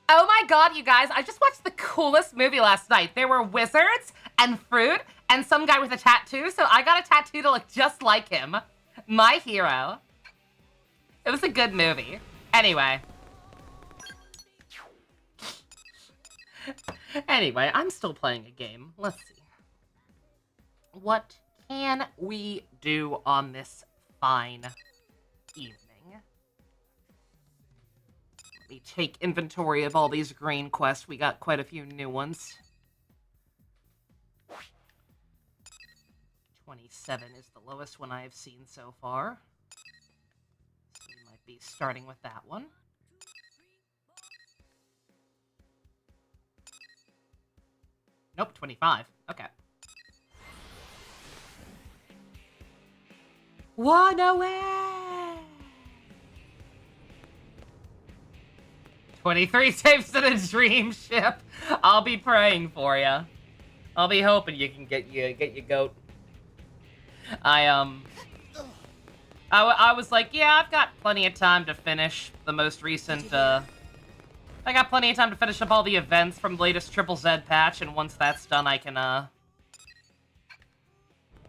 Oh my god, you guys, I just watched the coolest movie last night. There were wizards and fruit and some guy with a tattoo, so I got a tattoo to look just like him. My hero. It was a good movie. Anyway. Anyway, I'm still playing a game. Let's see. What can we do on this fine evening? Let me take inventory of all these green quests. We got quite a few new ones. 27 is the lowest one I've seen so far. So we might be starting with that one. Nope, 25. Okay. One away! 23 saves in a dream ship. I'll be praying for you. I'll be hoping you can get your goat. I was like, yeah, I've got plenty of time to finish the most recent, I got plenty of time to finish up all the events from the latest Triple Z patch, and once that's done, I can,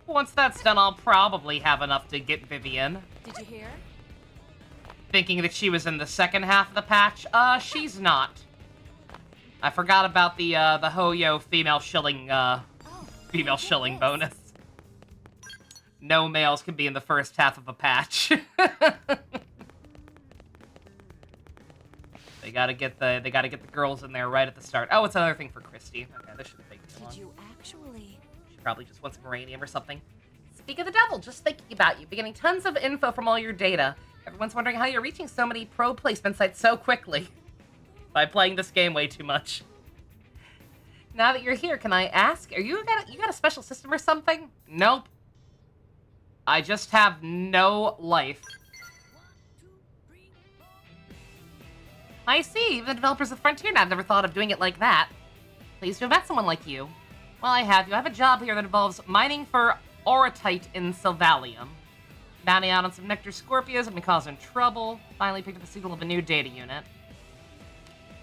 once that's done, I'll probably have enough to get Vivian. Did you hear? Thinking that she was in the second half of the patch. She's not. I forgot about the Hoyo female shilling bonus. No males can be in the first half of a patch. They gotta get the girls in there right at the start. Oh, it's another thing for Christy. Okay, this shouldn't take too long. Did you actually? She probably just wants uranium or something. Speak of the devil, just thinking about you, getting tons of info from all your data. Everyone's wondering how you're reaching so many pro placement sites so quickly. By playing this game way too much. Now that you're here, can I ask, you got a special system or something? Nope. I just have no life. I see, even the developers of Frontier now never thought of doing it like that. Pleased to have met someone like you. Well, I have you. I have a job here that involves mining for Orotite in Sylvalium. Bounty out on some Nectar Scorpios and been causing trouble. Finally picked up the signal of a new data unit.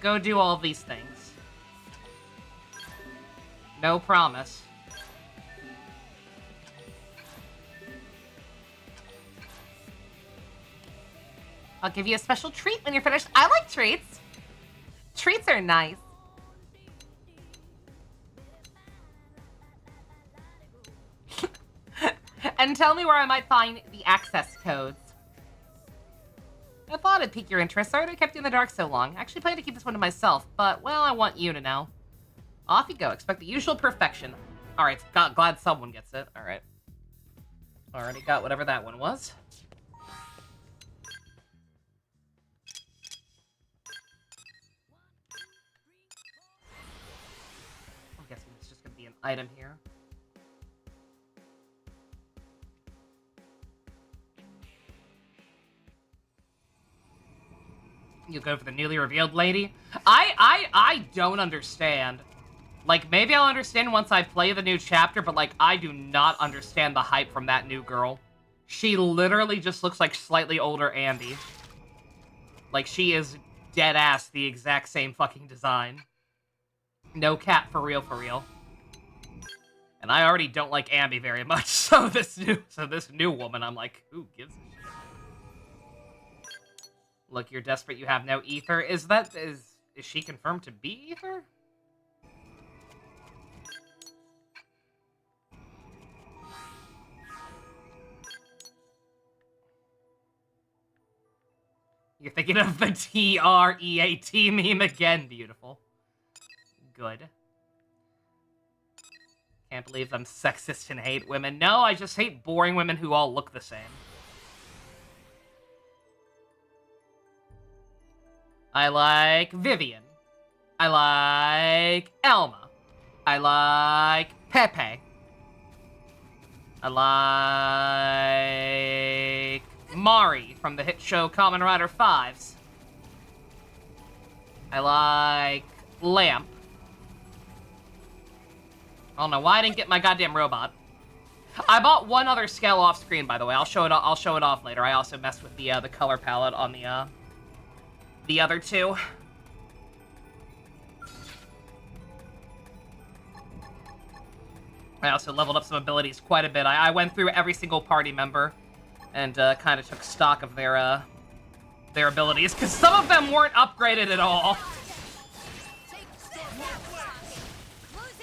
Go do all of these things. No promise. I'll give you a special treat when you're finished. I like treats. Treats are nice. And tell me where I might find the access codes. I thought it'd pique your interest. Sorry I kept you in the dark so long. I actually planned to keep this one to myself, but, well, I want you to know. Off you go. Expect the usual perfection. Alright, glad someone gets it. Alright. Already got whatever that one was. I'm guessing it's just gonna be an item here. You go for the newly revealed lady? I don't understand. Like, maybe I'll understand once I play the new chapter, but, like, I do not understand the hype from that new girl. She literally just looks like slightly older Andy. Like, she is dead-ass the exact same fucking design. No cap, for real, for real. And I already don't like Ambi very much, so this new woman, I'm like, who gives a shit? Look, you're desperate, you have no ether. Is she confirmed to be ether? You're thinking of the T-R-E-A-T meme again. Beautiful. Good. Can't believe I'm sexist and hate women. No, I just hate boring women who all look the same. I like Vivian. I like Elma. I like Pepe. I like Mari from the hit show Kamen Rider 5s. I like Lamp. I don't know why I didn't get my goddamn robot. I bought one other scale off screen, by the way. I'll show it off later. I also messed with the color palette on the other two. I also leveled up some abilities quite a bit. I went through every single party member and kind of took stock of their abilities, because some of them weren't upgraded at all.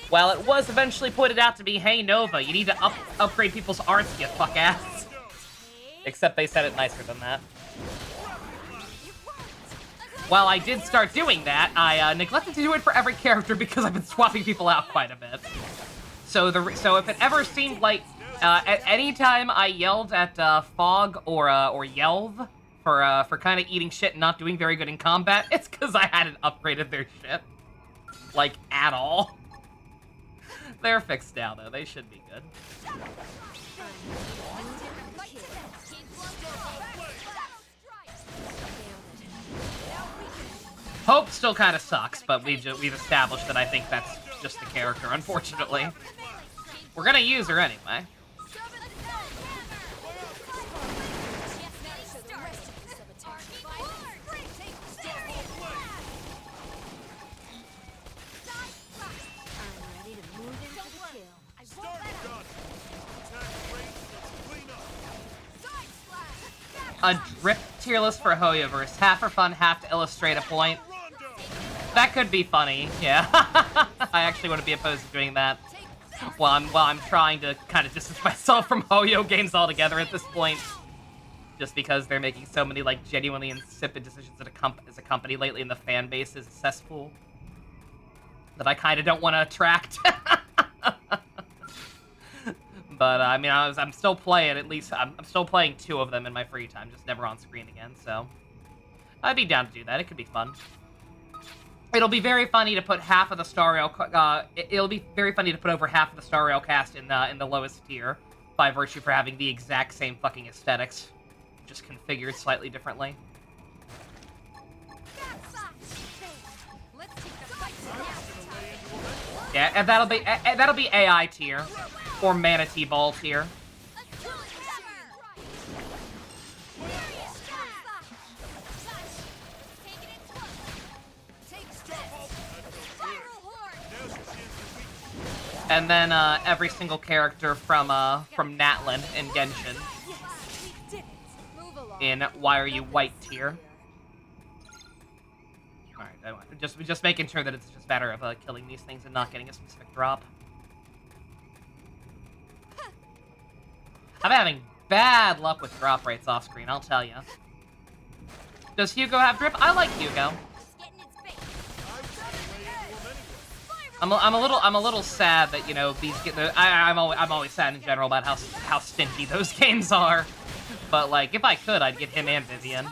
Well, it was eventually pointed out to me, hey, Nova, you need to upgrade people's arts, you fuck ass. Except they said it nicer than that. While I did start doing that, I neglected to do it for every character because I've been swapping people out quite a bit. So if it ever seemed like at any time I yelled at Fog or Yelv for kind of eating shit and not doing very good in combat, it's because I hadn't upgraded their shit, like, at all. They're fixed now, though. They should be good. Hope still kind of sucks, but we've established that I think that's just the character, unfortunately. We're gonna use her anyway. A drip tier list for Hoyoverse. Half for fun, half to illustrate a point. That could be funny, yeah. I actually wouldn't be opposed to doing that while I'm trying to kind of distance myself from Hoyo games altogether at this point. Just because they're making so many, like, genuinely insipid decisions as a company lately, and the fan base is a cesspool that I kind of don't want to attract. But, I mean, I'm still playing, at least, I'm still playing 2 of them in my free time, just never on screen again, so I'd be down to do that. It could be fun. It'll be very funny to put half of the Star Rail, it'll be very funny to put over half of the Star Rail cast in the lowest tier, by virtue for having the exact same fucking aesthetics, just configured slightly differently. Yeah, and that'll be AI tier. Or Manatee Ball tier. And then every single character from Natlan and Genshin in Why Are You White tier. Alright, just making sure that it's just a matter of killing these things and not getting a specific drop. I'm having bad luck with drop rates off screen, I'll tell you. Does Hugo have drip? I like Hugo. I'm a little sad that, you know, I'm always sad in general about how stingy those games are. But like, if I could, I'd get him and Vivian.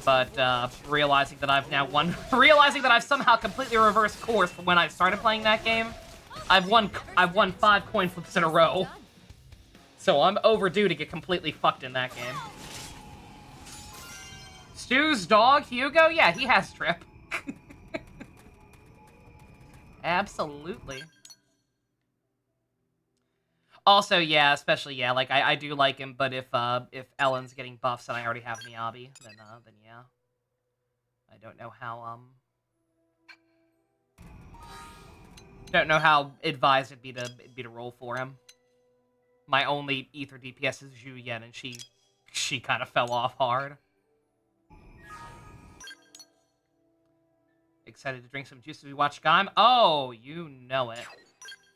But realizing that I've somehow completely reversed course from when I started playing that game. I've won 5 coin flips in a row. So I'm overdue to get completely fucked in that game. Stu's dog, Hugo? Yeah, he has drip. Absolutely. Also, yeah, especially, yeah, like, I do like him, but if Ellen's getting buffs and I already have Miyabi, then yeah. I don't know how advised it'd be to roll for him. My only Ether DPS is Zhu Yen, and she kind of fell off hard. Excited to drink some juice as we watch Gaim? Oh, you know it.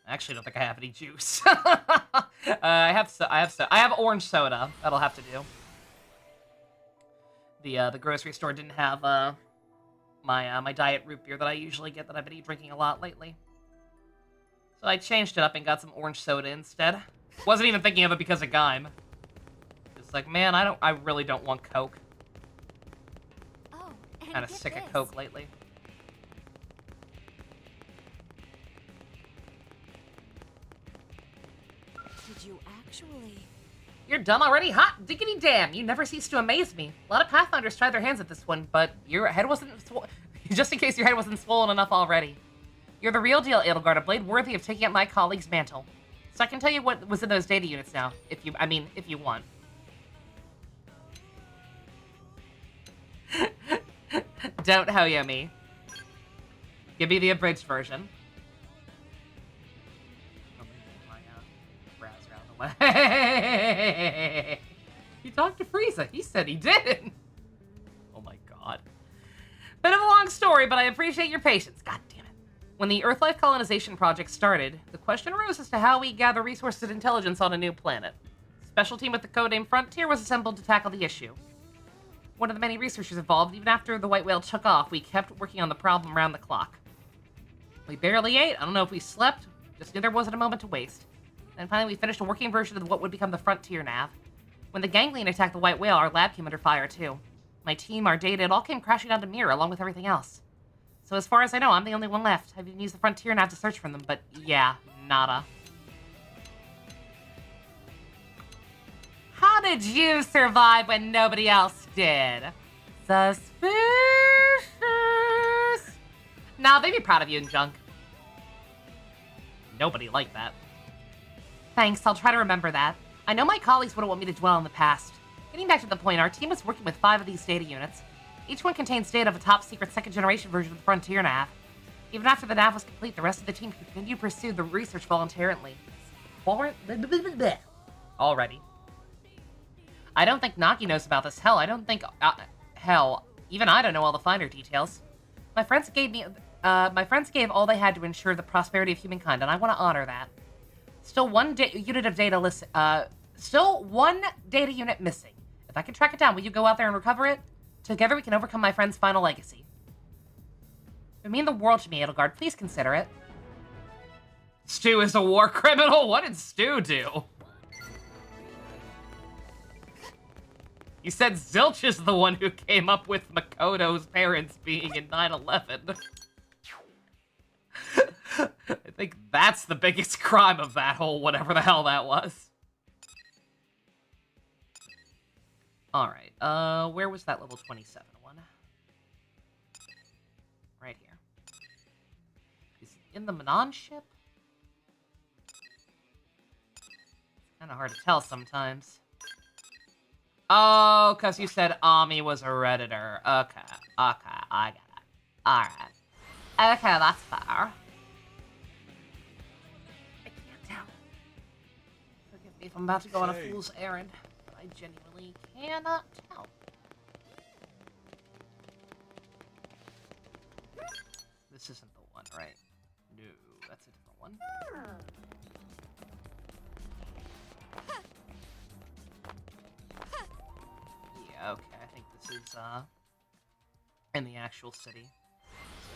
I actually don't think I have any juice. I have orange soda. That'll have to do. The grocery store didn't have my diet root beer that I usually get that I've been drinking a lot lately. So I changed it up and got some orange soda instead. Wasn't even thinking of it because of Gaim. Just like, man, I really don't want Coke. Oh, Kind of sick of Coke lately. Did you actually? You're done already? Hot diggity damn! You never cease to amaze me. A lot of Pathfinders tried their hands at this one, but your head wasn't just in case your head wasn't swollen enough already. You're the real deal, Edelgard, a blade worthy of taking up my colleague's mantle. So I can tell you what was in those data units now, if you want. Don't Hoyo me. Give me the abridged version. my... He talked to Frieza. He said he didn't. Oh my god. Bit of a long story, but I appreciate your patience. God damn it. When the Earth-life colonization project started, the question arose as to how we gather resources and intelligence on a new planet. A special team with the codename Frontier was assembled to tackle the issue. One of the many researchers involved, even after the white whale took off, we kept working on the problem around the clock. We barely ate. I don't know if we slept. Just knew there wasn't a moment to waste. And finally, we finished a working version of what would become the Frontier nav. When the ganglion attacked the white whale, our lab came under fire, too. My team, our data, it all came crashing down to Mirror, along with everything else. So as far as I know, I'm the only one left. I've even used the Frontier nav to search for them, but yeah, nada. How did you survive when nobody else did? Suspicious. Nah, they'd be proud of you in junk. Nobody liked that. Thanks, I'll try to remember that. I know my colleagues wouldn't want me to dwell on the past. Getting back to the point, our team was working with 5 of these data units. Each one contains data of a top-secret second-generation version of the Frontier nav. Even after the nav was complete, the rest of the team continued to pursue the research voluntarily. Already. I don't think Naki knows about this. Hell, I don't think... hell, even I don't know all the finer details. My friends gave all they had to ensure the prosperity of humankind, and I want to honor that. Still one data unit missing. If I can track it down, will you go out there and recover it? Together we can overcome my friend's final legacy. It would mean the world to me, Edelgard. Please consider it. Stu is a war criminal? What did Stu do? You said Zilch is the one who came up with Makoto's parents being in 9/11. I think that's the biggest crime of that whole whatever the hell that was. Alright, where was that level 27 one? Right here. Is he in the Manon ship? It's kind of hard to tell sometimes. Oh, because you said Ami was a Redditor. Okay, I get it. Alright. Okay, that's fair. Forgive me if I'm about to go on a fool's errand, but I genuinely cannot tell. This isn't the one, right? No, that's a different one. Yeah, okay, I think this is, in the actual city.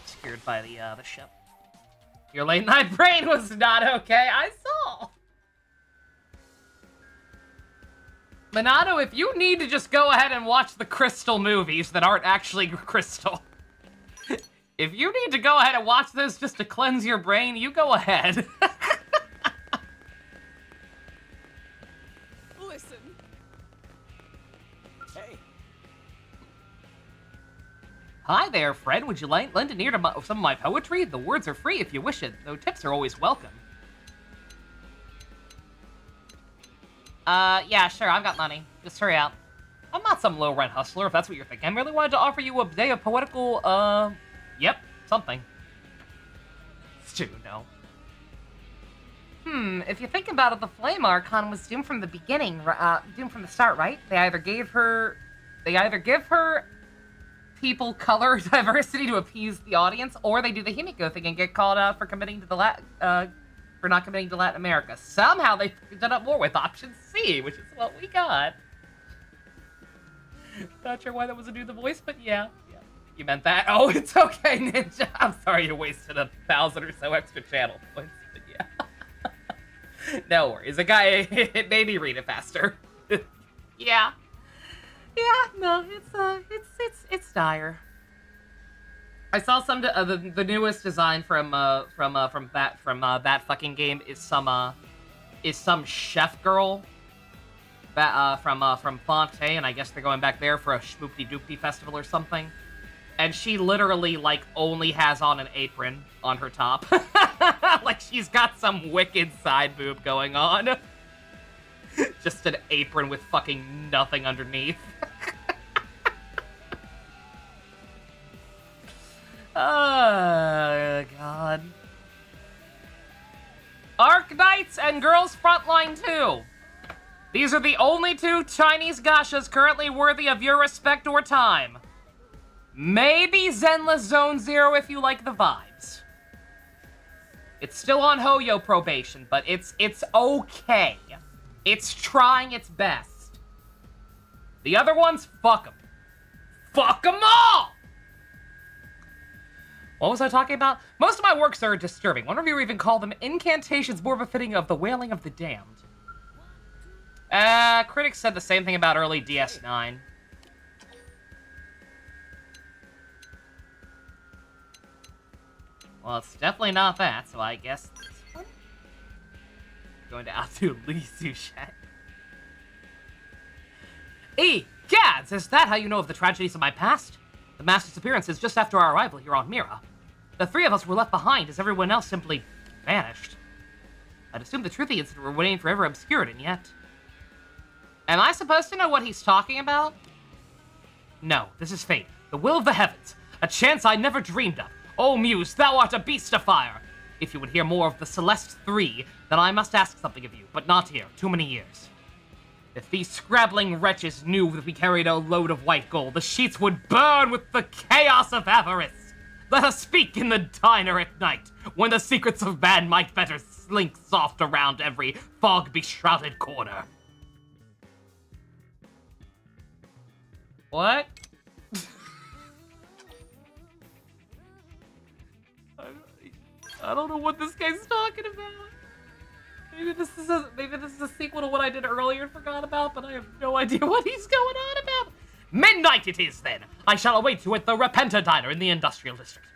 It's obscured by the ship. Your late night brain was not okay, I saw! Minato, if you need to just go ahead and watch the Crystal movies that aren't actually Crystal. If you need to go ahead and watch those just to cleanse your brain, you go ahead. Listen. Hey. Hi there, friend. Would you lend an ear to some of my poetry? The words are free if you wish it, though tips are always welcome. Yeah, sure, I've got money. Just hurry up. I'm not some low-rent hustler, if that's what you're thinking. I merely wanted to offer you a day of poetical, yep, something. Stu, no. If you think about it, the Flame Archon was doomed from the beginning, doomed from the start, right? They either give her people color diversity to appease the audience, or they do the Himiko thing and get called out for committing to the for not committing to Latin America. Somehow they done up more with option C, which is what we got. Not sure why that was a do the voice, but yeah. You meant that? Oh, it's okay, Ninja. I'm sorry you wasted 1,000 or so extra channel points, but yeah. No worries. A guy, it made me read it faster. Yeah. Yeah, no, it's dire. I saw some the newest design from that fucking game is some chef girl that from Fonte, and I guess they're going back there for a Schmoopty Doopty festival or something. And she literally like only has on an apron on her top. Like she's got some wicked side boob going on. Just an apron with fucking nothing underneath. Oh, God. Arc Knights and Girls Frontline 2. These are the only 2 Chinese gashas currently worthy of your respect or time. Maybe Zenless Zone Zero if you like the vibes. It's still on Hoyo probation, but it's okay. It's trying its best. The other ones, fuck them. Fuck them all! What was I talking about? Most of my works are disturbing. One reviewer even called them incantations more befitting of the wailing of the damned. Critics said the same thing about early DS9. Well, it's definitely not that, so I guess this one? Going to outdo Lee Sushet. Gads, is that how you know of the tragedies of my past? The mass disappearances just after our arrival here on Mira. The 3 of us were left behind as everyone else simply vanished. I'd assumed the truth of the incident were waiting forever obscured, and yet... Am I supposed to know what he's talking about? No, this is fate. The will of the heavens. A chance I never dreamed of. Oh, Muse, thou art a beast of fire! If you would hear more of the Celeste 3, then I must ask something of you, but not here. Too many years. If these scrabbling wretches knew that we carried a load of white gold, the sheets would burn with the chaos of avarice. Let us speak in the diner at night, when the secrets of man might better slink soft around every fog-beshrouded corner. What? I don't know what this guy's talking about. Maybe this is a sequel to what I did earlier and forgot about, but I have no idea what he's going on about. Midnight it is, then. I shall await you at the Repenta Diner in the Industrial District.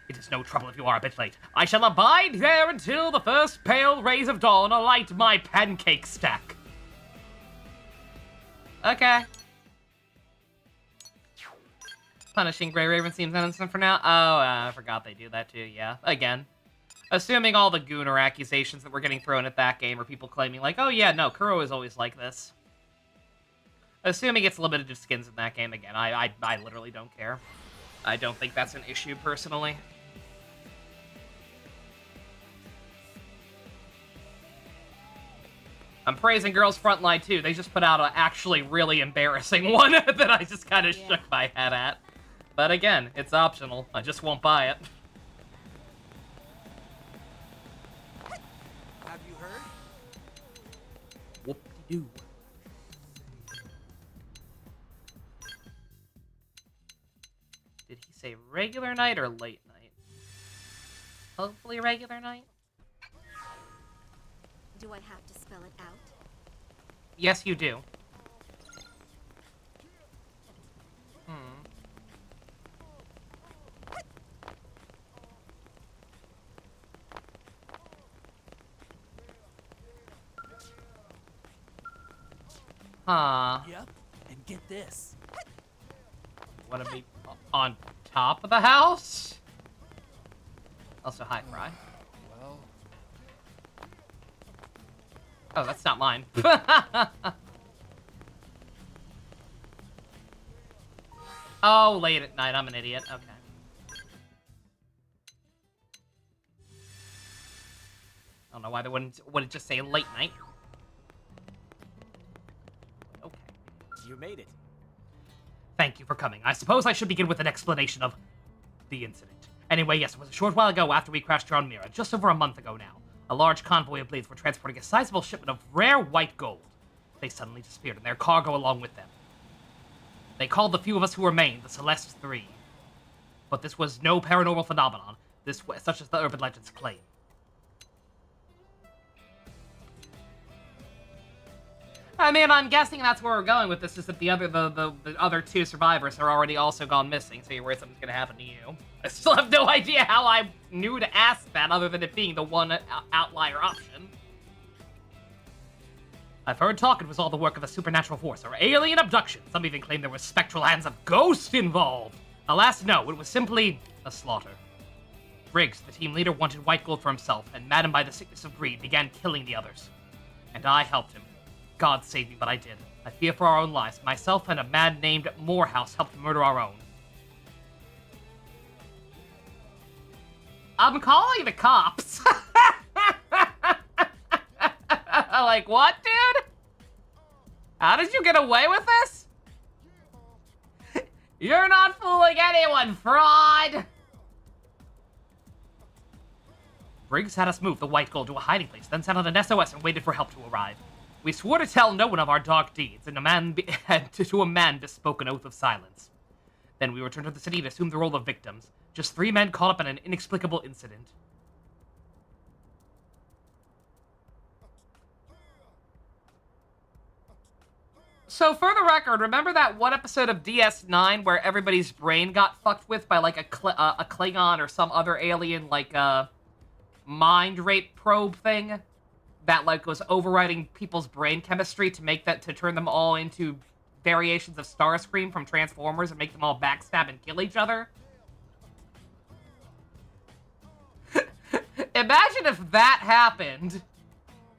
It is no trouble if you are a bit late. I shall abide there until the first pale rays of dawn alight my pancake stack. Okay. Punishing Grey Raven seems innocent for now. Oh, I forgot they do that too, yeah. Again. Assuming all the Gooner accusations that were getting thrown at that game are people claiming like, oh yeah, no, Kuro is always like this. Assuming it's limited to skins in that game, again, I literally don't care. I don't think that's an issue, personally. I'm praising Girls Frontline too. They just put out an actually really embarrassing one that I just kind of shook my head at. But again, it's optional. I just won't buy it. Have you heard? Whoop-de-doo. Did he say regular night or late night? Hopefully regular night. Do I have to spell it out? Yes, you do. Huh. Yep. And get this. Want to be on top of the house? Also, hi, Fry. Well. Oh, that's not mine. Oh, late at night. I'm an idiot. Okay. I don't know why they wouldn't just say late night. Okay. You made it. Thank you for coming. I suppose I should begin with an explanation of the incident. Anyway, yes, it was a short while ago after we crashed around Mira, just over a month ago now. A large convoy of blades were transporting a sizable shipment of rare white gold. They suddenly disappeared, and their cargo along with them. They called the few of us who remained the Celeste 3. But this was no paranormal phenomenon, such as the urban legends claim. I mean, I'm guessing that's where we're going with this, is that the other 2 survivors are already also gone missing, so you're worried something's gonna happen to you. I still have no idea how I knew to ask that, other than it being the one outlier option. I've heard talk it was all the work of a supernatural force, or alien abduction. Some even claim there were spectral hands of ghosts involved. Alas, no, it was simply a slaughter. Briggs, the team leader, wanted white gold for himself, and maddened by the sickness of greed, began killing the others. And I helped him. God save me, but I did. I fear for our own lives. Myself and a man named Morehouse helped murder our own. I'm calling the cops. Like, what, dude? How did you get away with this? You're not fooling anyone, fraud! Briggs had us move the white gold to a hiding place, then sent out an SOS and waited for help to arrive. We swore to tell no one of our dark deeds, and to a man bespoke an oath of silence. Then we returned to the city and assumed the role of victims. Just 3 men caught up in an inexplicable incident. So, for the record, remember that one episode of DS9 where everybody's brain got fucked with by, like, a Klingon or some other alien, like, mind rape probe thing? That, like, was overriding people's brain chemistry to turn them all into variations of Starscream from Transformers and make them all backstab and kill each other? Imagine if that happened,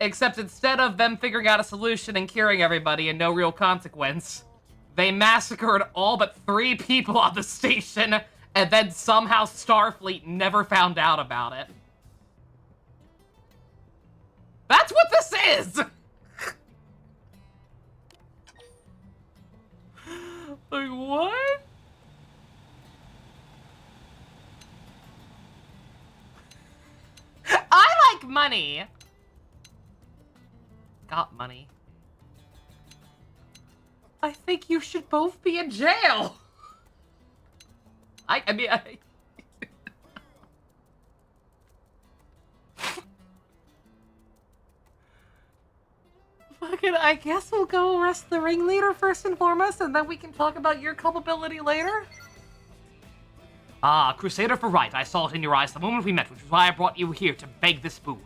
except instead of them figuring out a solution and curing everybody and no real consequence, they massacred all but 3 people on the station, and then somehow Starfleet never found out about it. That's what this is! Like, what? I like money. Got money. I think you should both be in jail. I mean, Fucking, I guess we'll go arrest the ringleader first and foremost, and then we can talk about your culpability later. Ah, Crusader for right. I saw it in your eyes the moment we met, which is why I brought you here to beg this boon.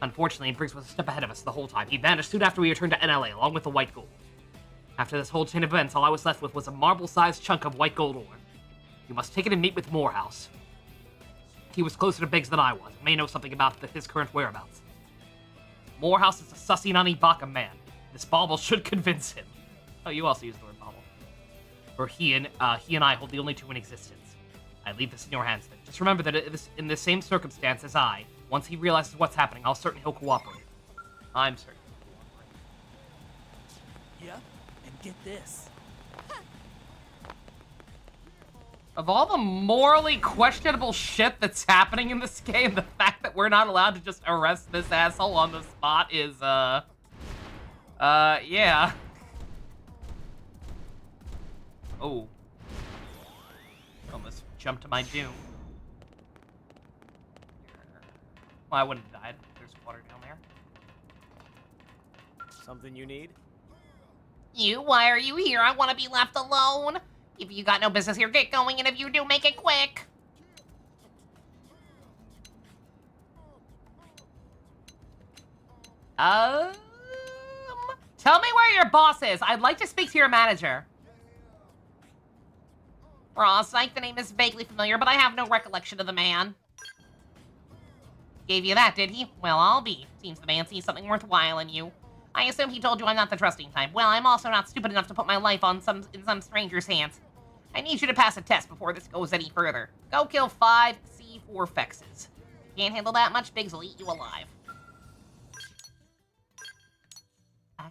Unfortunately, Briggs was a step ahead of us the whole time. He vanished soon after we returned to NLA, along with the white gold. After this whole chain of events, all I was left with was a marble-sized chunk of white gold ore. You must take it and meet with Morehouse. He was closer to Biggs than I was, and may know something about his current whereabouts. Morehouse is a sussy nani baka man. This bauble should convince him. Oh, you also used the word bauble. For he and I hold the only 2 in existence. I leave this in your hands then. Just remember that in the same circumstance as I, once he realizes what's happening, I'll certain he'll cooperate. I'm certain he'll cooperate. Yep, and get this. Of all the morally questionable shit that's happening in this game, the fact that we're not allowed to just arrest this asshole on the spot is, yeah. Oh. Almost jumped to my doom. Well, I wouldn't have died. There's water down there. Something you need? You? Why are you here? I want to be left alone. If you got no business here, get going, and if you do, make it quick. Tell me where your boss is. I'd like to speak to your manager. Ross, the name is vaguely familiar, but I have no recollection of the man. Gave you that, did he? Well, I'll be. Seems the man sees something worthwhile in you. I assume he told you I'm not the trusting type. Well, I'm also not stupid enough to put my life in some stranger's hands. I need you to pass a test before this goes any further. Go kill 5 C4 Fexes. Can't handle that much, Biggs will eat you alive. Okay.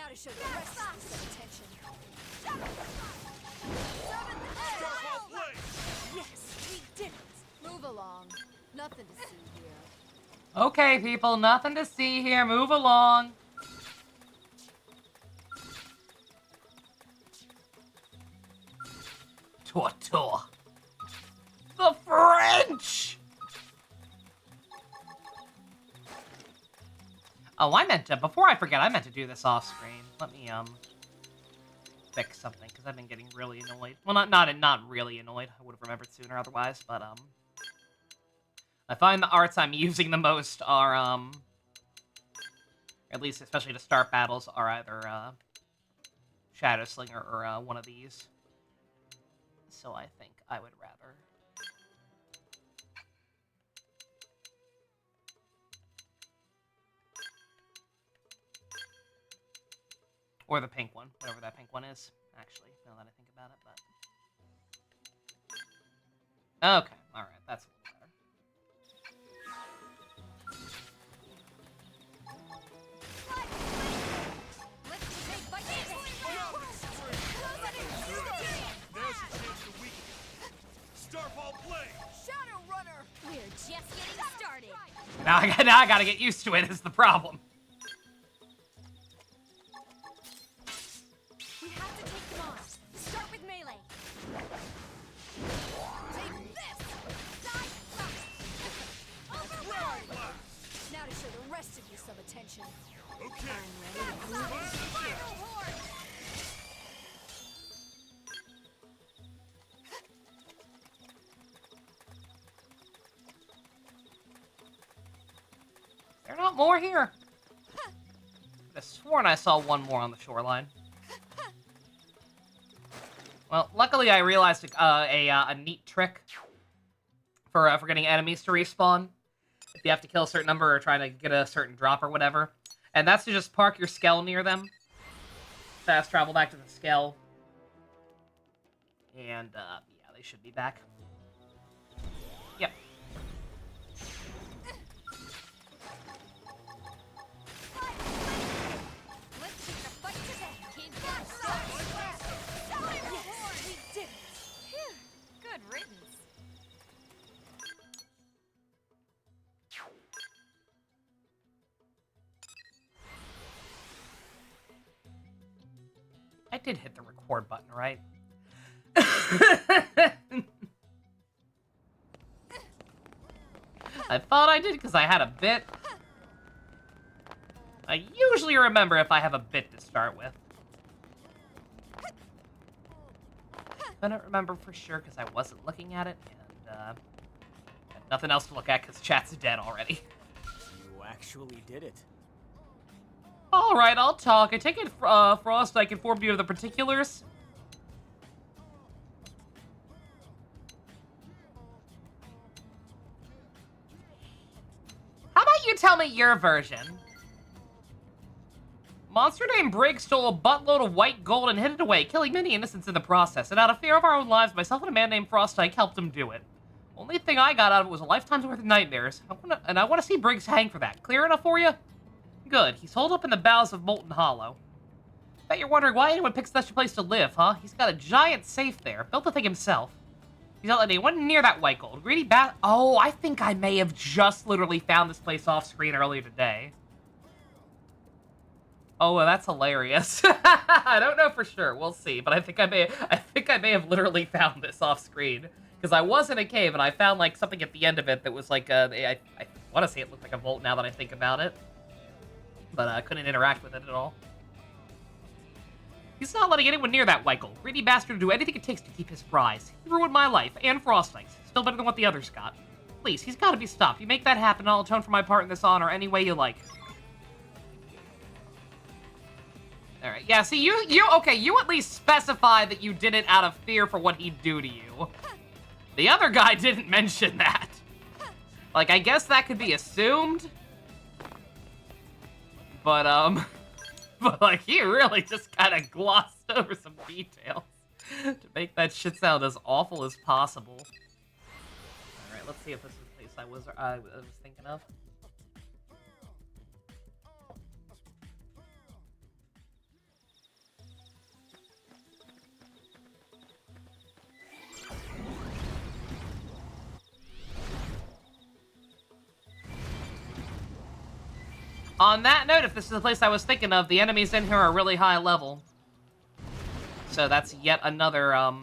To show the rest of us some attention. Yes, we did it. Move along. Nothing to see here. Okay, people, nothing to see here. Move along. Torture. The French! Oh, I meant to, before I forget, I meant to do this off screen. Let me, fix something, because I've been getting really annoyed. Well, not really annoyed. I would have remembered sooner otherwise, but, I find the arts I'm using the most are, at least especially to start battles, are either, Shadow Slinger or, one of these. So I think I would rather... Or the pink one, whatever that pink one is. Actually, now that I think about it, but... Okay, alright, that's a little better. We're just getting started. Now I gotta get used to it, is the problem. We have to take them on. Start with melee. Take this. Side thrust. Override. Now to show the rest of you some attention. Okay. I'm ready to move in. Final horde. There are not more here. I could have sworn I saw one more on the shoreline. Well, luckily I realized a neat trick for getting enemies to respawn. If you have to kill a certain number or trying to get a certain drop or whatever. And that's to just park your Skell near them. Fast travel back to the Skell. And, yeah, they should be back. Yep. Let's take the fight to death, kid. We did it. Phew. Good riddance. I did hit the record button, right? I thought I did because I had a bit. I usually remember if I have a bit to start with. Couldn't remember for sure because I wasn't looking at it, and had nothing else to look at because chat's dead already. You actually did it. Alright, I'll talk. I take it, Frost, I informed you of the particulars. How about you tell me your version? Monster named Briggs stole a buttload of white gold and hid it away, killing many innocents in the process. And out of fear of our own lives, myself and a man named Frostike helped him do it. Only thing I got out of it was a lifetime's worth of nightmares. I want to see Briggs hang for that. Clear enough for you? Good. He's holed up in the bowels of Molten Hollow. Bet you're wondering why anyone picks such a place to live, huh? He's got a giant safe there. Built the thing himself. He's not letting anyone near that white gold. Greedy bat. Oh, I think I may have just literally found this place off screen earlier today. Oh, well, that's hilarious. I don't know for sure. We'll see. But I think I may have literally found this off screen because I was in a cave and I found like something at the end of it that was like I want to say it looked like a vault now that I think about it, but I couldn't interact with it at all. He's not letting anyone near that white gold. Greedy bastard will do anything it takes to keep his prize. He ruined my life and Frostike's. Still better than what the others got. Please, he's got to be stopped. You make that happen, I'll atone for my part in this honor any way you like. Alright, yeah, see, okay, you at least specify that you did it out of fear for what he'd do to you. The other guy didn't mention that. Like, I guess that could be assumed. But, but, like, he really just kind of glossed over some details to make that shit sound as awful as possible. Alright, let's see if this is the place I was thinking of. On that note, if this is the place I was thinking of, the enemies in here are really high level. So that's yet another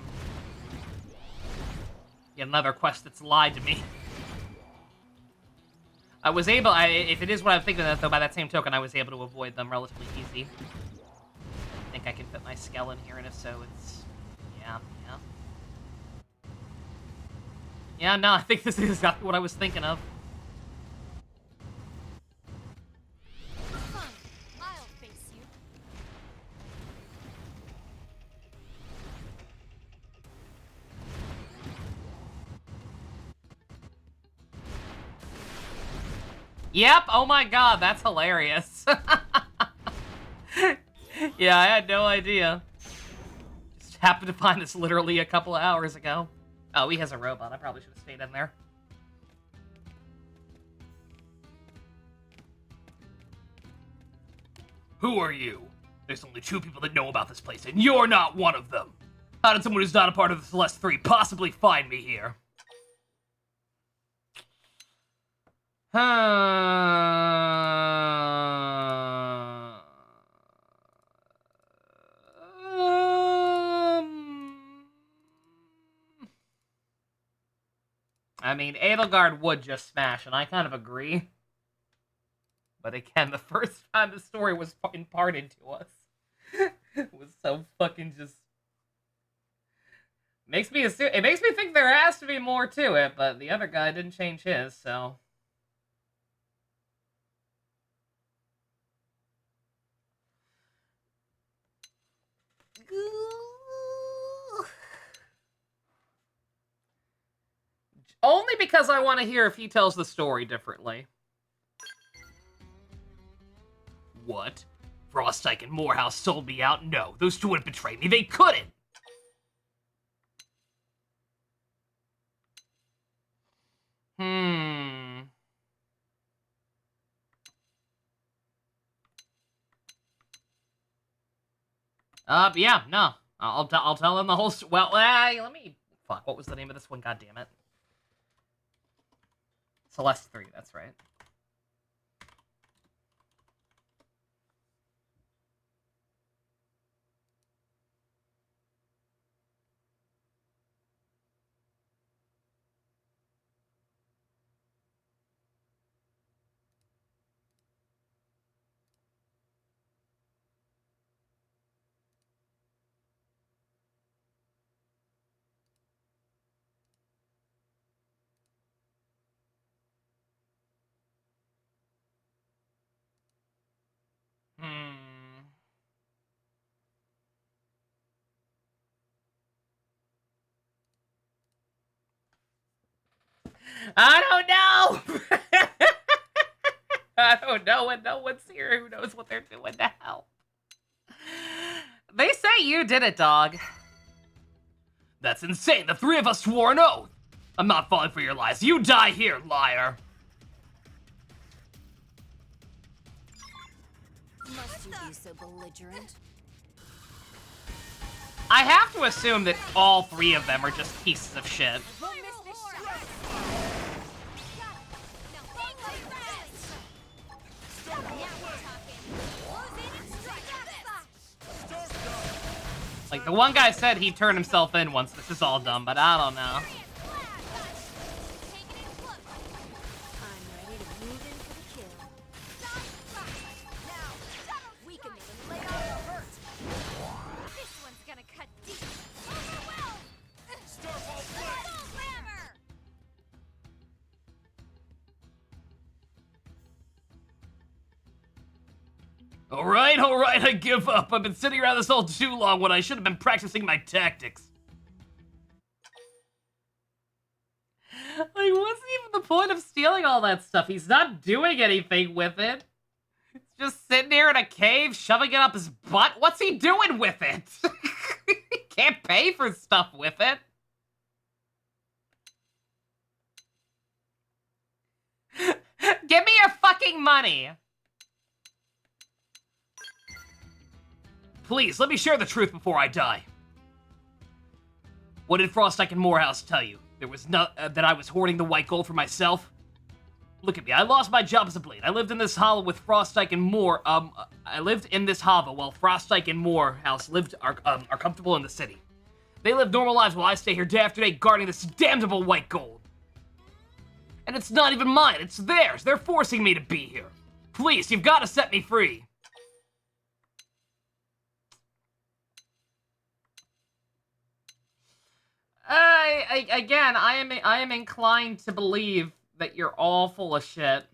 quest that's lied to me. I was able, if it is what I'm thinking of, though, by that same token, I was able to avoid them relatively easy. I think I can fit my skull in here, and if so, it's... yeah. Yeah, no, I think this is exactly what I was thinking of. Fine, I'll face you. Yep, oh my god, that's hilarious. Yeah, I had no idea. Just happened to find this literally a couple of hours ago. Oh, he has a robot. I probably should have stayed in there. Who are you? There's only 2 people that know about this place, and you're not one of them. How did someone who's not a part of the Celeste 3 possibly find me here? I mean, Edelgard would just smash, and I kind of agree. But again, the first time the story was imparted to us, it was so fucking just... It makes me think there has to be more to it, but the other guy didn't change his, so... Only because I want to hear if he tells the story differently. What? Frostike and Morehouse sold me out? No, those 2 wouldn't betray me. They couldn't! Yeah, no. I'll tell him the whole... Well, let me... Fuck, what was the name of this one? God damn it. Celeste 3, that's right. I don't know! I don't know, and no one's here who knows what they're doing now. They say you did it, dog. That's insane. The 3 of us swore an oath. I'm not falling for your lies. You die here, liar. Must you be so belligerent? I have to assume that all 3 of them are just pieces of shit. Won't miss this shot. Now take my rest. Now we're talking. Close in and strike this. Like, the one guy said he'd turn himself in once this is all done, but I don't know. Taking it close. I'm ready to move in for the kill. Now, weaken it and lay off the hurt. This one's gonna cut deep. Overwhelm. Starfall hammer. Alright, I give up. I've been sitting around this all too long when I should have been practicing my tactics. Like, what's even the point of stealing all that stuff? He's not doing anything with it. He's just sitting here in a cave, shoving it up his butt. What's he doing with it? He can't pay for stuff with it. Give me your fucking money. Please, let me share the truth before I die. What did Frostike and Morehouse tell you? There was that I was hoarding the white gold for myself? Look at me, I lost my job as a blade. I lived in this hovel with Frostike and Moore. I lived in this hovel while Frostike and Morehouse are comfortable in the city. They live normal lives while I stay here day after day guarding this damnable white gold. And it's not even mine, it's theirs. They're forcing me to be here. Please, you've got to set me free. I am inclined to believe that you're all full of shit.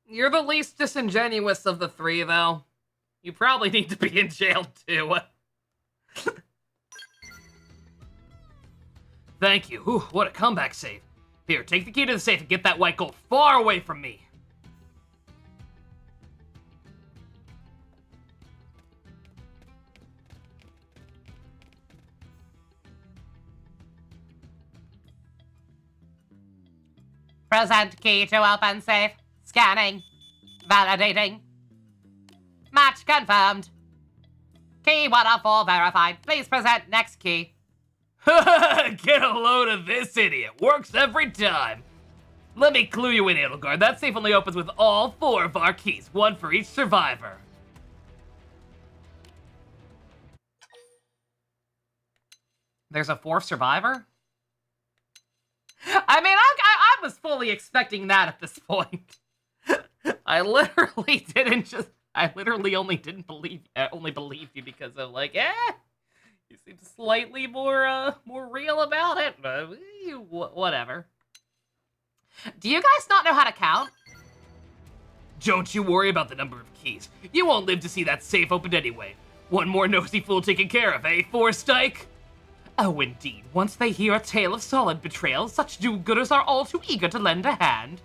You're the least disingenuous of the three, though. You probably need to be in jail, too. Thank you. Whew, what a comeback save. Here, take the key to the safe and get that white gold far away from me. Present key to open safe. Scanning. Validating. Match confirmed. Key 1 of 4 verified. Please present next key. Get a load of this idiot. Works every time. Let me clue you in, Edelgard. That safe only opens with all 4 of our keys, 1 for each survivor. There's a 4th survivor? I mean, I was fully expecting that at this point. I literally only believed you because of, like, you seem slightly more real about it. Whatever. Do you guys not know how to count? Don't you worry about the number of keys. You won't live to see that safe opened anyway. One more nosy fool taken care of, eh, Forstike? Oh, indeed. Once they hear a tale of solid betrayal, such do-gooders are all too eager to lend a hand.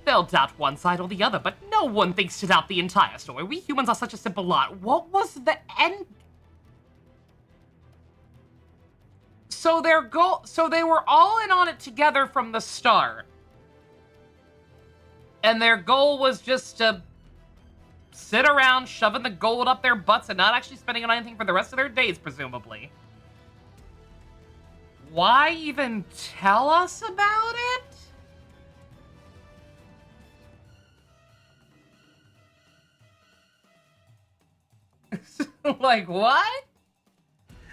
They'll doubt one side or the other, but no one thinks to doubt the entire story. We humans are such a simple lot. What was the end? So they were all in on it together from the start. And their goal was just to sit around shoving the gold up their butts and not actually spending on anything for the rest of their days, presumably. Why even tell us about it? Like, what?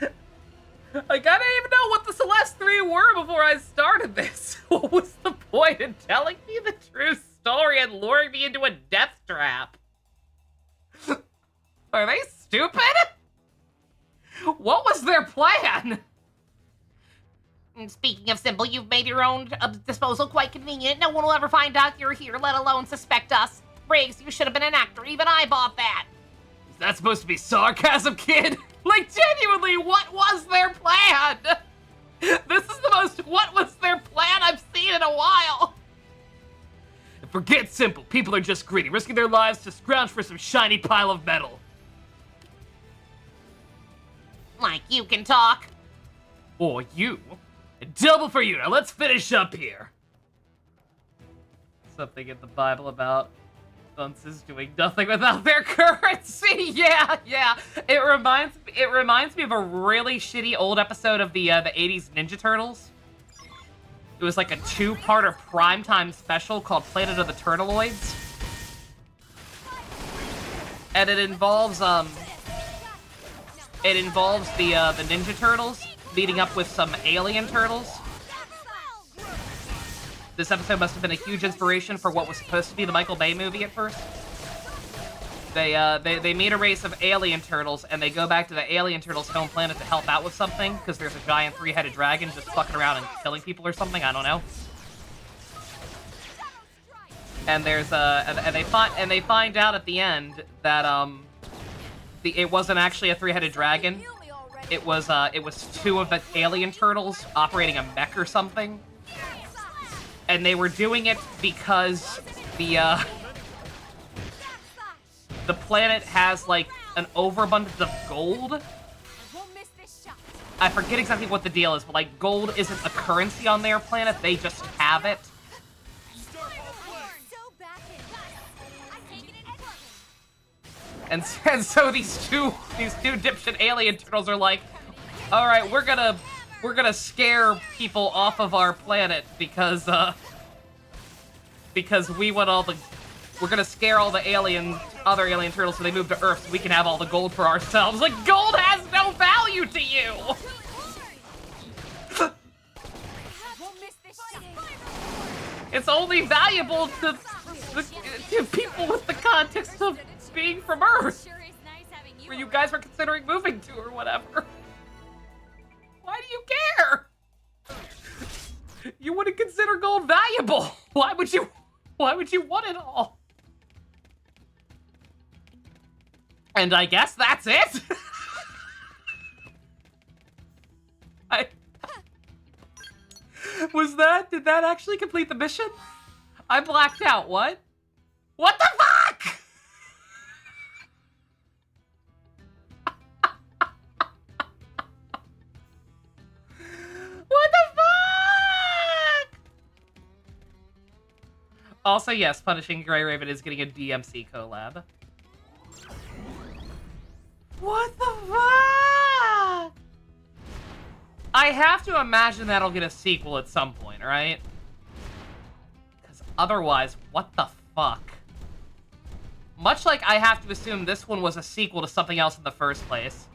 Like, I didn't even know what the Celeste 3 were before I started this. What was the point in telling me the true story and luring me into a death trap? Are they stupid? What was their plan? Speaking of simple, you've made your own disposal quite convenient. No one will ever find out you're here, let alone suspect us. Briggs, you should have been an actor. Even I bought that. Is that supposed to be sarcasm, kid? Like, genuinely, what was their plan? This is the most what was their plan I've seen in a while. Forget simple. People are just greedy, risking their lives to scrounge for some shiny pile of metal. Like you can talk. Or you. Double for you. Now let's finish up here. Something in the Bible about dunces doing nothing without their currency. Yeah. It reminds me of a really shitty old episode of the 80s Ninja Turtles. It was like a 2-parter primetime special called Planet of the Turtleoids. And it involves the Ninja Turtles meeting up with some alien turtles. This episode must have been a huge inspiration for what was supposed to be the Michael Bay movie at first. They meet a race of alien turtles, and they go back to the alien turtles' home planet to help out with something, because there's a giant 3-headed dragon just fucking around and killing people or something, I don't know. And there's and they find out at the end that it wasn't actually a 3-headed dragon. It was 2 of the alien turtles operating a mech or something. And they were doing it because the planet has, like, an overabundance of gold. I forget exactly what the deal is, but, like, gold isn't a currency on their planet, they just have it. And so these two dipshit alien turtles are like, all right, we're gonna scare people off of our planet because we want we're gonna scare all the other alien turtles so they move to Earth so we can have all the gold for ourselves. Like, gold has no value to you! It's only valuable to people with the context of being from Earth, where you guys were considering moving to or whatever. Why do you care? You wouldn't consider gold valuable. Why would you want it all? And I guess that's it. Did that actually complete the mission? I blacked out. What? What the fuck? What the fuck? Also, yes, Punishing Grey Raven is getting a DMC collab. What the fuck? I have to imagine that'll get a sequel at some point, right? Because otherwise, what the fuck? Much like I have to assume this one was a sequel to something else in the first place.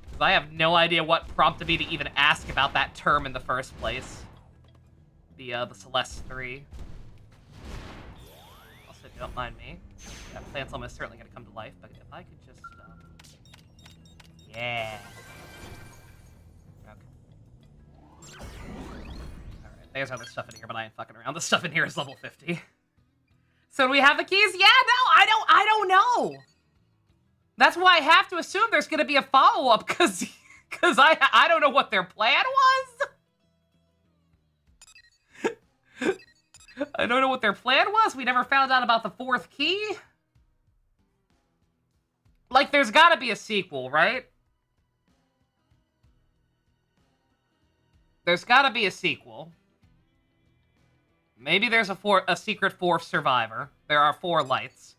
Because I have no idea what prompted me to even ask about that term in the first place. The Celeste 3. Also, if you don't mind me, that plant's almost certainly going to come to life, but if I could just, yeah. Okay. Alright, there's other stuff in here, but I ain't fucking around. The stuff in here is level 50. So do we have the keys? Yeah, no, I don't know. That's why I have to assume there's gonna be a follow-up, cause I don't know what their plan was. I don't know what their plan was. We never found out about the fourth key. Like, there's gotta be a sequel, right? There's gotta be a sequel. Maybe there's a secret fourth survivor. There are 4 lights.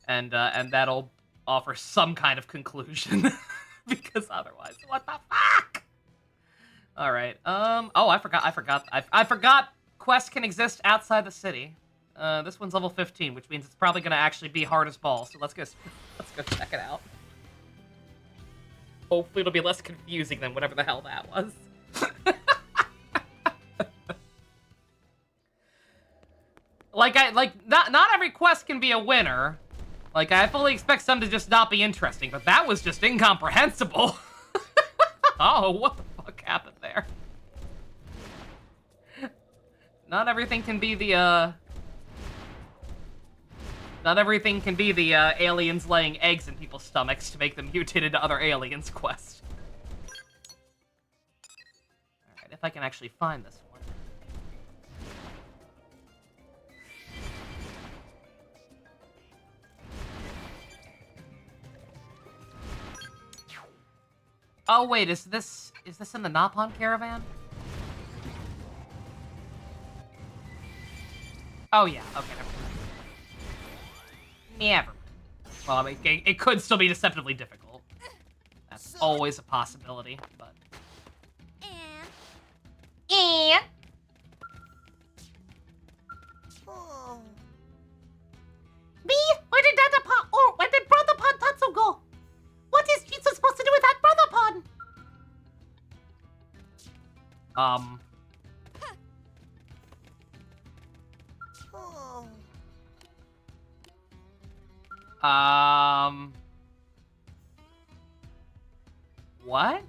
And that'll offer some kind of conclusion. Because otherwise, what the fuck? Alright, oh, I forgot quests can exist outside the city. This one's level 15, which means it's probably gonna actually be hard as balls, so let's go check it out. Hopefully it'll be less confusing than whatever the hell that was. Not every quest can be a winner. Like, I fully expect some to just not be interesting, but that was just incomprehensible. Oh, what the fuck happened there? Not everything can be the, aliens laying eggs in people's stomachs to make them mutate into other aliens quest. Alright, if I can actually find this one. Oh wait, is this in the Napalm caravan? Oh yeah, okay, never mind. Well, I mean, it could still be deceptively difficult. That's always a possibility, but... And... B, where did Brother Pod Tatsu go? What is pizza supposed to do with that Brother Pod? What?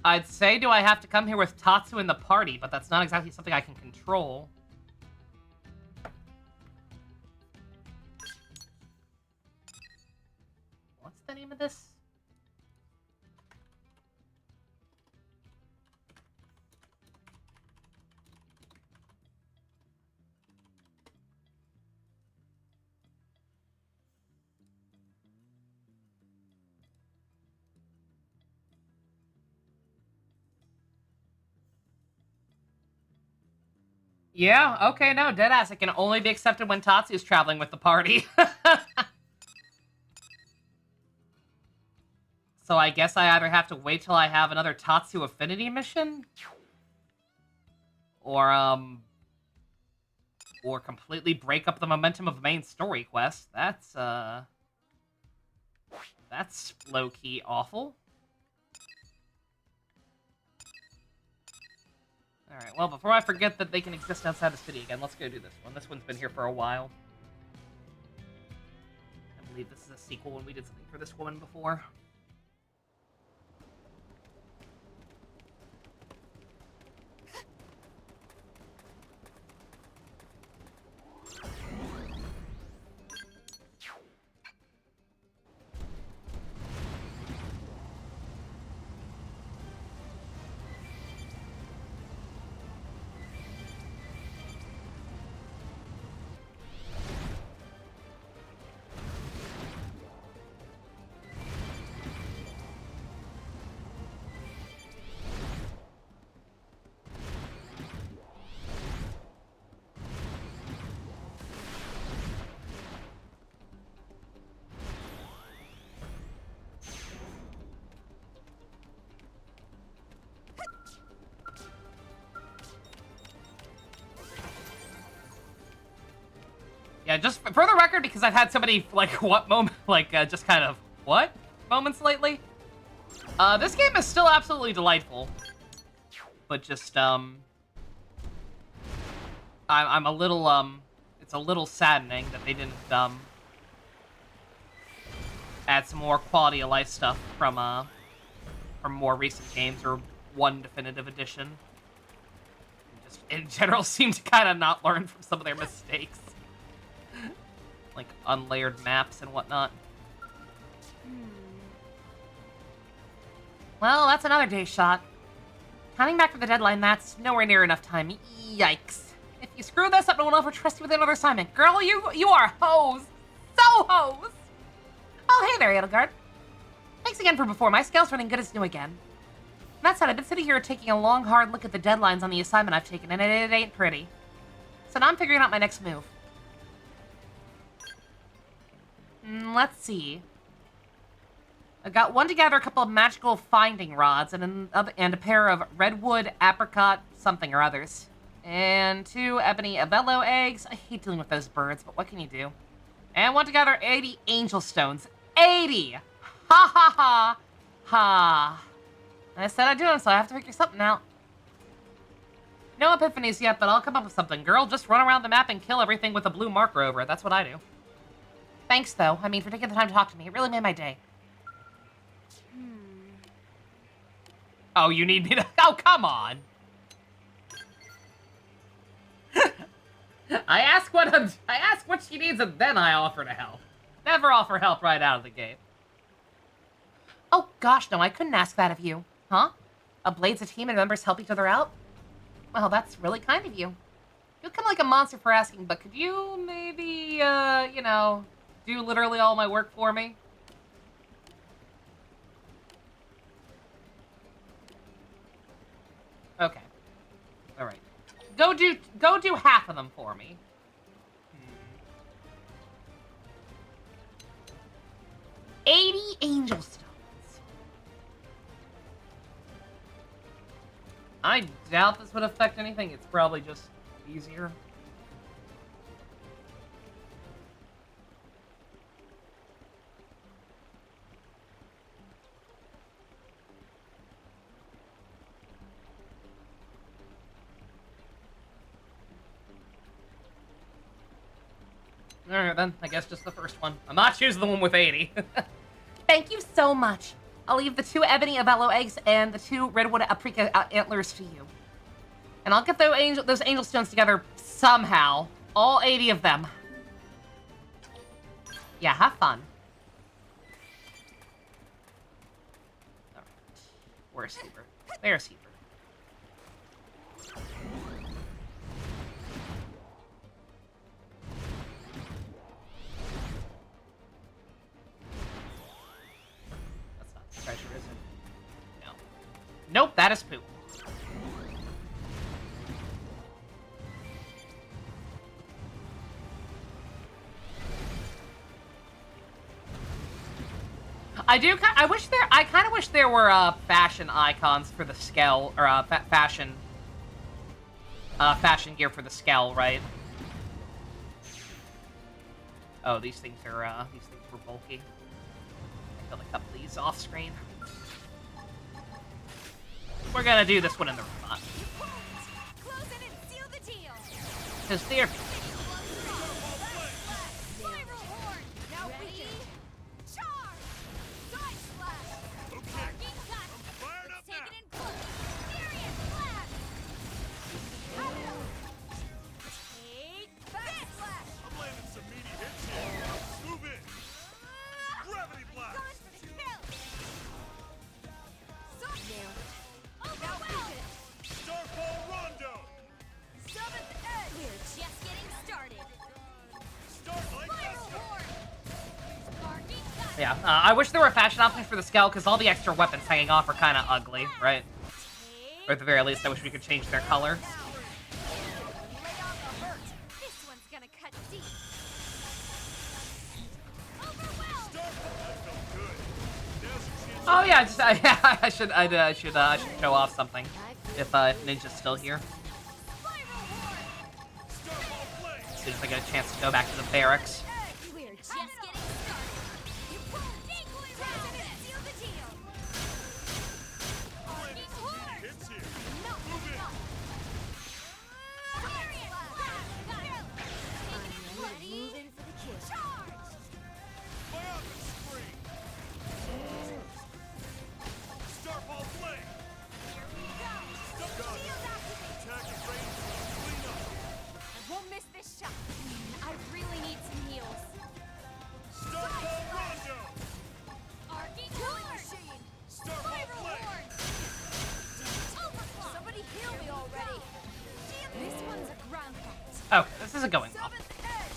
I'd say, do I have to come here with Tatsu in the party, but that's not exactly something I can control. What's the name of this? Yeah, okay, no, deadass. It can only be accepted when Tatsu's traveling with the party. So I guess I either have to wait till I have another Tatsu affinity mission, or completely break up the momentum of the main story quest. That's low-key awful. Alright, well, before I forget that they can exist outside the city again, let's go do this one. This one's been here for a while. I believe this is a sequel when we did something for this woman before. Yeah, just for the record, because I've had so many, like, what moment, like, just kind of, what moments lately? This game is still absolutely delightful. But just, I'm a little, it's a little saddening that they didn't, add some more quality of life stuff from more recent games, or one definitive edition. Just, in general, seem to kind of not learn from some of their mistakes. Like, unlayered maps and whatnot. Well, that's another day shot. Counting back to the deadline, that's nowhere near enough time. Yikes. If you screw this up, no one will ever trust you with another assignment. Girl, you are hose. So hose. Oh, hey there, Edelgard. Thanks again for before. My scale's running good as new again. That said, I've been sitting here taking a long, hard look at the deadlines on the assignment I've taken, and it ain't pretty. So now I'm figuring out my next move. Let's see. I got one to gather a couple of magical finding rods and a pair of redwood apricot something or others. And 2 ebony avello eggs. I hate dealing with those birds, but what can you do? And one to gather 80 angel stones. 80! Ha ha ha! Ha. I said I'd do them, so I have to figure something out. No epiphanies yet, but I'll come up with something. Girl, just run around the map and kill everything with a blue marker over it. That's what I do. Thanks, though. I mean, for taking the time to talk to me. It really made my day. Oh, you need me to... Oh, come on! I ask what she needs, and then I offer to help. Never offer help right out of the gate. Oh, gosh, no, I couldn't ask that of you. Huh? A Blade's a team and members help each other out? Well, that's really kind of you. You're kind of like a monster for asking, but could you maybe, you know, do literally all my work for me? Okay. All right. Go do half of them for me. 80 angel stones. I doubt this would affect anything. It's probably just easier. Alright then, I guess just the first one. I'm not choosing the one with 80. Thank you so much. I'll leave the 2 ebony avello eggs and the 2 redwood apricot antlers to you. And I'll get those angel stones together somehow. All 80 of them. Yeah, have fun. Alright. Where's Heber? There's Heber. Treasure, is it? No. Nope, that is poop. I do. I wish there. I kind of wish there were fashion icons for the Skell, or fashion gear for the Skell, right? Oh, these things were bulky. I feel like a couple of these off screen. We're gonna do this one in the robot. Close in and seal the deal. Because they're... Spiral horn. Now ready? Charge. Side slash. Marking cut. Let's take it in close. Furious blast. Take back slash. I'm landing some meaty hits here. Move in. Gravity blast. Going for the kill. Nailed it. Overwhelmed. Starfall Rondo. Seventh edge. We're just getting started. Starlight Spiral Vesta. horn. Marking cut. Yeah, I wish there were fashion options for the Skell, because all the extra weapons hanging off are kind of ugly, right? Or at the very least, I wish we could change their color. Lay on the hurt. This one's gonna cut deep. Overwhelmed. That felt good. Now's your chance. Oh yeah, I should show off something. If Ninja's still here, Spiral horn. Starfall Flame. as soon as I get a chance to go back to the barracks. We're just getting started. You pulled deeply round and seal the deal. Arcing horn. Hits here. No, not. Furious blast. Taking it ready. Moving for the kill. Charge. Biotic Screen. Starfall Flame. Here we go. Shield activate. Attack and range. Clean up. I won't miss this shot. I really need some heals. Starfall Rondo. Arcing horn. Starfall Spiral Flame. horn. Overclock. Somebody heal me already. This one's a ground fight. Oh, this isn't going well. Seventh edge.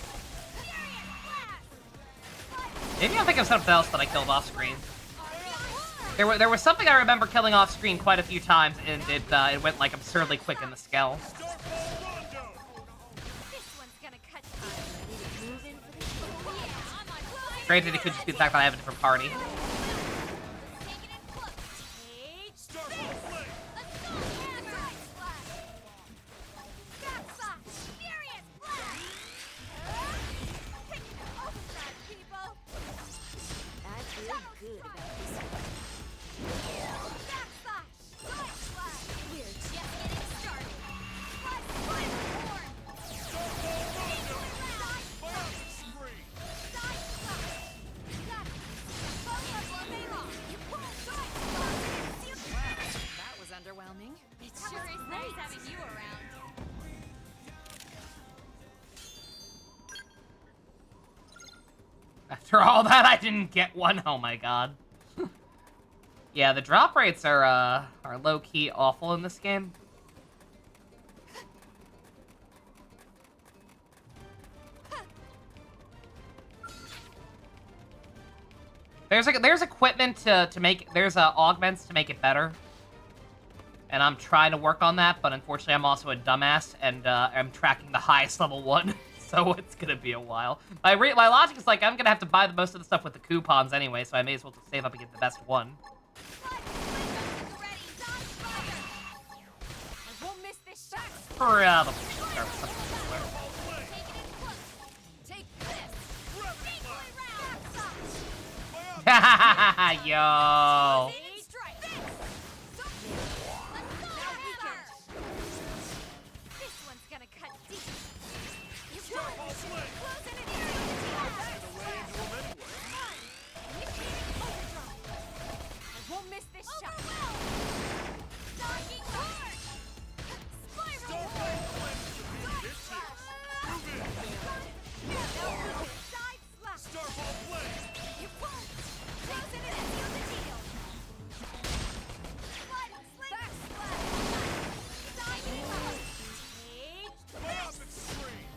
Furious blast. Maybe I'll think of something else that I killed off screen. Arcing horn. There was something I remember killing off screen quite a few times, and it went like absurdly quick in the Skell. Starfall Rondo. This one's gonna cut deep. Moving for the kill. Yeah, on my way. Granted, it could just be the fact that I have a different party. Taking it close. Take Starfall Flame. Let's go. Side slash. Back slash. Furious blast. Taking it overdrive, people. I feel good about this one. Back slash. Side slash. We're just getting started. Spiral horn. Starfall Rondo. Side Biotic Screen. Side slash. Got it. Both of them aim off. You pull side slash. That was underwhelming. It sure is nice having you around. After all that, I didn't get one. Oh my god. Yeah, the drop rates are low-key awful in this game. There's equipment to make, there's augments to make it better. And I'm trying to work on that, but unfortunately I'm also a dumbass, and I'm tracking the highest level one, so it's gonna be a while. My logic is like, I'm gonna have to buy most of the stuff with the coupons anyway, so I may as well just save up and get the best one. I won't miss this shot. Probably should start with something similar. Take it in close. Take this. Deeply round. Back slash. Yo. Big strike. Let's go. Hammer. This one's gonna cut deep. You Starfall Flame. close in and initiating overdrive. I won't miss this shot. Knocking hard. Spiral Starfall horn. Flame. Hits here. Move in. Side slash. Starfall Flame. You won't. Close in and seal the deal. Sliding slinger. Back slash. Diving out. Take Biotic Screen.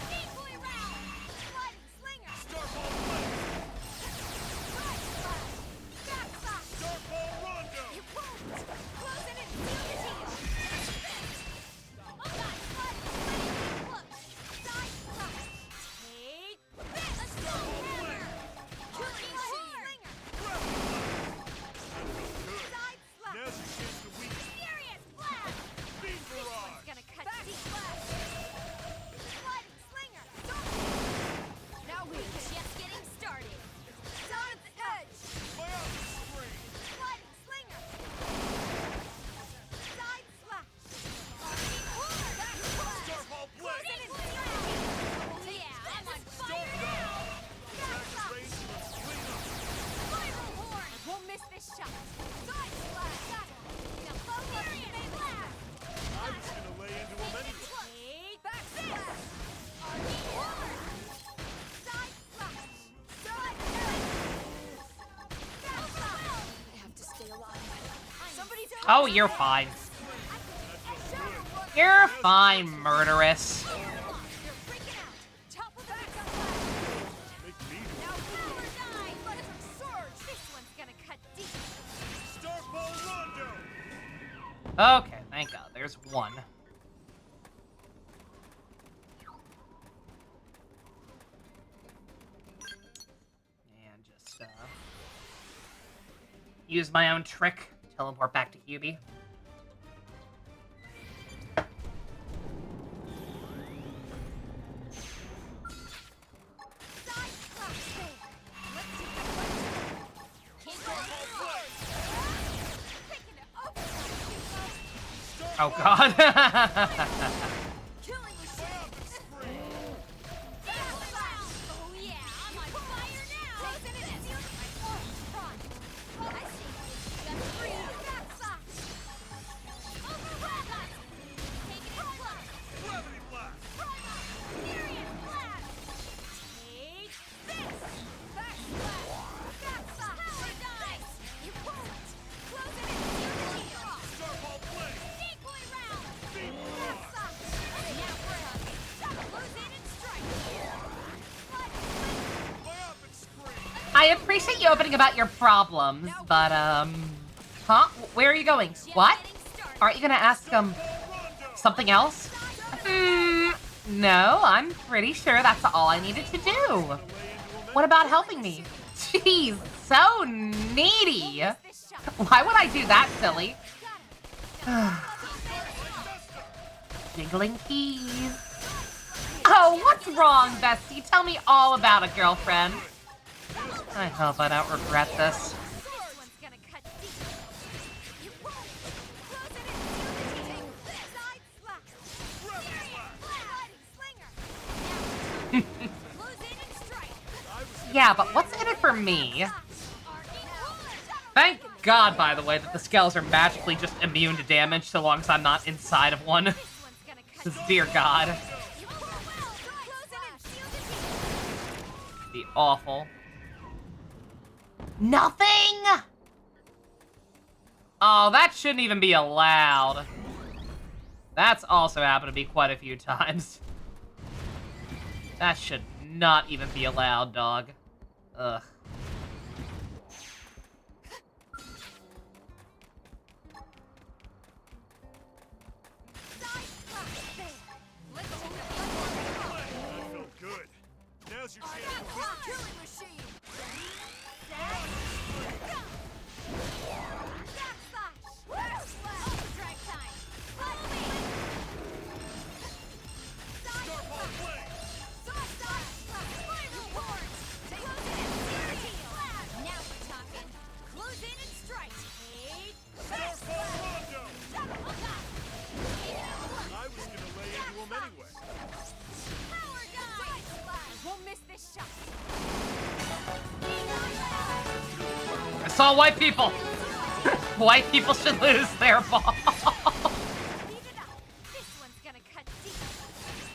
deeply round. Sliding slinger. Starfall Flame. Side slash. Back slash. Starfall this shot. Side slash. Got it. Now focus. Blast. I was gonna lay into him anyway. Take back slash. Arcane roller. Side slash. Side slash. Back slash. I have to stay alive. Somebody's Oh, you're fine. You're fine, murderess. You're freaking out. Top of the back. Make me Now power die. Electric surge. This one's gonna cut deep. Star Ball Rondo. Okay, thank God. There's one. And just, use my own trick. Teleport back to Hubie. Side slash there. Let's see what King Kong roars. Taking it over. Oh God. Killing machine. Oh yeah, I'm on fire now. Taking it in. Front. I see. Got three. Back slash. Overwhelm us. Taking it close. Gravity blast. Furious blast. Take this. Back slash. Back slash. Power dice. You won't. Close it in. Star Ball blade. Decoy round. Beam Back blast. slash. Now we're up. Close in and strike. Myopic scream. I appreciate you opening about your problems, but, huh? Where are you going? What? Aren't you gonna ask, Ball Rondo. something else? No, I'm pretty sure that's all I needed to do. Lay into him What about helping me? Jeez, so needy. Why would I do that, silly? Jiggling keys. Oh, what's wrong, Bestie? Tell me all about it, girlfriend. I hope I don't regret this. This one's gonna cut deep. You won't. Close it in. Take this. Side slash. Sliding slinger. Now close in and strike. Yeah, but what's in it for me? Thank God, by the way, that the skells are magically just immune to damage so long as I'm not inside of one. This one's gonna cut deep. Dear God. You pull well. Close it in. Seal the deep. Be awful. Nothing! Oh, that shouldn't even be allowed. That's also happened to me quite a few times. That should not even be allowed, dog. Ugh. Side slash there. Let's do it. That felt good. Now's your chance to win. Killing machine. Set. Go. Backslash. Overdrive time. Follow me. Side Star Ball slash. blade. Side slash. Spiral boards. Close in and seal. Now we're talking. Close in and strike. Take. Star Ball Rondo. Double up. Take it out. I was gonna lay into him anyway. Power guy. Won't miss this shot. I saw white people. White people should lose their ball. Speed it up. This one's gonna cut deep.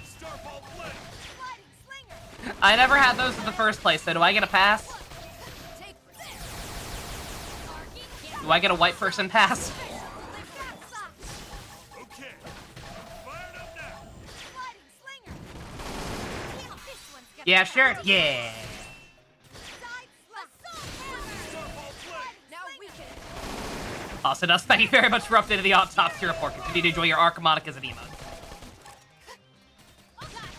Star Ball blade. Sliding slinger. I never had those in the first place, so do I get a pass? Take this. Do I get a white person pass? Okay. Fired up now. Sliding slinger. This one's gonna Yeah, cut sure. deep. Yeah. Side slash. Star Ball blade. Now we can. Also, Dust, thank you very much for updating the autopsy report. Continue to enjoy your Archimonic as an emote.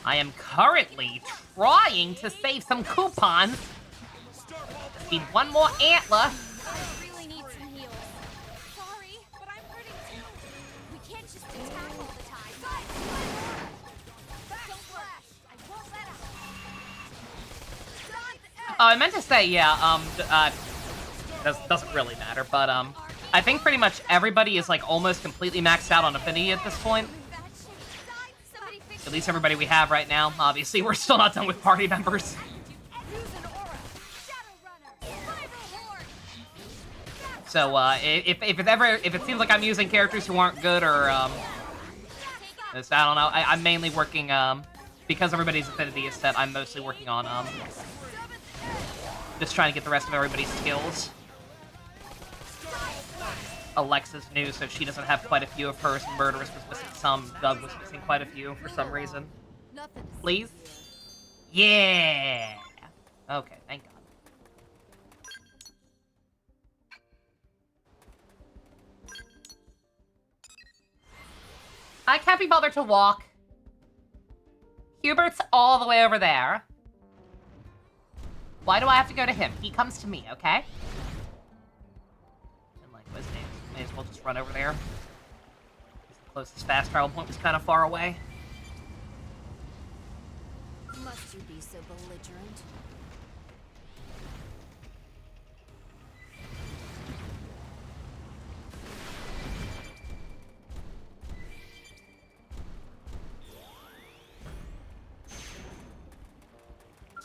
I am currently trying to save some coupons. Star Ball Just need one more antler. I really need some heals. Sorry, but I'm hurting too. We can't just attack all the time. Side slash. Don't flash. I won't let up. Side edge. I meant to say, yeah, doesn't really matter, but, I think pretty much everybody is, like, almost completely maxed out on Affinity at this point. Bad shape. Side. Somebody fix At least everybody we have right now. Obviously, we're still not done with party members. Use an aura. Shadow runner. Spiral horde. Back So if it seems like I'm using characters who aren't good or just, I don't know, I'm mainly working because everybody's affinity is set. I'm mostly working on just trying to get the rest of everybody's skills. Alexa's new, so she doesn't have quite a few of hers. Murderous was missing some. Doug was missing quite a few for some reason. Please? Yeah! Okay, thank God. I can't be bothered to walk. Hubert's all the way over there. Why do I have to go to him? He comes to me, okay? And like, what's his name? May as well just run over there. The closest fast travel point was kind of far away. Must you be so belligerent?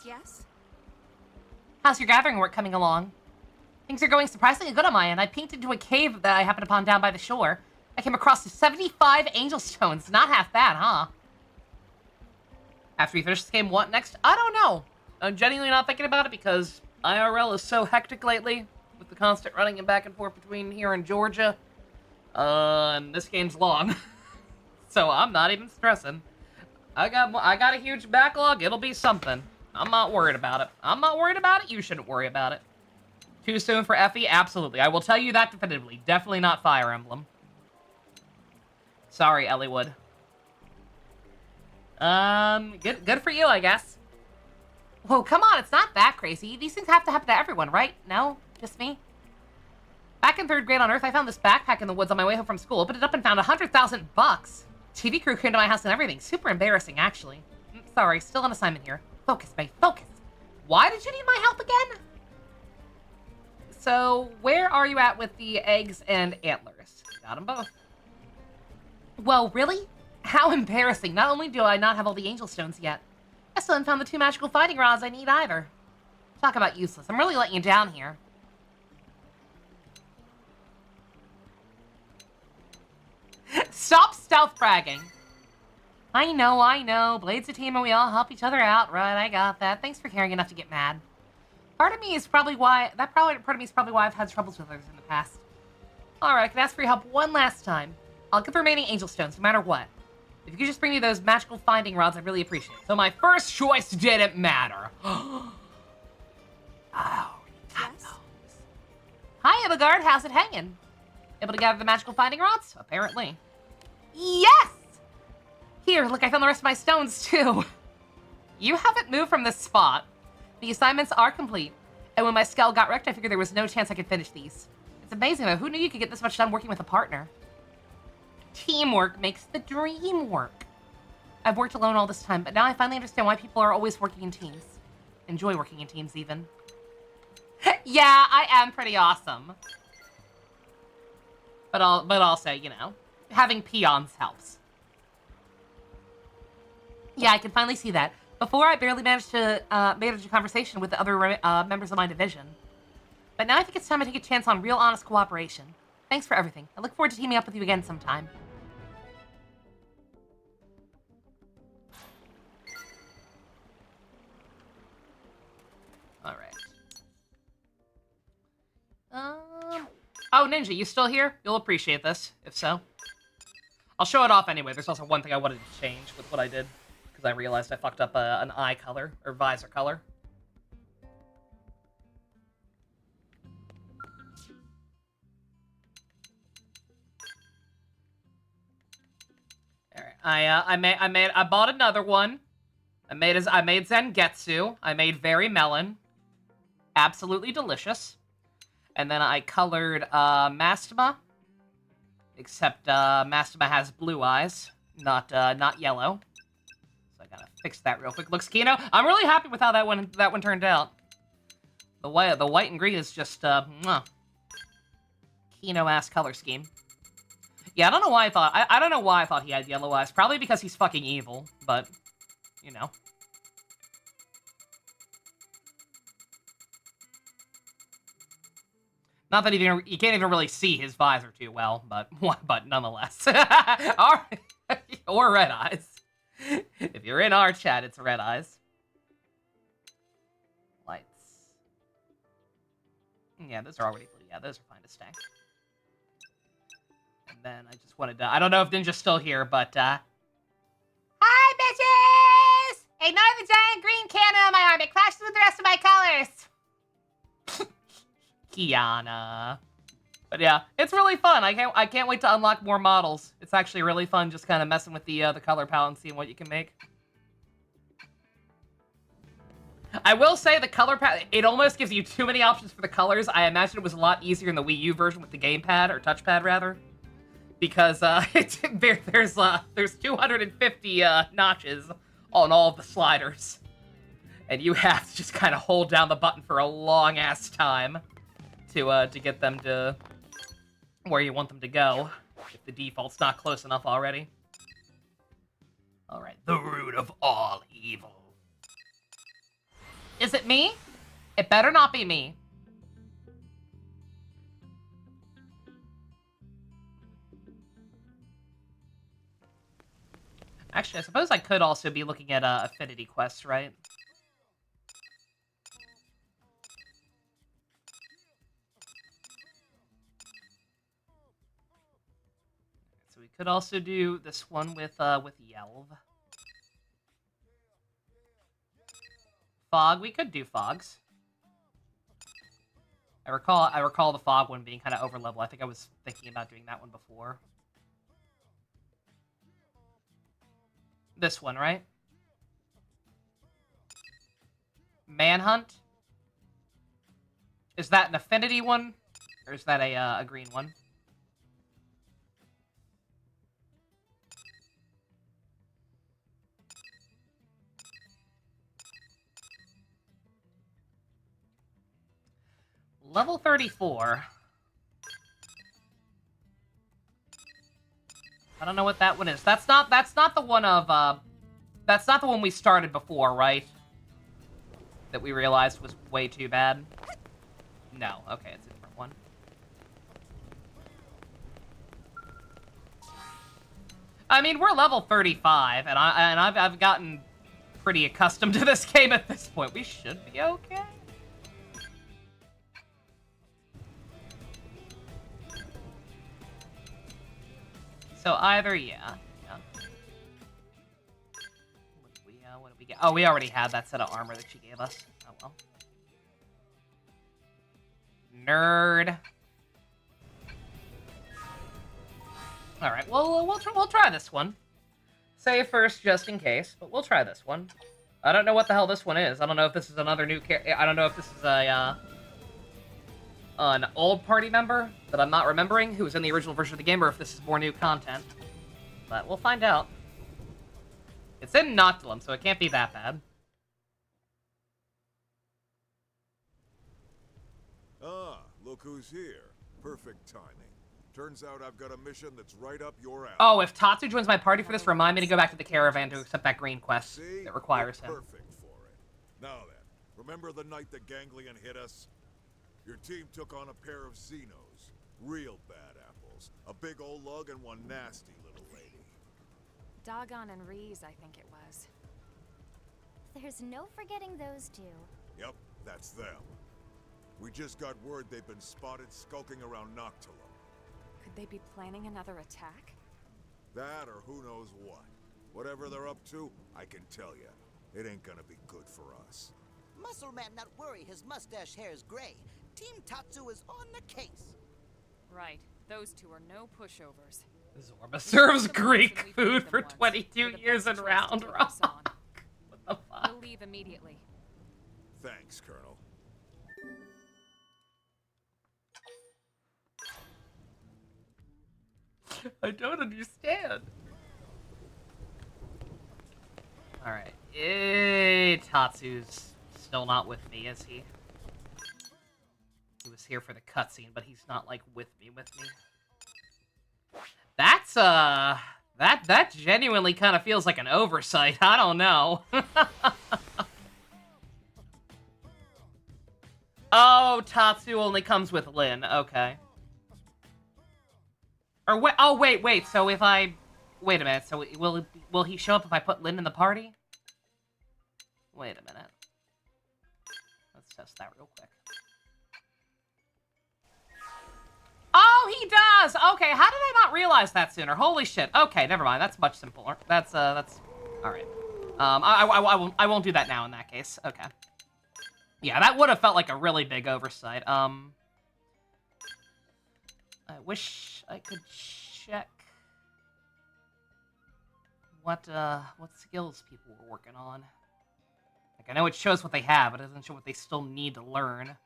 Yes? How's your gathering work coming along? Things are going surprisingly good on my end. I peeked into a cave that I happened upon down by the shore. I came across 75 angel stones. Not half bad, huh? After we finish this game, what next? I don't know. I'm genuinely not thinking about it because IRL is so hectic lately with the constant running and back and forth between here and Georgia. And this game's long. So I'm not even stressing. I got a huge backlog. It'll be something. I'm not worried about it. I'm not worried about it. You shouldn't worry about it. Too soon for Effie? Absolutely. I will tell you that definitively. Definitely not Fire Emblem. Sorry, Elliewood. Good for you, I guess. Whoa, come on, it's not that crazy. These things have to happen to everyone, right? No? Just me? Back in 3rd grade on Earth, I found this backpack in the woods on my way home from school. Opened it up and found $100,000. TV crew came to my house and everything. Super embarrassing, actually. Sorry, still on assignment here. Focus, May, focus. Why did you need my help again? So, where are you at with the eggs and antlers? Got them both. Whoa, really? How embarrassing. Not only do I not have all the angel stones yet, I still haven't found the 2 magical fighting rods I need either. Talk about useless. I'm really letting you down here. Stop stealth bragging. I know. Blade's a team and we all help each other out. Right, I got that. Thanks for caring enough to get mad. Part of me is probably why I've had troubles with others in the past. Alright, I can ask for your help one last time. I'll get the remaining angel stones, no matter what. If you could just bring me those magical finding rods, I'd really appreciate it. So my first choice didn't matter. Oh, yes. Hi, Ebigard. How's it hanging? Able to gather the magical finding rods? Apparently. Yes! Here, look, I found the rest of my stones, too. You haven't moved from this spot. The assignments are complete. And when my skull got wrecked, I figured there was no chance I could finish these. It's amazing, though. Who knew you could get this much done working with a partner? Teamwork makes the dream work. I've worked alone all this time, but now I finally understand why people are always working in teams. Enjoy working in teams, even. Yeah, I am pretty awesome. But also, you know, having peons helps. Yeah, I can finally see that. Before, I barely managed to manage a conversation with the other members of my division. But now I think it's time to take a chance on real, honest cooperation. Thanks for everything. I look forward to teaming up with you again sometime. All right. Oh, Ninja, you still here? You'll appreciate this, if so. I'll show it off anyway. There's also one thing I wanted to change with what I did, because I realized I fucked up an eye color, or visor color. Alright, I bought another one. I made Zangetsu. I made Very Melon. Absolutely delicious. And then I colored Mastema. Except Mastema has blue eyes, not yellow. So I gotta fix that real quick. Looks Kino. I'm really happy with how that one turned out. The white and green is just Kino-ass color scheme. Yeah, I don't know why I don't know why I thought he had yellow eyes. Probably because he's fucking evil, but you know. Not that you can't even really see his visor too well, but nonetheless. Or red eyes. If you're in our chat, it's red eyes. Lights. Yeah, those are already blue. Yeah, those are fine to stack. And then I just wanted to... I don't know if Ninja's still here, but... Hi, bitches! Ignore the giant green cannon on my arm. It clashes with the rest of my colors. Kiana. But yeah, it's really fun. I can't wait to unlock more models. It's actually really fun just kind of messing with the color palette and seeing what you can make. I will say the color palette, it almost gives you too many options for the colors. I imagine it was a lot easier in the Wii U version with the gamepad, or touchpad rather. Because there's 250 notches on all of the sliders. And you have to just kind of hold down the button for a long ass time to get them to where you want them to go, if the default's not close enough already. Alright, the root of all evil. Is it me? It better not be me. Actually, I suppose I could also be looking at affinity quests, right? So we could also do this one with Yelv. Fog, we could do Fogs. I recall the Fog one being kind of over level. I think I was thinking about doing that one before. This one, right? Manhunt? Is that an affinity one? Or is that a green one? Level 34. I don't know what that one is. That's not the one of that's not the one we started before, right? That we realized was way too bad. No, okay, it's a different one. I mean, we're level 35, and I've gotten pretty accustomed to this game at this point. We should be okay. So either, yeah. What did we get? Oh, we already had that set of armor that she gave us. Oh well. Nerd. All right. Well, we'll try this one. Save first, just in case. But we'll try this one. I don't know what the hell this one is. I don't know if this is another new character. I don't know if this is an old party member that I'm not remembering who was in the original version of the game, or if this is more new content. But we'll find out. It's in Noctilum, so it can't be that bad. Ah, look who's here. Perfect timing. Turns out I've got a mission that's right up your alley. Oh, if Tatsu joins my party for this, remind me to go back to the caravan to accept that green quest that requires him. Perfect for it. Now then, remember the night the ganglion hit us? Your team took on a pair of Xenos. Real bad apples. A big old lug and one nasty little lady. Doggone and Reese, I think it was. There's no forgetting those two. Yep, that's them. We just got word they've been spotted skulking around Noctilum. Could they be planning another attack? That or who knows what. Whatever they're up to, I can tell you, it ain't gonna be good for us. Muscle Man not worry, his mustache hair is gray. Team Tatsu is on the case. Right. Those two are no pushovers. Zorba serves Greek food for 22 years in Round Rock. What the fuck? We'll leave immediately. Thanks, Colonel. I don't understand. Alright. Tatsu's still not with me, is he? He was here for the cutscene, but he's not, like, with me. That's, that genuinely kind of feels like an oversight. I don't know. Oh, Tatsu only comes with Lin. Okay. Or wait. Oh, wait. So if I... Wait a minute. So will he show up if I put Lin in the party? Wait a minute. Let's test that real quick. Oh, he does! Okay, how did I not realize that sooner? Holy shit. Okay, never mind. That's much simpler. That's... Alright. I won't do that now in that case. Okay. Yeah, that would have felt like a really big oversight. I wish I could check what skills people were working on. Like, I know it shows what they have, but it doesn't show what they still need to learn.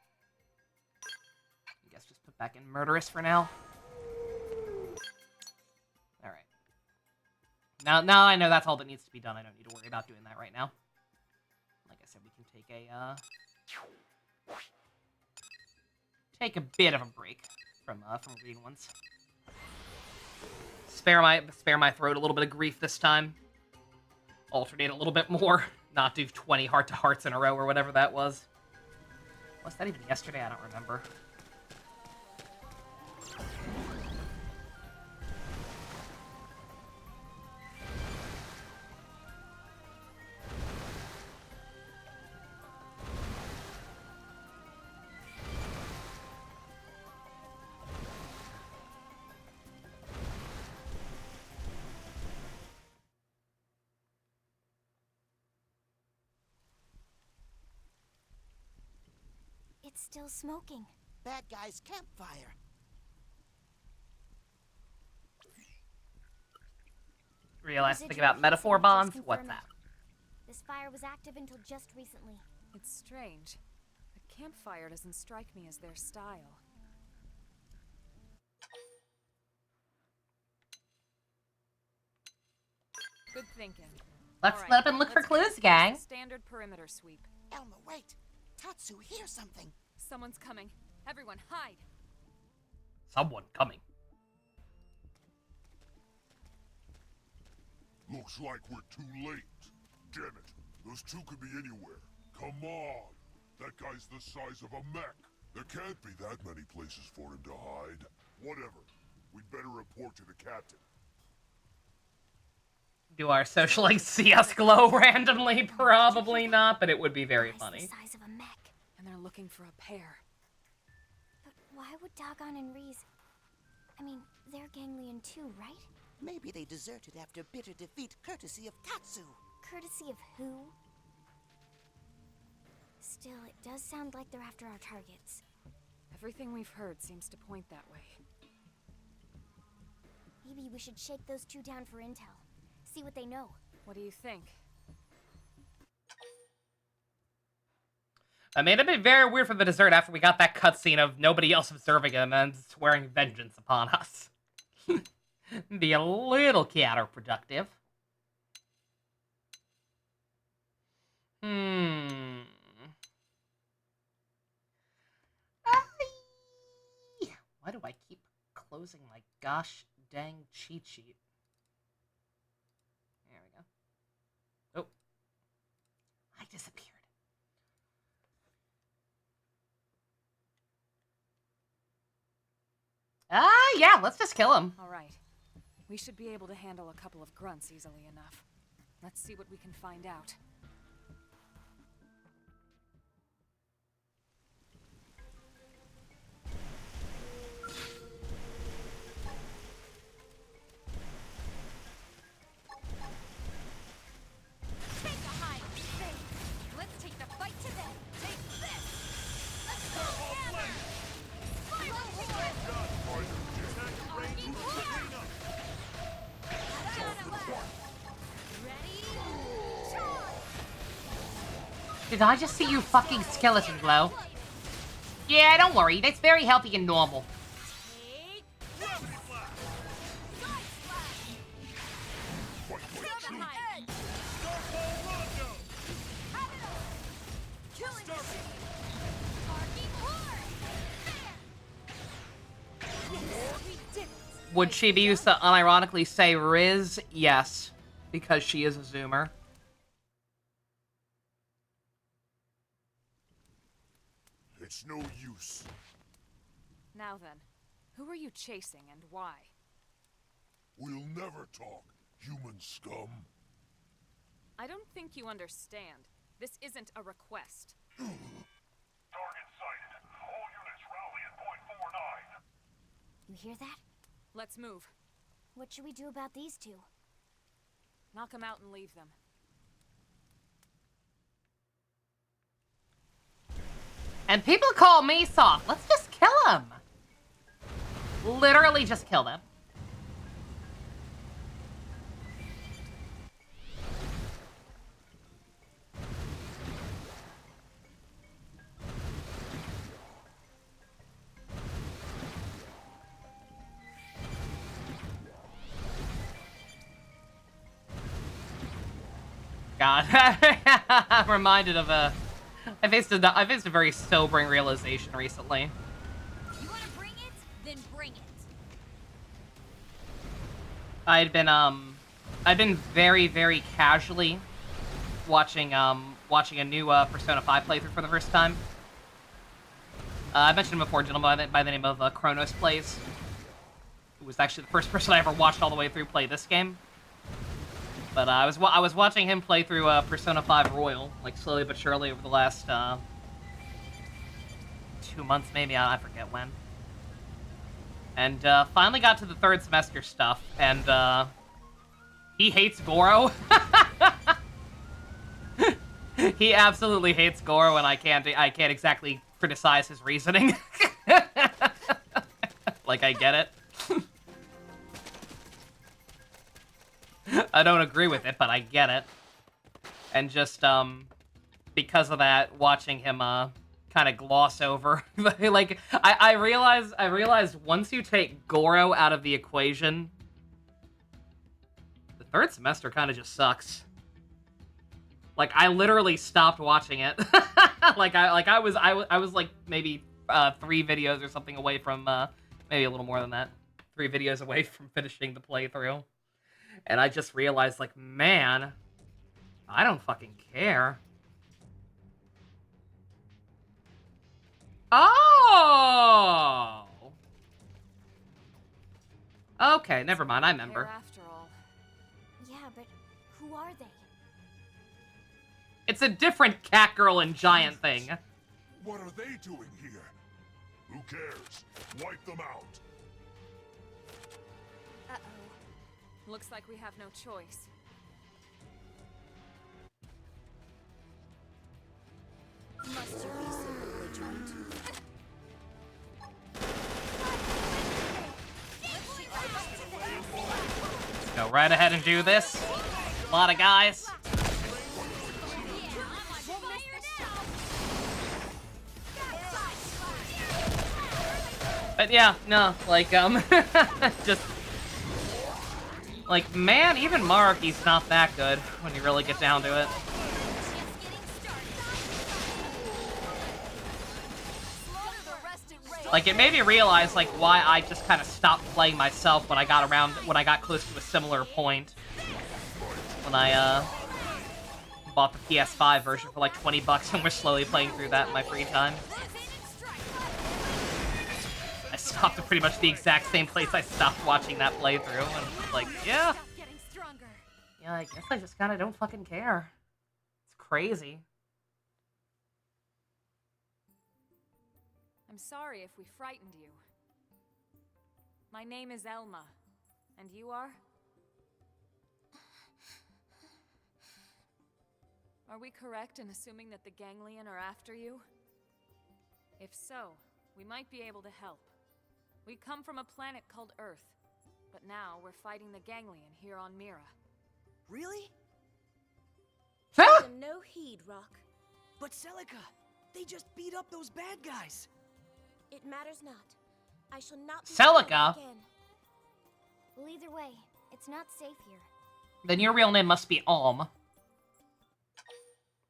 I guess just put back in Murderous for now. Alright. Now I know that's all that needs to be done. I don't need to worry about doing that right now. Like I said, we can take a bit of a break from green ones. Spare my throat a little bit of grief this time. Alternate a little bit more. Not do 20 heart-to-hearts in a row or whatever that was. Was that even yesterday? I don't remember. It's still smoking. Bad guy's campfire. Realize something about metaphor bonds? What's that? This fire was active until just recently. It's strange. A campfire doesn't strike me as their style. Good thinking. Let's All right, split up and look for let's clues, get gang. Standard perimeter sweep. Elma, wait. Tatsu hears something. Someone's coming. Everyone, hide. Someone coming. Looks like we're too late. Damn it. Those two could be anywhere. Come on. That guy's the size of a mech. There can't be that many places for him to hide. Whatever. We'd better report to the captain. Do our socialites see us glow randomly? Probably not, but it would be very funny. The size of a mech. And they're looking for a pair. But why would Dagon and Rize... I mean, they're ganglion too, right? Maybe they deserted after bitter defeat courtesy of Tatsu. Courtesy of who? Still, it does sound like they're after our targets. Everything we've heard seems to point that way. Maybe we should shake those two down for intel. See what they know. What do you think? I mean, it'd be very weird for the dessert after we got that cutscene of nobody else observing him and swearing vengeance upon us. Be a little counterproductive. Why do I keep closing my gosh dang cheat sheet? There we go. Oh. I disappeared. Yeah, let's just kill him. All right. We should be able to handle a couple of grunts easily enough. Let's see what we can find out. Take a hide. Let's take the fight to them. Take this. Let's go hammer. Fire Ready? Charge. Did I just see you fucking skeleton glow? Yeah, don't worry. That's very healthy and normal. Take gravity flash. Side splash. To the hide. Starfall Rondo. Have it all. Killing machine. Sparking horn. There. Yes, we did it. Would she be used to unironically say Riz? Yes, because she is a Zoomer. It's no use. Now then, who are you chasing and why? We'll never talk, human scum. I don't think you understand. This isn't a request. Target sighted. All units rally at point 49. You hear that? Let's move. What should we do about these two? Knock them out and leave them. And people call me soft. Let's just kill them. Literally just kill them. God, I'm reminded of I faced a very sobering realization recently. You wanna bring it? Then bring it. I'd been very, very casually watching a new Persona 5 playthrough for the first time. I mentioned him before, a gentleman by the name of Chronos Plays, who was actually the first person I ever watched all the way through play this game. But I was watching him play through Persona 5 Royal, like slowly but surely over the last 2 months, maybe, I forget when. And finally got to the third semester stuff, and he hates Goro. He absolutely hates Goro, and I can't exactly criticize his reasoning. Like, I get it. I don't agree with it, but I get it. And just, because of that, watching him, kind of gloss over, like, I realized once you take Goro out of the equation, the third semester kind of just sucks. Like, I literally stopped watching it. I was like maybe 3 videos or something away from, maybe a little more than that, 3 videos away from finishing the playthrough. And I just realized, like, man, I don't fucking care. Oh! Okay, never mind, I remember. After all. Yeah, but who are they? It's a different cat girl and giant thing. What are they doing here? Who cares? Wipe them out. Uh-oh. Looks like we have no choice. Must you be so belligerent? Let's go right ahead and do this. A lot of guys. But yeah, no, like, just... Like, man, even Maruki's not that good when you really get down to it. Like, it made me realize, like, why I just kind of stopped playing myself when I got close to a similar point. When I, bought the PS5 version for like 20 bucks and was slowly playing through that in my free time. I stopped at pretty much the exact same place I stopped watching that playthrough, and I was like, yeah. Yeah, I guess I just kinda don't fucking care. It's crazy. I'm sorry if we frightened you. My name is Elma. And you are? Are we correct in assuming that the Ganglion are after you? If so, we might be able to help. We come from a planet called Earth, but now we're fighting the Ganglion here on Mira. Really? Give them no heed, Rock. But Celica, they just beat up those bad guys. It matters not. I shall not be Celica? again. Well, either way, it's not safe here. Then your real name must be Alm.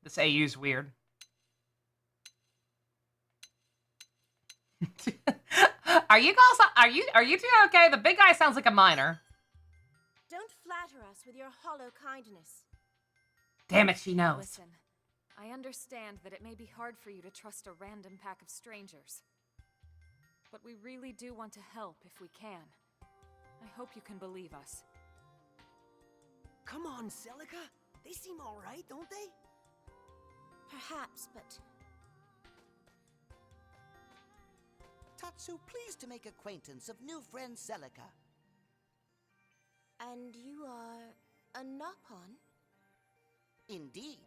This AU's weird. Are you two okay? The big guy sounds like a minor. Don't flatter us with your hollow kindness. Damn it, she knows. Listen, I understand that it may be hard for you to trust a random pack of strangers. But we really do want to help if we can. I hope you can believe us. Come on, Celica. They seem all right, don't they? Perhaps, but Tatsu, pleased to make acquaintance of new friend Celica. and you are a Nopon? Indeed.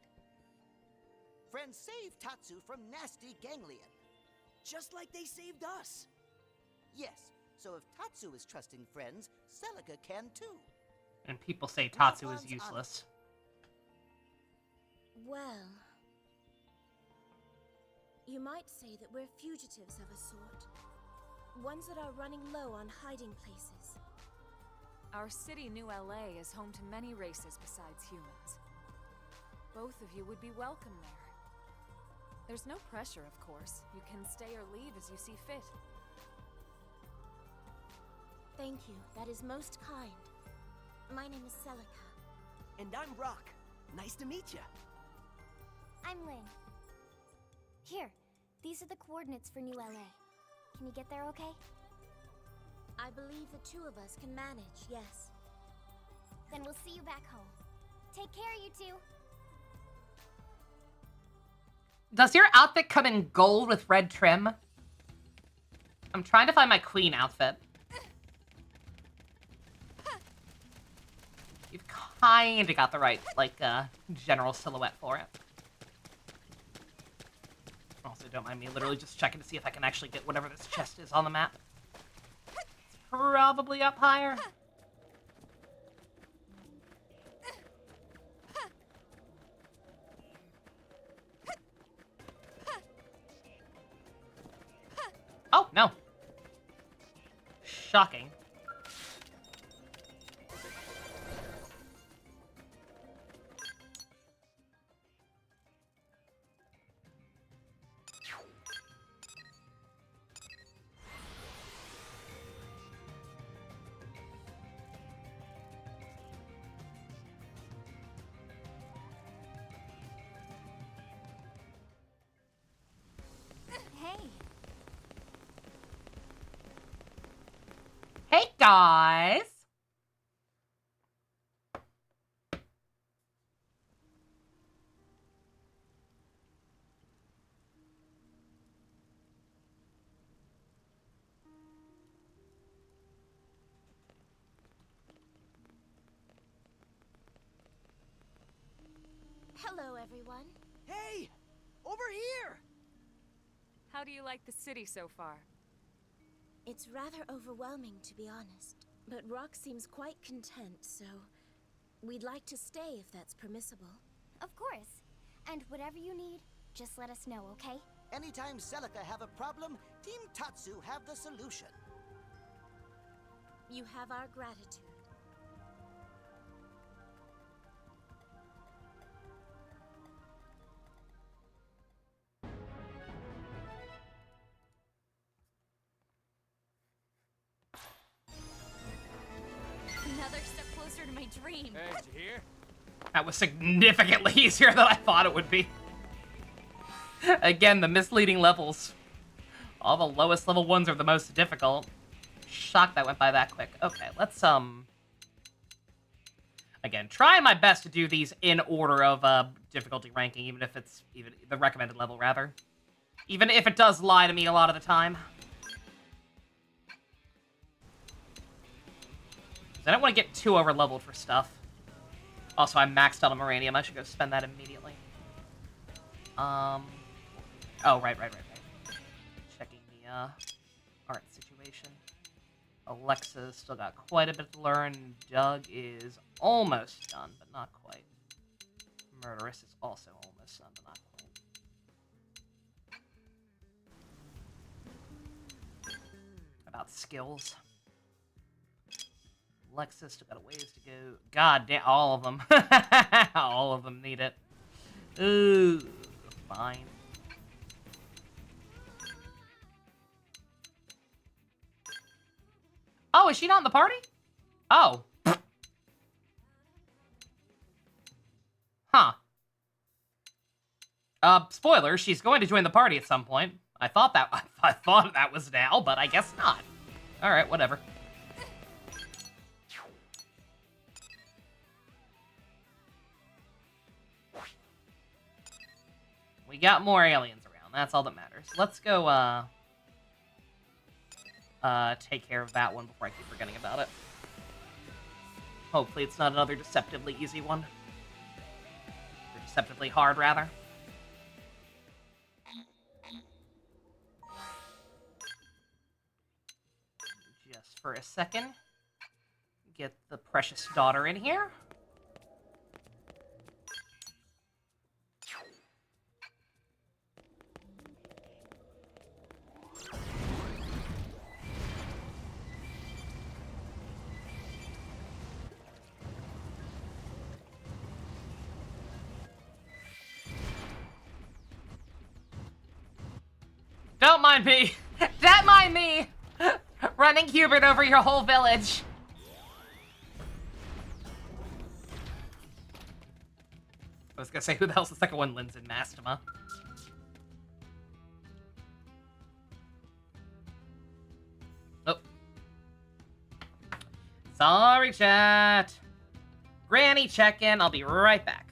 Friends saved Tatsu from nasty ganglion. Just like they saved us. Yes, so if Tatsu is trusting friends, Celica can too. And people say Tatsu is useless. Well, you might say that we're fugitives of a sort. Ones that are running low on hiding places. Our city, New LA, is home to many races besides humans. Both of you would be welcome there. There's no pressure, of course. You can stay or leave as you see fit. Thank you, that is most kind. My name is Celica. And I'm Rock. Nice to meet you. I'm Lynn. Here, these are the coordinates for New LA. Can you get there okay? I believe the two of us can manage, yes. Then we'll see you back home. Take care, you two. Does your outfit come in gold with red trim? I'm trying to find my queen outfit. You've kinda got the right, like, general silhouette for it. Also, don't mind me literally just checking to see if I can actually get whatever this chest is on the map. It's probably up higher. Oh, no. Shocking. Hey. Hey, guys. Hello, everyone. Hey! Over here! How do you like the city so far? It's rather overwhelming, to be honest. But Rock seems quite content, so we'd like to stay if that's permissible. Of course. And whatever you need, just let us know, okay? Anytime Celica have a problem, Team Tatsu have the solution. You have our gratitude. Another step closer to my dream. Hey, did you hear? That was significantly easier than I thought it would be. Again, the misleading levels. All the lowest level ones are the most difficult. Shocked that went by that quick. Okay, let's, again, trying my best to do these in order of, difficulty ranking, even if it's, the recommended level, rather. Even if it does lie to me a lot of the time. I don't want to get too over-leveled for stuff. Also, I'm maxed out on Moranium. I should go spend that immediately. Oh, right. Checking the, art situation. Alexa's still got quite a bit to learn. Doug is almost done, but not quite. Murderous is also almost done, but not quite. About skills. Lexus still got a ways to go. God damn, all of them. All of them need it. Ooh, fine. Oh, is she not in the party? Oh. Huh. Spoiler, she's going to join the party at some point. I thought that was now, but I guess not. Alright, whatever. We got more aliens around. That's all that matters. Let's go, take care of that one before I keep forgetting about it. Hopefully it's not another deceptively easy one. Or deceptively hard, rather. Just for a second. Get the precious daughter in here. Don't mind me. Don't mind me. Running Hubert over your whole village. I was gonna say, who the hell's the second one? Linz and Mastema. Oh. Sorry, chat. Granny check-in. I'll be right back.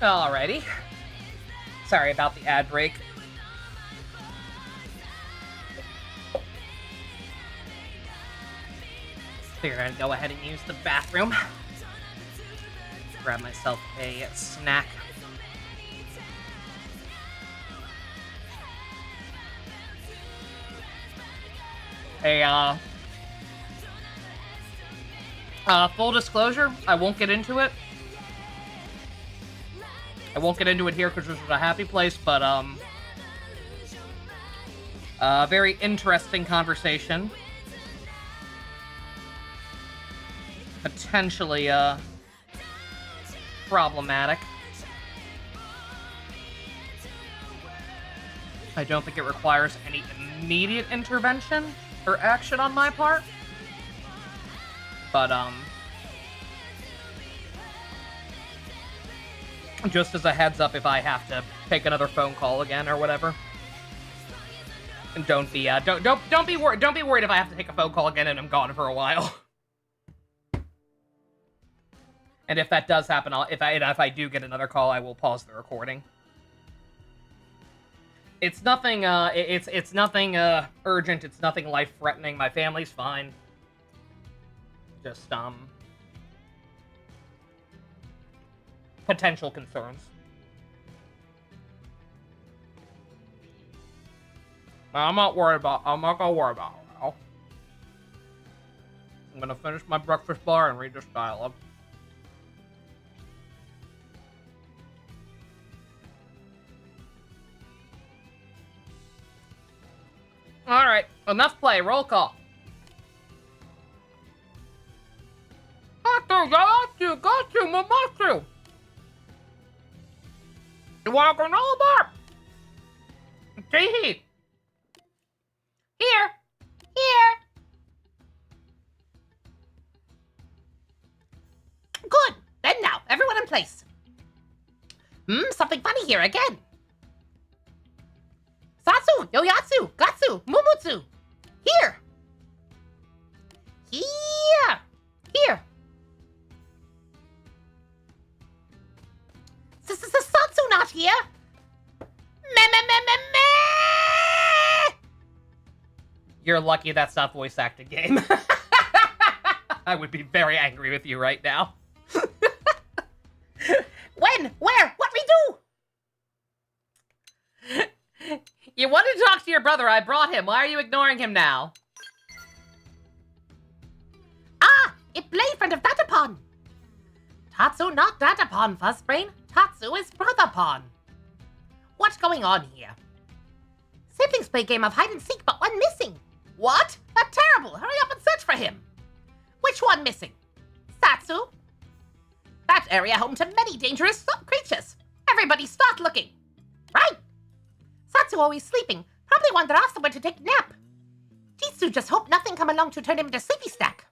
Alrighty. Sorry about the ad break. Figure I'd go ahead and use the bathroom. Grab myself a snack. Full disclosure, I won't get into it. I won't get into it here because this is a happy place, but, very interesting conversation. Potentially, problematic. I don't think it requires any immediate intervention or action on my part. But, Just as a heads up if I have to take another phone call again or whatever. And don't be worried. Don't be worried if I have to take a phone call again and I'm gone for a while. And if that does happen, if I do get another call, I will pause the recording. It's nothing. It's nothing urgent. It's nothing life-threatening. My family's fine. Just potential concerns. I'm not gonna worry about it now. I'm gonna finish my breakfast bar and read this dialogue. Alright, enough play, roll call. Got you, Mamatsu! You want a granola bar? Tee-hee. Here! Good! Then now, everyone in place. Something funny here again. Satsu, Yoyatsu, Gatsu, Mumutsu. Here! Satsu not here! Me. You're lucky that's not voice acting game. I would be very angry with you right now. When? Where? What we do? You wanted to talk to your brother. I brought him. Why are you ignoring him now? Ah! It blade friend of Datapon! Tatsu not Datapon, Fuzzbrain. Tatsu is Brotherpon. What's going on here? Siblings play a game of hide and seek, but one missing. What? That's terrible. Hurry up and search for him. Which one missing? Satsu? That area home to many dangerous creatures. Everybody start looking. Right. Satsu always sleeping. Probably wandered off somewhere to take a nap. Jitsu just hope nothing come along to turn him into sleepy stack.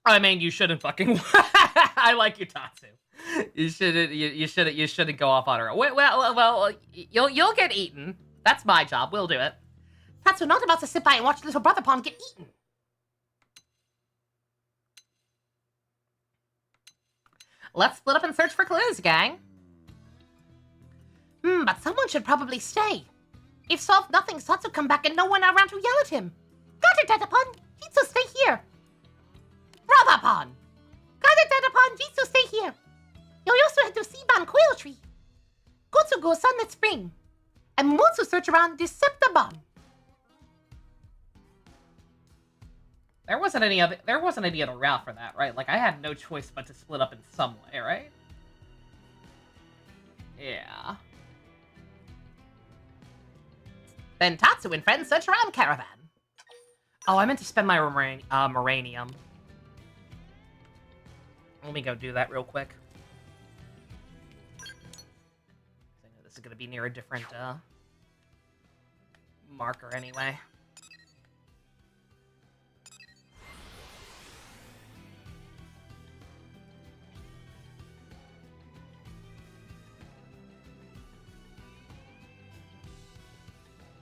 I mean, you shouldn't fucking. I like you, Tatsu. You shouldn't go off on her. Well, you'll get eaten. That's my job. We'll do it. Tatsu not about to sit by and watch little Brotherpon get eaten. Let's split up and search for clues, gang. But someone should probably stay. If solved nothing, Satsu come back and no one around to yell at him. Got it, Datapon. Jitsu, stay here. Brotherpon. Got it, Datapon. Jitsu, stay here. Yoyosu head to Seaban Quail Tree. Gotsu go Sunlit Spring. And Mutsu search around Deceptabon. There wasn't any other route for that, right? Like, I had no choice but to split up in some way, right? Yeah. Then Tatsu and friends search around Caravan. Oh, I meant to spend my Moranium. Let me go do that real quick. I know this is going to be near a different marker anyway.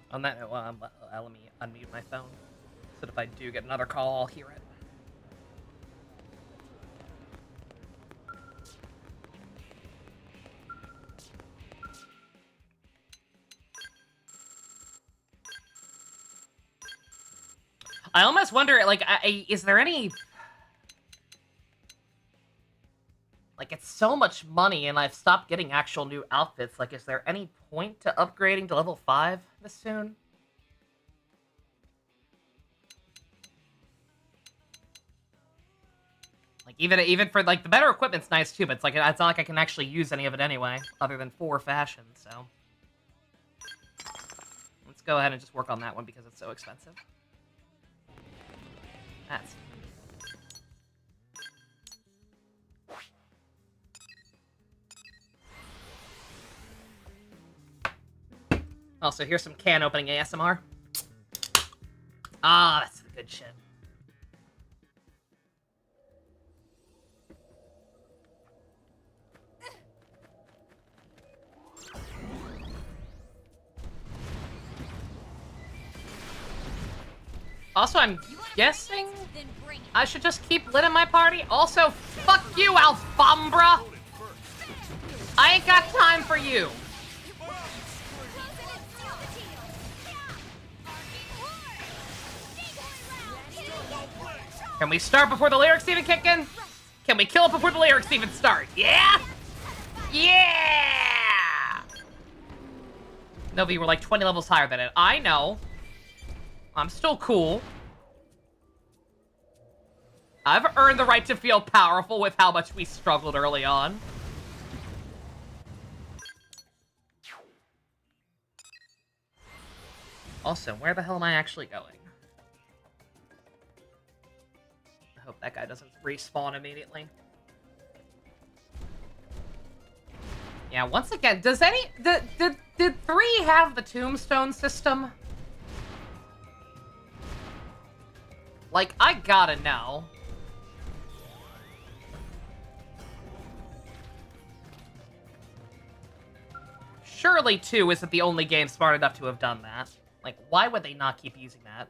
On that note, let me unmute my phone, so that if I do get another call, I'll hear it. I almost wonder, like, is there any... Like, it's so much money, and I've stopped getting actual new outfits. Like, is there any point to upgrading to level 5 this soon? Like, even for, like, the better equipment's nice, too, but it's like, it's not like I can actually use any of it anyway, other than for fashion, so... Let's go ahead and just work on that one, because it's so expensive. That's... Also, here's some can opening ASMR. Ah, that's the good shit. Also, I'm guessing Then bring it. I should just keep Lyn in my party. Also, fuck you, Alfombra! I ain't got time for you. Can we start before the lyrics even kick in? Can we kill it before the lyrics even start? Yeah? Yeah! Novi, you were like 20 levels higher than it. I know. I'm still cool. I've earned the right to feel powerful with how much we struggled early on. Also, where the hell am I actually going? I hope that guy doesn't respawn immediately. Yeah, once again, does did 3 have the tombstone system? Like, I gotta know. Surely 2 isn't the only game smart enough to have done that. Like, why would they not keep using that?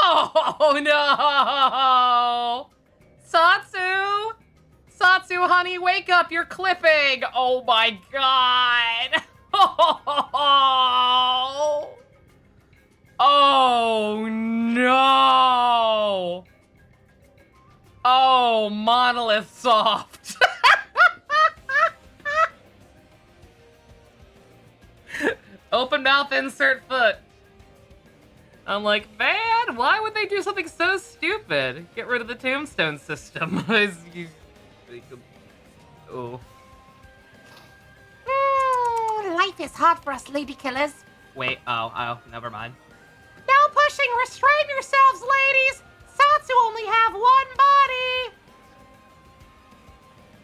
Oh, no! Satsu! Satsu, honey, wake up! You're clipping! Oh, my God! Oh, oh no! Oh, Monolith Soft! Open mouth, insert foot. I'm like, man, why would they do something so stupid? Get rid of the tombstone system. Oh. Life is hard for us, lady killers. Wait, oh, never mind. No pushing, restrain yourselves, ladies! Satsu only have one body!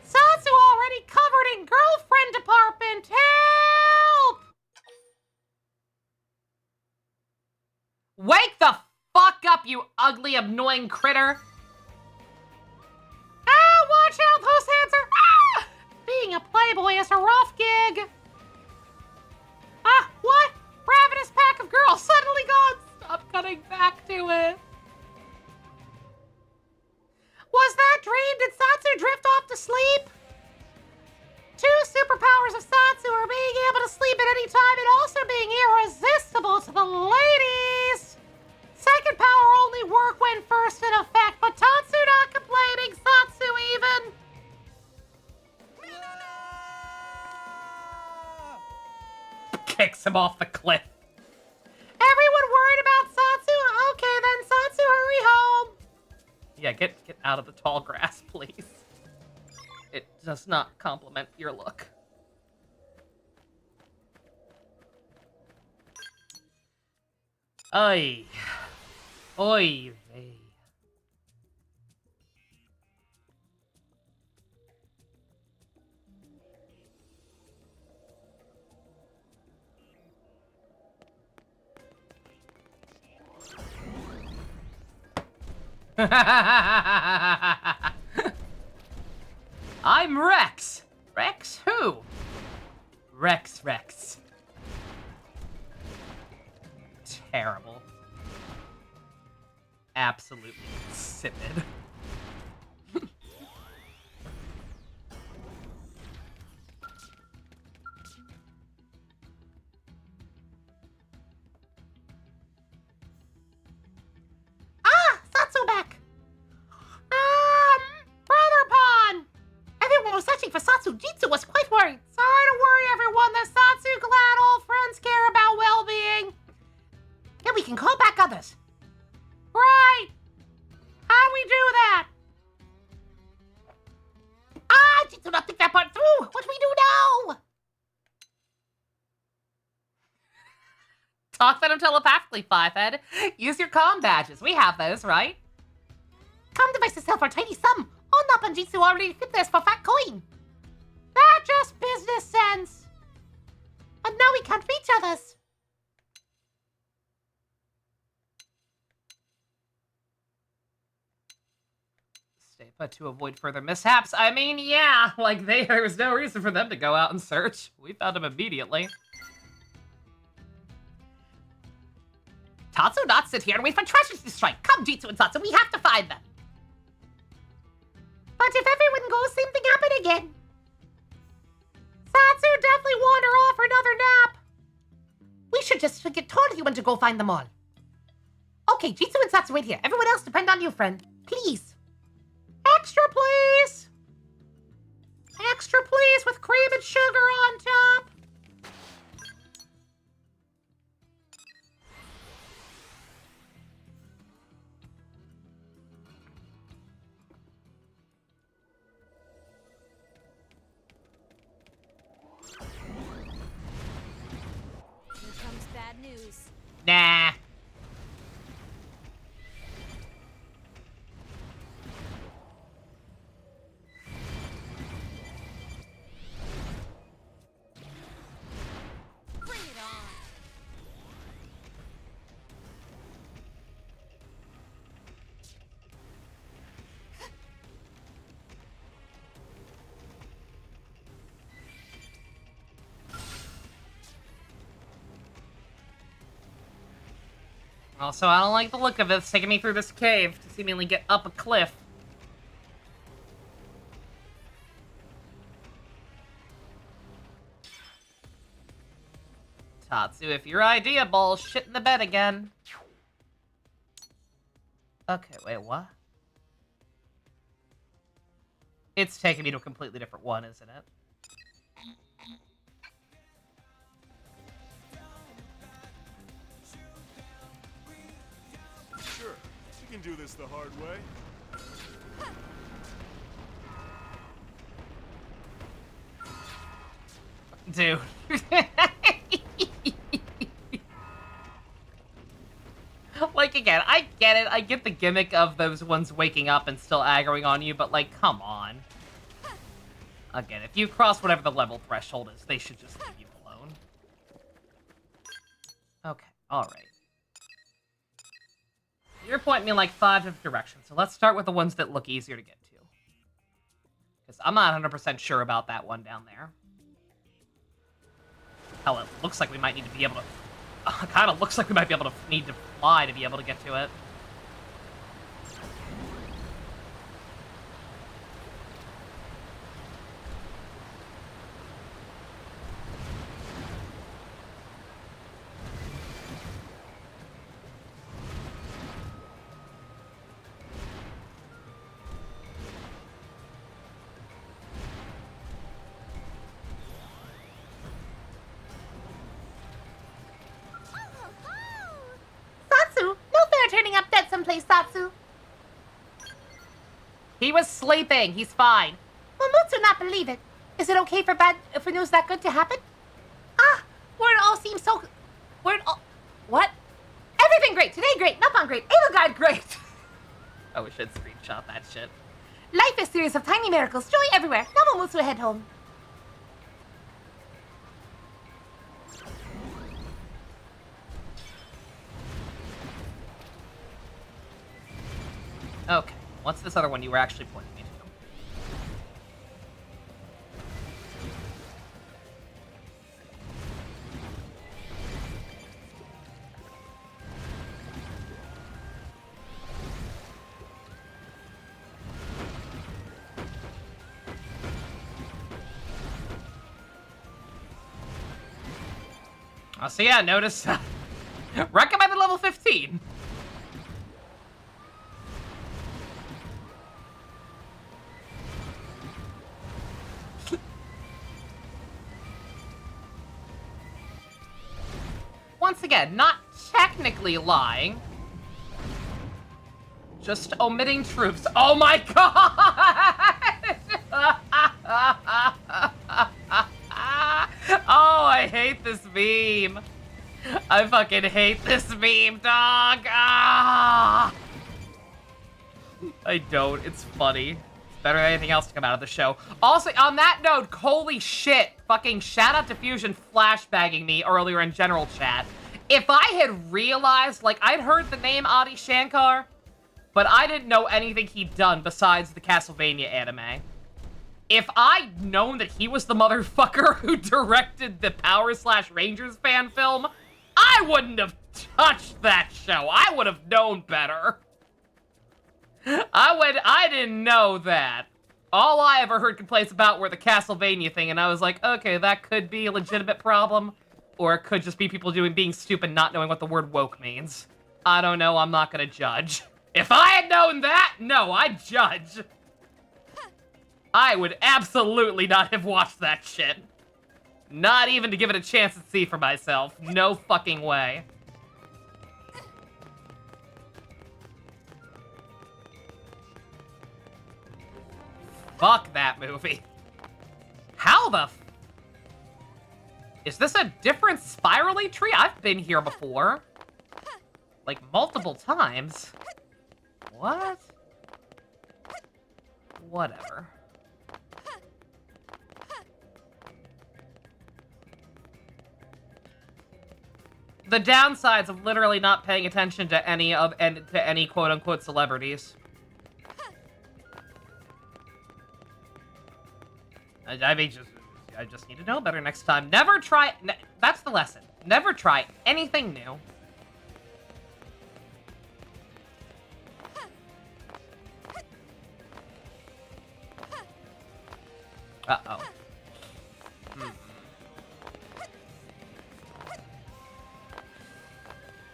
Satsu already covered in girlfriend department! Help! Wake the fuck up, you ugly, annoying critter! Ah, watch out, those hands are... Ah! Being a playboy is a rough gig. Ah, what? Ravenous pack of girls suddenly gone. Stop cutting back to it. Was that dream? Did Satsu drift off to sleep? 2 superpowers of Satsu are being able to sleep at any time and also being irresistible to the ladies. Second power only work when first in effect, but Tatsu not complaining, Satsu even. Kicks him off the cliff. Everyone worried about Satsu? Okay then, Satsu, hurry home. Yeah, get out of the tall grass, please. It does not compliment your look. Oy. Oy vey. I'm Rex. Rex who? Rex. Terrible. Absolutely insipid. Satsu back. Brother Pawn. Everyone was searching for Satsu. Jitsu was quite worried. Sorry to worry everyone. The Satsu glad old friends care about well-being. Then we can call back others. Right. How we do that? Jitsu not think that part through. What do we do now? Talk to them telepathically, Fivehead. Use your comm badges. We have those, right? Comm devices sell for a tiny sum. On up and Jitsu already fit this for fat coin. That just business sense. But now we can't reach others. Stay put to avoid further mishaps. I mean, yeah, like there was no reason for them to go out and search. We found them immediately. Tatsu, not sit here and wait for treasures to strike. Come, Jitsu and Satsu, we have to find them. But if everyone goes, same thing happen again. Satsu, definitely wander off for another nap. We should just get told you when to go find them all. Okay, Jitsu and Satsu wait here. Everyone else depend on you, friend. Please. Extra, please. Extra, please, with cream and sugar on top. Here comes bad news. Nah. Bring it on. Also, I don't like the look of it. It's taking me through this cave to seemingly get up a cliff. Tatsu, if your idea balls shit in the bed again. Okay, wait, what? It's taking me to a completely different one, isn't it? Sure, you can do this the hard way. Dude. Like, again, I get it. I get the gimmick of those ones waking up and still aggroing on you, but, like, come on. Again, if you cross whatever the level threshold is, they should just leave you alone. Okay, alright. You're pointing me in, like, 5 different directions, so let's start with the ones that look easier to get to. Because I'm not 100% sure about that one down there. Hell, it looks like we might need to be able to... kind of looks like we might be able to need to fly to be able to get to it. Satsu, no fair turning up dead someplace, Satsu. He was sleeping. He's fine. Will Mutsu not believe it? Is it okay for news that good to happen? Ah, where it all seems so... Where it all... What? Everything great. Today great. Napon great. Edelgard great. Oh, we should screenshot that shit. Life is a series of tiny miracles. Joy everywhere. Now will Mutsu head home. Okay, what's this other one you were actually pointing me to? So yeah, notice recommended level 15. Once again, not technically lying. Just omitting truths. Oh my god! Oh, I hate this meme. I fucking hate this meme, dog. Ah! I don't. It's funny. It's better than anything else to come out of the show. Also, on that note, holy shit. Fucking shout out to Fusion flashbagging me earlier in general chat. If I had realized, like, I'd heard the name Adi Shankar, but I didn't know anything he'd done besides the Castlevania anime. If I'd known that he was the motherfucker who directed the Power / Rangers fan film, I wouldn't have touched that show. I would have known better. I didn't know that. All I ever heard complaints about were the Castlevania thing, and I was like, okay, that could be a legitimate problem, or it could just be people being stupid, not knowing what the word woke means. I don't know, I'm not gonna judge. If I had known that, no, I'd judge. I would absolutely not have watched that shit. Not even to give it a chance to see for myself. No fucking way. Fuck that movie. How the is this a different spirally tree? I've been here before. Like, multiple times. What? Whatever. The downsides of literally not paying attention to any quote-unquote celebrities. I just need to know better next time. Never try... that's the lesson. Never try anything new. Uh-oh.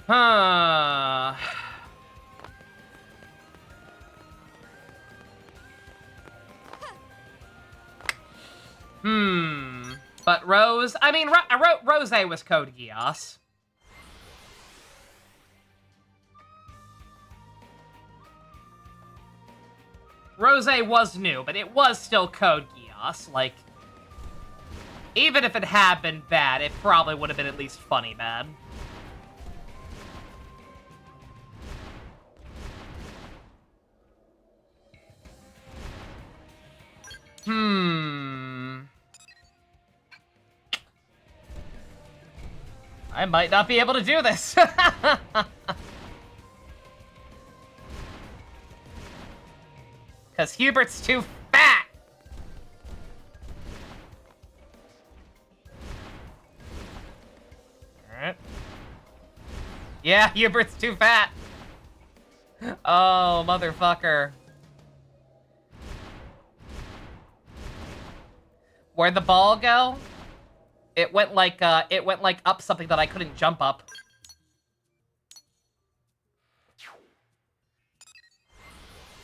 Huh. But Rose... I mean, Rose was Code Geass. Rose was new, but it was still Code Geass. Like, even if it had been bad, it probably would have been at least funny bad. I might not be able to do this. Because Hubert's too fat. Alright. Yeah, Hubert's too fat. Oh, motherfucker. Where'd the ball go? It went like up something that I couldn't jump up.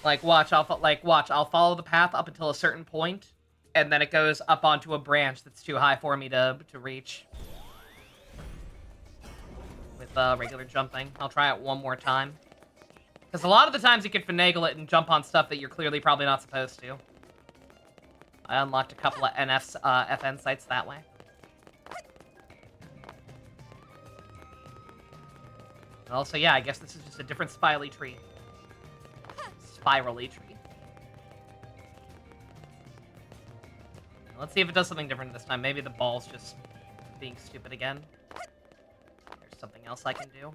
Like, watch, I'll follow the path up until a certain point, and then it goes up onto a branch that's too high for me to reach. With regular jumping. I'll try it one more time. Because a lot of the times you can finagle it and jump on stuff that you're clearly probably not supposed to. I unlocked a couple of FN sites that way. And also, yeah, I guess this is just a different spirally tree. Spirally tree. Let's see if it does something different this time. Maybe the ball's just being stupid again. There's something else I can do.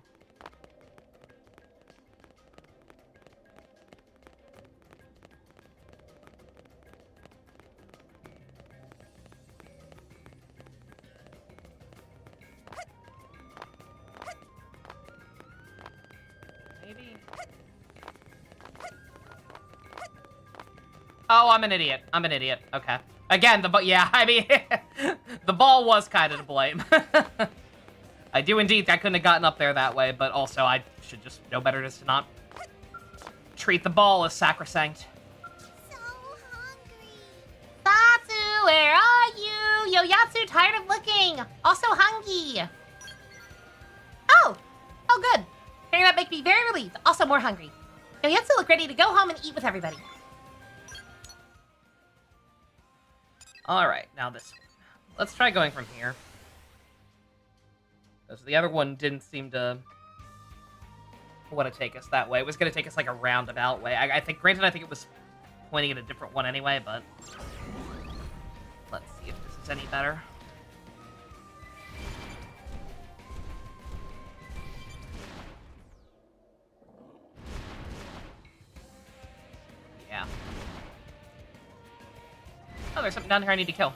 Oh, I'm an idiot. I'm an idiot. Okay. Again, yeah, I mean, the ball was kind of to blame. I do indeed. I couldn't have gotten up there that way, but also I should just know better just to not treat the ball as sacrosanct. So hungry. Tatsu, where are you? Yoyatsu, tired of looking. Also hungry. Oh good. Hearing that makes me very relieved. Also more hungry. Yoyatsu look ready to go home and eat with everybody. Alright, now this one. Let's try going from here. Because the other one didn't seem to want to take us that way. It was going to take us like a roundabout way. I think, granted, I think it was pointing at a different one anyway, but let's see if this is any better. Yeah. Oh, there's something down here I need to kill.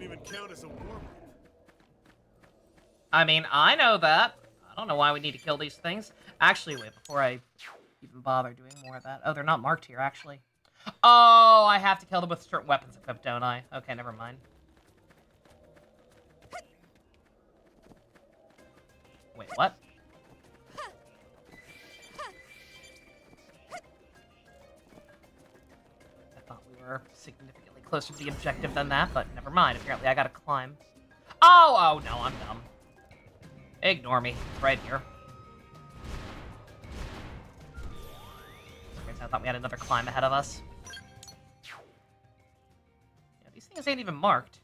doesn't even count as a warm-up. I mean, I know that. I don't know why we need to kill these things. Actually, wait, before I even bother doing more of that. Oh, they're not marked here, actually. Oh, I have to kill them with certain weapons equipped, don't I? Okay, never mind. Wait, what? I thought we were significantly closer to the objective than that, but never mind. Apparently I gotta climb. Oh, no, I'm dumb. Ignore me. It's right here. For some reason I thought we had another climb ahead of us. Yeah, these things ain't even marked.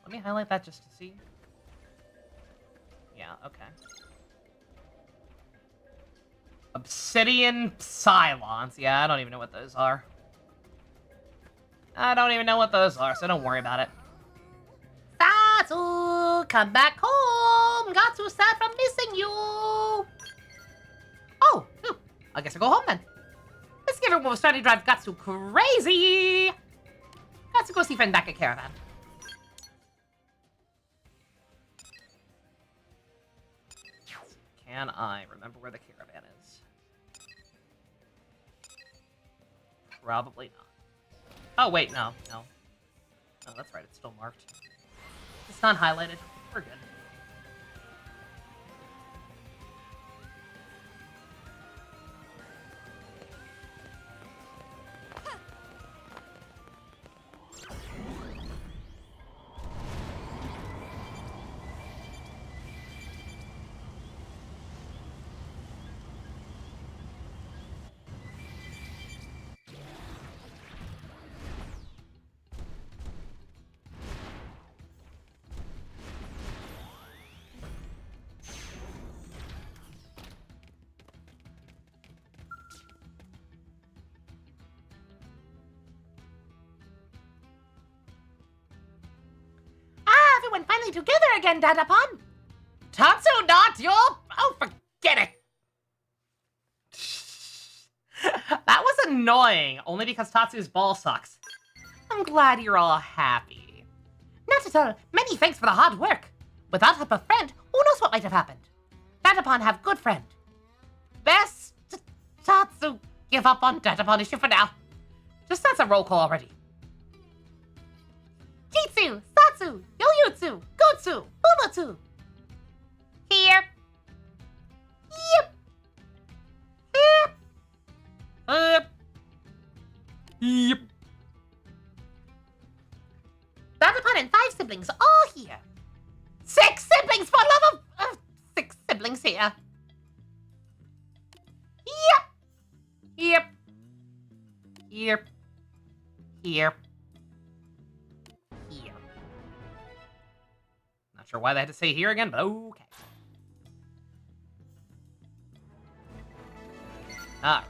Let me highlight that just to see. Yeah, okay. Obsidian Cylons. Yeah, I don't even know what those are. I don't even know what those are, so don't worry about it. Tatsu, come back home. Got so sad from missing you. Oh, I guess I'll go home then. Let's give everyone was trying to drive Gatsu crazy. Gatsu go see friend back at Caravan. Can I remember where the caravan is? Probably not. Oh, wait, no. Oh, that's right, it's still marked. It's not highlighted. We're good. Everyone finally together again, Dadapon. Tatsu, not your... Oh, forget it. That was annoying, only because Tatsu's ball sucks. I'm glad you're all happy. Not at all. Many thanks for the hard work. Without help of friend, who knows what might have happened? Dadapon have good friend. Best Tatsu give up on Dadapon issue for now. Just that's a roll call already. Jitsu, Satsu, Yoyutsu, Gotsu, Umatsu. Here. Yep. Yep. Dadapon and 5 siblings all here. 6 siblings for love of 6 siblings here. Yep. Yep. Here. Here. Not sure why they had to say here again, but okay. Alright.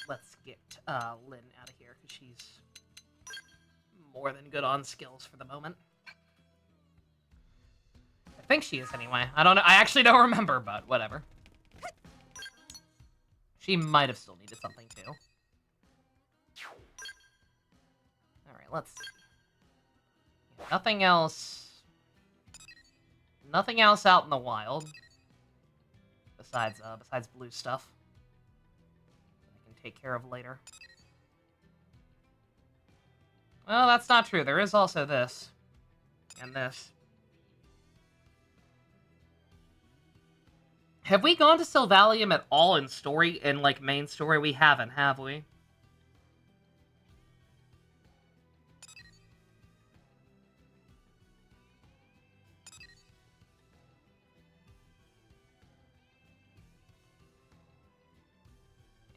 Let's get Lynn out of here, because she's more than good on skills for the moment. I think she is anyway. I don't know. I actually don't remember, but whatever. She might have still needed something too. Alright, let's see. Nothing else. Nothing else out in the wild. Besides blue stuff. I can take care of later. Well, that's not true. There is also this. And this. Have we gone to Sylvalium at all in story, in, like, main story? We haven't, have we?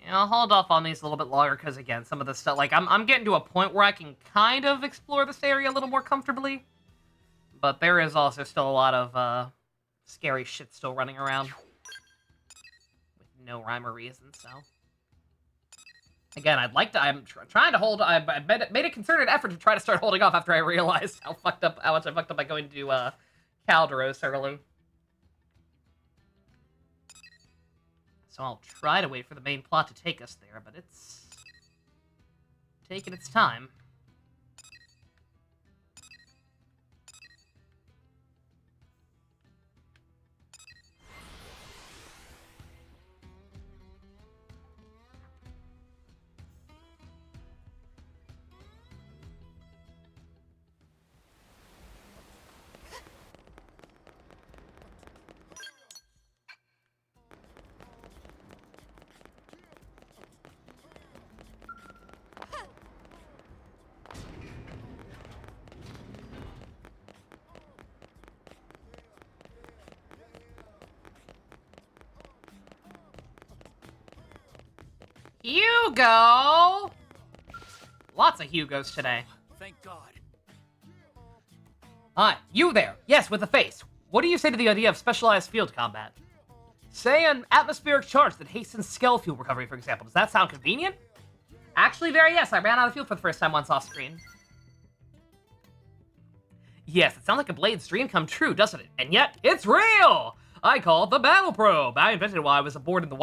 Yeah, I'll hold off on these a little bit longer, because, again, some of the stuff, like, I'm getting to a point where I can kind of explore this area a little more comfortably. But there is also still a lot of, scary shit still running around. No rhyme or reason, so. Again, I'm trying to hold, I made a concerted effort to try to start holding off after I realized how much I fucked up by going to, Calderos early. So I'll try to wait for the main plot to take us there, but it's taking its time. Hugo! Lots of Hugos today. Thank God. Hi, you there. Yes, with a face. What do you say to the idea of specialized field combat? Say an atmospheric charge that hastens skull fuel recovery, for example. Does that sound convenient? Actually, yes. I ran out of fuel for the first time once off screen. Yes, it sounds like a Blade's dream come true, doesn't it? And yet, it's real! I call it the Battle Probe. I invented it while I was aboard the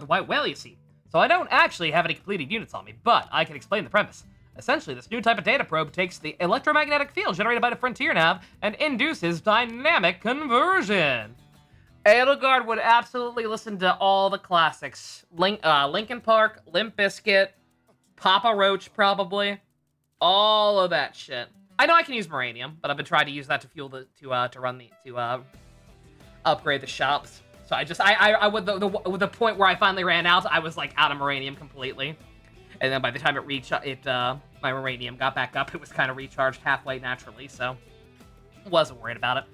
White Whale, you see. So I don't actually have any completed units on me, but I can explain the premise. Essentially, this new type of data probe takes the electromagnetic field generated by the Frontier Nav and induces dynamic conversion. Edelgard would absolutely listen to all the classics. Linkin Park, Limp Bizkit, Papa Roach probably. All of that shit. I know I can use Moranium, but I've been trying to use that to fuel the upgrade the shops. So I with the point where I finally ran out, I was like out of Moranium completely. And then by the time my Moranium got back up, it was kind of recharged halfway naturally, so wasn't worried about it.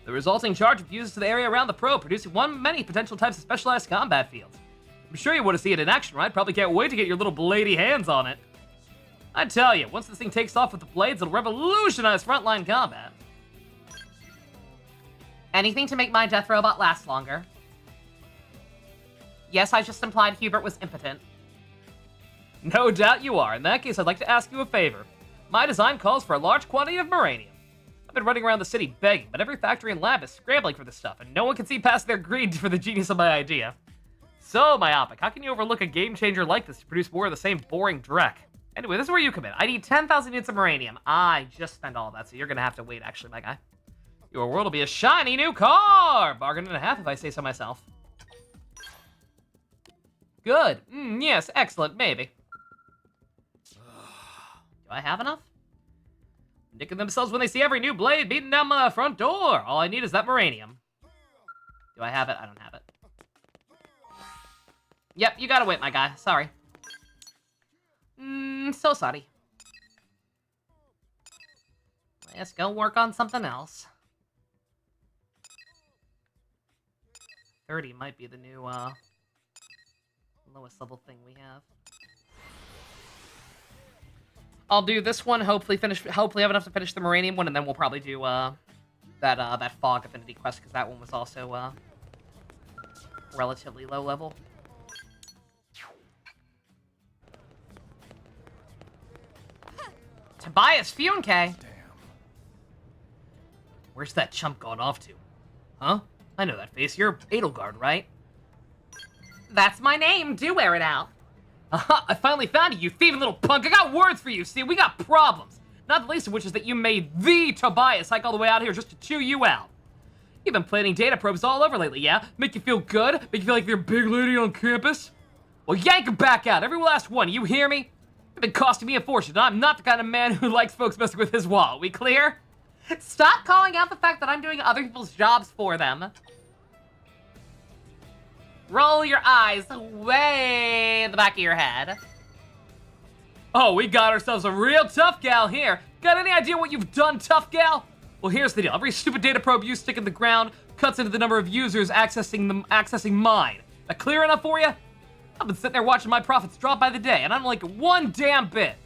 The resulting charge fuses to the area around the probe, producing many potential types of specialized combat fields. I'm sure you want to see it in action, right? Probably can't wait to get your little bladey hands on it. I tell you, once this thing takes off with the blades, it'll revolutionize frontline combat. Anything to make my death robot last longer. Yes, I just implied Hubert was impotent. No doubt you are. In that case, I'd like to ask you a favor. My design calls for a large quantity of Moranium. I've been running around the city begging, but every factory and lab is scrambling for this stuff, and no one can see past their greed for the genius of my idea. So myopic, how can you overlook a game changer like this to produce more of the same boring dreck? Anyway, this is where you come in. I need 10,000 units of Moranium. I just spent all that, so you're gonna have to wait, actually, my guy. Your world will be a shiny new car! Bargain and a half, if I say so myself. Good. Yes, excellent, maybe. Do I have enough? Nicking themselves when they see every new blade beating down my front door. All I need is that Moranium. Do I have it? I don't have it. Yep, you gotta wait, my guy. Sorry. So sorry. Let's go work on something else. 30 might be the new, lowest level thing we have. I'll do this one, hopefully have enough to finish the Moranium one, and then we'll probably do, that Fog Affinity quest, because that one was also, relatively low level. Tobias Funke! Damn. Where's that chump gone off to? Huh? I know that face. You're Edelgard, right? That's my name. Do wear it out. Aha, I finally found you, you thieving little punk. I got words for you, see? We got problems. Not the least of which is that you made the Tobias hike all the way out here just to chew you out. You've been planting data probes all over lately, yeah? Make you feel good? Make you feel like you're a big lady on campus? Well, yank them back out, every last one, you hear me? You've been costing me a fortune, and I'm not the kind of man who likes folks messing with his wallet. We clear? Stop calling out the fact that I'm doing other people's jobs for them. Roll your eyes way in the back of your head. Oh, we got ourselves a real tough gal here. Got any idea what you've done, tough gal? Well, here's the deal. Every stupid data probe you stick in the ground cuts into the number of users accessing mine. That clear enough for you? I've been sitting there watching my profits drop by the day, and I don't like it one damn bit.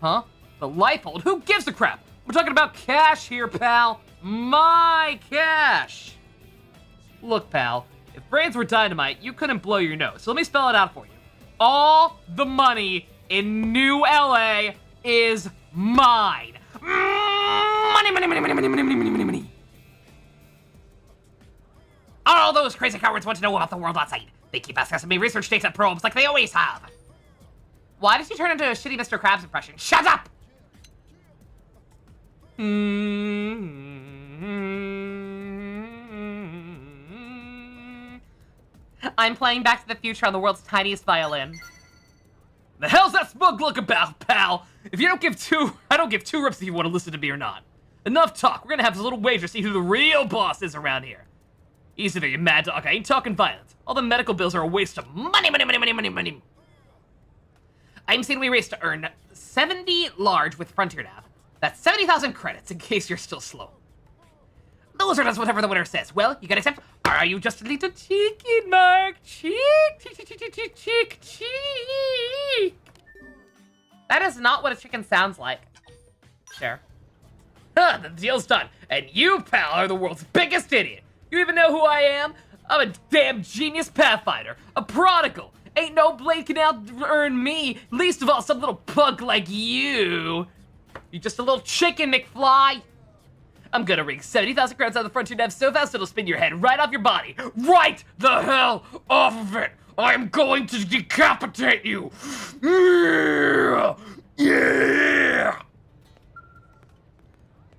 Huh? The Leipold? Who gives a crap? We're talking about cash here, pal. My cash. Look, pal. If brains were dynamite, you couldn't blow your nose. So let me spell it out for you. All the money in New LA is mine. Money, money, money, money, money, money, money, money, money. All those crazy cowards want to know about the world outside. They keep accessing me research data probes like they always have. Why does he turn into a shitty Mr. Krabs impression? Shut up! I'm playing Back to the Future on the world's tiniest violin. The hell's that smug look about, pal? If you don't give two, I don't give two rips if you want to listen to me or not. Enough talk. We're gonna have a little wager to see who the real boss is around here. Easy there, you mad dog. I ain't talking violence. All the medical bills are a waste of money, money, money, money, money, money. I'm saying we race to earn 70 large with Frontier Nav. That's 70,000 credits, in case you're still slow. Those are just whatever the winner says. Well, you gotta accept. Are you just a little cheeky, Mark? Cheek. That is not what a chicken sounds like. Sure. Huh, the deal's done. And you, pal, are the world's biggest idiot. You even know who I am? I'm a damn genius pathfinder. A prodigal. Ain't no blade can out-earn me. Least of all, some little pug like you. You just a little chicken, McFly. I'm gonna wring 70,000 credits out of the Frontier Nav so fast it'll spin your head right off your body. Right the hell off of it. I'm going to decapitate you. Yeah.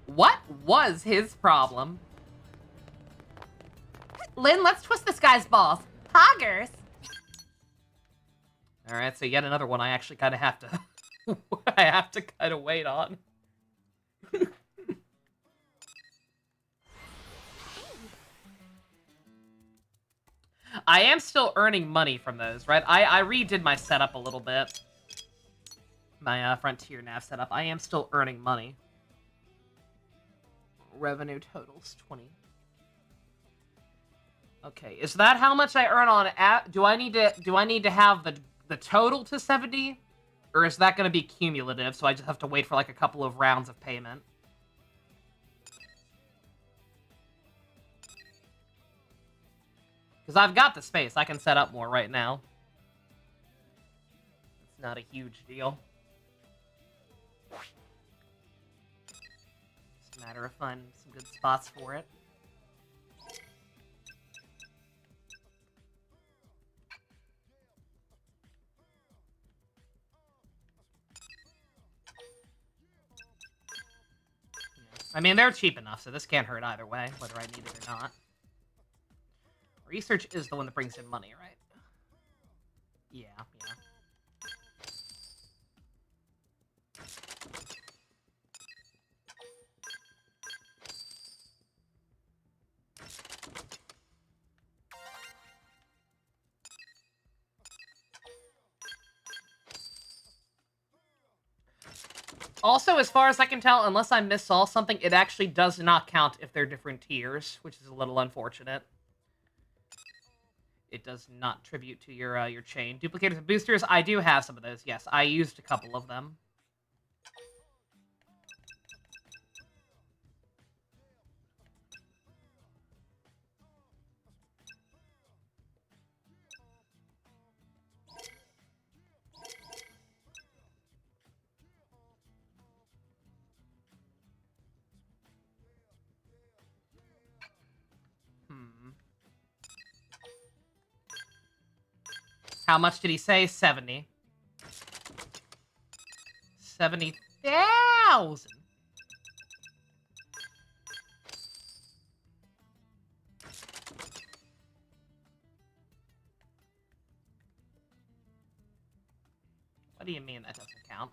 What was his problem? Lynn, let's twist this guy's balls. Hoggers. All right, so yet another one I actually kind of have to... I have to kind of wait on. I am still earning money from those, right? I redid my setup a little bit. My Frontier Nav setup. I am still earning money. Revenue totals 20. Okay, is that how much I earn on do I need to have the total to 70? Or is that going to be cumulative, so I just have to wait for like a couple of rounds of payment? Because I've got the space. I can set up more right now. It's not a huge deal. It's a matter of finding some good spots for it. I mean, they're cheap enough, so this can't hurt either way, whether I need it or not. Research is the one that brings in money, right? Yeah. Also, as far as I can tell, unless I missaw something, it actually does not count if they're different tiers, which is a little unfortunate. It does not tribute to your chain. Duplicators and boosters, I do have some of those, yes. I used a couple of them. How much did he say? 70. 70,000. What do you mean that doesn't count?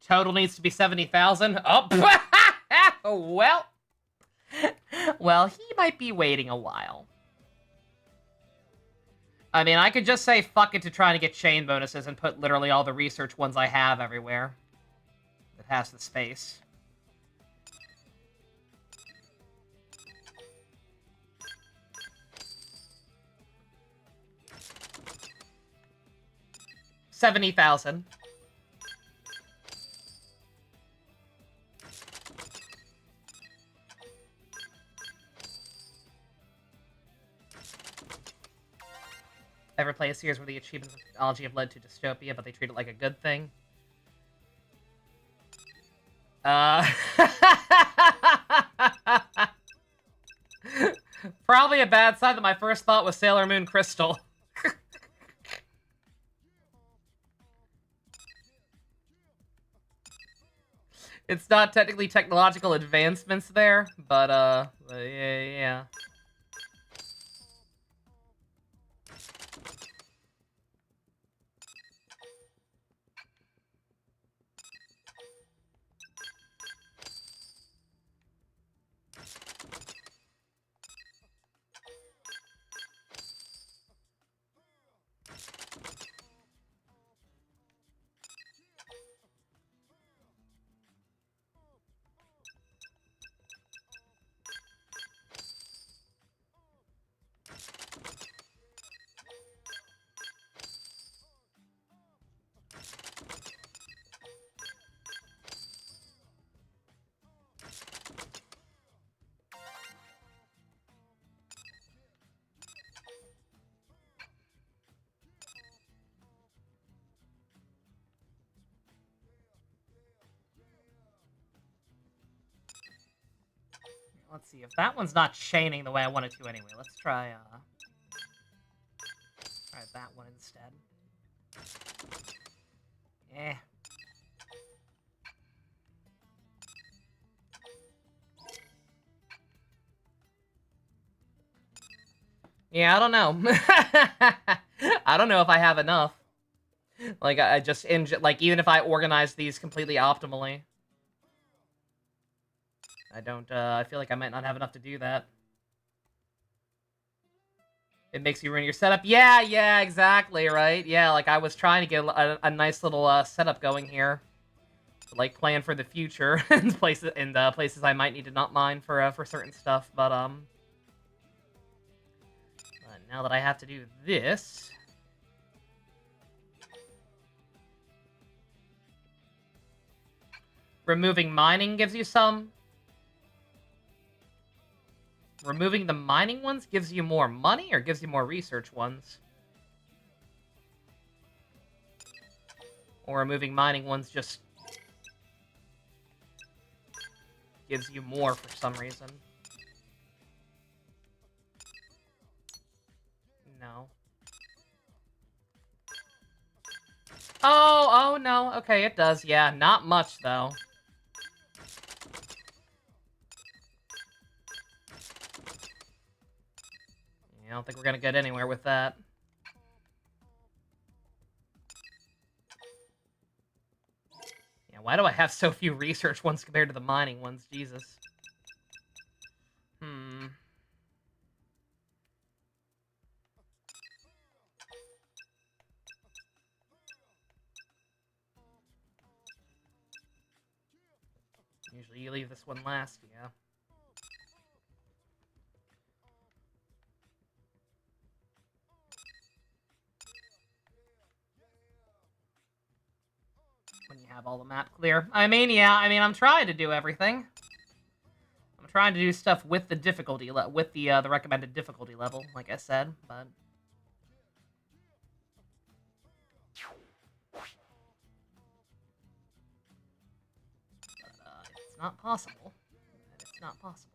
Total needs to be 70,000. Oh, well. Well, he might be waiting a while. I mean, I could just say fuck it to trying to get chain bonuses and put literally all the research ones I have everywhere. That has the space. $70,000. Ever play a series where the achievements of technology have led to dystopia, but they treat it like a good thing? Probably a bad sign that my first thought was Sailor Moon Crystal. It's not technically technological advancements there, but yeah. Let's see, if that one's not chaining the way I want it to anyway, let's try that one instead. Eh. Yeah, I don't know. I don't know if I have enough. Like, I just, like, even if I organize these completely optimally. I feel like I might not have enough to do that. It makes you ruin your setup. Yeah, exactly, right? Yeah, like, I was trying to get a nice little setup going here. Like, plan for the future and places I might need to not mine for certain stuff, but now that I have to do this... Removing mining gives you some... Removing the mining ones gives you more money, or gives you more research ones? Or removing mining ones just... gives you more for some reason. No. Oh, no. Okay, it does. Yeah, not much, though. I don't think we're gonna get anywhere with that. Yeah, why do I have so few research ones compared to the mining ones? Jesus. Usually you leave this one last, yeah. When you have all the map clear. I mean, I'm trying to do everything. I'm trying to do stuff with the difficulty, with the recommended difficulty level, like I said, but... it's not possible. It's not possible.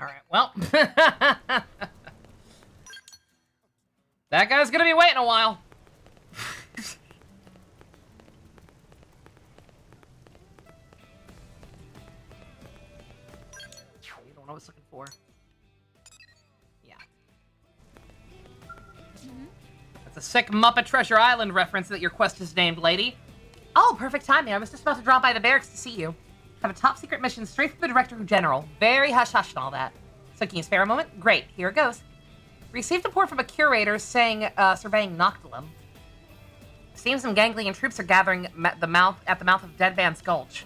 Alright, well. That guy's gonna be waiting a while. You don't know what I was looking for. Yeah. That's a sick Muppet Treasure Island reference that your quest is named, lady. Oh, perfect timing. I was just about to drop by the barracks to see you. Have a top secret mission straight from the Director General. Very hush-hush and all that. So can you spare a moment? Great, here it goes. Received a report from a curator saying, surveying Noctilum. Seems some ganglion troops are gathering at the mouth of Dead Man's Gulch.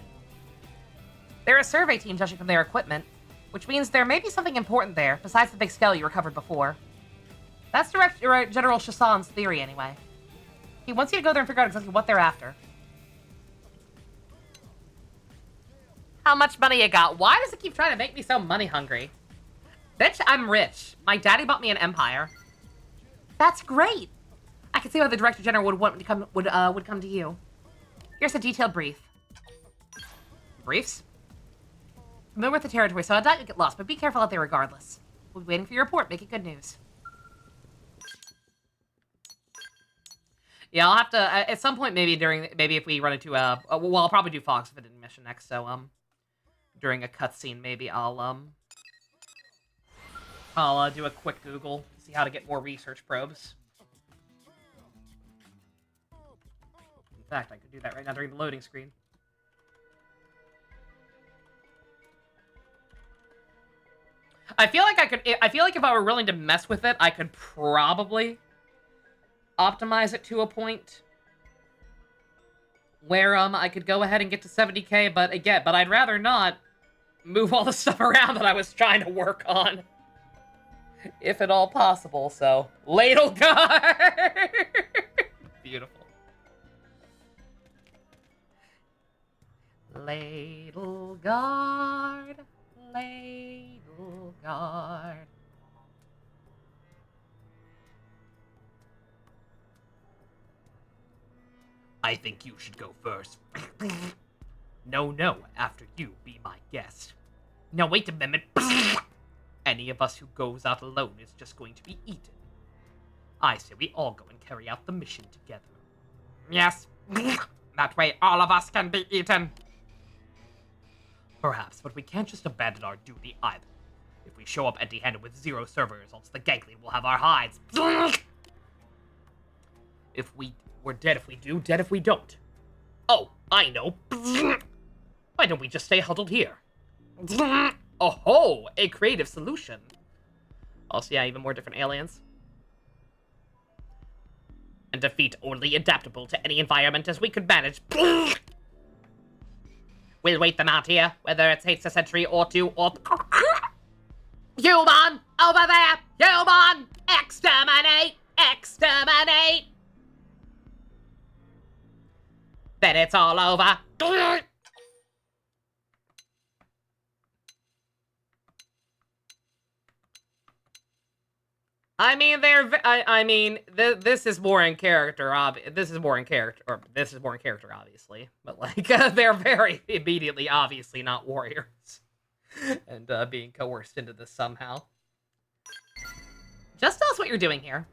They're a survey team judging from their equipment, which means there may be something important there, besides the big skull you recovered before. That's Director General Chassan's theory, anyway. He wants you to go there and figure out exactly what they're after. How much money you got? Why does it keep trying to make me so money hungry? Bitch, I'm rich. My daddy bought me an empire. That's great. I can see why the Director General would want me to come would come to you. Here's a detailed brief. Briefs? Familiar with the territory, so I doubt you'll get lost, but be careful out there regardless. We'll be waiting for your report. Make it good news. Yeah, I'll have to at some point, maybe if we run into well, I'll probably do Fox Forbidden mission next. So during a cutscene, maybe I'll do a quick Google to see how to get more research probes. In fact, I could do that right now during the loading screen. I feel like if I were willing to mess with it, I could probably optimize it to a point where I could go ahead and get to 70k, but I'd rather not move all the stuff around that I was trying to work on, if at all possible. So, Ladle Guard! Beautiful. Ladle Guard, Ladle Guard. I think you should go first. No, after you be my guest. Now wait a minute. Any of us who goes out alone is just going to be eaten. I say we all go and carry out the mission together. Yes. That way all of us can be eaten. Perhaps, but we can't just abandon our duty either. If we show up empty-handed with 0 server results, the Ganglion will have our hides. We're dead if we do, dead if we don't. Oh, I know. Why don't we just stay huddled here? Oh-ho, a creative solution. Also, yeah, even more different aliens. And defeat only adaptable to any environment as we could manage. We'll wait them out here, whether it takes a century or 2 or... Human! Over there! Human! Exterminate! Exterminate! Then it's all over. I mean, this is more in character, obviously. But, like, they're very immediately, obviously, not warriors. And, being coerced into this somehow. Just tell us what you're doing here.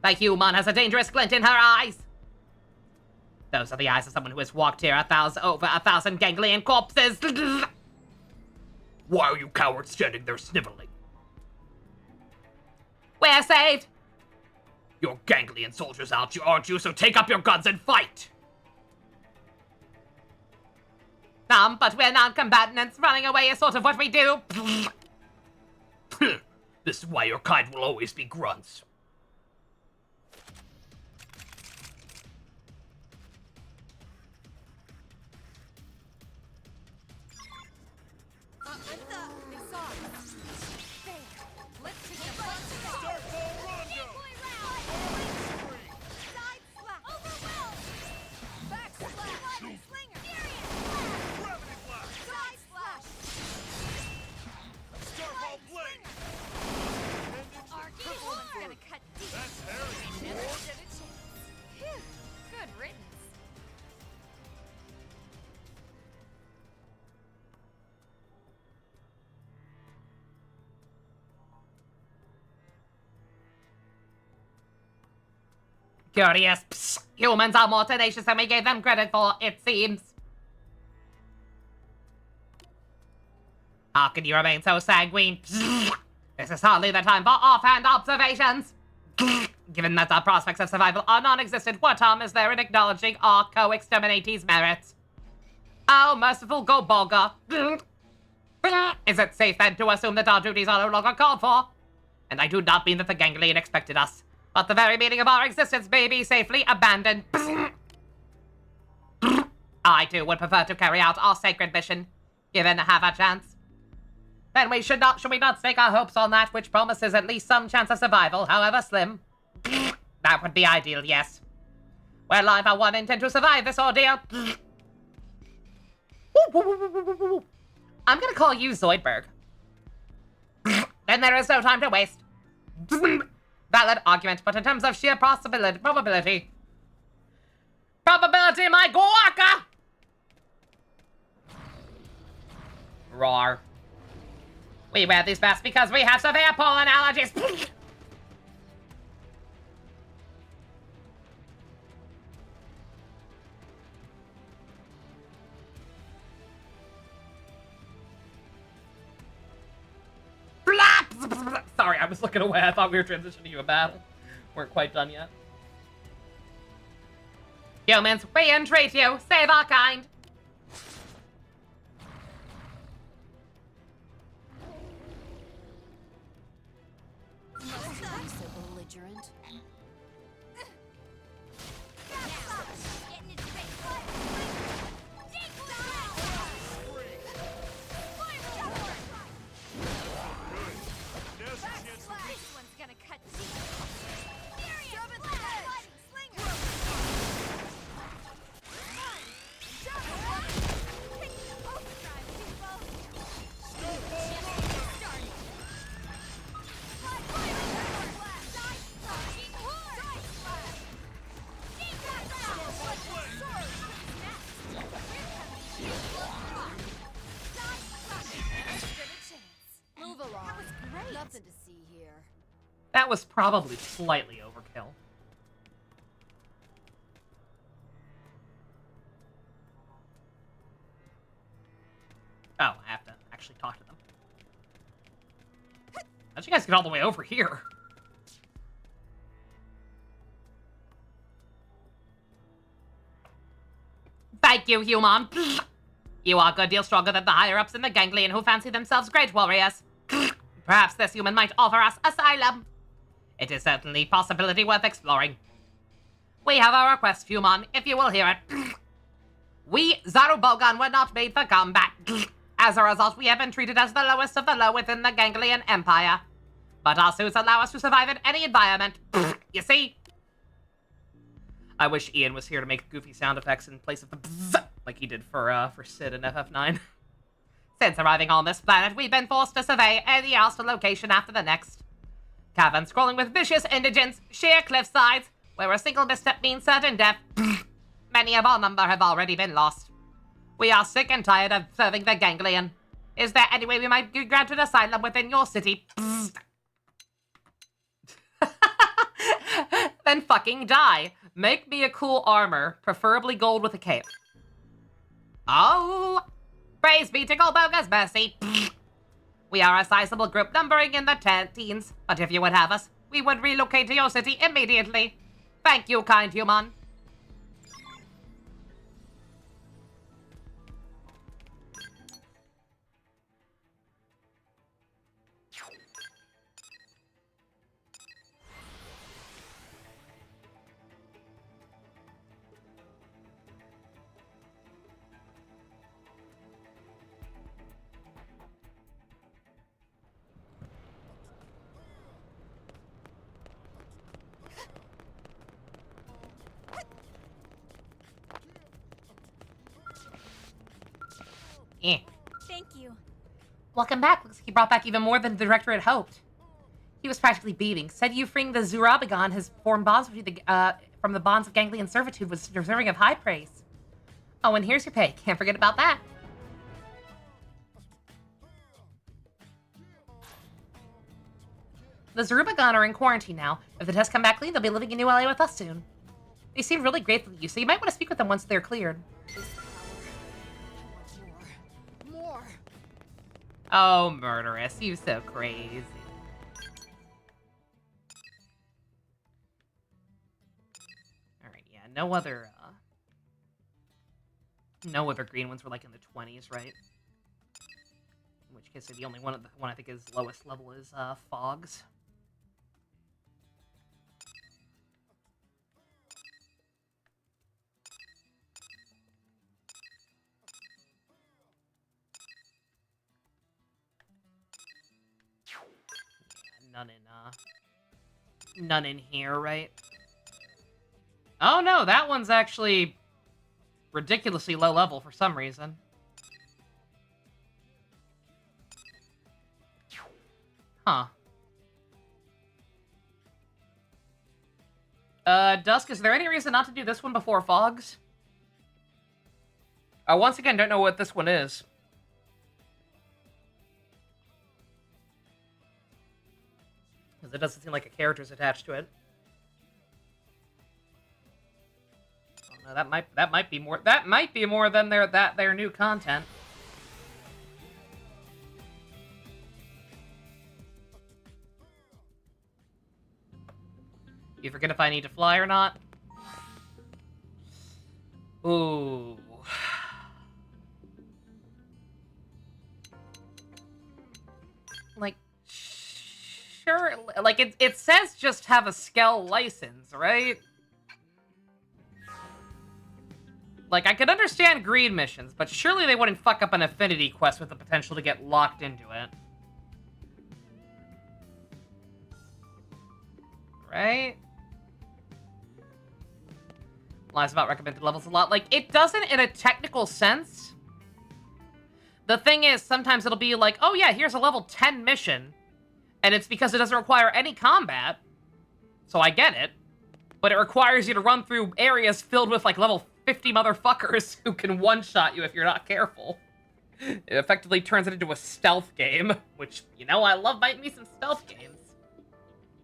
The human has a dangerous glint in her eyes. Those are the eyes of someone who has walked here over 1,000 ganglion corpses. Why are you cowards standing there sniveling? We're saved. Your ganglion soldiers out, aren't you? So take up your guns and fight! But we're non-combatants. Running away is sort of what we do. This is why your kind will always be grunts. Curious. Psst. Humans are more tenacious than we gave them credit for, it seems. How can you remain so sanguine? Psst. This is hardly the time for offhand observations. Given that our prospects of survival are non-existent, what harm is there in acknowledging our co-exterminatees' merits? Oh, merciful Gobolga. Is it safe then to assume that our duties are no longer called for? And I do not mean that the Ganglion expected us, but the very meaning of our existence may be safely abandoned. I, too, would prefer to carry out our sacred mission, given half a chance. Then should we not stake our hopes on that which promises at least some chance of survival, however slim? That would be ideal, yes. Well, I for one intend to survive this ordeal. I'm gonna call you Zoidberg. Then there is no time to waste. Valid argument, but in terms of sheer probability, my guaca! Roar. We wear these masks because we have severe pollen allergies. Sorry, I was looking away. I thought we were transitioning to a battle. Weren't quite done yet. Humans, we entreat you. Save our kind. Must be so belligerent. This one's gonna cut deep. Move along. That was great. Nothing to see here. That was probably slightly overkill. Oh, I have to actually talk to them. How'd you guys get all the way over here? Thank you, human. You are a good deal stronger than the higher-ups in the ganglion who fancy themselves great warriors. Perhaps this human might offer us asylum. It is certainly a possibility worth exploring. We have a request, human, if you will hear it. We, Zarubogan, were not made for combat. As a result, we have been treated as the lowest of the low within the Ganglion Empire. But our suits allow us to survive in any environment. You see? I wish Ian was here to make goofy sound effects in place of the bzz, like he did for Sid in FF9. Since arriving on this planet, we've been forced to survey any hostile location after the next. Caverns crawling with vicious indigents, sheer cliff sides, where a single misstep means certain death. Many of our number have already been lost. We are sick and tired of serving the Ganglion. Is there any way we might be granted asylum within your city? Then fucking die. Make me a cool armor, preferably gold with a cape. Oh! Praise be to Golboga's mercy. We are a sizable group numbering in the teens, but if you would have us, we would relocate to your city immediately. Thank you, kind human. Thank you. Welcome back. Looks like he brought back even more than the director had hoped. He was practically beaming. Said you freeing the Zurabagon has formed bonds with from the bonds of Ganglion servitude was deserving of high praise. Oh, and here's your pay. Can't forget about that. The Zurabagon are in quarantine now. If the tests come back clean, they'll be living in New LA with us soon. They seem really grateful to you, so you might want to speak with them once they're cleared. More. Oh, murderous. You so crazy. Alright, yeah, no other green ones were like in the 20s, right? In which case, the only one I think is lowest level is Fogs. None in here, right? Oh no, that one's actually ridiculously low level for some reason. Huh. Dusk, is there any reason not to do this one before Fogs? I once again don't know what this one is. Because it doesn't seem like a character's attached to it. Oh, no, that might be more than their new content. You forget if I need to fly or not? Ooh. Like, sure, like, it says just have a Skell license, right? Like, I could understand greed missions, but surely they wouldn't fuck up an affinity quest with the potential to get locked into it. Right? Lies about recommended levels a lot. Like, it doesn't in a technical sense. The thing is, sometimes it'll be like, oh yeah, here's a level 10 mission. And it's because it doesn't require any combat. So I get it. But it requires you to run through areas filled with, like, level 50 motherfuckers who can one-shot you if you're not careful. It effectively turns it into a stealth game. Which, you know, I love me some stealth games.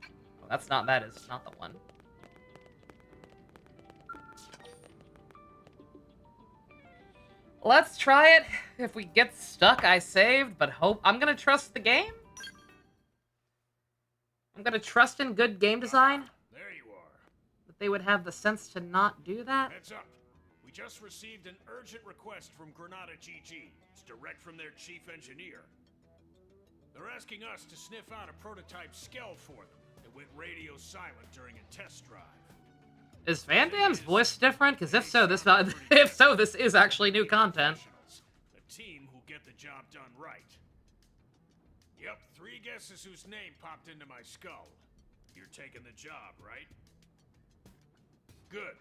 Oh, that's not, that is not the one. Let's try it. If we get stuck, I saved, but hope... I'm gonna trust the game? I'm gonna trust in good game design? There you are. That they would have the sense to not do that? Heads up. We just received an urgent request from Granada GG. It's direct from their chief engineer. They're asking us to sniff out a prototype Skell for them that went radio silent during a test drive. Is Van Damme's voice different? Because if so, this is actually new content. A team who get the job done right. Yep, 3 guesses whose name popped into my skull. You're taking the job, right? Good.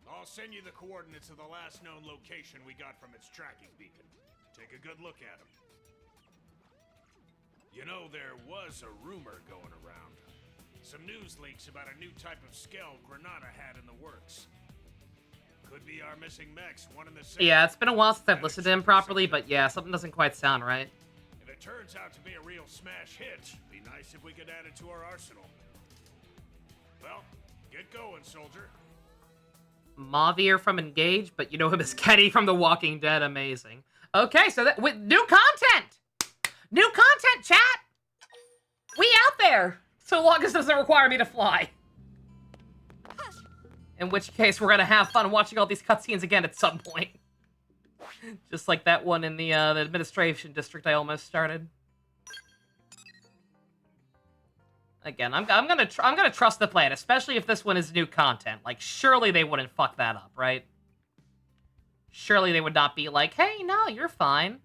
I'll send you the coordinates of the last known location we got from its tracking beacon. Take a good look at them. You know, there was a rumor going around. Some news leaks about a new type of Skell Granada had in the works. Could be our missing mechs, one in the same. Yeah, it's been a while since I've listened to him properly, but yeah, something doesn't quite sound right. If it turns out to be a real smash hit, be nice if we could add it to our arsenal. Well, get going, soldier. Mavier from Engage, but you know him as Kenny from The Walking Dead. Amazing. Okay, so that with new content! New content, chat! We out there! So long as it doesn't require me to fly. In which case, we're gonna have fun watching all these cutscenes again at some point. Just like that one in the administration district I almost started. Again, I'm gonna trust the plan, especially if this one is new content. Like, surely they wouldn't fuck that up, right? Surely they would not be like, hey, no, you're fine.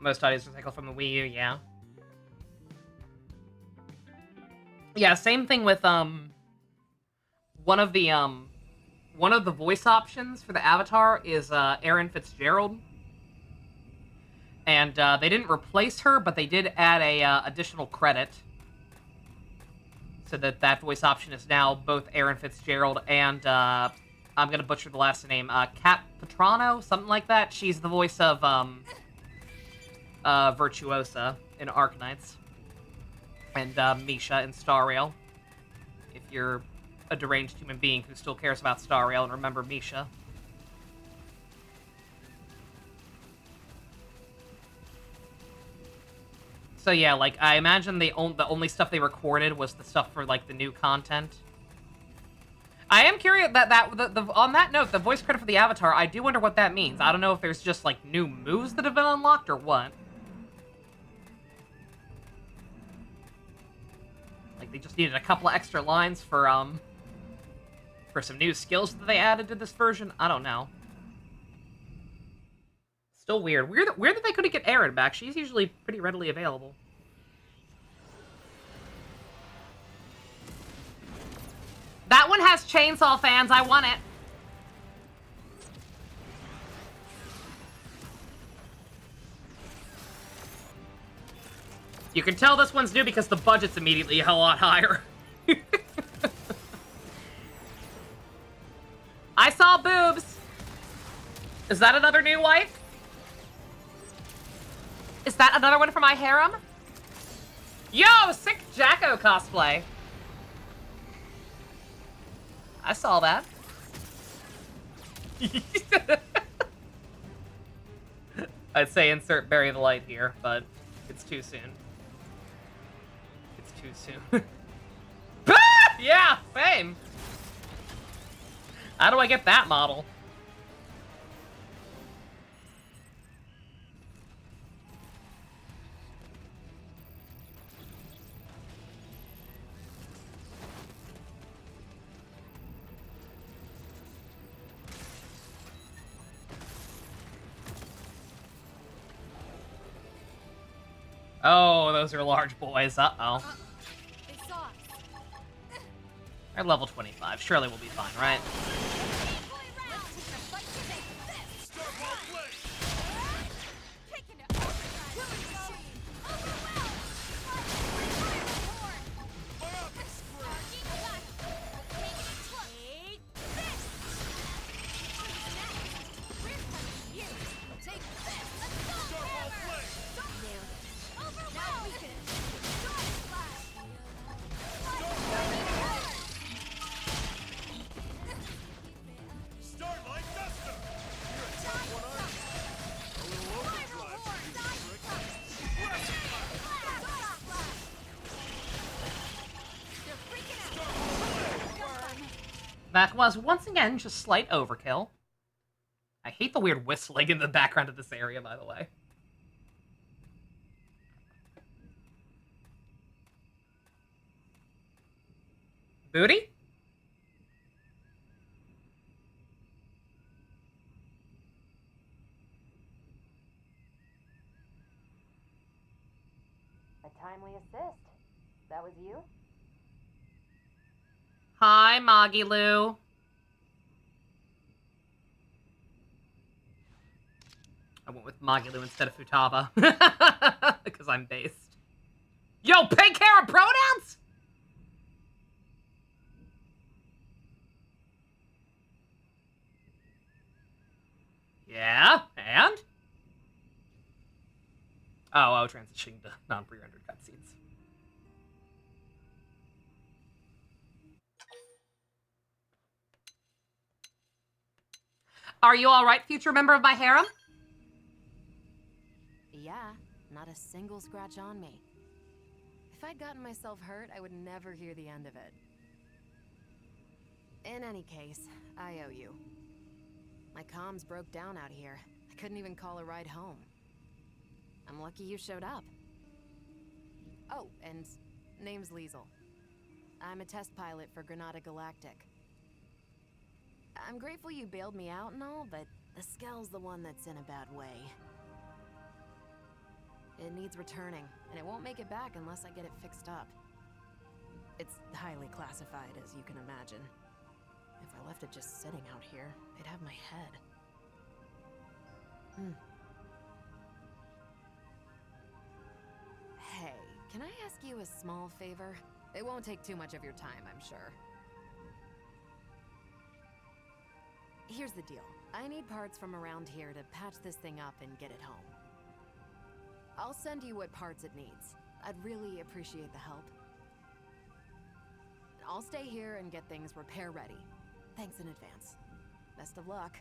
Most audios recycle from the Wii U, yeah. Yeah, same thing with one of the voice options for the avatar is Erin Fitzgerald. And they didn't replace her, but they did add a additional credit. So that voice option is now both Erin Fitzgerald and, I'm gonna butcher the last name, Kat Petrano, something like that. She's the voice of, Virtuosa in Arknights. And, Misha in Star Rail. If you're a deranged human being who still cares about Star Rail and remember Misha. So yeah, like, I imagine the only stuff they recorded was the stuff for, like, the new content. I am curious on that note, the voice credit for the Avatar, I do wonder what that means. I don't know if there's just, like, new moves that have been unlocked or what. Like, they just needed a couple of extra lines for some new skills that they added to this version. I don't know. Still weird. Weird that they couldn't get Erin back. She's usually pretty readily available. That one has chainsaw fans. I want it. You can tell this one's new because the budget's immediately a lot higher. I saw boobs. Is that another new wife? Is that another one for my harem? Yo, sick Jacko cosplay. I saw that. I'd say insert bury the light here, but it's too soon. It's too soon. Yeah, same. How do I get that model? Oh, those are large boys. Uh-oh. They saw us. They're level 25. Surely we'll be fine, right? That was, once again, just slight overkill. I hate the weird whistling in the background of this area, by the way. Booty? A timely assist. That was you? Hi, Magilu. I went with Magilu instead of Futaba. Because I'm based. Yo, pink hair and pronouns? Yeah, and? Oh, transitioning to non-pre-rendered cutscenes. Are you alright, future member of my harem? Yeah, not a single scratch on me. If I'd gotten myself hurt, I would never hear the end of it. In any case, I owe you. My comms broke down out here. I couldn't even call a ride home. I'm lucky you showed up. Oh, and name's Liesel. I'm a test pilot for Granada Galactic. I'm grateful you bailed me out and all, but the Skell's the one that's in a bad way. It needs returning, and it won't make it back unless I get it fixed up. It's highly classified, as you can imagine. If I left it just sitting out here, they'd have my head. Hey, can I ask you a small favor? It won't take too much of your time, I'm sure. Here's the deal. I need parts from around here to patch this thing up and get it home. I'll send you what parts it needs. I'd really appreciate the help. I'll stay here and get things repair ready. Thanks in advance. Best of luck.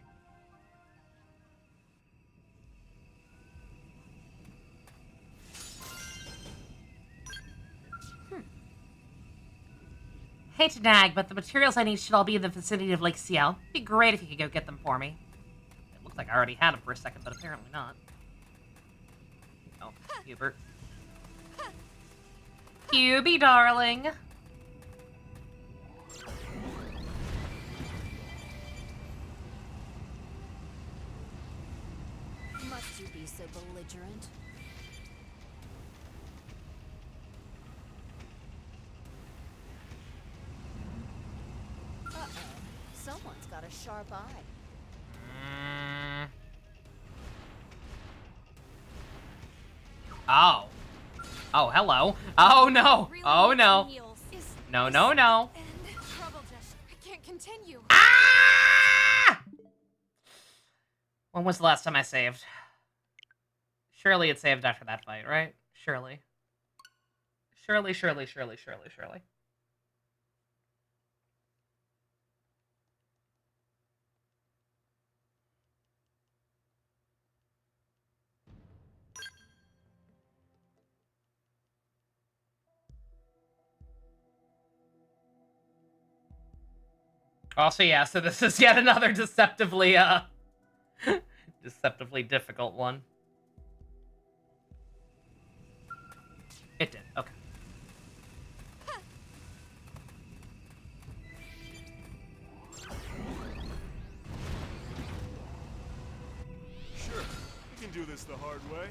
Hate to nag, but the materials I need should all be in the vicinity of Lake Ciel. It'd be great if you could go get them for me. It looked like I already had them for a second, but apparently not. Oh, Hubert. Hubie, darling. Must you be so belligerent? Someone's got a sharp eye. Oh. Oh, hello. Oh, no. Oh, no. No, no, no. Trouble, Josh. I can't continue. Ah! When was the last time I saved? Surely it saved after that fight, right? Surely. Surely, surely, surely, surely, surely. Also, yeah, so this is yet another deceptively, deceptively difficult one. It did, okay. Sure, we can do this the hard way.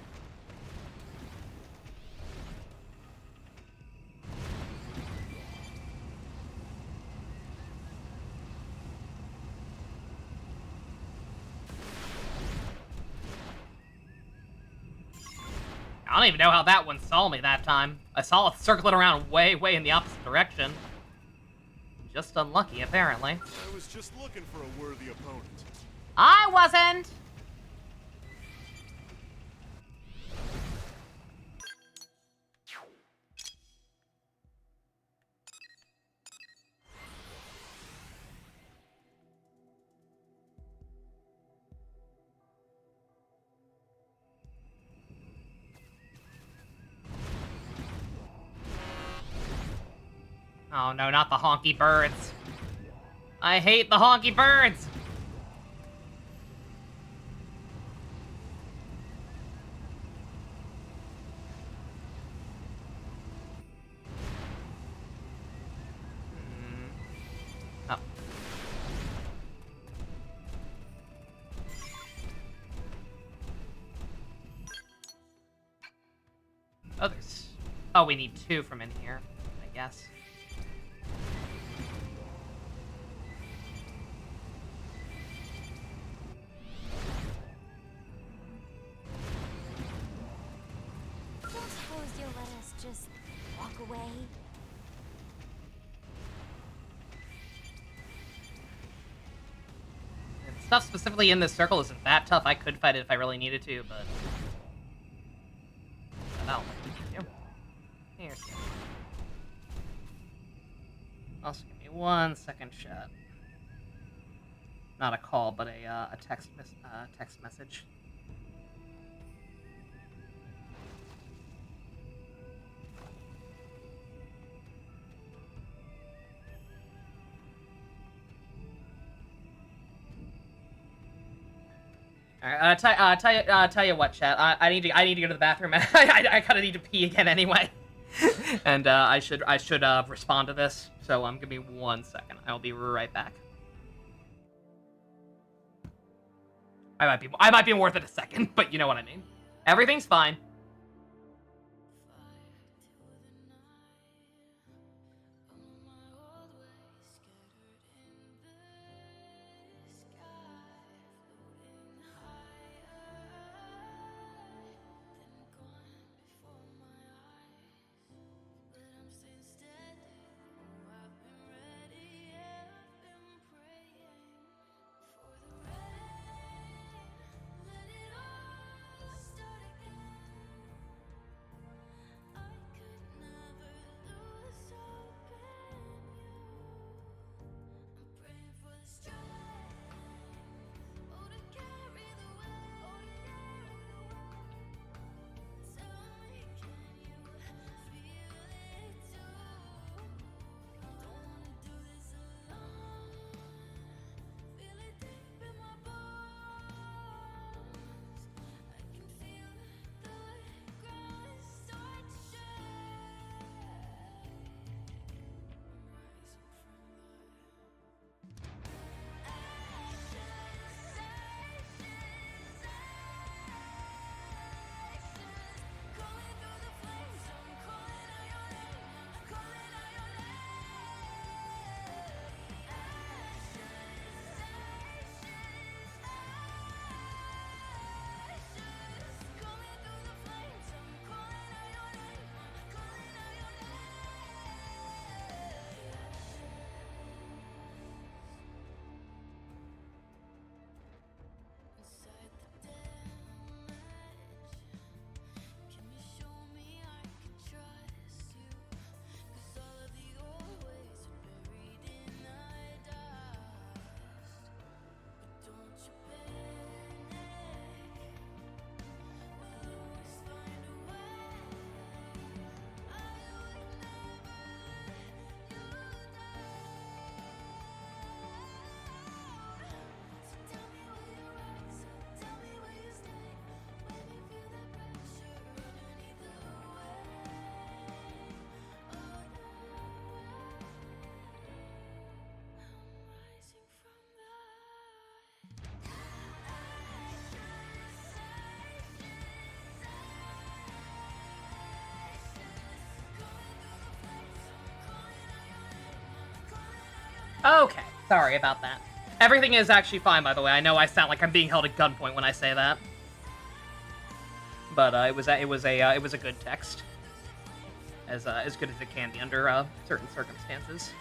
I don't even know how that one saw me that time. I saw it circling around way, way in the opposite direction. Just unlucky, apparently. I was just looking for a worthy opponent. I wasn't! Oh no, not the honky birds. I hate the honky birds! Oh. Oh, there's... Oh, we need 2 from in here, I guess. Don't suppose you'll let us just walk away? Stuff specifically in this circle isn't that tough. I could fight it if I really needed to, but... I don't think we need to. Here's the... Also, give me 1 second, chat. Not a call, but a text message. Alright, tell you what, chat. I need to go to the bathroom. I kind of need to pee again anyway. And I should respond to this. So give me 1 second. I'll be right back. I might be worth it a second, but you know what I mean. Everything's fine. Okay, sorry about that. Everything is actually fine, by the way. I know I sound like I'm being held at gunpoint when I say that, but it was a good text, as good as it can be under certain circumstances.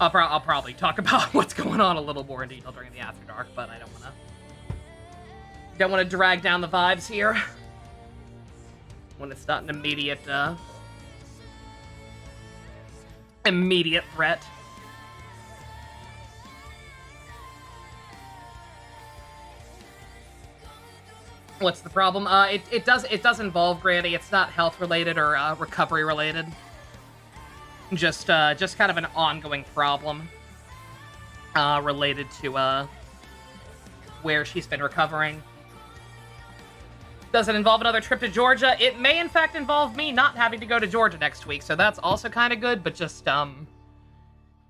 I'll probably talk about what's going on a little more in detail during the After Dark, but I don't want to drag down the vibes here when it's not an immediate threat. What's the problem? It does involve Granny. It's not health related or recovery related. Just kind of an ongoing problem related to where she's been recovering. Does it involve another trip to Georgia? It may, in fact, involve me not having to go to Georgia next week, so that's also kind of good, but just,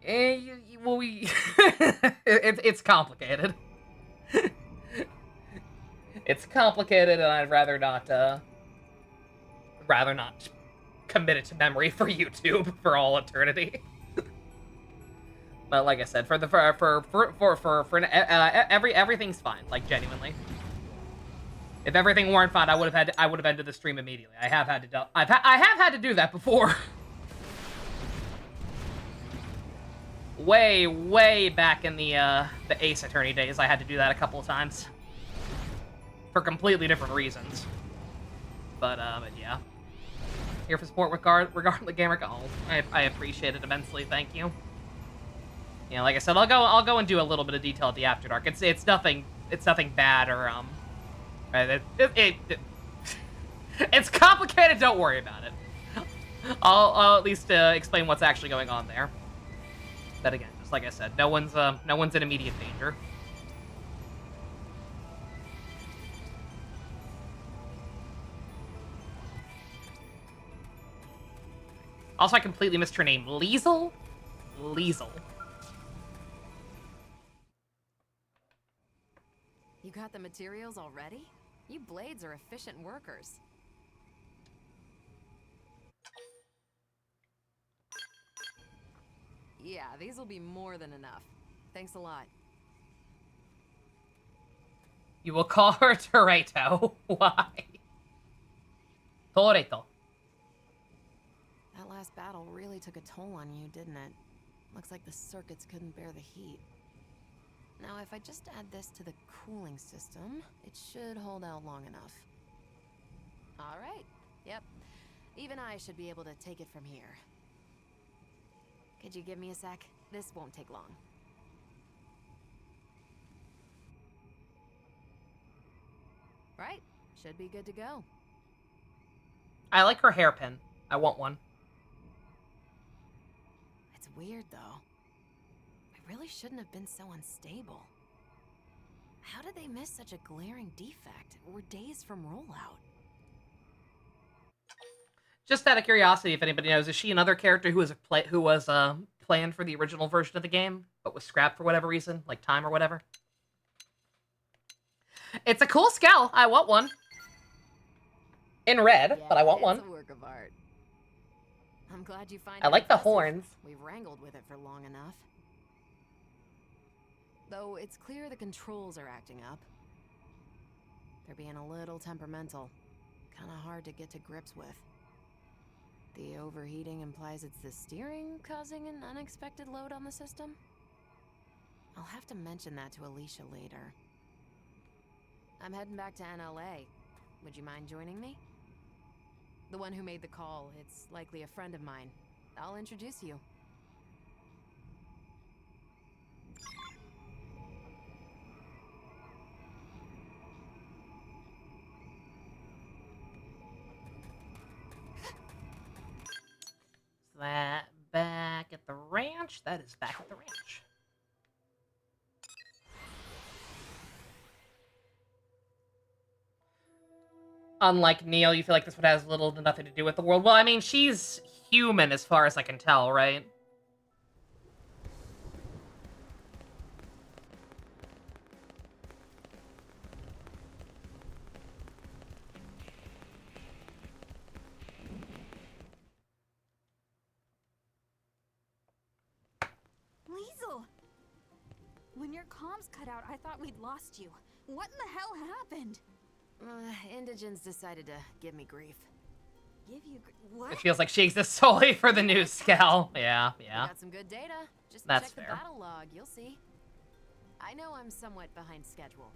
it's complicated. It's complicated, and I'd rather not commit it to memory for YouTube for all eternity. But like I said, everything's fine, like, genuinely. If everything weren't fine, I would have ended the stream immediately. I have had to do that before. way back in the Ace Attorney days, I had to do that a couple of times for completely different reasons. But yeah, here for support regarding the gamer. Oh, I appreciate it immensely. Thank you. Yeah, like I said, I'll go and do a little bit of detail at the After Dark. It's nothing bad or it's complicated. Don't worry about it. I'll at least explain what's actually going on there. But again, just like I said, no one's in immediate danger. Also, I completely missed her name. Liesel? Liesel. You got the materials already? You blades are efficient workers. Yeah, these will be more than enough. Thanks a lot. You will call her Toretto. Why? Toretto. That last battle really took a toll on you, didn't it? Looks like the circuits couldn't bear the heat. Now, if I just add this to the cooling system, it should hold out long enough. All right. Yep. Even I should be able to take it from here. Could you give me a sec? This won't take long. Right. Should be good to go. I like her hairpin. I want one. It's weird, though. I really shouldn't have been so unstable. How did they miss such a glaring defect? We're days from rollout. Just out of curiosity, if anybody knows, is she another character who was planned for the original version of the game, but was scrapped for whatever reason, like time or whatever? It's a cool scowl. I want one. In red, Yeah, but I want one. It's a work of art. I'm glad you find I it like the impressive. horns. We've wrangled with it for long enough. Though it's clear the controls are acting up. They're being a little temperamental. Kinda hard to get to grips with. The overheating implies it's the steering causing an unexpected load on the system? I'll have to mention that to Alicia later. I'm heading back to NLA. Would you mind joining me? The one who made the call, it's likely a friend of mine. I'll introduce you. Is that back at the ranch? That is back at the ranch. Unlike Neil, you feel like this one has little to nothing to do with the world. Well, I mean, she's human as far as I can tell, right? your comms cut out, I thought we'd lost you. What in the hell happened? Indigents decided to give me grief. Give you what? It feels like she exists solely for the new Skel. Yeah, yeah. Got some good data. Just That's check fair. the battle log, you'll see. I know I'm somewhat behind schedule.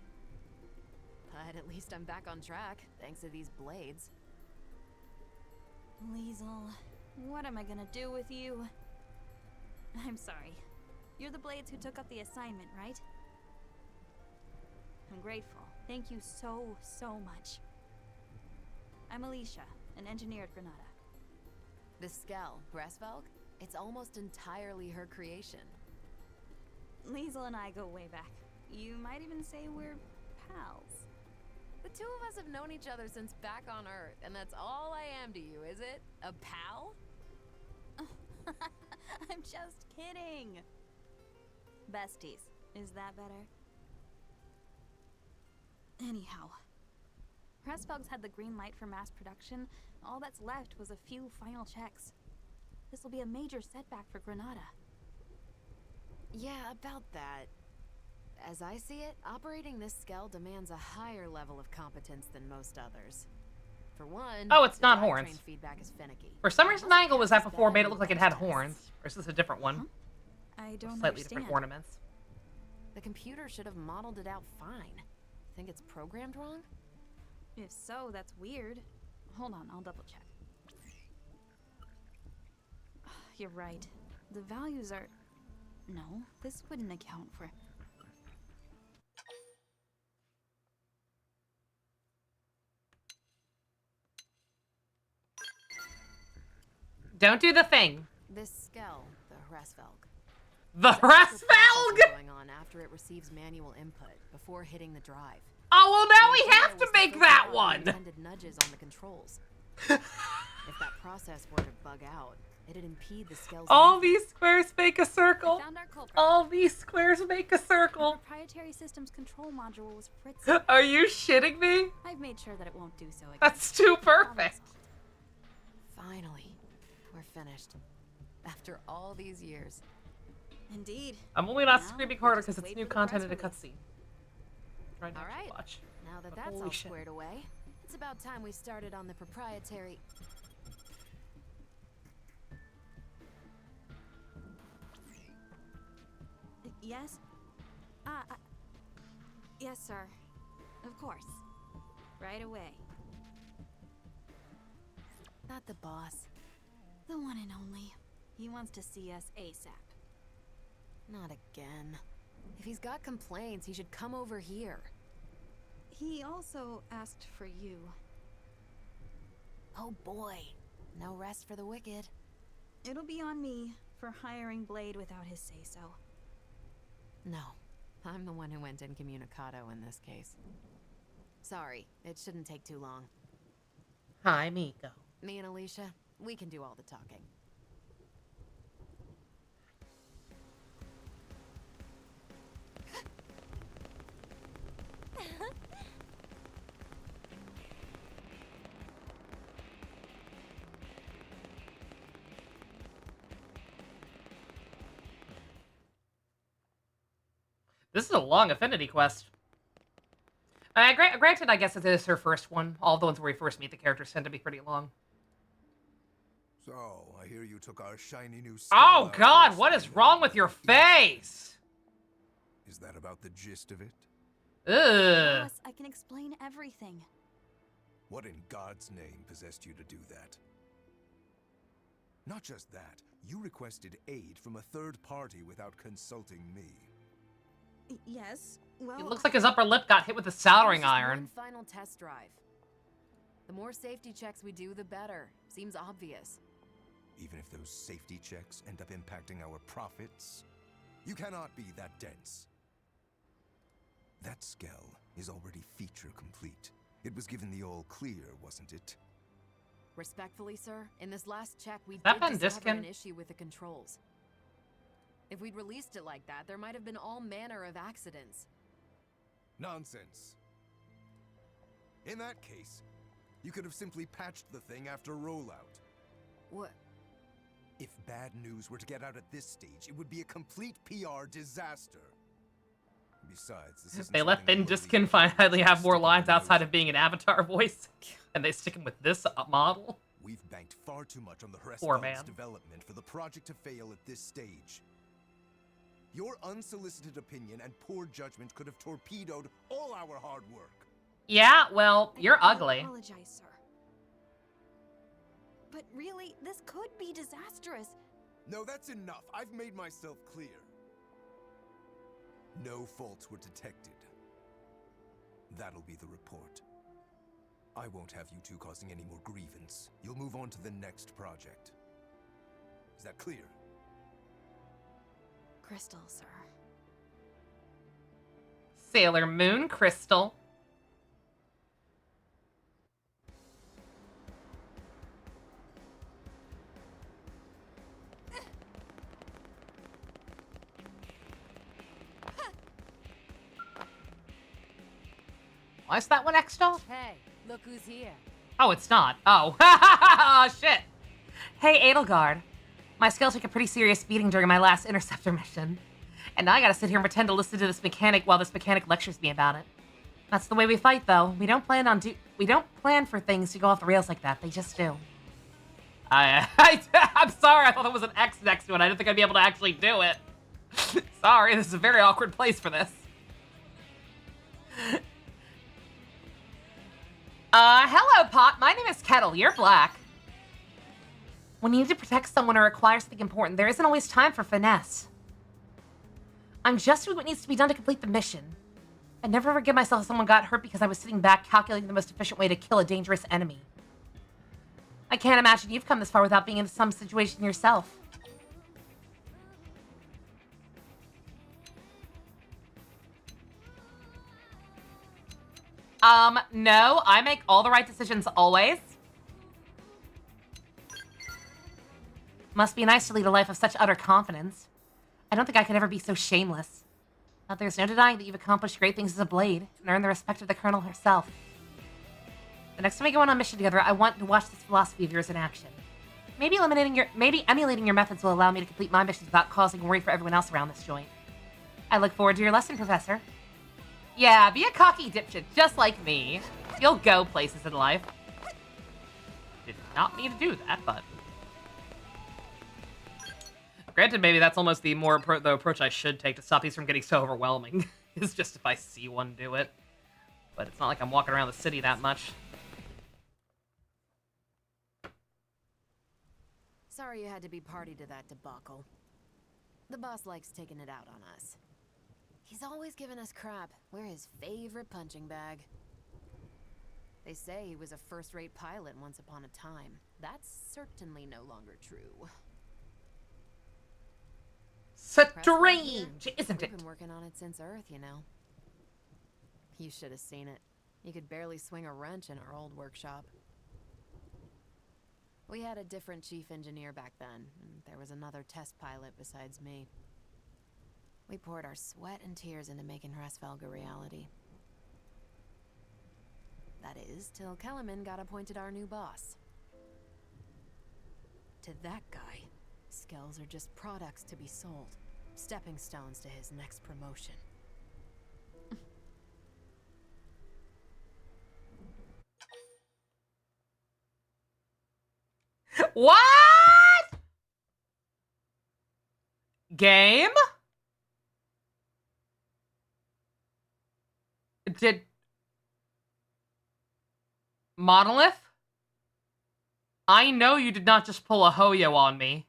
But at least I'm back on track, thanks to these blades. Liesel, what am I gonna do with you? I'm sorry. You're the Blades who took up the assignment, right? I'm grateful. Thank you so much. I'm Alicia, an engineer at Granada. The Skel, Brasvelg, it's almost entirely her creation. Liesel and I go way back. You might even say we're pals. The two of us have known each other since back on Earth, and that's all I am to you, is it? A pal? I'm just kidding. Besties. Is that better? Anyhow, Pressbugs had the green light for mass production. All that's left was a few final checks. This will be a major setback for Granada. Yeah, about that. As I see it, operating this Skel demands a higher level of competence than most others. For one, Oh, it's the not drivetrain horns. feedback is finicky. For some reason, the angle was that before made it look like it had horns. Or is this a different one? Huh? I don't Slightly understand. different ornaments. The computer should have modeled it out fine. Think it's programmed wrong? If so, that's weird. Hold on, I'll double check. You're right. The values are... No, this wouldn't account for... Don't do the thing. This Skel, the Hrasvelg. The There's extra Hrasvelg? processing going on after it receives manual input before hitting the drive. Oh, well, now The we engineer have to was make filter that out the one. intended nudges on the controls. If that process were to bug out, it'd impede the Skel's All movement. these squares make a circle. Found our culprit. All these squares make a The circle. proprietary systems control module was Fritz. Are you shitting me? I've made sure that it won't do so again. That's too perfect. Finally, we're finished. After all these years. Indeed. I'm only not Now, screaming we harder just because it's wait new for the content in a press cutscene. Trying All not to right. watch. Now that But that's holy all shit. squared away, it's about time we started on the proprietary... Yes? Yes, sir. Of course. Right away. Not the boss. The one and only. He wants to see us ASAP. Not again. If he's got complaints, he should come over here. He also asked for you. Oh boy. No rest for the wicked. It'll be on me for hiring Blade without his say-so. No. I'm the one who went incommunicado in this case. Sorry, it shouldn't take too long. Hi, Miko. Me and Alicia, we can do all the talking. This is a long Affinity quest. Granted, I guess it is her first one. All the ones where we first meet the characters tend to be pretty long. So, I hear you took our shiny new Skel Oh out god, for what is some wrong with your face? Is that about the gist of it? Ugh. Boss, I can explain everything. What in God's name possessed you to do that? Not just that, you requested aid from a third party without consulting me. Yes, well... It looks like his upper lip got hit with a soldering There's just iron. one final test drive. The more safety checks we do, the better. Seems obvious. Even if those safety checks end up impacting our profits, you cannot be that dense. That Skel is already feature complete. It was given the all clear, wasn't it? Respectfully, sir, in this last check, we That did discover Vandiskin? an issue with the controls. If we'd released it like that, there might have been all manner of accidents. Nonsense. In that case, you could have simply patched the thing after rollout. What? If bad news were to get out at this stage, it would be a complete PR disaster. Besides, this isn't They let something Thin I will Diskin leave finally have more sticking lines my outside nose of being an Avatar voice, and they stick him with this model. We've banked far too much on the Poor Hresvelg's man. development for the project to fail at this stage. Your unsolicited opinion and poor judgment could have torpedoed all our hard work. Yeah, well, you're I ugly. apologize, sir. But really, this could be disastrous. No, that's enough. I've made myself clear. No faults were detected. That'll be the report. I won't have you two causing any more grievance. You'll move on to the next project. Is that clear? Crystal, sir. Sailor Moon Crystal. Why is that one extra? Hey, look who's here. Oh, it's not. Oh. Oh, shit. Hey, Edelgard. My skill took a pretty serious beating during my last Interceptor mission. And now I gotta sit here and pretend to listen to this mechanic while this mechanic lectures me about it. That's the way we fight, though. We don't plan for things to go off the rails like that. They just do. I'm sorry. I thought there was an X next to it. I didn't think I'd be able to actually do it. Sorry, this is a very awkward place for this. Hello, Pot. My name is Kettle. You're black. When you need to protect someone or acquire something important, there isn't always time for finesse. I'm just doing what needs to be done to complete the mission. I'd never forgive myself if someone got hurt because I was sitting back calculating the most efficient way to kill a dangerous enemy. I can't imagine you've come this far without being in some situation yourself. No, I make all the right decisions always. Must be nice to lead a life of such utter confidence. I don't think I could ever be so shameless. But there's no denying that you've accomplished great things as a blade and earned the respect of the Colonel herself. The next time we go on a mission together, I want to watch this philosophy of yours in action. Maybe emulating your methods will allow me to complete my missions without causing worry for everyone else around this joint. I look forward to your lesson, Professor. Yeah, be a cocky dipshit, just like me. You'll go places in life. Did not mean to do that, but... Granted, maybe that's almost the approach I should take to stop these from getting so overwhelming. Is just if I see one do it. But it's not like I'm walking around the city that much. Sorry you had to be party to that debacle. The boss likes taking it out on us. He's always giving us crap. We're his favorite punching bag. They say he was a first-rate pilot once upon a time. That's certainly no longer true. Strange, isn't it? We've been working on it since Earth, you know. You should have seen it. You could barely swing a wrench in our old workshop. We had a different chief engineer back then, and there was another test pilot besides me. We poured our sweat and tears into making Hresvelg a reality. That is, till Kellerman got appointed our new boss. To that guy, skills are just products to be sold, stepping stones to his next promotion. What? Game? Did... Monolith? I know you did not just pull a Hoyo on me.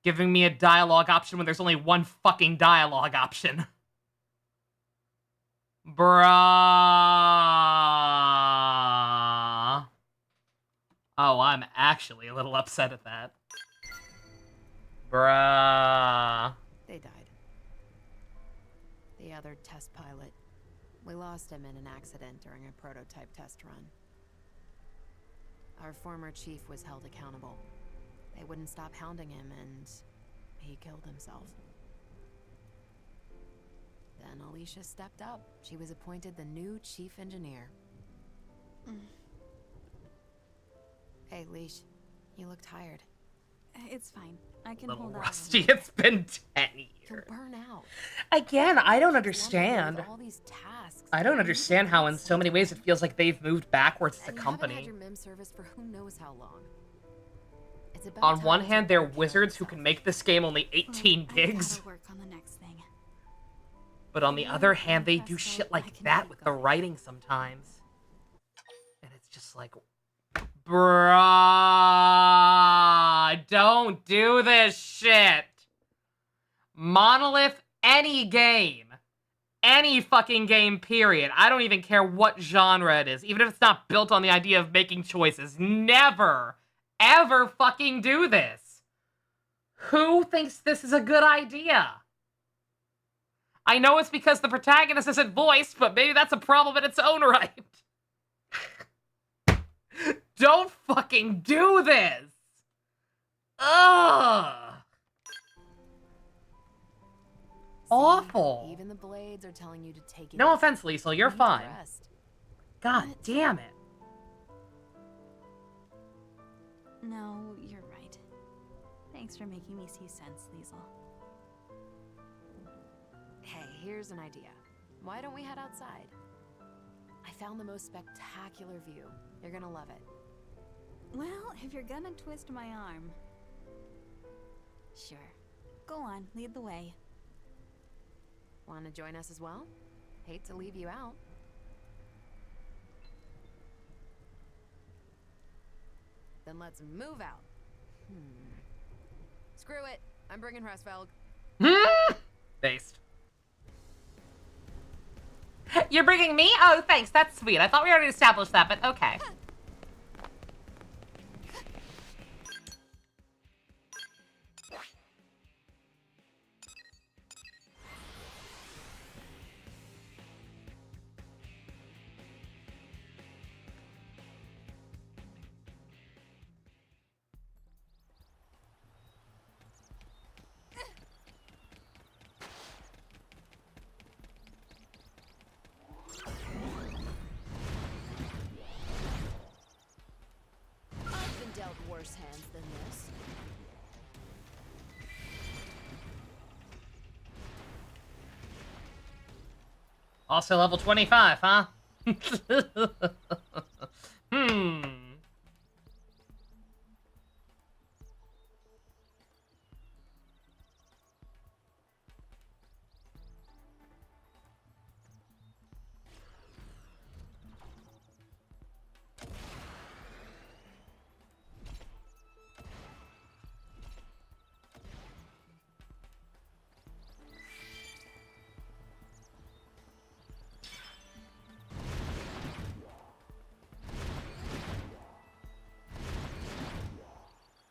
Giving me a dialogue option when there's only one fucking dialogue option. Bruh. Oh, I'm actually a little upset at that. Bruh. They died. The other test pilot. We lost him in an accident during a prototype test run. Our former chief was held accountable. They wouldn't stop hounding him, and he killed himself. Then Alicia stepped up. She was appointed the new chief engineer. Hey, Leash. You look tired. It's fine. I can Little hold out. rusty. It's been 10 years. You'll burn out. Again, I don't With understand. all these tasks, I don't understand how in so many ways it feels like they've moved backwards as a and you haven't had company. your MIM service for who knows how long. It's about On time one you hand, took they're better care of wizards who yourself. can make this game only 18 I gigs. gotta work on the next thing. But on the You other hand, they impress do so shit I like can that keep with the going. writing sometimes. And it's just like, bruh, don't do this shit. Monolith, any game. Any fucking game, period. I don't even care what genre it is. Even if it's not built on the idea of making choices. Never, ever fucking do this. Who thinks this is a good idea? I know it's because the protagonist isn't voiced, but maybe that's a problem in its own right. Don't fucking do this! Ugh! Awful. Even the blades are telling you to take it. No easy. offense, Liesel, you're You need to fine. rest. God damn it. No, you're right. Thanks for making me see sense, Liesel. Hey, here's an idea. Why don't we head outside? I found the most spectacular view. You're gonna love it. Well, if you're gonna twist my arm. Sure. Go on, lead the way. Want to join us as well? Hate to leave you out. Then let's move out. Screw it. I'm bringing Hresvelg. Based. You're bringing me? Oh, thanks. That's sweet. I thought we already established that, but okay. I've been dealt worse hands than this. Also level 25, huh?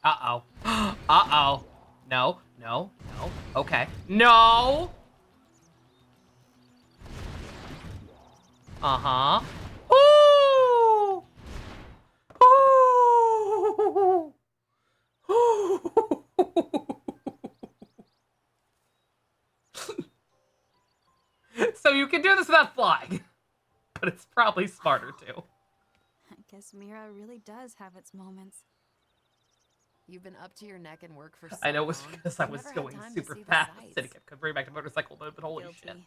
Uh-oh. Uh-oh. No, no, no. Okay. No! Uh-huh. Ooh! Ooh! So you can do this without flying. But it's probably smarter to. I guess Mira really does have its moments. You've been up to your neck in work for so I know it was long. because I You was never had going time to super see the fast sights. and it kept bringing back to motorcycle mode, but holy Guilty. shit.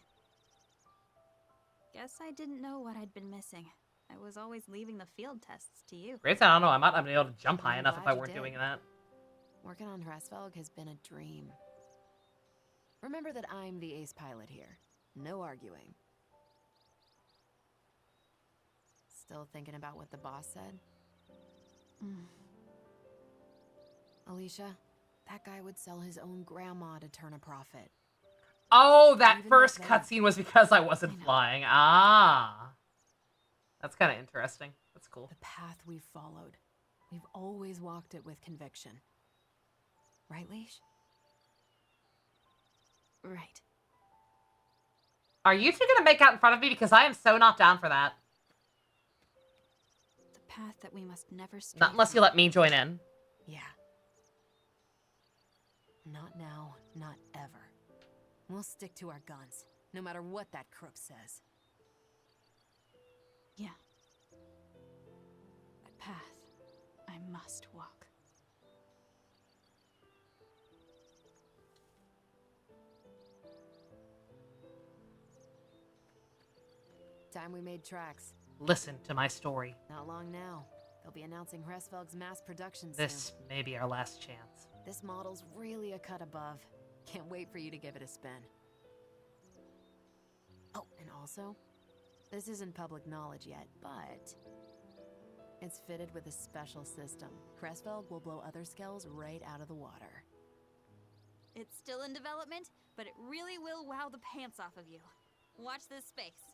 Guess I didn't know what I'd been missing. I was always leaving the field tests to you. Grace, I don't know, I might not be able to jump high I'm enough if glad I you weren't did. doing that. Working on Hresvelg has been a dream. Remember that I'm the ace pilot here. No arguing. Still thinking about what the boss said? Alicia, that guy would sell his own grandma to turn a profit. Oh, that Even first back then. cutscene was because I wasn't I know. flying. Ah. That's kind of interesting. That's cool. The path we've followed. We've always walked it with conviction. Right, Leash? Right. Are you two gonna make out in front of me? Because I am so not down for that. The path that we must never stray Not unless you from. let me join in. Yeah. Not now, not ever. We'll stick to our guns, no matter what that crook says. Yeah. A path I must walk. time we made tracks. Listen to my story. Not long now. They'll be announcing Hresvelg's mass production soon. This may be our last chance. This model's really a cut above. Can't wait for you to give it a spin. Oh, and also, this isn't public knowledge yet, but it's fitted with a special system. Hresvelg will blow other skells right out of the water. It's still in development, but it really will wow the pants off of you. Watch this space.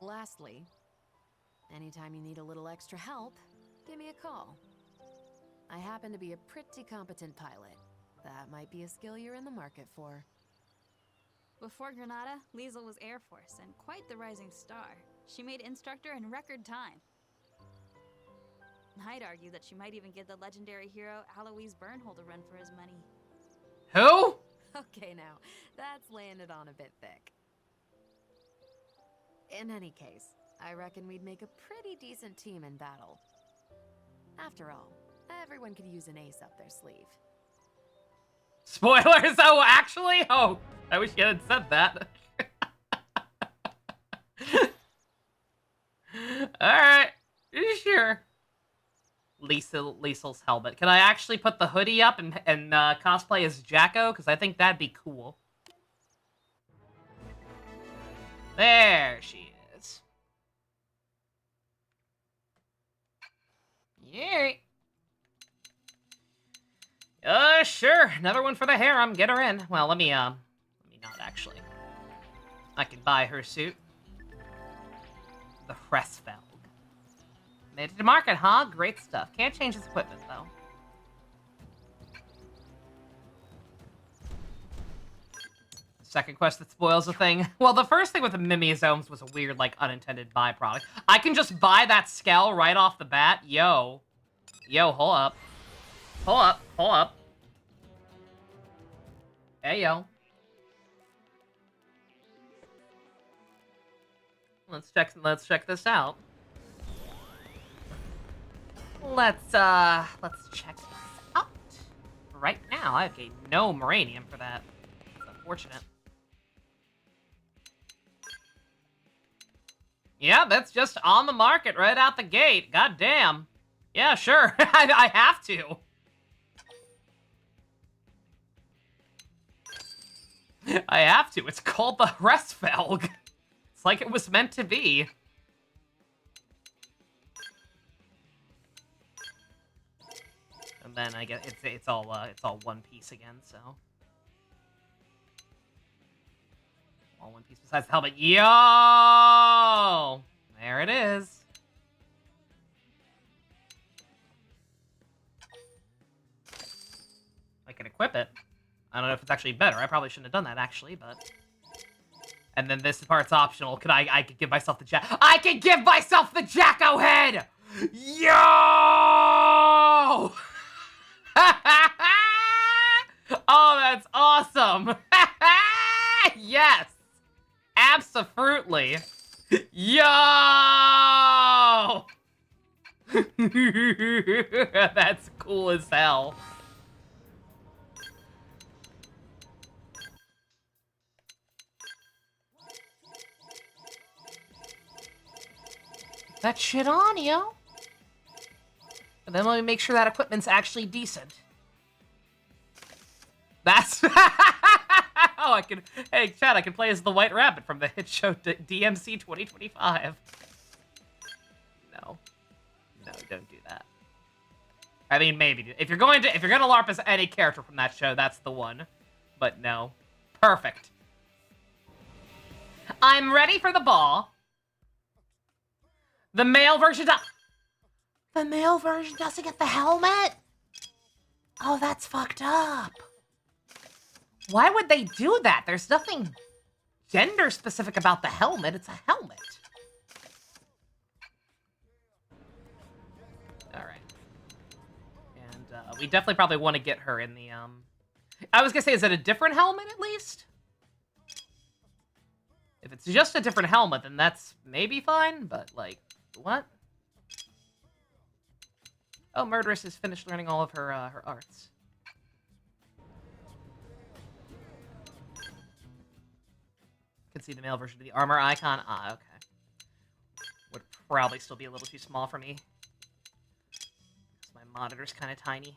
Lastly, anytime you need a little extra help, give me a call. I happen to be a pretty competent pilot. That might be a skill you're in the market for. Before Granada, Liesel was Air Force and quite the rising star. She made instructor in record time. I'd argue that she might even give the legendary hero Alois Bernhold a run for his money. Who? Okay, now, that's laying it on a bit thick. In any case, I reckon we'd make a pretty decent team in battle. After all, everyone could use an ace up their sleeve. Spoilers! Oh, actually? Oh, I wish you hadn't said that. Alright, sure. Liesel's helmet. Can I actually put the hoodie up and cosplay as Jacko? Because I think that'd be cool. There she is. Yay. Sure. Another one for the harem. Get her in. Well, let me not actually. I can buy her suit. The Hresvelg. Made it to market, huh? Great stuff. Can't change his equipment, though. Second quest that spoils a thing. Well, the first thing with the Mimizomes was a weird, like, unintended byproduct. I can just buy that Skell right off the bat. Yo. Yo, hold up. Hold up. Hold up. Hey, yo. Let's check this out. Let's check this out. Right now, I've gained no Moranium for that. It's unfortunate. Yeah, that's just on the market right out the gate. God damn. Yeah, sure. I have to. I have to. It's called the Hresvelg. It's like it was meant to be. And then I guess it's all one piece again, so. All one piece besides the helmet. Yo! There it is. I can equip it. I don't know if it's actually better. I probably shouldn't have done that, actually, but... And then this part's optional. I could give myself the I can give myself the Jacko head! Yo! Oh, that's awesome! Yes! Abso-fruitly! Yo! That's cool as hell. That shit on, yo. And then let me make sure that equipment's actually decent. That's... Oh, I can... Hey, Chad, I can play as the White Rabbit from the hit show DMC 2025. No. No, don't do that. I mean, maybe. If you're gonna LARP as any character from that show, that's the one. But no. Perfect. I'm ready for the ball. The male version The male version doesn't get the helmet? Oh, that's fucked up. Why would they do that? There's nothing gender specific about the helmet. It's a helmet. Alright. And we definitely probably want to get her in the, I was gonna say, is it a different helmet at least? If it's just a different helmet, then that's maybe fine, but, like, what? Oh, Murderess has finished learning all of her, her arts. see the male version of the armor icon. Ah, okay. Would probably still be a little too small for me. My monitor's kind of tiny.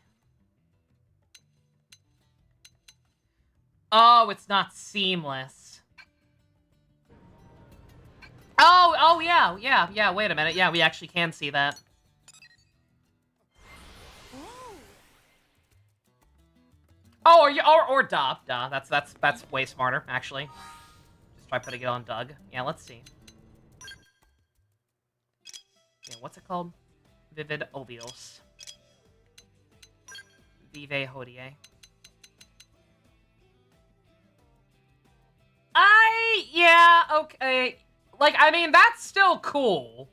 Oh, it's not seamless. Oh, yeah, wait a minute. Yeah, we actually can see that. Oh, or duh. That's way smarter, actually. Just try putting it on Doug. Yeah, let's see. Yeah, what's it called? Vivid Obios. Vive Hodie. Yeah, okay. Like, I mean, that's still cool.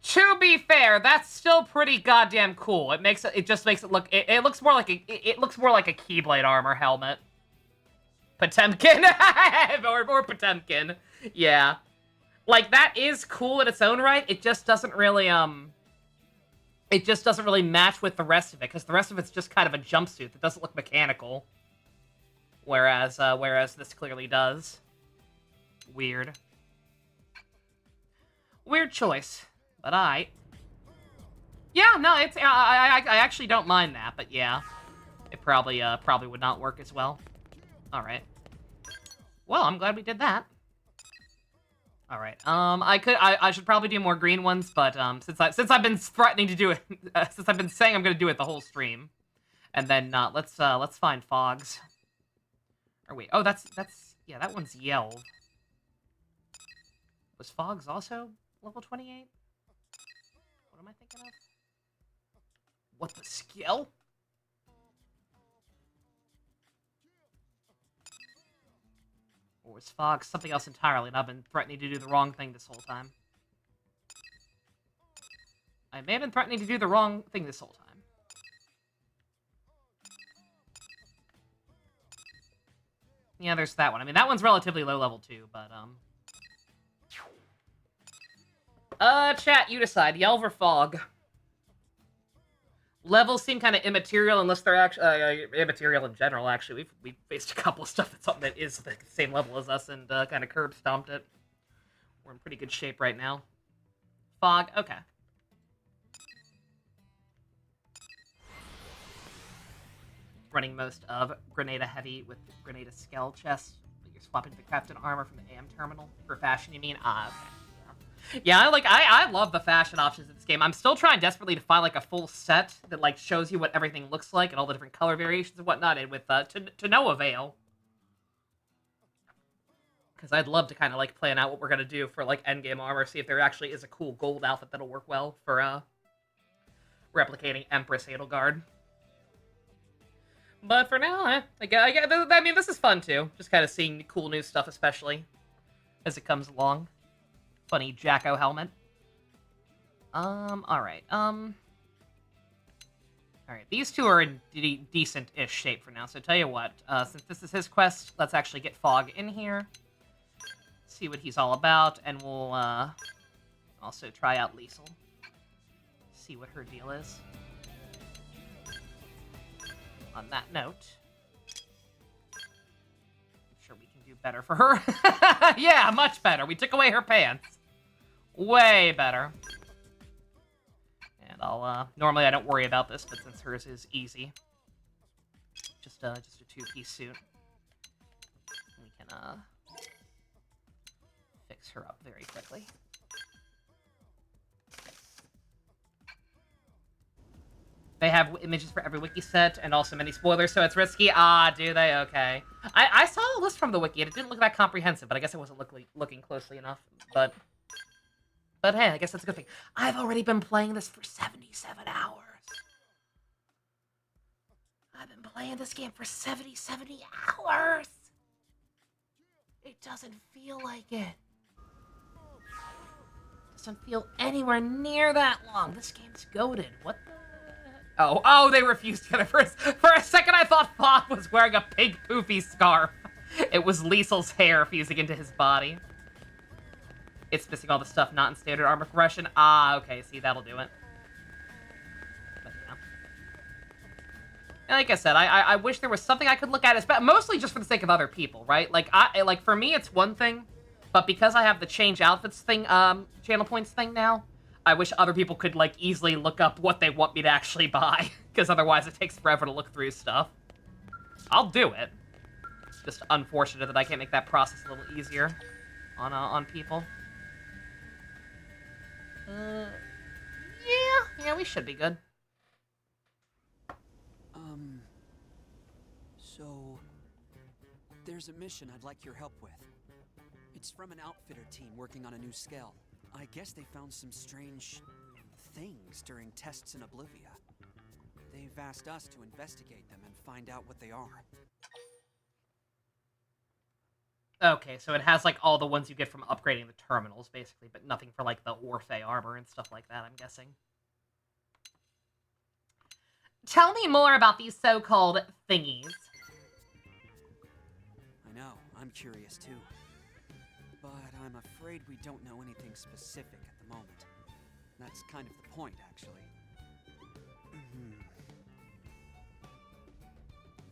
To be fair, that's still pretty goddamn cool. It just makes it look, it looks more like it looks more like a Keyblade armor helmet. Potemkin, or Potemkin, yeah. Like, that is cool in its own right. It just doesn't really, it just doesn't really match with the rest of it, because the rest of it's just kind of a jumpsuit that doesn't look mechanical. Whereas this clearly does. Weird. Weird choice. But yeah, no, it's, I actually don't mind that, but yeah. It probably would not work as well. Alright. Well, I'm glad we did that. Alright, I should probably do more green ones, but, since I've been threatening to do it, since I've been saying I'm gonna do it the whole stream, and then, let's find Fogs. Or wait, oh, yeah, that one's Yelv. Was Fogs also level 28? What am I thinking of? What, the skill? Or was Fogs something else entirely, and I've been threatening to do the wrong thing this whole time? I may have been threatening to do the wrong thing this whole time. Yeah, there's that one. I mean, that one's relatively low level too, but, chat, you decide. Yelv or Fog? Levels seem kind of immaterial unless they're actually, immaterial in general, actually. We've faced a couple of stuff that's something that is the same level as us and, kind of curb stomped it. We're in pretty good shape right now. Fog, okay. Running most of Grenada Heavy with Grenada Skell chest, but you're swapping the crafted armor from the AM terminal. For fashion, you mean? Ah, okay. Yeah, I love the fashion options in this game. I'm still trying desperately to find, like, a full set that, like, shows you what everything looks like and all the different color variations and whatnot, and with, to no avail. Because I'd love to kind of, like, plan out what we're gonna do for, like, endgame armor, see if there actually is a cool gold outfit that'll work well for, replicating Empress Edelgard. But for now, I mean, this is fun, too. Just kind of seeing cool new stuff, especially as it comes along. Funny Jacko helmet. Alright, alright, these two are in decent-ish shape for now, so tell you what, since this is his quest, let's actually get Fog in here, see what he's all about, and we'll, also try out Liesel. See what her deal is. On that note, I'm sure we can do better for her. Yeah, much better. We took away her pants. Way better. And I'll, normally I don't worry about this, but since hers is easy. Just a two-piece suit. We can, fix her up very quickly. They have images for every wiki set, and also many spoilers, so it's risky. Ah, do they? Okay. I saw the list from the wiki, and it didn't look that comprehensive, but I guess I wasn't looking closely enough. But hey, I guess that's a good thing. I've already been playing this for 77 hours. I've been playing this game for 70 hours! It doesn't feel like it. Doesn't feel anywhere near that long. This game's goated. What the... Oh, they refused to get it. For a second, I thought Fog was wearing a pink poofy scarf. It was Liesel's hair fusing into his body. It's missing all the stuff not in standard armor progression. Ah, okay, see, that'll do it. But like I said, I wish there was something I could look at, mostly just for the sake of other people, right? Like for me, it's one thing, but because I have the change outfits thing, channel points thing now, I wish other people could, like, easily look up what they want me to actually buy, because otherwise it takes forever to look through stuff. I'll do it. Just unfortunate that I can't make that process a little easier on people. Yeah, we should be good. So there's a mission I'd like your help with. It's from an outfitter team working on a new scale. I guess they found some strange things during tests in Oblivia. They've asked us to investigate them and find out what they are. Okay, so it has, like, all the ones you get from upgrading the terminals, basically, but nothing for, like, the Orphe armor and stuff like that, I'm guessing. Tell me more about these so-called thingies. I know, I'm curious too. But I'm afraid we don't know anything specific at the moment. That's kind of the point, actually.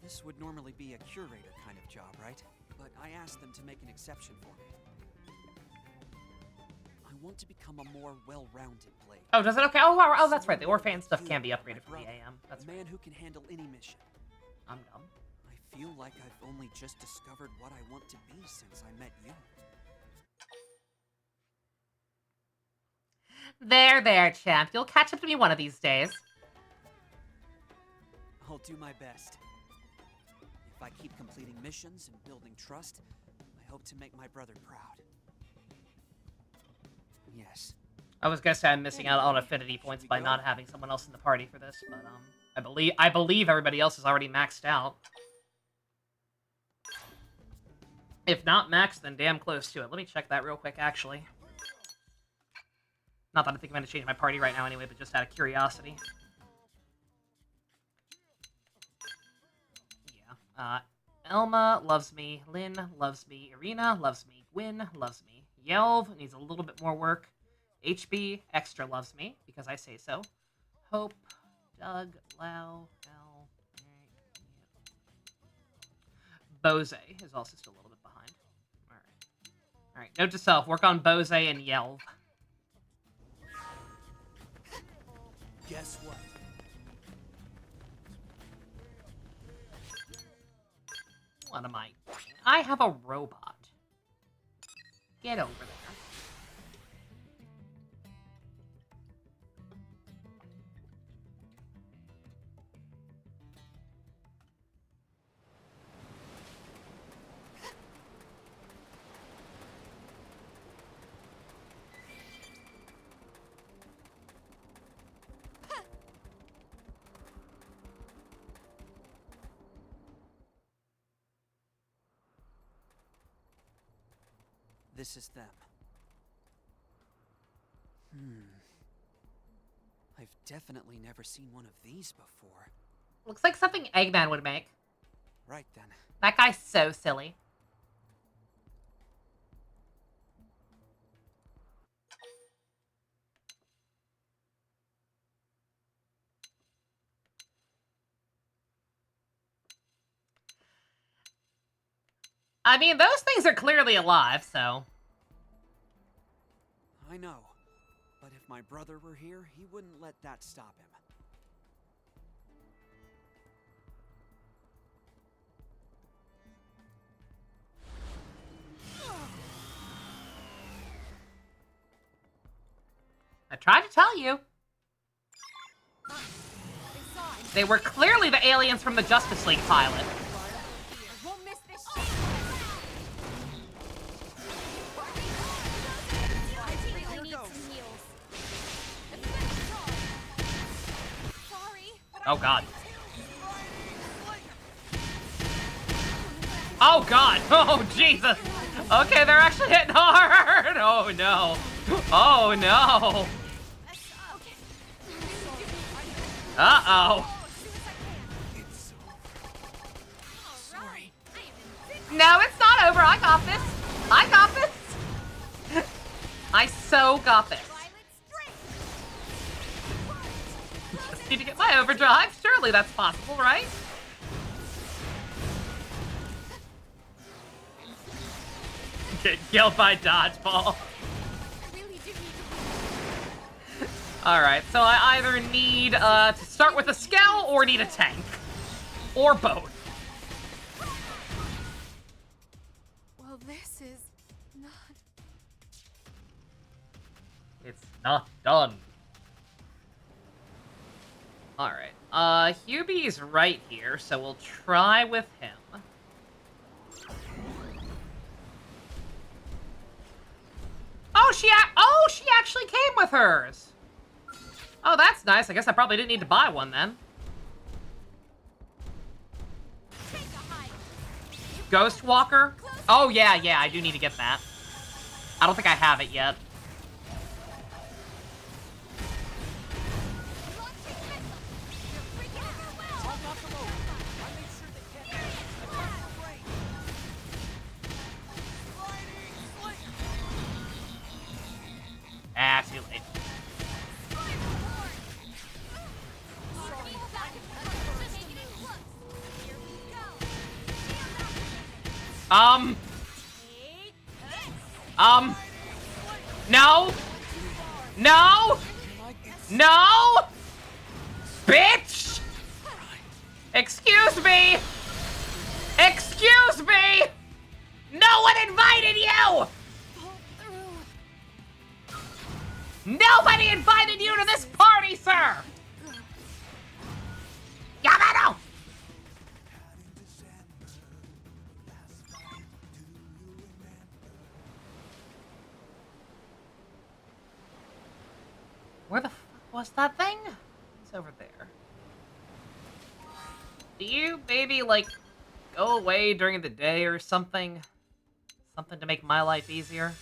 This would normally be a curator kind of job, right? But I asked them to make an exception for me. I want to become a more well-rounded blade. Oh, does it? Okay. Oh, that's right. The Orphan stuff can be upgraded from the AM. That's a man who can handle any mission. I'm dumb. I feel like I've only just discovered what I want to be since I met you. There, champ. You'll catch up to me one of these days. I'll do my best. If I keep completing missions and building trust, I hope to make my brother proud. Yes. I was gonna say I'm missing out on affinity points by not having someone else in the party for this, but I believe everybody else is already maxed out. If not maxed, then damn close to it. Let me check that real quick, actually. Not that I think I'm gonna change my party right now anyway, but just out of curiosity. Yeah. Elma loves me. Lynn loves me. Irina loves me. Gwyn loves me. Yelv needs a little bit more work. HB extra loves me, because I say so. Hope, Doug, Lau, L. Bose is also still a little bit behind. Alright, note to self, work on Bose and Yelv. Guess what? What am I doing? I have a robot. Get over there. This is them. I've definitely never seen one of these before. Looks like something Eggman would make. Right then. That guy's so silly. I mean, those things are clearly alive, so... I know. But if my brother were here, he wouldn't let that stop him. I tried to tell you. They were clearly the aliens from the Justice League pilot. Oh god. Oh god! Oh Jesus! Okay, they're actually hitting hard! Oh no! Oh no! Uh-oh! No, it's not over! I got this! I got this! I so got this. Just need to get my overdrive. Surely that's possible, right? Get killed by dodgeball. I really do need to leave. Alright, so I either need to start with a scout or need a tank. Or both. Well, this is not... It's not done. Alright, Hubie's right here, so we'll try with him. Oh, she actually came with hers! Oh, that's nice. I guess I probably didn't need to buy one then. Ghost Walker? Oh, yeah, I do need to get that. I don't think I have it yet. Ah, too late. No! No! No! Bitch! Excuse me! Excuse me! No one invited you! Nobody invited you to this party, sir! Yamano! Where the fuck was that thing? It's over there. Do you maybe, like, go away during the day or something? Something to make my life easier?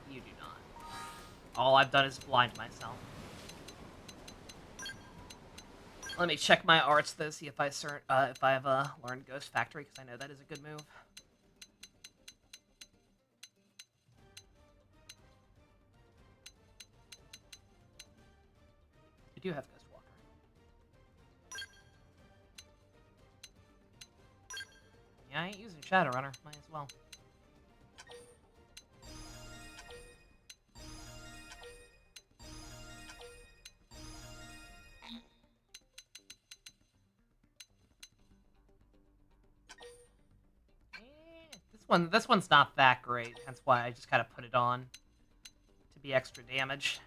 You do not. All I've done is blind myself. Let me check my arts though, see if I have learned Ghost Factory, because I know that is a good move. I do have Ghost Walker. Yeah, I ain't using Shadowrunner. Might as well. This one's not that great. That's why I just kind of put it on to be extra damage.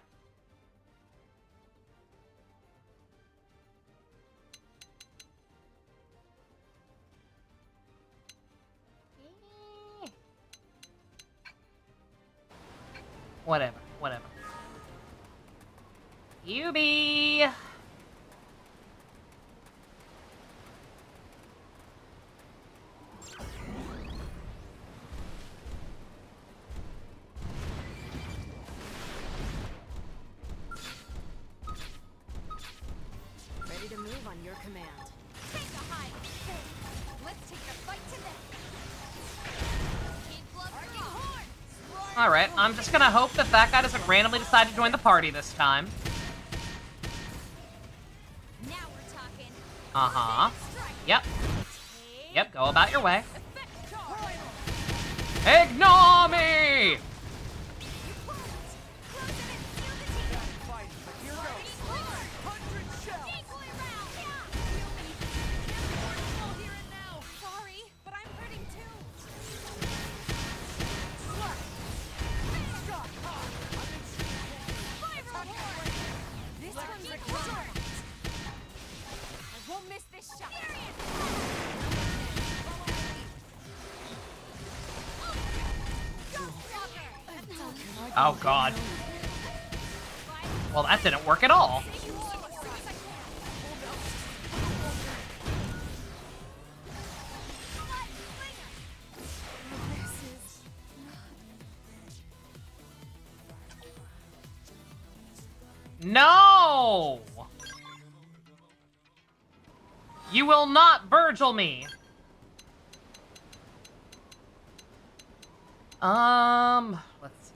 Whatever. Yubi! Ready to move on your command. Take a hike. Let's take the fight to them. Keep blood horn. Alright, I'm just gonna hope that that guy doesn't randomly decide to join the party this time. Now we're talking. Uh-huh. Yep. Yep, go about your way. Ignore me! Sorry, but I'm hurting too. This one's a short. I won't miss this shot. Oh, God. Well, that didn't work at all. No! You will not Virgil me! Let's see.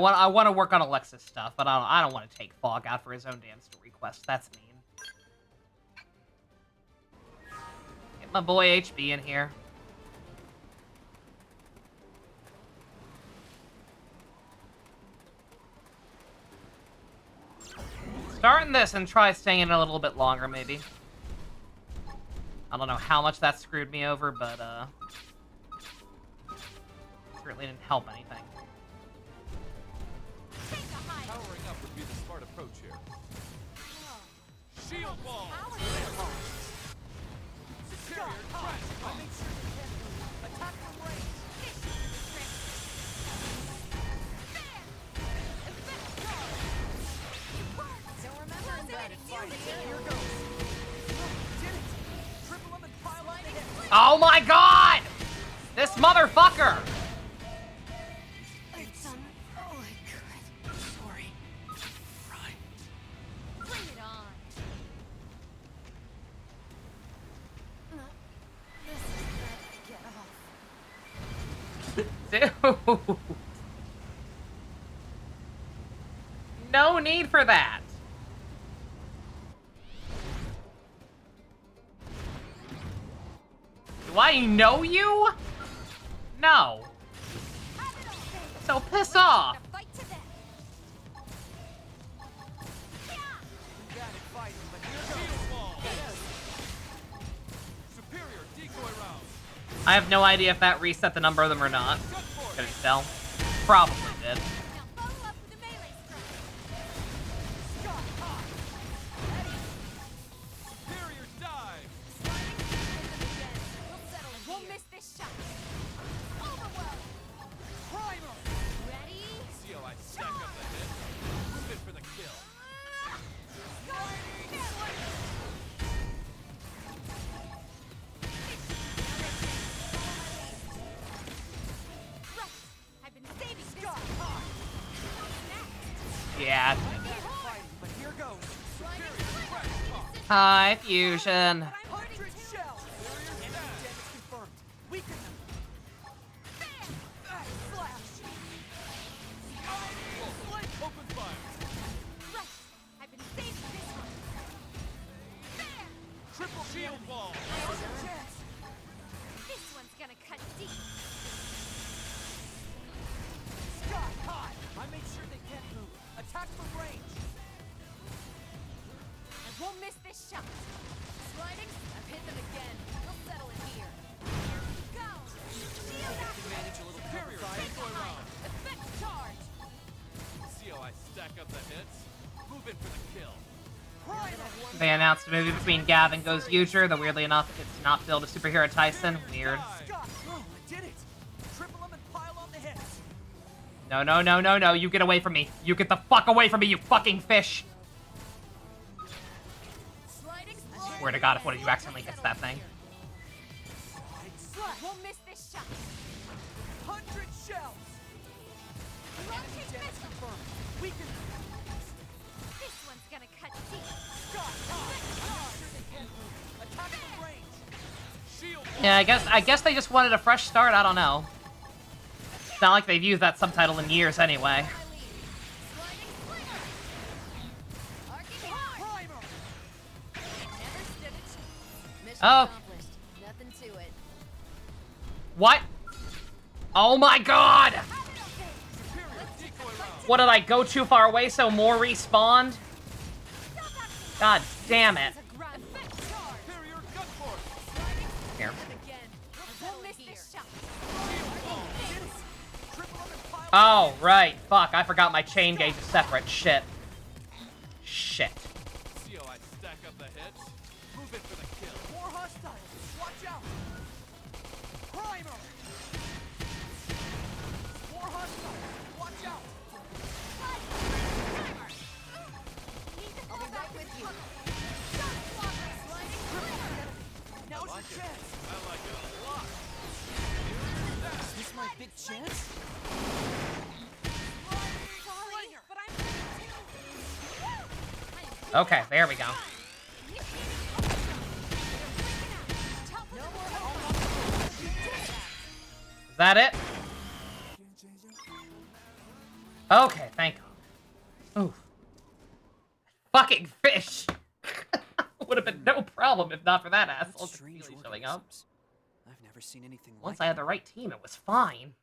I want to work on Alexis stuff, but I don't want to take Fog out for his own damn story quest. That's mean. Get my boy HB in here. Starting this and try staying in a little bit longer, maybe. I don't know how much that screwed me over, but certainly didn't help anything. Powering up would be the smart approach here. Shield wall! Superior crash! I make sure you can't move. Attack from range! Don't remember that. Here goes. Did it. Triple them and pile on the hit. Oh my god! This motherfucker! Oh my god. Sorry. Bring it on. This is bad. Get off. Dude. No need for that. Do I know you? No. So piss off. Fight to death. Bad at fighting, but here goes. Shield wall! Superior decoy round! I have no idea if that reset the number of them or not. Couldn't tell. Probably did. Now follow up with a melee strike. Shot high. Superior dive! We'll settle it. We'll miss this shot. Overwhelm. Primer. Ready? See how I stack up the hit? Move it for the kill. I've been saving this. Shot high. Yeah. Bad at fighting, but here goes. Superior crash pop! Hi, Fusion. 100 shells. Enemy damage confirmed. Weaken them. Slash. Open fire! Right. I've been saving this one. Triple shield wall! Chance. This one's gonna cut deep. Shot high. I make sure they can't move. Attack from range. I won't miss this shot. Sliding. I've hit them again. We'll settle it here. Here we go. Shield up. Manage a little Superior cover fire. decoy round! Effect charge. See how I stack up the hits? Move in for the kill. Primer. They announced a movie between Gav and Ghost Future, though weirdly enough, it's not billed as superhero Tyson. Weird. Scott. Oh, I did it. Triple them and pile on the hits. No, no, no, no, no. You get away from me. You get the fuck away from me, you fucking fish. Sliding. Swear to God, if one of you accidentally hits that thing. I won't miss this shot. 100 shells. Enemy damage confirmed. Weaken them. This one's gonna cut deep. Scott. I'm sure they can't move. Attack from range. Shield Yeah, I guess they just wanted a fresh start. I don't know. It's not like they've used that subtitle in years anyway. Sliding slinger. Arcing hard. Primer. Never stood a chance. Mission Oh. accomplished. Nothing to it. What? Oh my God! superior decoy round! What did I go too far away so more respawned? God damn it. Effect charge. Superior gun force! Here. Again. I won't miss this shot. Triple them and pile. Oh, right. Fuck, I forgot my chain gauge is separate. Shit. Shit. See how I stack up the hits? Move in for the kill. More hostiles. Watch out. Primer. More hostiles. Watch out. I'll be right with you. Now's your like it. chance. I like it a lot. Is this my big chance? Sorry, but I'm Okay, there we go. Is that it? Okay, thank God. Oof. Fucking fish! Would have been no problem if not for that asshole continually showing up. I've never seen anything Once like I had the right team, it was fine.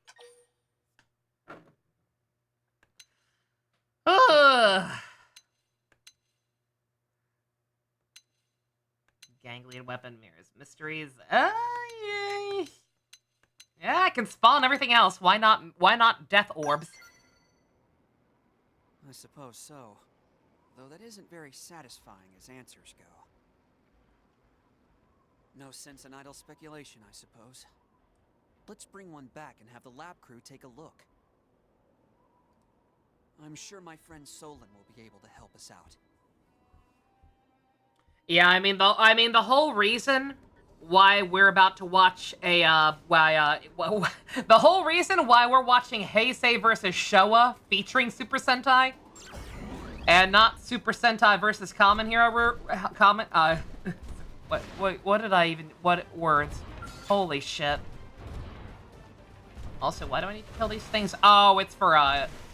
Ugh. Ganglion weapon mirrors mysteries. Yeah. Yeah, I can spawn everything else. Why not death orbs? I suppose so. Though that isn't very satisfying as answers go. No sense in idle speculation, I suppose. Let's bring one back and have the lab crew take a look. I'm sure my friend Solon will be able to help us out. Yeah, I mean the whole reason why we're about to watch a the whole reason why we're watching Heisei versus Showa featuring Super Sentai and not Super Sentai versus Common Hero what did I even what words? Holy shit. Also, why do I need to kill these things? Oh, it's for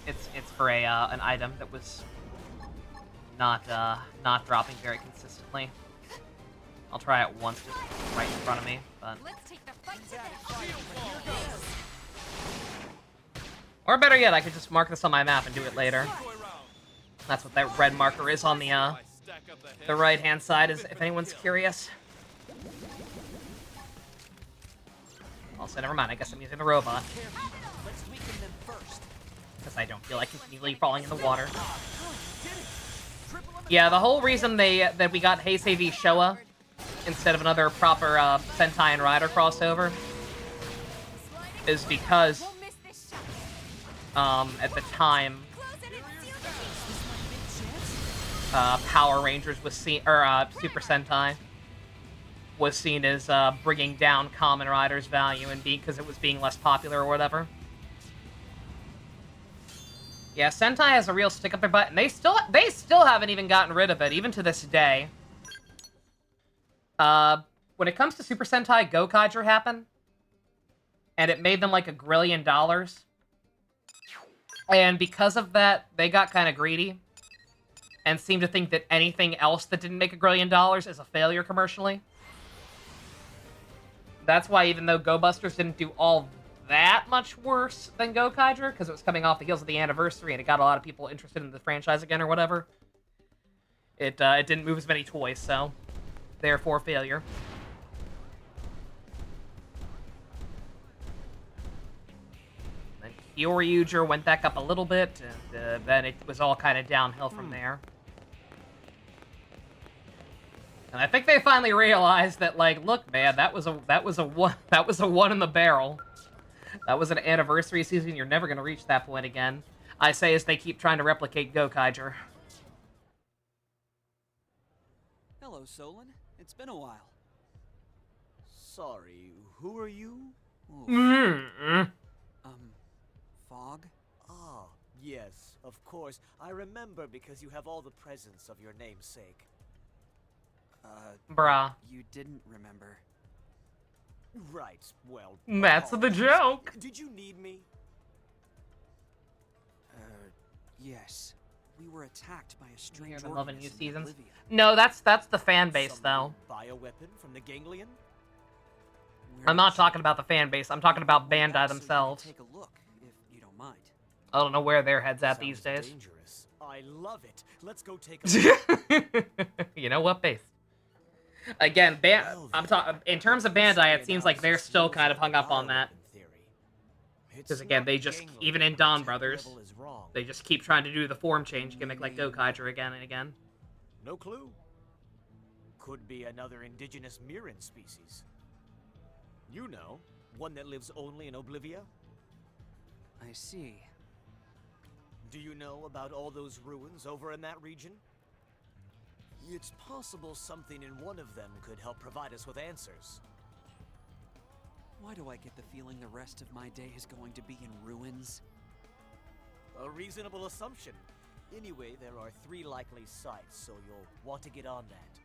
it's for a an item that was not dropping very consistently. I'll try it once, just right in front of me, but... Let's take the fight to them. Or better yet, I could just mark this on my map and do it later. That's what that red marker is on the right-hand side, is if anyone's curious. Also, never mind, I guess I'm using the robot. Because I don't feel like continually falling in the water. Yeah, the whole reason that we got Heisei v Showa instead of another proper Sentai and Rider crossover is because at the time Power Rangers was seen, or Super Sentai was seen as bringing down Kamen Rider's value and because it was being less popular or whatever. Yeah, Sentai has a real stick up their butt, and they still haven't even gotten rid of it, even to this day. When it comes to Super Sentai, Gokaiger happened, and it made them like $1 grillion. And because of that, they got kind of greedy, and seemed to think that anything else that didn't make $1 grillion is a failure commercially. That's why even though Go Busters didn't do all that much worse than Gokaiger, because it was coming off the heels of the anniversary and it got a lot of people interested in the franchise again or whatever, it didn't move as many toys, so therefore failure. Then Kyoryuger went back up a little bit, and then it was all kind of downhill from there. And I think they finally realized that, like, look, man, that was a one in the barrel. That was an anniversary season. You're never gonna reach that point again. I say as they keep trying to replicate Gokaiger. Hello, Solon. It's been a while. Sorry, who are you? Fog? Ah, yes, of course. I remember because you have all the presents of your namesake. Bruh. You didn't remember. Right, well... That's the joke! Did you need me? Yes. We were attacked by a strange I've been loving new organism in seasons. Oblivion. No, that's the fan base, though. Bioweapon from the Ganglion? I'm not talking about the fan base. I'm talking about Bandai themselves. Take a look, if you don't mind. I don't know where their head's at these days. Dangerous. I love it. Let's go take a look. You know what, base? Again, I'm talking in terms of Bandai. It seems like they're still kind of hung up on that. Because again, they just even in Dawn Brothers, they just keep trying to do the form change gimmick like Gokaiger again and again. No clue. Could be another indigenous Mirren species. You know, one that lives only in Oblivia. I see. Do you know about all those ruins over in that region? It's possible something in one of them could help provide us with answers. Why do I get the feeling the rest of my day is going to be in ruins? A reasonable assumption. Anyway, there are 3 likely sites, so you'll want to get on that.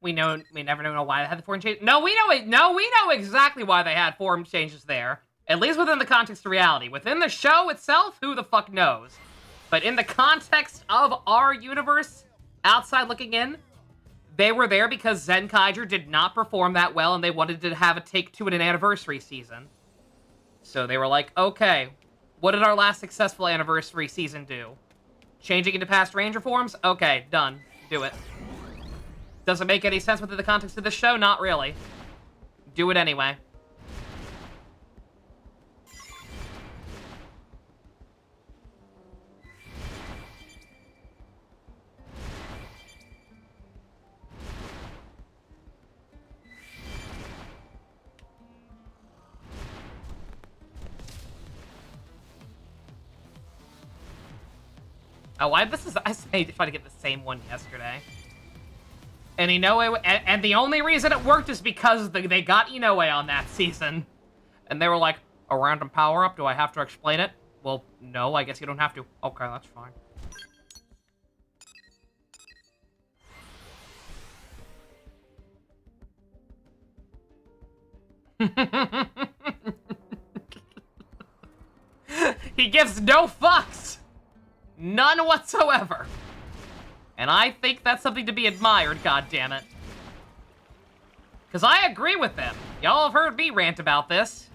We never know why they had the form change. No, we know exactly why they had form changes there. At least within the context of reality. Within the show itself, who the fuck knows? But in the context of our universe, outside looking in, they were there because Zenkaiger did not perform that well, and they wanted to have a take two in an anniversary season. So they were like, okay, what did our last successful anniversary season do? Changing into past Ranger forms? Okay, done. Do it. Does it make any sense within the context of the show? Not really. Do it anyway. Oh, I tried to get the same one yesterday. And Inoue, and the only reason it worked is because they got Inoue on that season. And they were like, a random power-up? Do I have to explain it? Well, no, I guess you don't have to. Okay, that's fine. He gives no fucks! None whatsoever. And I think that's something to be admired, goddammit. Because I agree with them. Y'all have heard me rant about this.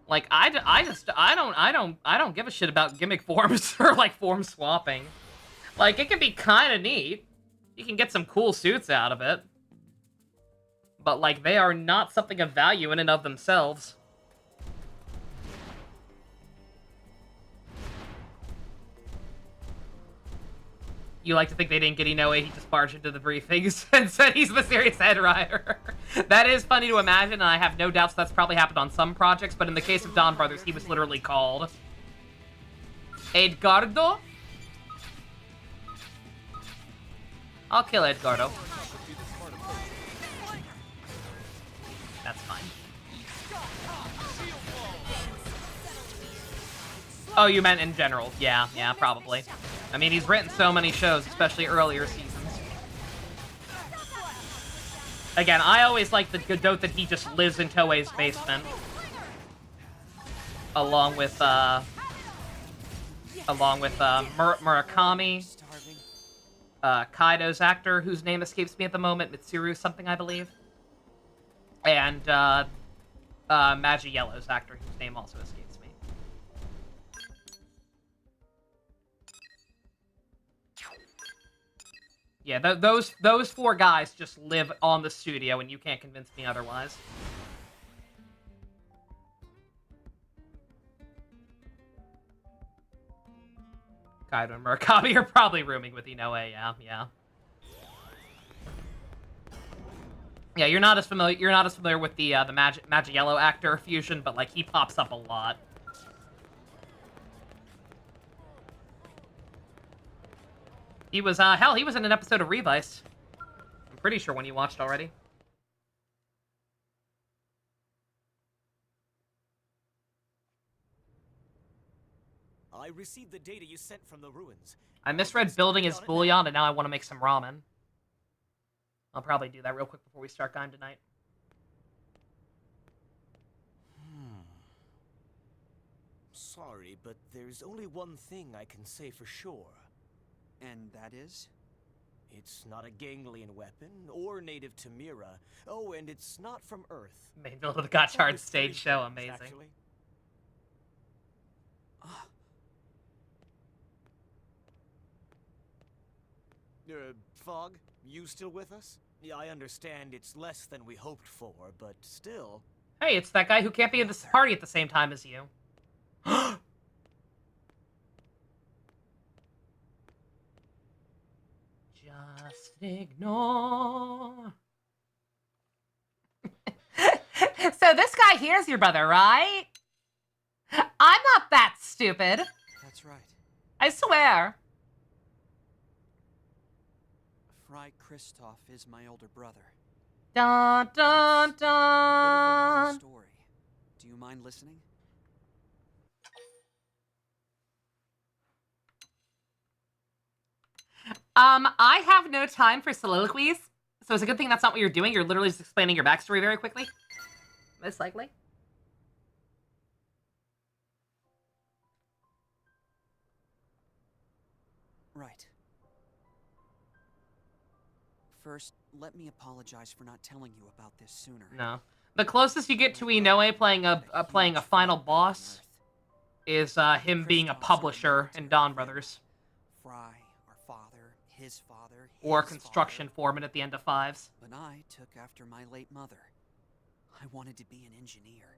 Like, I don't give a shit about gimmick forms or, like, form swapping. Like, it can be kind of neat. You can get some cool suits out of it. But, like, they are not something of value in and of themselves. You like to think they didn't get Inoue, he just barged into the briefings and said he's the serious head writer. That is funny to imagine, and I have no doubts that's probably happened on some projects, but in the case of Dawn Brothers, he was literally called. Edgardo? I'll kill Edgardo. That's fine. Oh, you meant in general. Yeah, probably. I mean, he's written so many shows, especially earlier seasons. Again, I always like the note that he just lives in Toei's basement. Along with Murakami. Kaido's actor, whose name escapes me at the moment, Mitsuru something, I believe. And, Magi Yellow's actor, whose name also escapes me. Yeah, those four guys just live on the studio, and you can't convince me otherwise. Kaido and Murakami are probably rooming with Inoue, yeah. Yeah, you're not as familiar with the Magiello actor fusion, but like he pops up a lot. He was hell, he was in an episode of Revice. I'm pretty sure when you watched already. I received the data you sent from the ruins. I misread building as bouillon, and now I want to make some ramen. I'll probably do that real quick before we start Gaim tonight. Sorry, but there's only one thing I can say for sure. And that is? It's not a ganglion weapon, or native to Mira. Oh, and it's not from Earth. Main build of the Gotchard stage show, amazing. Actually. Fog, you still with us? Yeah, I understand it's less than we hoped for, but still... Hey, it's that guy who can't be at this party at the same time as you. Just ignore. So this guy here's your brother, right? I'm not that stupid. That's right. I swear. Fry Kristoff is my older brother. Dun dun It's a bit of a long dun. story. Do you mind listening? I have no time for soliloquies, So it's a good thing that's not what you're doing. You're literally just explaining your backstory very quickly. Most likely. Right. First, let me apologize for not telling you about this sooner. No. The closest you get to Inoue playing a final boss is him being a publisher in Dawn Brothers. Fry, our father, his father, Or his construction father. foreman at the end of Fives. But I took after my late mother. I wanted to be an engineer.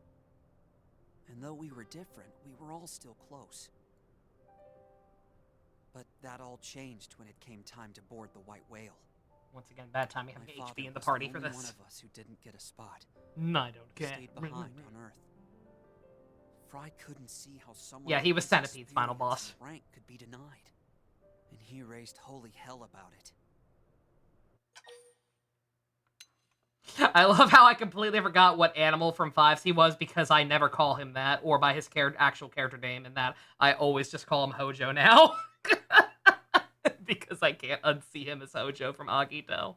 And though we were different, we were all still close. But that all changed when it came time to board the White Whale. Once again, bad timing having My HB in the father party was for the only this. one of us who didn't get a spot. I don't care. Stayed behind on Earth. Fry couldn't see how someone Yeah, he with was his Centipede's final experience boss. and rank could be denied. And he raised holy hell about it. I love how I completely forgot what animal from Fives he was because I never call him that, or by his actual character name, and that I always just call him Hojo now. Because I can't unsee him as Hojo from Agito.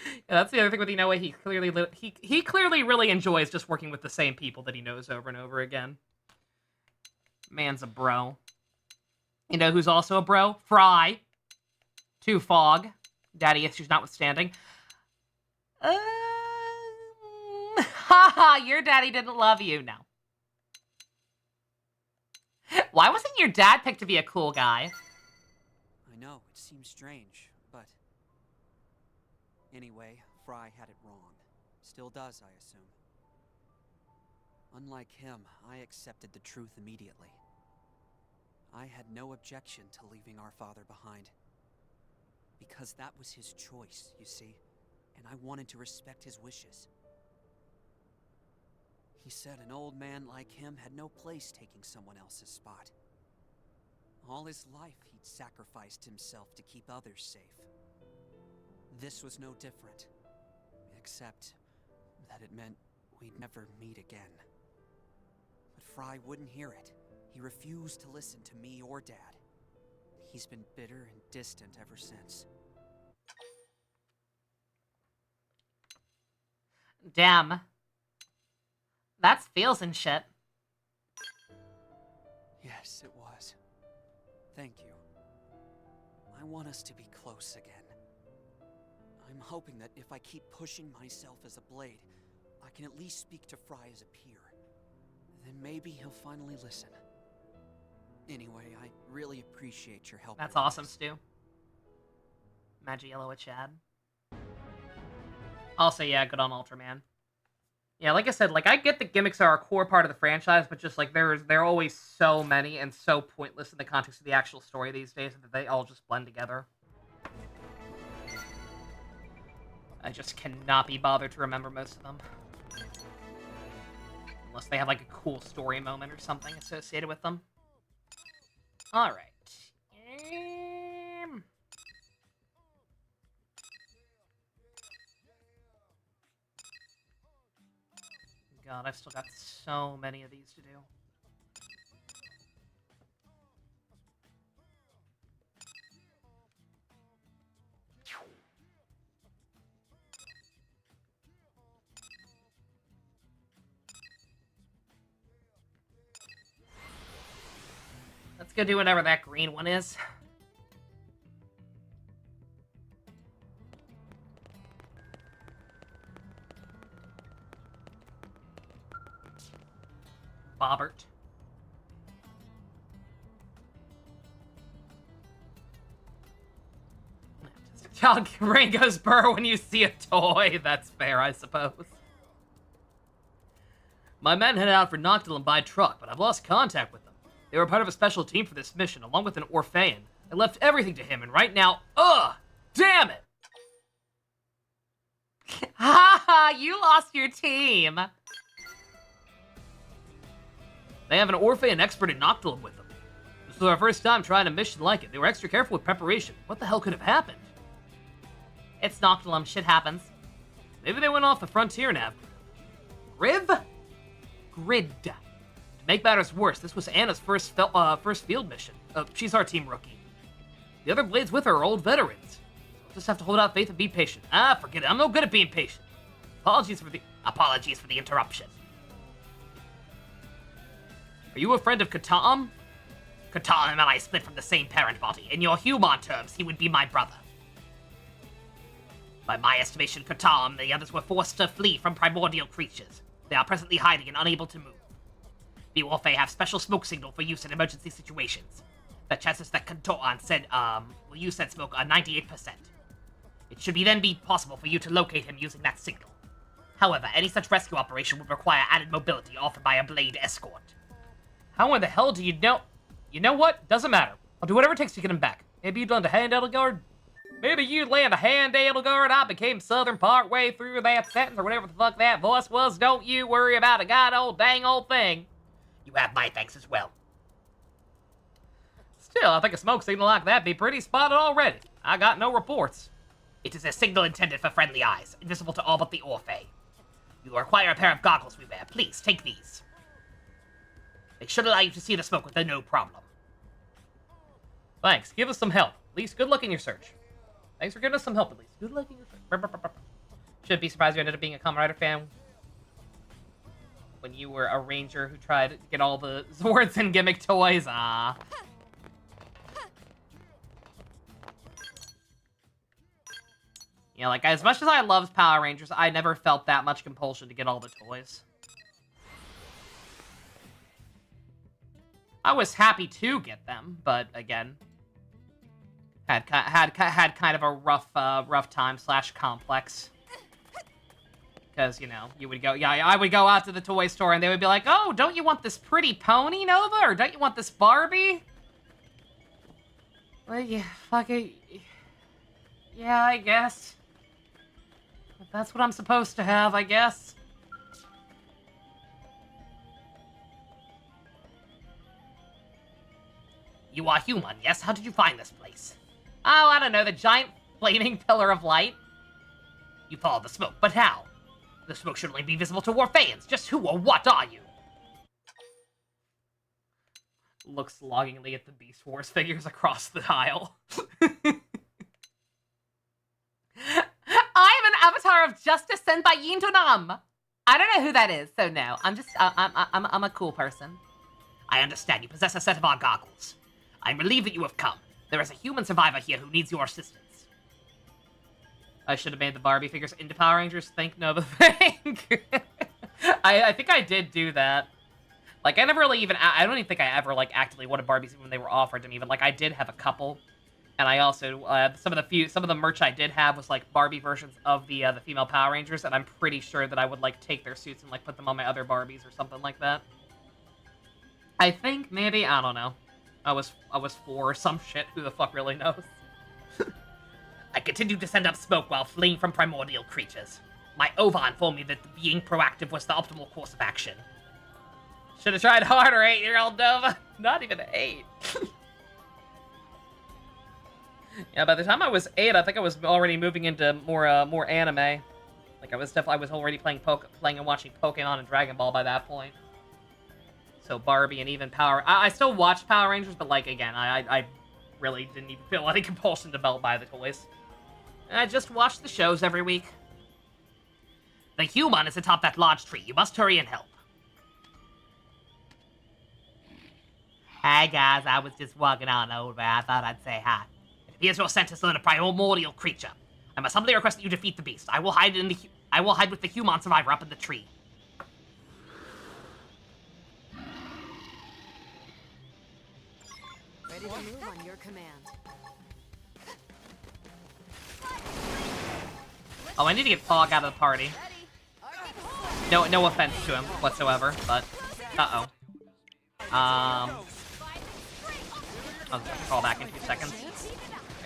Yeah, that's the other thing with Inoue. He clearly really enjoys just working with the same people that he knows over and over again. Man's a bro. You know who's also a bro? Fry. To Fog. Daddy issues notwithstanding. Haha, your daddy didn't love you. No. Why wasn't your dad picked to be a cool guy? I know, it seems strange, but... Anyway, Fry had it wrong. Still does, I assume. Unlike him, I accepted the truth immediately. I had no objection to leaving our father behind. Because that was his choice, you see, and I wanted to respect his wishes. He said an old man like him had no place taking someone else's spot. All his life, he'd sacrificed himself to keep others safe. This was no different, except that it meant we'd never meet again. But Fry wouldn't hear it. He refused to listen to me or Dad. He's been bitter and distant ever since. Damn. That's feels and shit. Yes, it was. Thank you. I want us to be close again. I'm hoping that if I keep pushing myself as a blade, I can at least speak to Fry as a peer. Then maybe he'll finally listen. Anyway, I really appreciate your help. That's with awesome, this. Stu. Magiello with Chad. Also, yeah, good on Ultraman. Yeah, like I said, like I get the gimmicks are a core part of the franchise, but just like there are always so many and so pointless in the context of the actual story these days that they all just blend together. I just cannot be bothered to remember most of them. Unless they have like a cool story moment or something associated with them. Alright. God, I've still got so many of these to do. Let's go do whatever that green one is. Bobbert. Rain goes burr when you see a toy. That's fair, I suppose. My men headed out for Noctilum by truck, but I've lost contact with them. They were part of a special team for this mission, along with an Orphean. I left everything to him, and right now, damn it! Ha ha, you lost your team! They have an Orphean expert in Noctilum with them. This was our first time trying a mission like it. They were extra careful with preparation. What the hell could have happened? It's Noctilum, shit happens. Maybe they went off the frontier nav. Grid. To make matters worse, this was Anna's first field mission. She's our team rookie. The other Blades with her are old veterans. So Just have to hold out faith and be patient. Ah, forget it. I'm no good at being patient. Apologies for the interruption. Are you a friend of Katam? Katam and I split from the same parent body. In your human terms, he would be my brother. By my estimation, Katam and the others were forced to flee from primordial creatures. They are presently hiding and unable to move. The Orphe have special smoke signal for use in emergency situations. The chances that Kantoran will use said smoke are 98%. It should then be possible for you to locate him using that signal. However, any such rescue operation would require added mobility offered by a blade escort. How in the hell do you know? You know what? Doesn't matter. I'll do whatever it takes to get him back. Maybe you'd lend a hand, Edelgard? Maybe you'd lend a hand, Edelgard. I became Southern partway through that sentence, or whatever the fuck that voice was. Don't you worry about a god old dang old thing. You have my thanks as well. Still, I think a smoke signal like that'd be pretty spotted already. I got no reports. It is a signal intended for friendly eyes, invisible to all but the Orphe. You will require a pair of goggles we wear. Please, take these. They should allow you to see the smoke with no problem. Thanks. Give us some help. At least good luck in your search. Thanks for giving us some help, at least. Good luck in your search. Shouldn't be surprised you ended up being a Kamen Rider fan when you were a ranger who tried to get all the Zords and gimmick toys. Ah. You know, like, as much as I loved Power Rangers, I never felt that much compulsion to get all the toys. I was happy to get them, but again, had kind of a rough time / complex. Because, you know, you would go, I would go out to the toy store and they would be like, oh, don't you want this pretty pony, Nova? Or don't you want this Barbie? Well, yeah, fuck it. Yeah, I guess. If that's what I'm supposed to have, I guess. You are human, yes? How did you find this place? Oh, I don't know, the giant flaming pillar of light? You followed the smoke, but how? The smoke should only be visible to Orpheans. Just who or what are you? Looks longingly at the Beast Wars figures across the aisle. I am an avatar of justice sent by Yin Tonam. I don't know who that is, so no. I'm a cool person. I understand you possess a set of our goggles. I'm relieved that you have come. There is a human survivor here who needs your assistance. I should have made the Barbie figures into Power Rangers. Think Nova. Think. I think I did do that. Like, I never really even... I don't even think I ever, like, actively wanted Barbies when they were offered to me. But, like, I did have a couple. And I also... some of the merch I did have was, like, Barbie versions of the female Power Rangers. And I'm pretty sure that I would, like, take their suits and, like, put them on my other Barbies or something like that. I think, maybe, I don't know. I was 4 or some shit. Who the fuck really knows? I continued to send up smoke while fleeing from primordial creatures. My Ova informed me that being proactive was the optimal course of action. Should have tried harder, 8-year-old Nova. Not even 8. Yeah, by the time I was 8, I think I was already moving into more anime. Like, I was already playing and watching Pokemon and Dragon Ball by that point. So Barbie and even Power... I still watched Power Rangers, but, like, again, I really didn't even feel any compulsion to buy the toys. I just watched the shows every week. The human is atop that large tree. You must hurry and help. Hi, guys. I was just walking on over. I thought I'd say hi. It appears your scent has learned a primordial creature. I must humbly request that you defeat the beast. I will hide with the human survivor up in the tree. Ready to move on your command. Oh, I need to get Fog out of the party. No offense to him whatsoever, but uh-oh. I'll just call back in 2 seconds.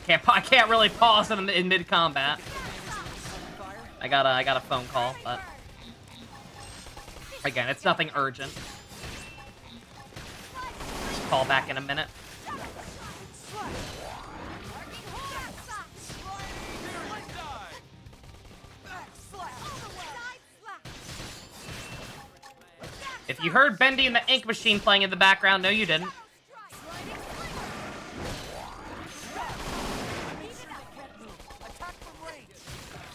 I can't really pause in mid-combat. I got a phone call, but again, it's nothing urgent. Just call back in a minute. If you heard Bendy and the Ink Machine playing in the background, no you didn't.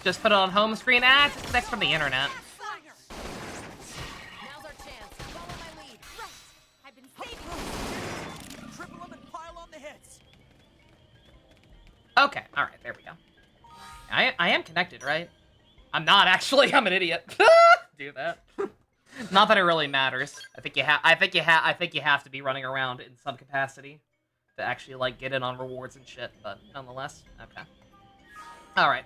Just put it on home screen. Ah, it disconnects from the internet. Now's our chance. Follow my lead. Right. I've been saving. Triple them and pile on the hits. Okay, alright, there we go. I am connected, right? I'm not actually. I'm an idiot. Do that. Not that it really matters. I think you have to be running around in some capacity to actually like get in on rewards and shit, but nonetheless, okay. Alright.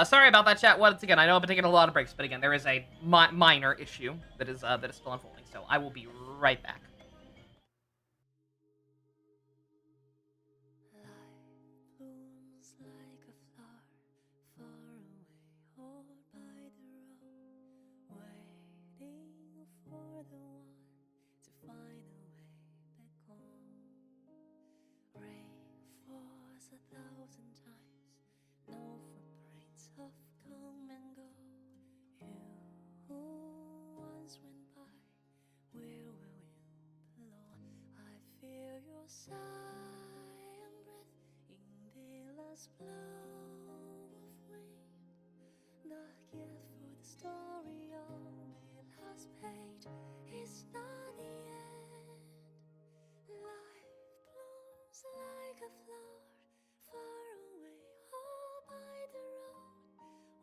Sorry about that, chat. Once again, I know I've been taking a lot of breaks, but again, there is a minor issue that is still unfolding, so I will be right back. Blooms like a flower far away, all by the road, waiting for the one to find a way back home. Rain falls 1,000 times, no footprints of come and go. You who once went by, where will you belong? I feel your sigh and breath in the last blow of wind. Not yet for the story on the last page. It's not the end. Life blooms like a flower far away, all by the road,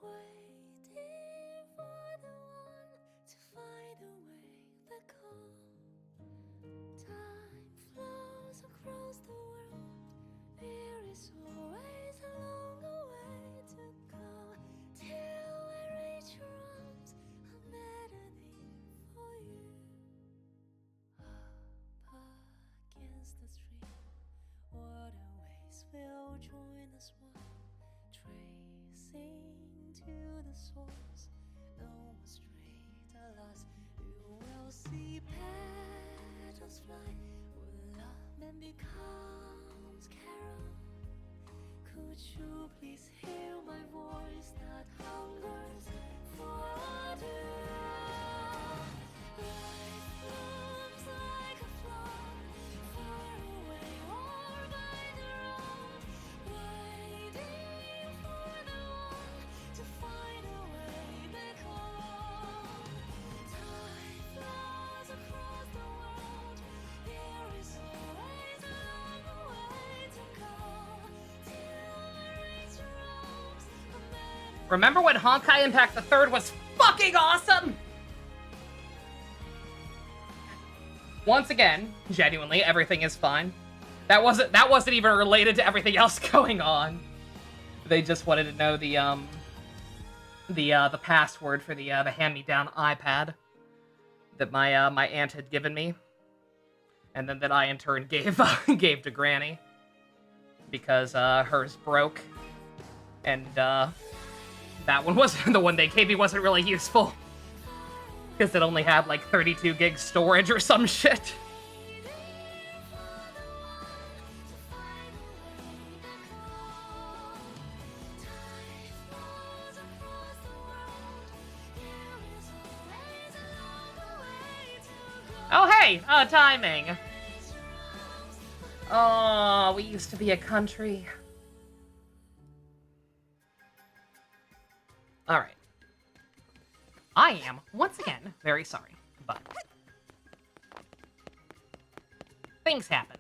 waiting for the one to find a way back home. Time flows across the world. There is always a longer way to go till I reach your arms. I'm better there for you. Up against the stream, waterways will join us one, tracing to the source. No more straight, alas. You will see petals fly where love then becomes carol. Could you please hear my voice that hungers for water? Life blooms like a flower far away, or by the road, waiting for the one to find a way back home. Time flows across the world. There is always a longer way to go till I reach your arms. Remember when Honkai Impact the Third was fucking awesome? Once again, genuinely, everything is fine. That wasn't even related to everything else going on. They just wanted to know the password for the hand-me-down iPad that my aunt had given me, and then that I in turn gave gave to Granny because hers broke, and that one wasn't the one they gave me wasn't really useful because it only had like 32 gigs storage or some shit. Oh, hey! Timing! Oh, we used to be a country. Alright. I am, once again, very sorry, but things happen.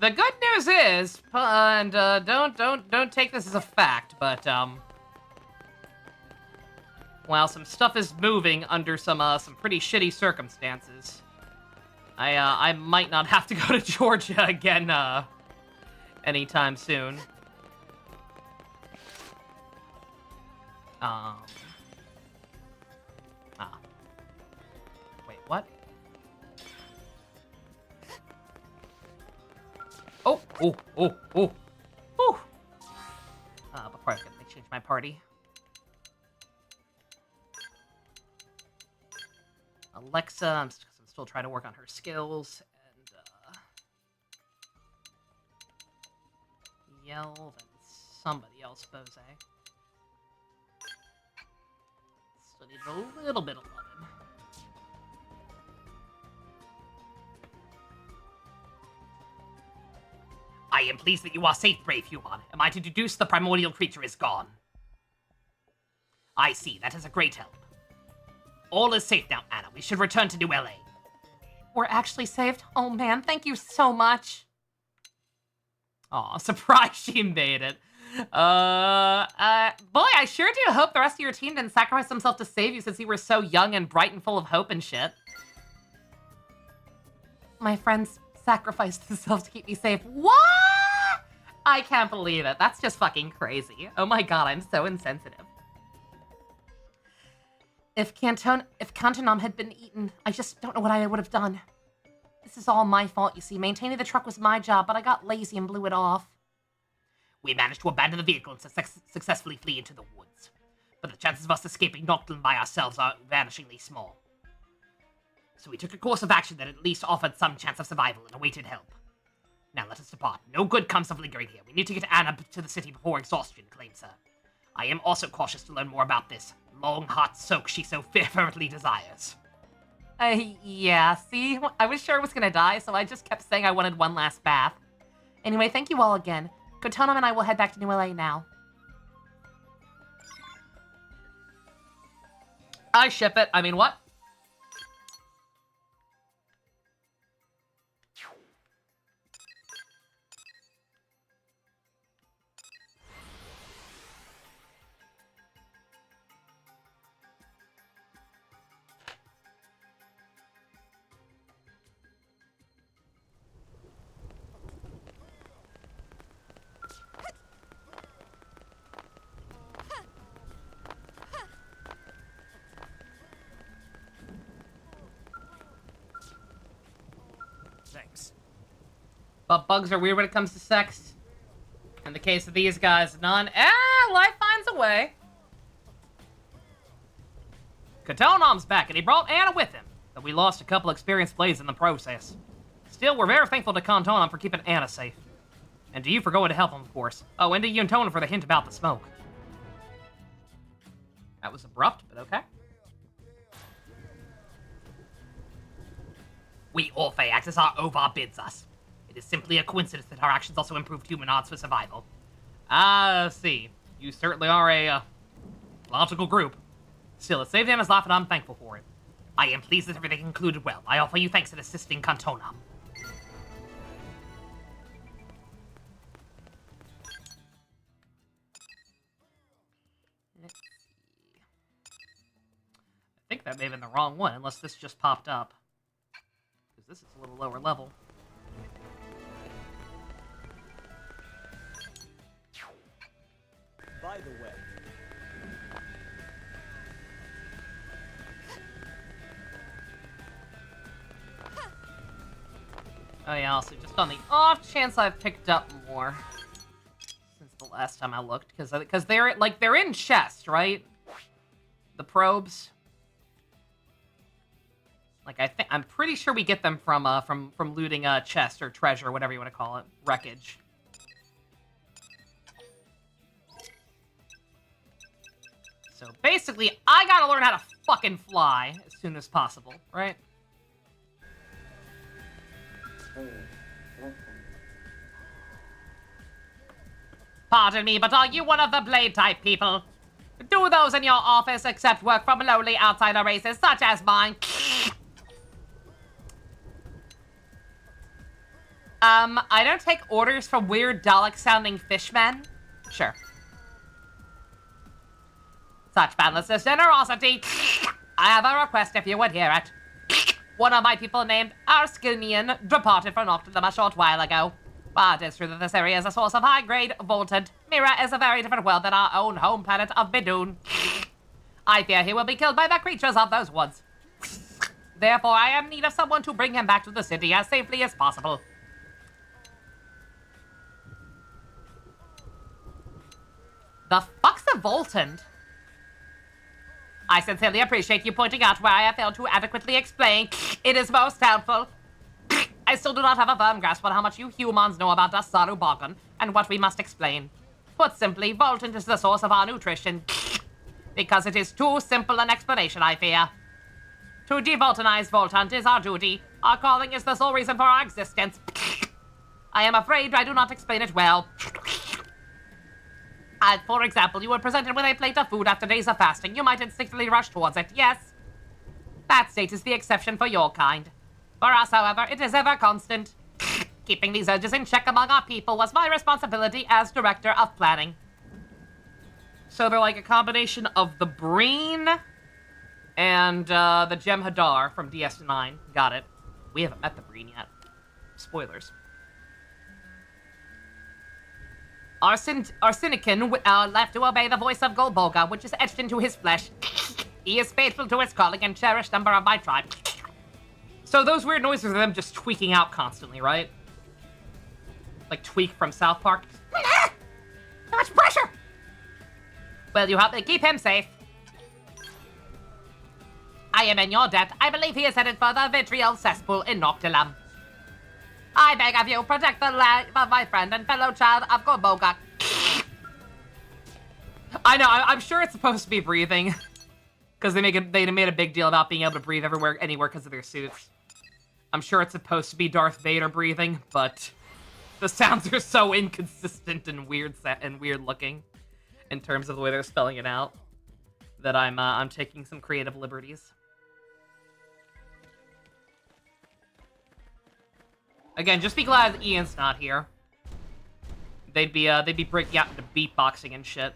The good news is, and don't take this as a fact, but while some stuff is moving under some pretty shitty circumstances, I might not have to go to Georgia again anytime soon. Wait, what? Oh. Before I forget, let me change my party. Alexa, I'm still trying to work on her skills, and Yell, then somebody else, Bose. Still needs a little bit of loving. I am pleased that you are safe, brave human. Am I to deduce the primordial creature is gone? I see. That is a great help. All is safe now, Anna. We should return to New LA. We're actually saved? Oh man, thank you so much. Aw, surprised she made it. Boy, I sure do hope the rest of your team didn't sacrifice themselves to save you since you were so young and bright and full of hope and shit. My friends sacrificed themselves to keep me safe. What? I can't believe it. That's just fucking crazy. Oh my god, I'm so insensitive. If Cantonam had been eaten, I just don't know what I would have done. This is all my fault, you see. Maintaining the truck was my job, but I got lazy and blew it off. We managed to abandon the vehicle and successfully flee into the woods. But the chances of us escaping Nocturne by ourselves are vanishingly small. So we took a course of action that at least offered some chance of survival and awaited help. Now let us depart. No good comes of lingering here. We need to get Anna to the city before exhaustion claims her. I am also cautious to learn more about this long, hot soak she so fervently desires. Yeah, see? I was sure I was gonna die, so I just kept saying I wanted one last bath. Anyway, thank you all again. Kotonam and I will head back to New LA now. I ship it. I mean, what? Thanks. But bugs are weird when it comes to sex. In the case of these guys, none. Life finds a way. Kotonam's back, and he brought Anna with him. But we lost a couple experienced blades in the process. Still, we're very thankful to Kotonam for keeping Anna safe. And to you for going to help him, of course. Oh, and to Yuntona for the hint about the smoke. That was abrupt, but okay. We Orphe act as our Ovar bids us. It is simply a coincidence that our actions also improved human odds for survival. See. You certainly are a, logical group. Still, it saved Anna's life and I'm thankful for it. I am pleased that everything concluded well. I offer you thanks in assisting Kantonam. Let's see. I think that may have been the wrong one, unless this just popped up. Because this is a little lower level. By the way, oh yeah, also just on the off chance I've picked up more since the last time I looked, because they're in chests, right? The probes. Like I'm pretty sure we get them from looting a chest or treasure, whatever you want to call it, wreckage. So basically, I gotta learn how to fucking fly as soon as possible, right? Pardon me, but are you one of the blade-type people? Do those in your office accept work from lowly outsider races such as mine? I don't take orders from weird Dalek-sounding fishmen. Sure. Such boundless generosity. I have a request if you would hear it. One of my people named Arskinian departed from Nocturne a short while ago. But it's true that this area is a source of high-grade voltant. Mira is a very different world than our own home planet of Bidun. I fear he will be killed by the creatures of those woods. Therefore, I am in need of someone to bring him back to the city as safely as possible. The fuck's a voltant? I sincerely appreciate you pointing out where I have failed to adequately explain. It is most helpful. I still do not have a firm grasp on how much you humans know about Dasaru Bagan and what we must explain. Put simply, Voltant is the source of our nutrition. Because it is too simple an explanation, I fear. To devoltanize Voltant is our duty. Our calling is the sole reason for our existence. I am afraid I do not explain it well. For example, you were presented with a plate of food after days of fasting. You might instinctively rush towards it, yes? That state is the exception for your kind. For us, however, it is ever constant. Keeping these urges in check among our people was my responsibility as director of planning. So they're like a combination of the Breen and the Jem'Hadar from DS9. Got it. We haven't met the Breen yet. Spoilers. Arsenican left to obey the voice of Golboga, which is etched into his flesh. He is faithful to his calling and cherished member of my tribe. So those weird noises are them just tweaking out constantly, right? Like Tweak from South Park. Too much pressure! Will you help me keep him safe? I am in your debt. I believe he is headed for the vitriol cesspool in Noctilum. I beg of you, protect the life of my friend and fellow child of Golboga. I know, I'm sure it's supposed to be breathing. Because they made a big deal about being able to breathe everywhere, anywhere because of their suits. I'm sure it's supposed to be Darth Vader breathing, but the sounds are so inconsistent and weird looking in terms of the way they're spelling it out that I'm taking some creative liberties. Again, just be glad that Ian's not here. They'd be breaking out into beatboxing and shit.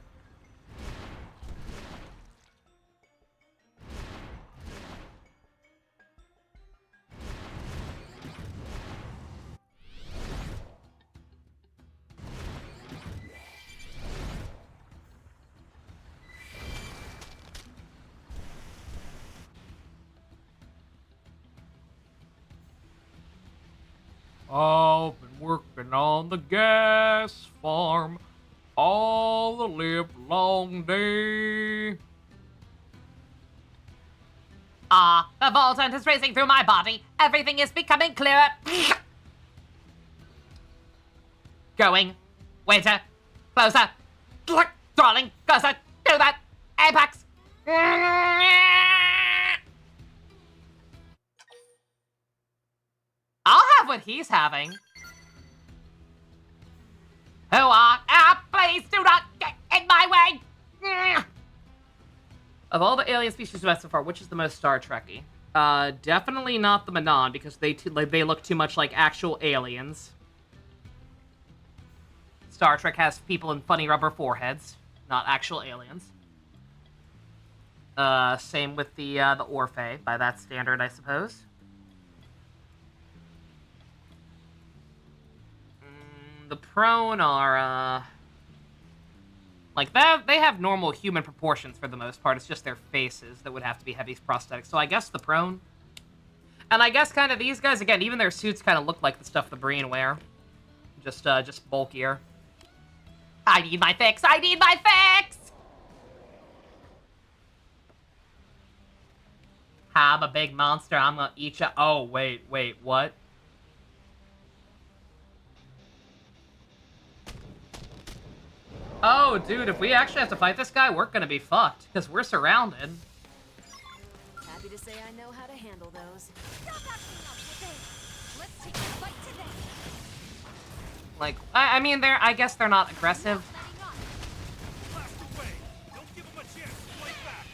I've been working on the gas farm all the live long day. The Voltant is racing through my body. Everything is becoming clearer. Going. Waiter. Closer. Darling. Closer. Do that. Apex. I'll have what he's having. Please do not get in my way. Of all the alien species we've met so far, which is the most Star Trek-y? Definitely not the Manon, because they look too much like actual aliens. Star Trek has people in funny rubber foreheads, not actual aliens. Same with the Orphe, by that standard, I suppose. The Prone are, like, they have normal human proportions for the most part. It's just their faces that would have to be heavy prosthetics. So I guess the Prone. And I guess kind of these guys, again, even their suits kind of look like the stuff the Breen wear. Just bulkier. I need my fix! I need my fix! I'm a big monster. I'm gonna eat you. Oh, wait, what? Oh, dude, if we actually have to fight this guy, we're gonna be fucked, because we're surrounded. Happy to say I know how to handle those. Let's take the fight to them. Like, I mean, I guess they're not aggressive. Blast away! Don't give him a chance to fight back!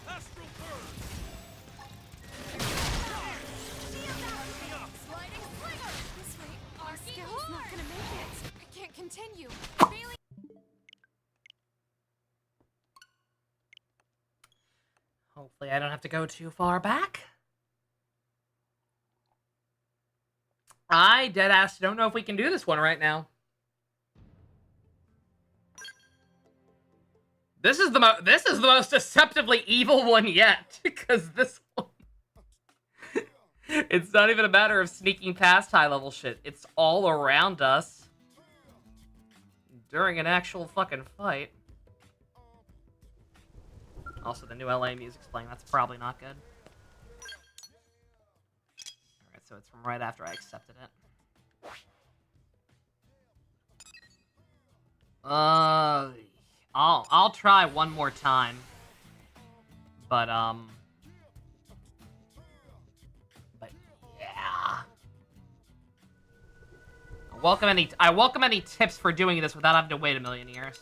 Astral burn! Sliding slinger. This way, our skill's not gonna make it. I can't continue. Really? Hopefully I don't have to go too far back. I deadass don't know if we can do this one right now. This is the most deceptively evil one yet, because this one, it's not even a matter of sneaking past high level shit. It's all around us during an actual fucking fight. Also, the new LA music's playing. That's probably not good. Alright, so it's from right after I accepted it. I'll try one more time. But yeah. I welcome any tips for doing this without having to wait a million years.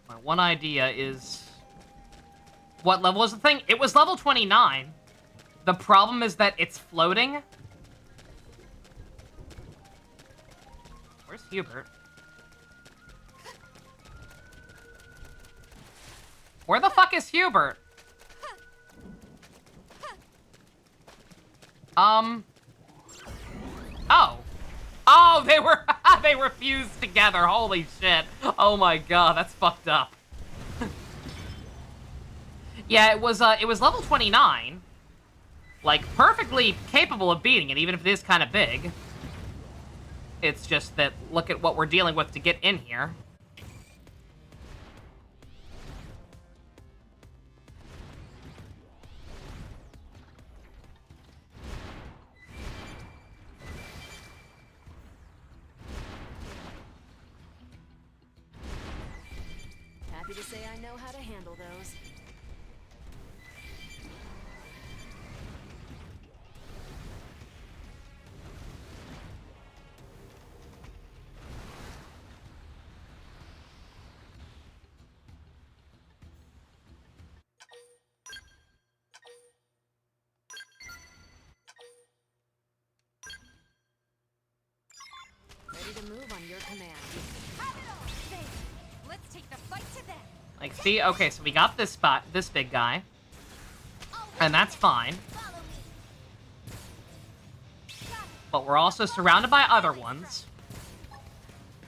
My one idea is... What level is the thing? It was level 29. The problem is that it's floating. Where's Hubert? Where the fuck is Hubert? Oh. Oh, they were they were fused together. Holy shit. Oh my god, that's fucked up. Yeah, it was level 29. Like, perfectly capable of beating it, even if it is kind of big. It's just that, look at what we're dealing with to get in here. Happy to say I know how to handle those. Ready to move on your command. Let's take the fight to them. Like, see? Okay, so we got this big guy. And that's fine. But we're also surrounded by other ones.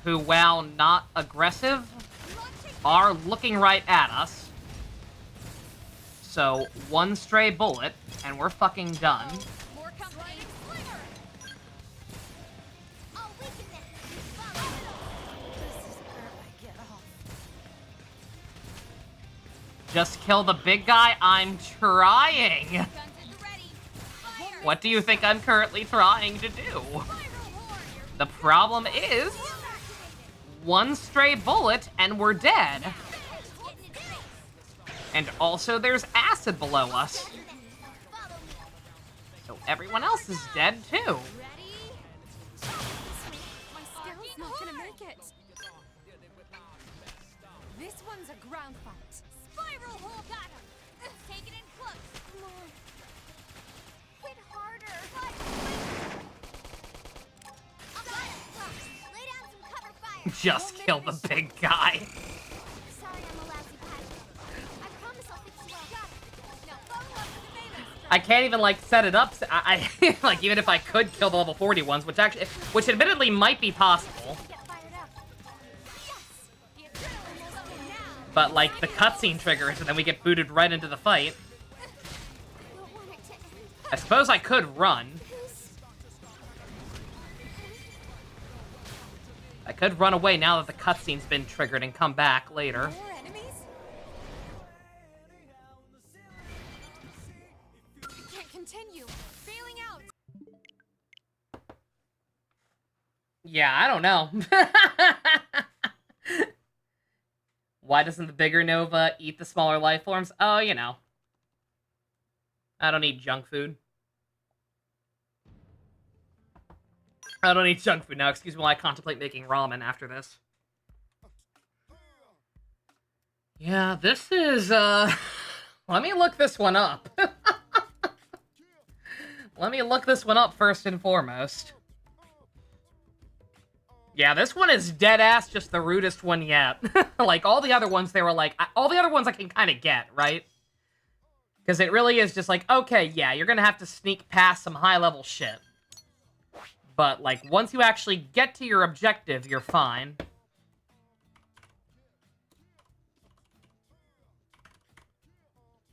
Who, while not aggressive, are looking right at us. So, one stray bullet, and we're fucking done. More company. Slinger. I'll weaken them. This is where I get off. Just kill the big guy? I'm trying! Guns at the ready. Fire. What do you think I'm currently trying to do? Spiral horn. The problem is, one stray bullet and we're dead. Getting in face. And also there's acid below us. Follow me. So everyone else is dead too. Ready? My skill's not gonna make it. This one's a ground fight. Spiral hole. Got him. Take it in close. Come on. Hit harder. Got him. Lay down some cover fire. Just kill the big guy. Sorry, I'm a lousy pilot. I promise I'll fix you all. Got it. Now follow up with the melee. I can't even like set it up. I like even if I could kill the level 40 ones, which admittedly might be possible. Get fired up. Yes. The adrenaline's flowing now. But like the cutscene triggers and then we get booted right into the fight. We'll want it to end. I suppose I could run. I could run away now that the cutscene's been triggered and come back later. More enemies? Can't continue. Failing out. Yeah, I don't know. Why doesn't the bigger Nova eat the smaller life forms? Oh, you know. I don't eat junk food. I don't eat junk food now. Excuse me while I contemplate making ramen after this. Yeah, this is, let me look this one up. Let me look this one up first and foremost. Yeah, this one is dead-ass just the rudest one yet. Like, all the other ones, they were like... all the other ones I can kind of get, right? Because it really is just like, okay, yeah, you're gonna have to sneak past some high-level shit. But, like, once you actually get to your objective, you're fine.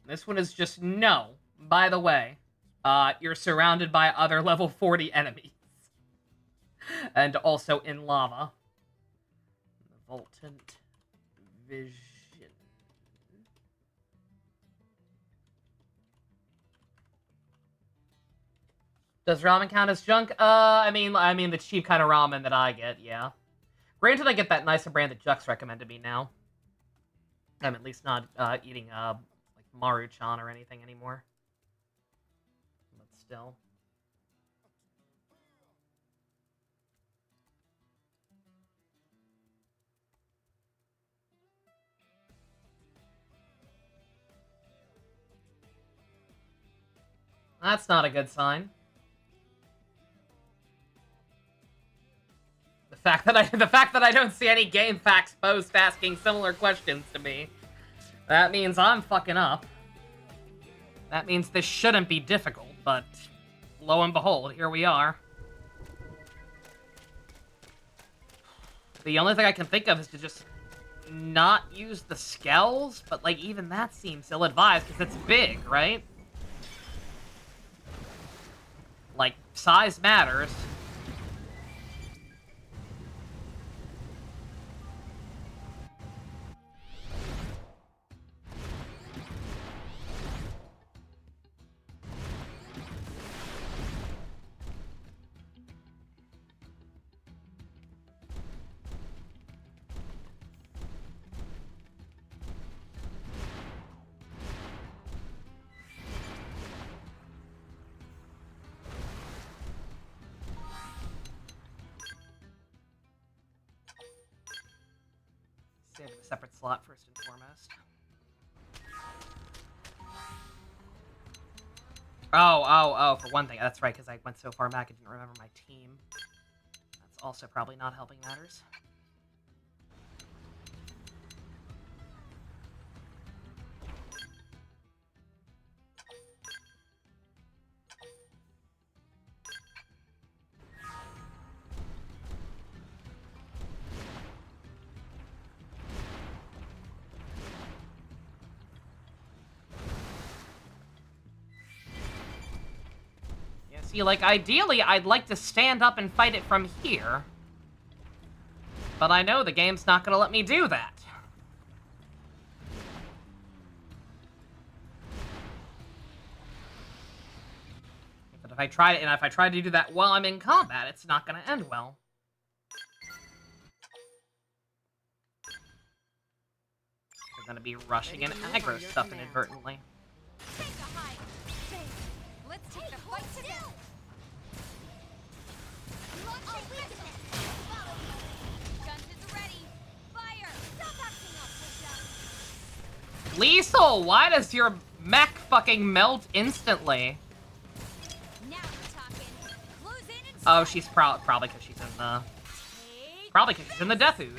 This one is just no. By the way, you're surrounded by other level 40 enemies. And also in lava. Voltant Vision. Does ramen count as junk? I mean the cheap kind of ramen that I get, yeah. Granted, I get that nicer brand that Jux recommended me now. I'm at least not eating like Maruchan or anything anymore. But still. That's not a good sign. The fact that I don't see any GameFAQs post asking similar questions to me. That means I'm fucking up. That means this shouldn't be difficult, but lo and behold, here we are. The only thing I can think of is to just not use the skells, but like even that seems ill-advised because it's big, right? Like, size matters. Save a separate slot first and foremost. Oh, for one thing. That's right, because I went so far back I didn't remember my team. That's also probably not helping matters. See, like, ideally, I'd like to stand up and fight it from here. But I know the game's not gonna let me do that. But if I try to do that while I'm in combat, it's not gonna end well. We're gonna be rushing and aggro stuff inadvertently. Let's take the fight together. Liesel, why does your mech fucking melt instantly? Now we're talking. Close in and Oh, she's probably because she's in the... Probably because she's in the Death Ooze.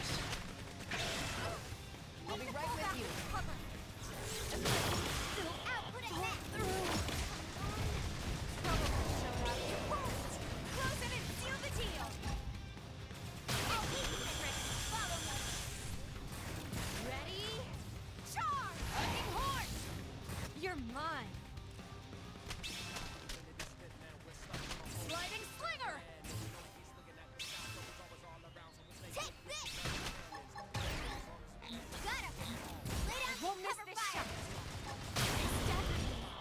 I'll be right with you. Close in and seal the deal. I'll eat the secret. Follow me. Ready? Charge! Hunting horse! You're mine. Sliding slinger! Take this! Got him! Lay down Won't miss cover this fire. shot.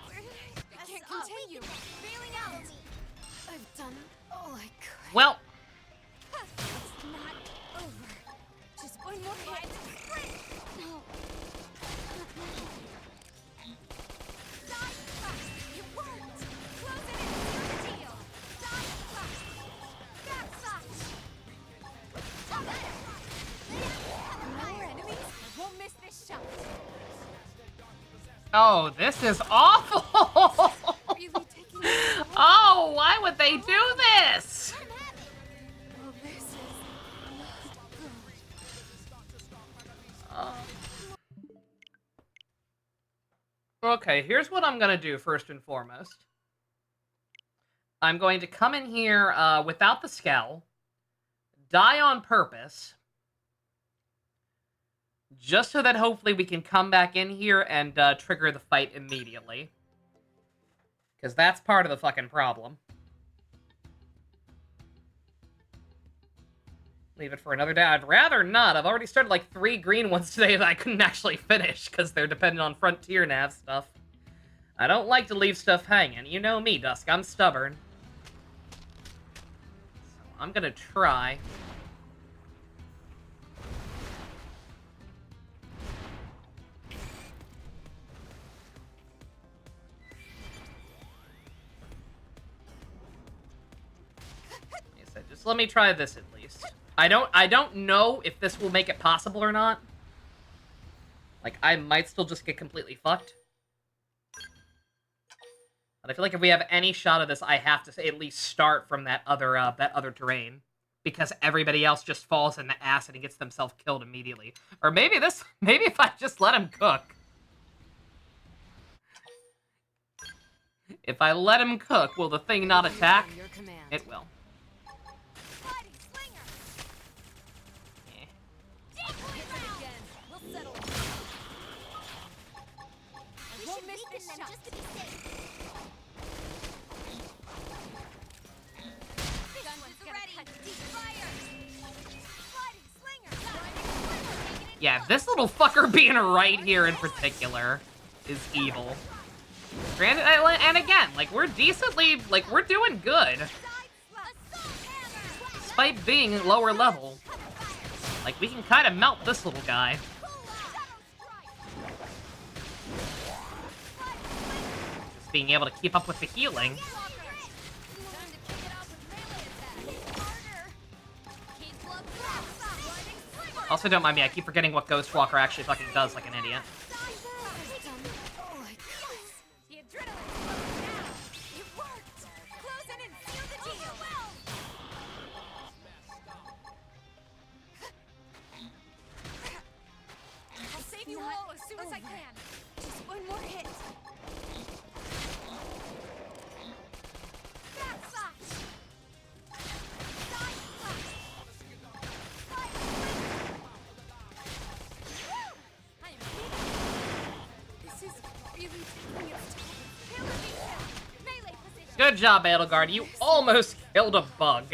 Where did I can't continue. Bailing out. I've done all I could. Well, It's not over. Just one more hit. No. Die fast. It worked. Close it and seal the deal. Die fast. Backslash. Got it. No more enemies. I won't miss this shot. oh, this is awful! Really taking this long? Oh, why would they do this? Well, this is not good. Okay, here's what I'm gonna do first and foremost. I'm going to come in here without the Skell, die on purpose, just so that hopefully we can come back in here and trigger the fight immediately. Because that's part of the fucking problem. Leave it for another day. I'd rather not. I've already started like 3 green ones today that I couldn't actually finish because they're dependent on Frontier Nav stuff. I don't like to leave stuff hanging. You know me, Dusk. I'm stubborn. So I'm gonna try So let me try this at least. I don't know if this will make it possible or not. Like, I might still just get completely fucked. But I feel like if we have any shot of this, I have to at least start from that other terrain. Because everybody else just falls in the acid and gets themselves killed immediately. Or maybe if I just let him cook. If I let him cook, will the thing not attack? It will. Yeah, this little fucker being right here in particular is evil. Granted, and again, like, we're decently, like, we're doing good. Despite being lower level. Like, we can kind of melt this little guy. Just being able to keep up with the healing. Also, don't mind me, I keep forgetting what Ghostwalker actually fucking does like an idiot. Good job, Edelgard. You almost killed a bug.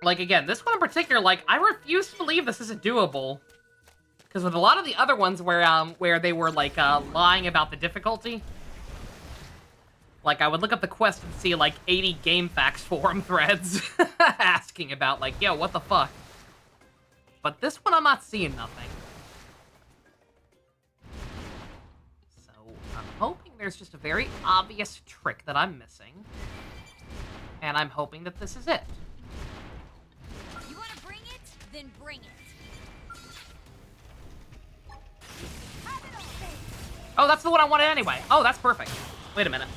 Like, again, this one in particular, like, I refuse to believe this isn't doable. Because with a lot of the other ones where they were, like, lying about the difficulty, like, I would look up the quest and see, like, 80 GameFAQs forum threads asking about, like, yo, what the fuck? But this one, I'm not seeing nothing. So, I'm hoping there's just a very obvious trick that I'm missing. And I'm hoping that this is it. You want to bring it? Then bring it. Oh, that's the one I wanted anyway. Oh, that's perfect. Wait a minute.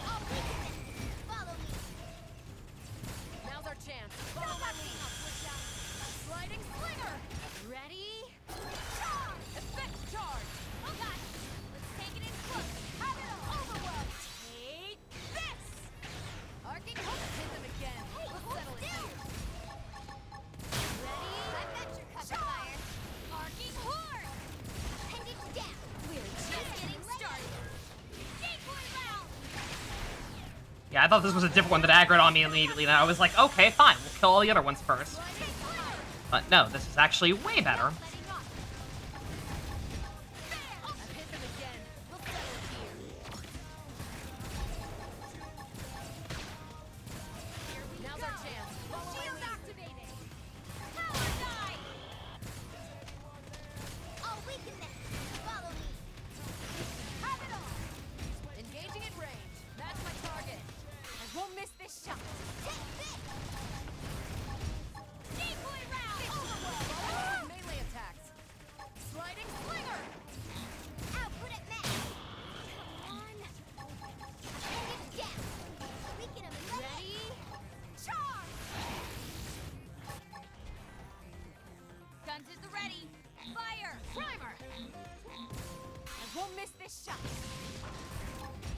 Now's our chance. Follow my lead. Sliding slinger. Ready? Charge! Effect charge. Oh god. Let's take it in close. Have it all. Overwhelm. Take this. Arcing hook. Hit them again. We'll settle it here. Ready? I've got your cover fire. Arcing horn. And it's down. We're just getting started. Decoy round. Yeah, I thought this was a different one that aggroed on me immediately, and I was like, okay, fine, we'll kill all the other ones first. But no, this is actually way better. Now's our chance. Shield activated. Power die. I'll weaken them. Follow me. Have it all. Engaging at range. That's my target. I won't miss this shot. Take this. Decoy round. Overwhelm. Melee attacks. Sliding slinger. Output at max. Come on. And it's down. Weaken him. Ready? Charge. Guns at the ready. Fire. Primer. I won't miss this shot.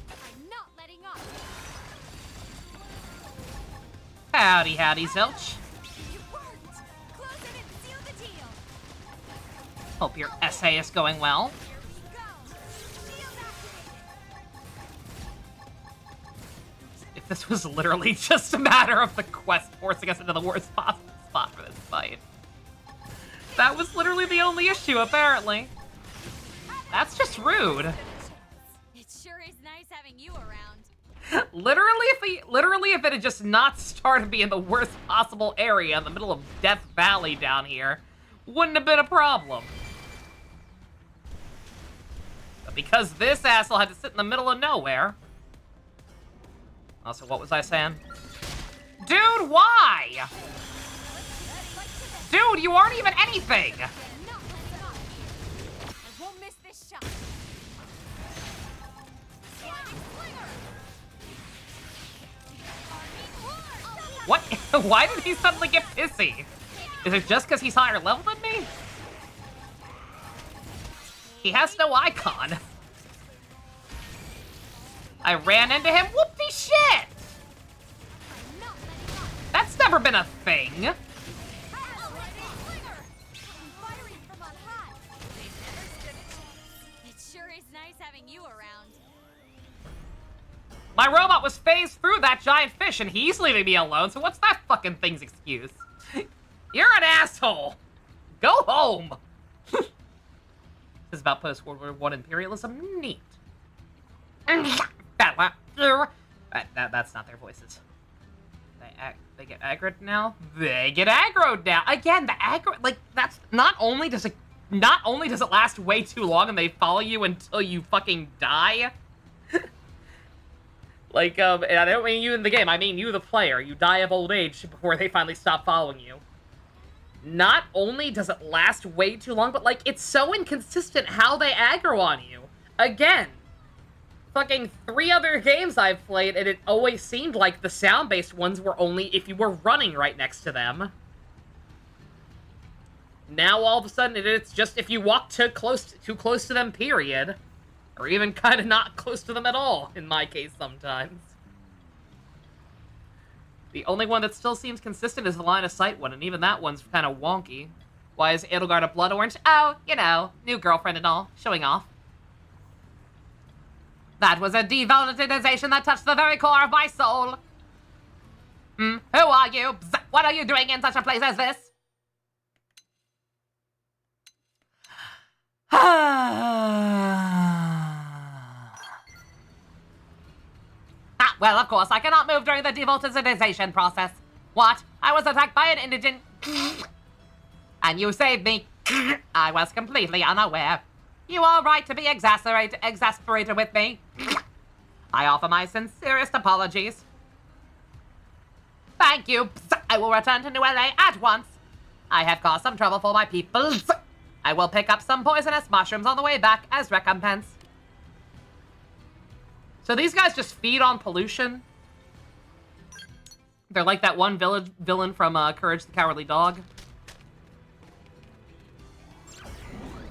I'm not letting up. Howdy, howdy, Zilch. It worked. Close it and seal the deal. Hope your essay is going well. Here we go. Shield activated. If this was literally just a matter of the quest forcing us into the worst possible spot for this fight. That was literally the only issue, apparently. That's just rude. It sure is nice having you around. Literally, if it had just not started being the worst possible area in the middle of Death Valley down here, wouldn't have been a problem. The Because this asshole had to sit in the middle of nowhere. Also, what was I saying? Dude, why? Dude, you aren't even anything! I won't miss this shot. What? Why did he suddenly get pissy? Is it just because he's higher level than me? He has no icon. I ran into him? Whoopty shit! That's never been a thing. It sure is nice having you around. My robot was phased through that giant fish and he's leaving me alone, so what's that fucking thing's excuse? You're an asshole! Go home! This is about post-World War I imperialism? Neat. That's not their voices. They get aggroed now? They get aggroed now! Again, the aggro... Like, that's... Not only does it last way too long and they follow you until you fucking die... Like, and I don't mean you in the game, I mean you the player. You die of old age before they finally stop following you. Not only does it last way too long, but, like, it's so inconsistent how they aggro on you. Again, fucking 3 other games I've played, and it always seemed like the sound-based ones were only if you were running right next to them. Now, all of a sudden, it's just if you walk too close to them, period. Or even kind of not close to them at all, in my case, sometimes. The only one that still seems consistent is the line of sight one, and even that one's kind of wonky. Why is Edelgard a blood orange? Oh, you know, new girlfriend and all, showing off. That was a devolatilization that touched the very core of my soul. Who are you? Bzz, what are you doing in such a place as this? Well, of course, I cannot move during the devolatilization process. What? I was attacked by an indigent... And you saved me. I was completely unaware. You are right to be exasperated with me. I offer my sincerest apologies. Thank you. I will return to New LA at once. I have caused some trouble for my people. I will pick up some poisonous mushrooms on the way back as recompense. So these guys just feed on pollution? They're like that one villain from Courage the Cowardly Dog.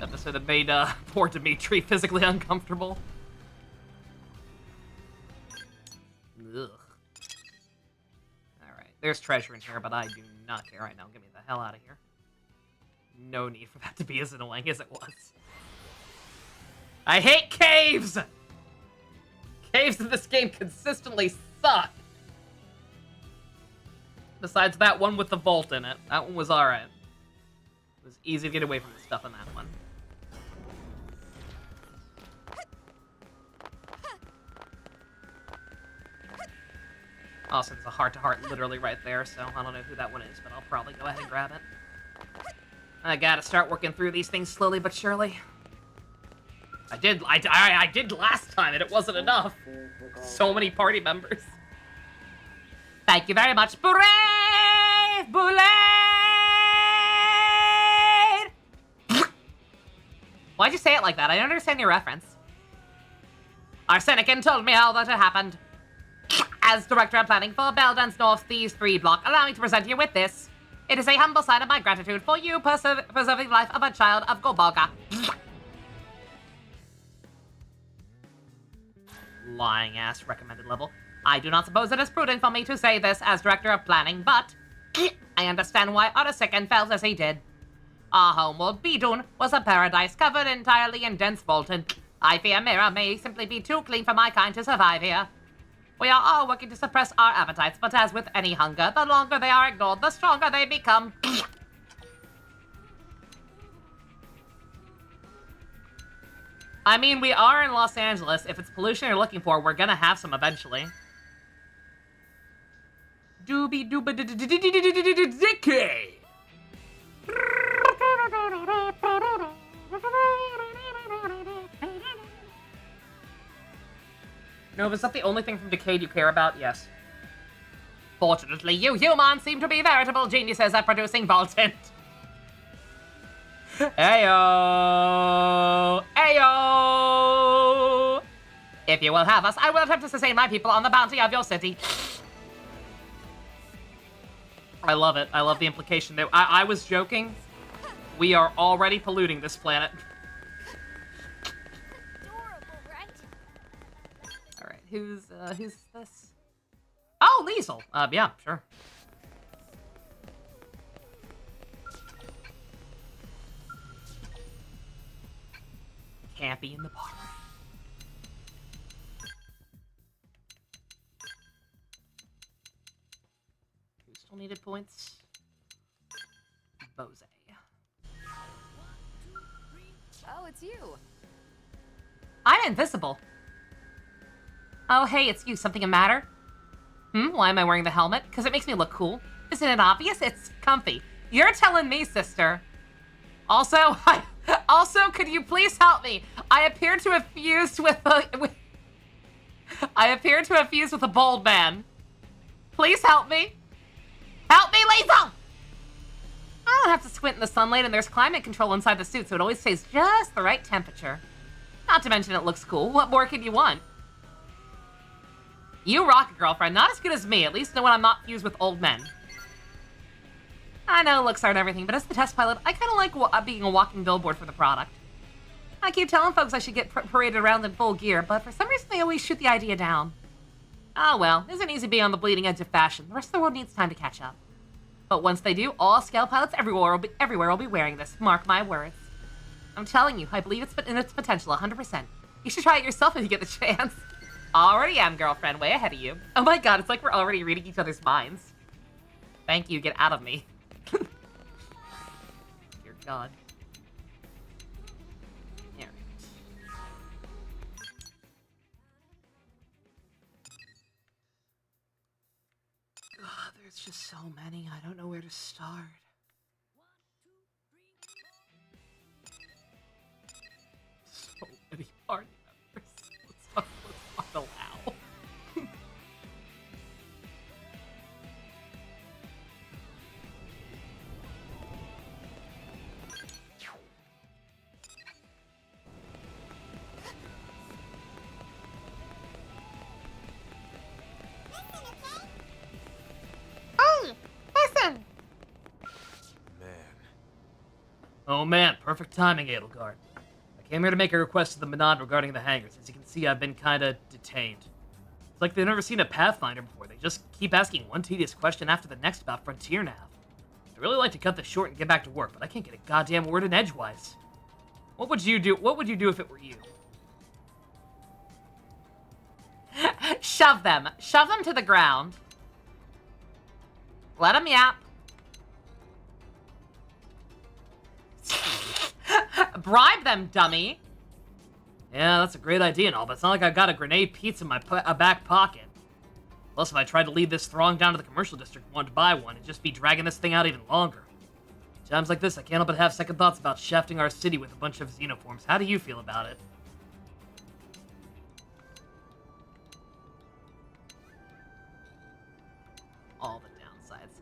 Episode that made poor Dimitri physically uncomfortable. Ugh. Alright, there's treasure in here, but I do not care right now. Get me the hell out of here. No need for that to be as annoying as it was. I hate caves! Caves in this game consistently suck. Besides that one with the vault in it. That one was alright. It was easy to get away from the stuff in that one. Austin's a heart-to-heart literally right there, so I don't know who that one is, but I'll probably go ahead and grab it. I gotta start working through these things slowly but surely. I did last time, and it wasn't enough. So many party members. Thank you very much, Brave Bullet! Why'd you say it like that? I don't understand your reference. Arsenican told me all that had happened. As Director of Planning for Belden's North Thieves 3 block, allow me to present you with this. It is a humble sign of my gratitude for you preserving the life of a child of Gobalga. Lying ass recommended level. I do not suppose it is prudent for me to say this as Director of Planning, but I understand why Arasikan felt as he did. Our homeworld, Bidun, was a paradise covered entirely in dense Volton. I fear Mira may simply be too clean for my kind to survive here. We are all working to suppress our appetites, but as with any hunger, the longer they are ignored, the stronger they become. I mean, we are in Los Angeles. If it's pollution you're looking for, we're gonna have some eventually. Doobie dooba dicky. Nova, is that the only thing from Decade you care about? Yes. Fortunately, you humans seem to be veritable geniuses at producing Bolton. Ayo! Ayo! If you will have us, I will attempt to sustain my people on the bounty of your city. I love it. I love the implication that I was joking. We are already polluting this planet. Adorable, right? All right, who's this? Oh, Liesel. Yeah, sure. Campy in the bar. Who still needed points? Bose. Oh, it's you. I'm invisible. Oh, hey, it's you. Something a matter? Why am I wearing the helmet? Because it makes me look cool. Isn't it obvious? It's comfy. You're telling me, sister. Also, could you please help me? I appear to have fused with a bold man. Please help me. Help me, Liesel! I don't have to squint in the sunlight, and there's climate control inside the suit, so it always stays just the right temperature. Not to mention it looks cool. What more could you want? You rock it, girlfriend. Not as good as me, at least know when I'm not fused with old men. I know looks aren't everything, but as the test pilot, I kind of like being a walking billboard for the product. I keep telling folks I should get paraded around in full gear, but for some reason they always shoot the idea down. Oh well, isn't easy being on the bleeding edge of fashion. The rest of the world needs time to catch up. But once they do, all scale pilots everywhere will be wearing this. Mark my words. I'm telling you, I believe it's in its potential 100%. You should try it yourself if you get the chance. Already am, girlfriend. Way ahead of you. Oh my god, it's like we're already reading each other's minds. Thank you, get out of me. Dear god. Alright. God, there's just so many. I don't know where to start. So many party members. Let's not allow. Oh man, perfect timing, Edelgard. I came here to make a request to the Menad regarding the hangars. As you can see, I've been kinda detained. It's like they've never seen a Pathfinder before. They just keep asking one tedious question after the next about Frontier Nav. I'd really like to cut this short and get back to work, but I can't get a goddamn word in edgewise. What would you do? What would you do if it were you? Shove them. Shove them to the ground. Let them yap. Bribe them, dummy. Yeah, that's a great idea and all, but it's not like I've got a grenade pizza in my back pocket. Plus, if I tried to lead this throng down to the commercial district one by one, it'd just be dragging this thing out even longer. Times like this, I can't help but have second thoughts about shafting our city with a bunch of xenoforms. How do you feel about it? All the downsides.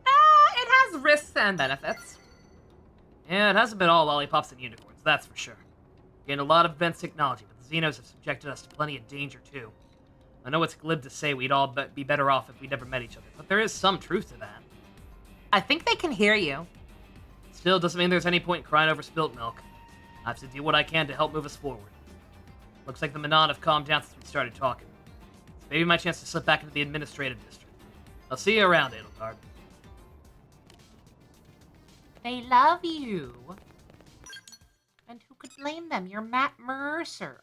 It has risks and benefits. Yeah, it hasn't been all lollipops and unicorns, that's for sure. Gained a lot of advanced technology, but the Xenos have subjected us to plenty of danger, too. I know it's glib to say we'd all be better off if we never met each other, but there is some truth to that. I think they can hear you. Still, doesn't mean there's any point in crying over spilt milk. I have to do what I can to help move us forward. Looks like the Manon have calmed down since we started talking. It's maybe my chance to slip back into the administrative district. I'll see you around, Edelgard. They love you. And who could blame them? You're Matt Mercer.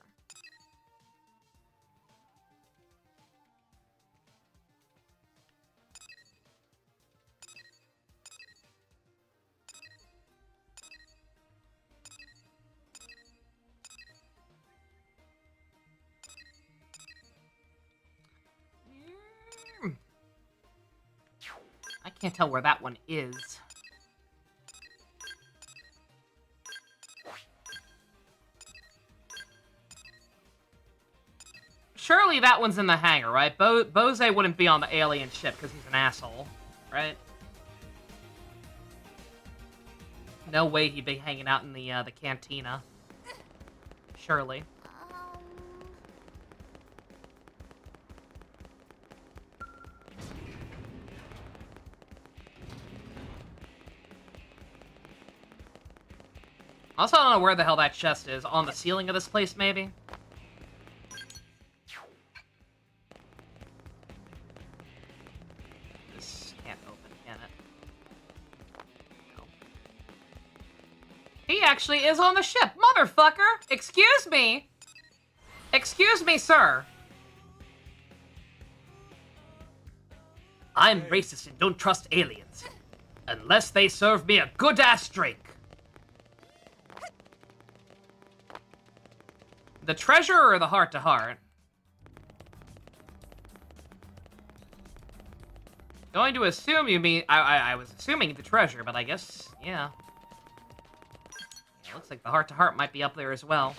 I can't tell where that one is. Surely that one's in the hangar, right? Bose wouldn't be on the alien ship because he's an asshole, right? No way he'd be hanging out in the cantina. Surely. Also, I don't know where the hell that chest is. On the ceiling of this place, maybe? This can't open, can it? No. He actually is on the ship! Motherfucker! Excuse me! Excuse me, sir! I'm racist and don't trust aliens. Unless they serve me a good-ass drink. The treasure or the heart-to-heart? Going to assume you mean... I was assuming the treasure, but I guess... yeah. It looks like the heart-to-heart might be up there as well.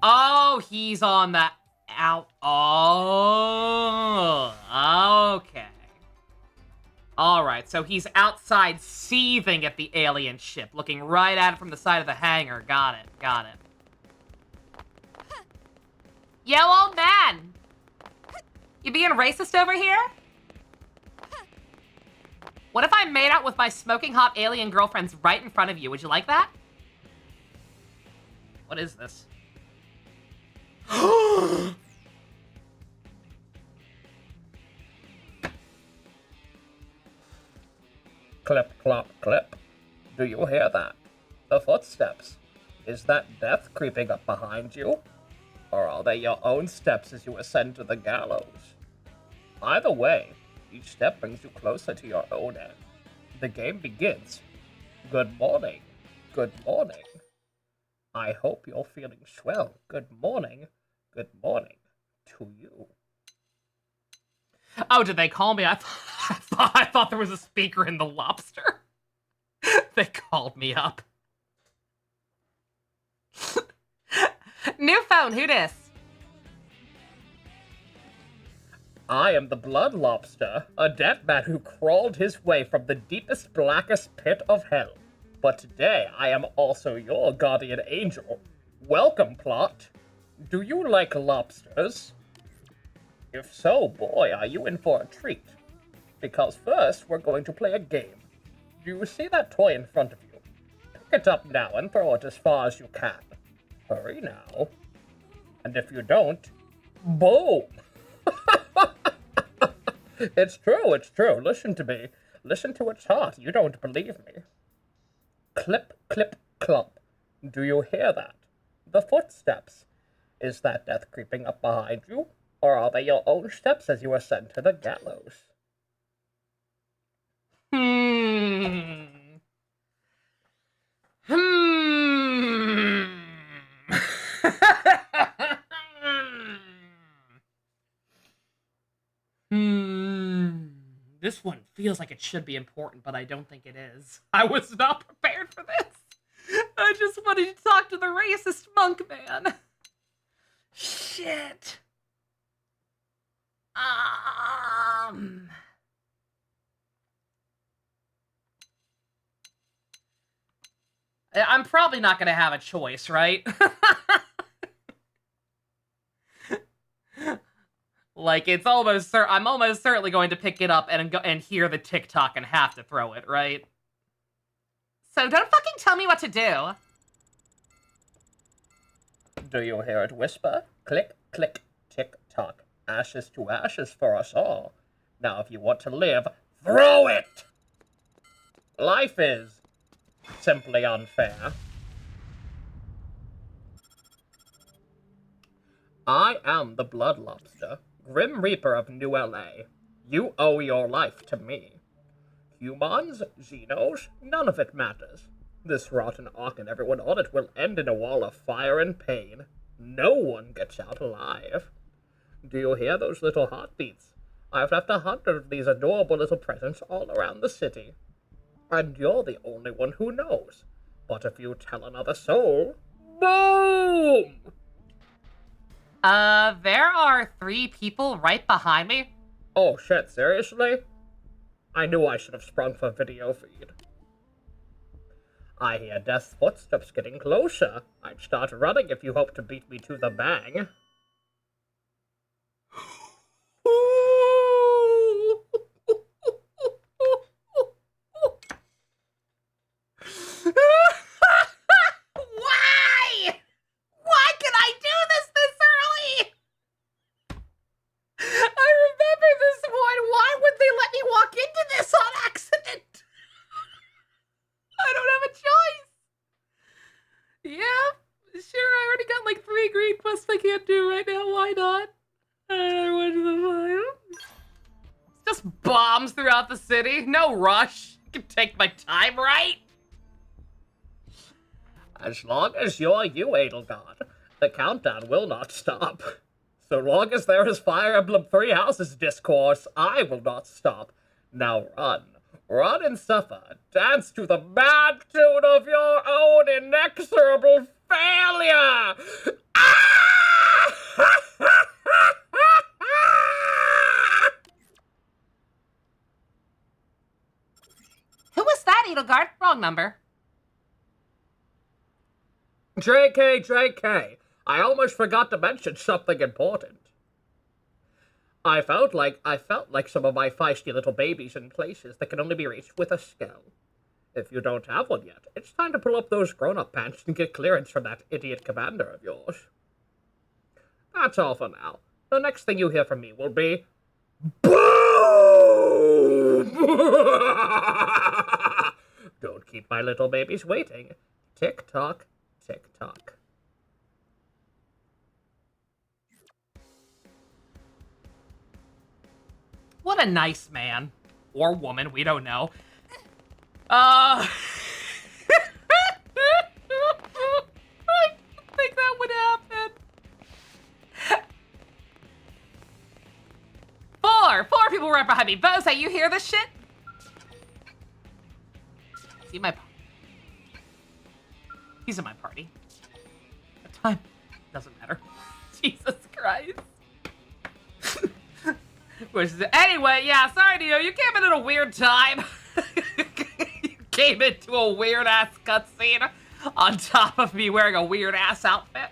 Oh, he's on the... out... oh... okay. Alright, so he's outside seething at the alien ship, looking right at it from the side of the hangar. Got it, got it. Yo, old man! You being racist over here? What if I made out with my smoking hot alien girlfriends right in front of you? Would you like that? What is this? Clip, clop, clip. Do you hear that? The footsteps. Is that death creeping up behind you? Or are they your own steps as you ascend to the gallows? Either way, each step brings you closer to your own end. The game begins. Good morning. Good morning. I hope you're feeling swell. Good morning. Good morning to you. Oh, did they call me? I thought there was a speaker in the lobster. They called me up. New phone, who dis? I am the Blood Lobster, a dead man who crawled his way from the deepest, blackest pit of hell. But today, I am also your guardian angel. Welcome, Plot. Do you like lobsters? If so, boy, are you in for a treat. Because first, we're going to play a game. Do you see that toy in front of you? Pick it up now and throw it as far as you can. Hurry now. And if you don't, boom! It's true, it's true. Listen to me. Listen to its heart. You don't believe me. Clip, clip, clop. Do you hear that? The footsteps. Is that death creeping up behind you? Or are they your own steps as you ascend to the gallows? This one feels like it should be important, but I don't think it is. I was not prepared for this. I just wanted to talk to the racist monk man. Shit. I'm probably not going to have a choice, right? Like, it's almost I'm almost certainly going to pick it up and hear the TikTok and have to throw it, right? So don't fucking tell me what to do. Do you hear it whisper? Click, click, tick-tock. Ashes to ashes for us all. Now, if you want to live, throw it! Life is simply unfair. I am the Blood Lobster, Grim Reaper of New LA. You owe your life to me. Humans, Xenos, none of it matters. This rotten ark and everyone on it will end in a wall of fire and pain. No one gets out alive. Do you hear those little heartbeats? I've left 100 of these adorable little presents all around the city. And you're the only one who knows. But if you tell another soul, boom! There are 3 people right behind me. Oh shit, seriously? I knew I should have sprung for video feed. I hear Death's footsteps getting closer. I'd start running if you hope to beat me to the bang. Why? Why can I do this early? I remember this one. Why would they let me walk into this on accident? I don't have a choice. Yeah, sure, I already got like 3 green quests I can't do right now. Why not? I don't went to the fire. It's just bombs throughout the city. No rush. I can take my time, right? As long as you're you, Edelgard, the countdown will not stop. So long as there is Fire Emblem 3 Houses discourse, I will not stop. Now run. Run and suffer. Dance to the mad tune of your own inexorable failure! Ah! Who was that, Edelgard? Wrong number. JK. I almost forgot to mention something important. I felt like some of my feisty little babies in places that can only be reached with a skill. If you don't have one yet, it's time to pull up those grown-up pants and get clearance from that idiot commander of yours. That's all for now. The next thing you hear from me will be... BOOM! Don't keep my little babies waiting. Tick-tock, tick-tock. What a nice man. Or woman, we don't know. I didn't think that would happen. 4 people right behind me. Bose, you hear this shit? See my... He's in my party. The time doesn't matter. Jesus Christ. Anyway, yeah, sorry, Neo, you came in at a weird time. You came into a weird-ass cutscene on top of me wearing a weird-ass outfit.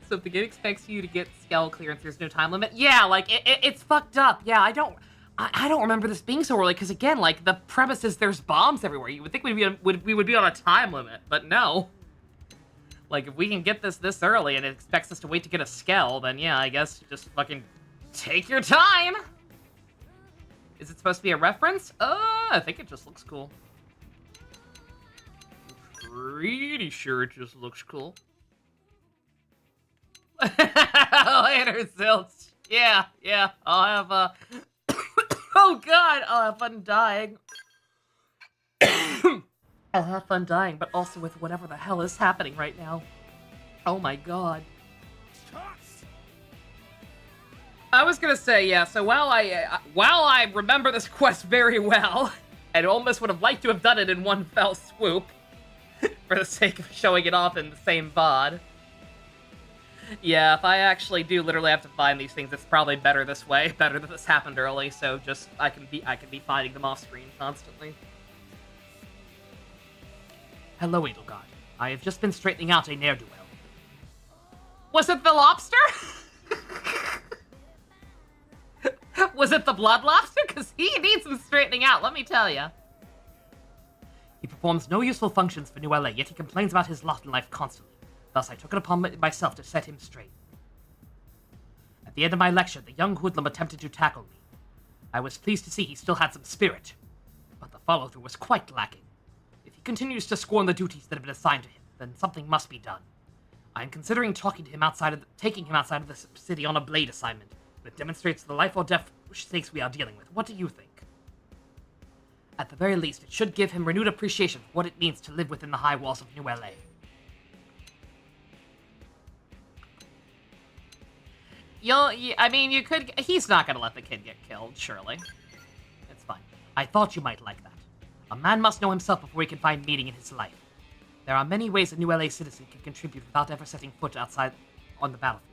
So if the game expects you to get scale clearance, there's no time limit. Yeah, like, it's fucked up. Yeah, I don't remember this being so early, because again, like, the premise is there's bombs everywhere. You would think we would be on a time limit, but no. Like, if we can get this early and it expects us to wait to get a skell, then yeah, I guess just fucking take your time. Is it supposed to be a reference? I think it just looks cool. Pretty sure it just looks cool. Later, Zilch. Yeah, I'll have, oh god, I'll have fun dying. I'll have fun dying, but also with whatever the hell is happening right now. Oh my god. I was gonna say, yeah, so while I remember this quest very well, and almost would have liked to have done it in one fell swoop, for the sake of showing it off in the same VOD. Yeah, if I actually do literally have to find these things, it's probably better this way. Better that this happened early, so just I can be finding them off screen constantly. Hello, Edelgard. I have just been straightening out a ne'er-do-well. Was it the lobster? Was it the blood lobster? Because he needs some straightening out, let me tell you. He performs no useful functions for New LA, yet he complains about his lot in life constantly. Thus, I took it upon myself to set him straight. At the end of my lecture, the young hoodlum attempted to tackle me. I was pleased to see he still had some spirit, but the follow-through was quite lacking. If he continues to scorn the duties that have been assigned to him, then something must be done. I am considering taking him outside of the city on a blade assignment that demonstrates the life or death stakes we are dealing with. What do you think? At the very least, it should give him renewed appreciation for what it means to live within the high walls of New LA. You could... He's not gonna let the kid get killed, surely. It's fine. I thought you might like that. A man must know himself before he can find meaning in his life. There are many ways a new LA citizen can contribute without ever setting foot outside on the battlefield.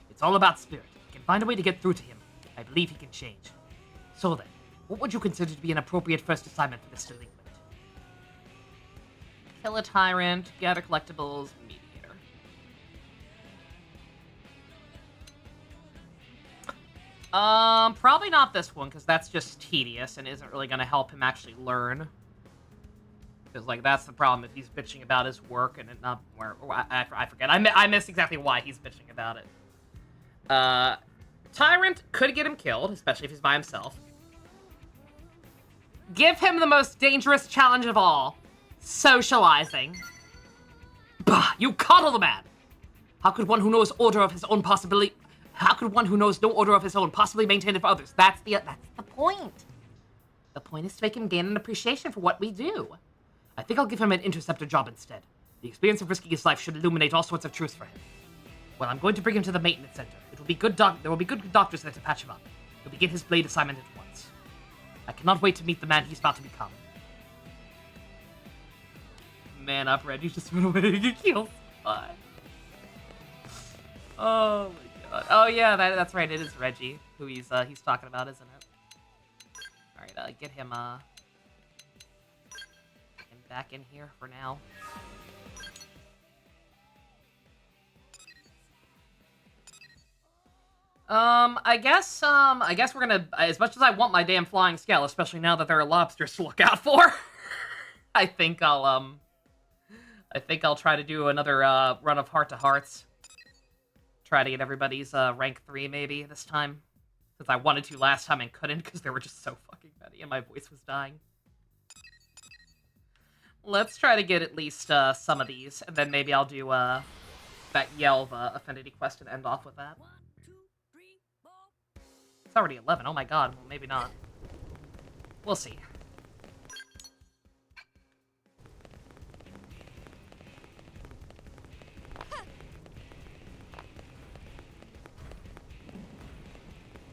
It's all about spirit. If you can find a way to get through to him, I believe he can change. So then, what would you consider to be an appropriate first assignment for this delinquent? Kill a tyrant, gather collectibles, mediator. Probably not this one, because that's just tedious and isn't really going to help him actually learn. Because, like, that's the problem. If he's bitching about his work and it not... I forget. I miss exactly why he's bitching about it. Tyrant could get him killed, especially if he's by himself. Give him the most dangerous challenge of all. Socializing. Bah, you coddle the man! How could one who knows order of his own possibly... How could one who knows no order of his own possibly maintain it for others? That's the point. The point is to make him gain an appreciation for what we do. I think I'll give him an interceptor job instead. The experience of risking his life should illuminate all sorts of truths for him. Well, I'm going to bring him to the maintenance center. It will be good there will be good doctors there to patch him up. He'll begin his blade assignment at once. I cannot wait to meet the man he's about to become. Man up, Reggie just went away to get killed. Oh my god. Oh yeah, that's right. It is Reggie who he's talking about, isn't it? All right, get him back in here for now. I guess we're gonna, as much as I want my damn flying scale, especially now that there are lobsters to look out for, I think I'll try to do another, run of Heart to Hearts. Try to get everybody's, rank 3 maybe this time. Since I wanted to last time and couldn't because there were just so fucking many and my voice was dying. Let's try to get at least, some of these, and then maybe I'll do, that Yelva Affinity quest and end off with that. It's already 11. Oh my god. Well, maybe not. We'll see.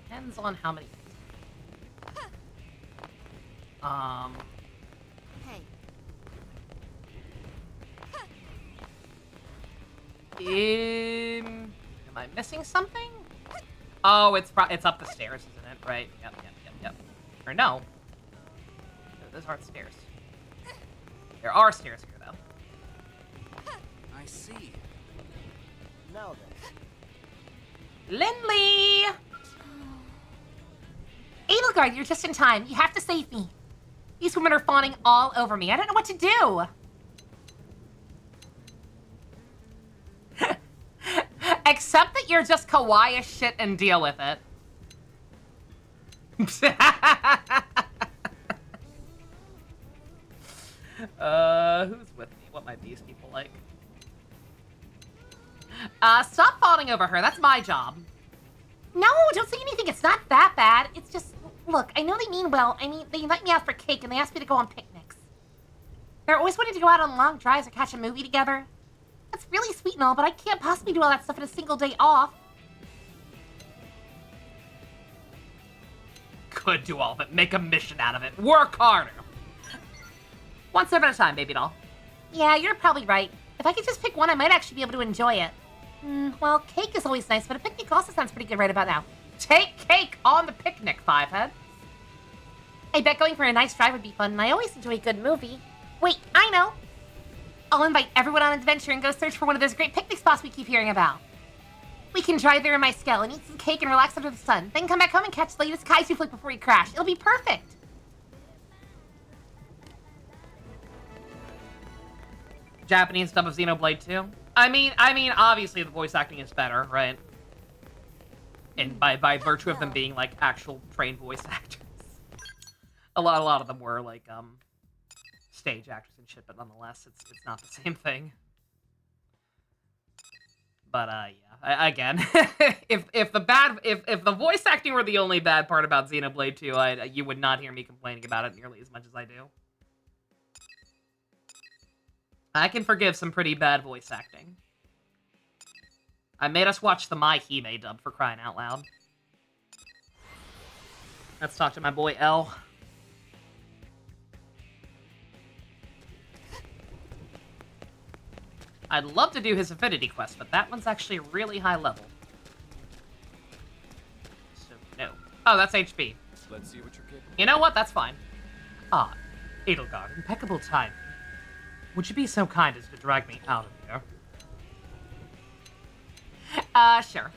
Depends on how many. Hey. Am I missing something? Oh, it's up the stairs, isn't it? Right. Yep. Or no. Those aren't stairs. There are stairs here, though. I see. Now then. Lindley! Edelgard, you're just in time. You have to save me. These women are fawning all over me. I don't know what to do. Except that you're just kawaii as shit and deal with it. Who's with me? What might these people like? Stop fawning over her. That's my job. No, don't say anything. It's not that bad. It's just, look, I know they mean well. I mean, they invite me out for cake and they ask me to go on picnics. They're always wanting to go out on long drives or catch a movie together. That's really sweet and all, but I can't possibly do all that stuff in a single day off. Could do all of it. Make a mission out of it. Work harder. One step at a time, baby doll. Yeah, you're probably right. If I could just pick one, I might actually be able to enjoy it. Well, cake is always nice, but a picnic also sounds pretty good right about now. Take cake on the picnic, Fivehead. I bet going for a nice drive would be fun, and I always enjoy a good movie. Wait, I know. I'll invite everyone on an adventure and go search for one of those great picnic spots we keep hearing about. We can drive there in my Skell and eat some cake and relax under the sun, then come back home and catch the latest kaiju flick before we crash. It'll be perfect. Japanese dub of Xenoblade 2? I mean, obviously the voice acting is better, right? And by virtue of them being, like, actual trained voice actors. A lot of them were, like, stage actors and shit, but nonetheless, it's not the same thing. But, yeah. Again, if the voice acting were the only bad part about Xenoblade 2, you would not hear me complaining about it nearly as much as I do. I can forgive some pretty bad voice acting. I made us watch the My Hime dub, for crying out loud. Let's talk to my boy L. I'd love to do his affinity quest, but that one's actually really high level. So, no. Oh, that's HP. Let's see what you're capable. You know what? That's fine. Ah, Edelgard, impeccable timing. Would you be so kind as to drag me out of here? Sure.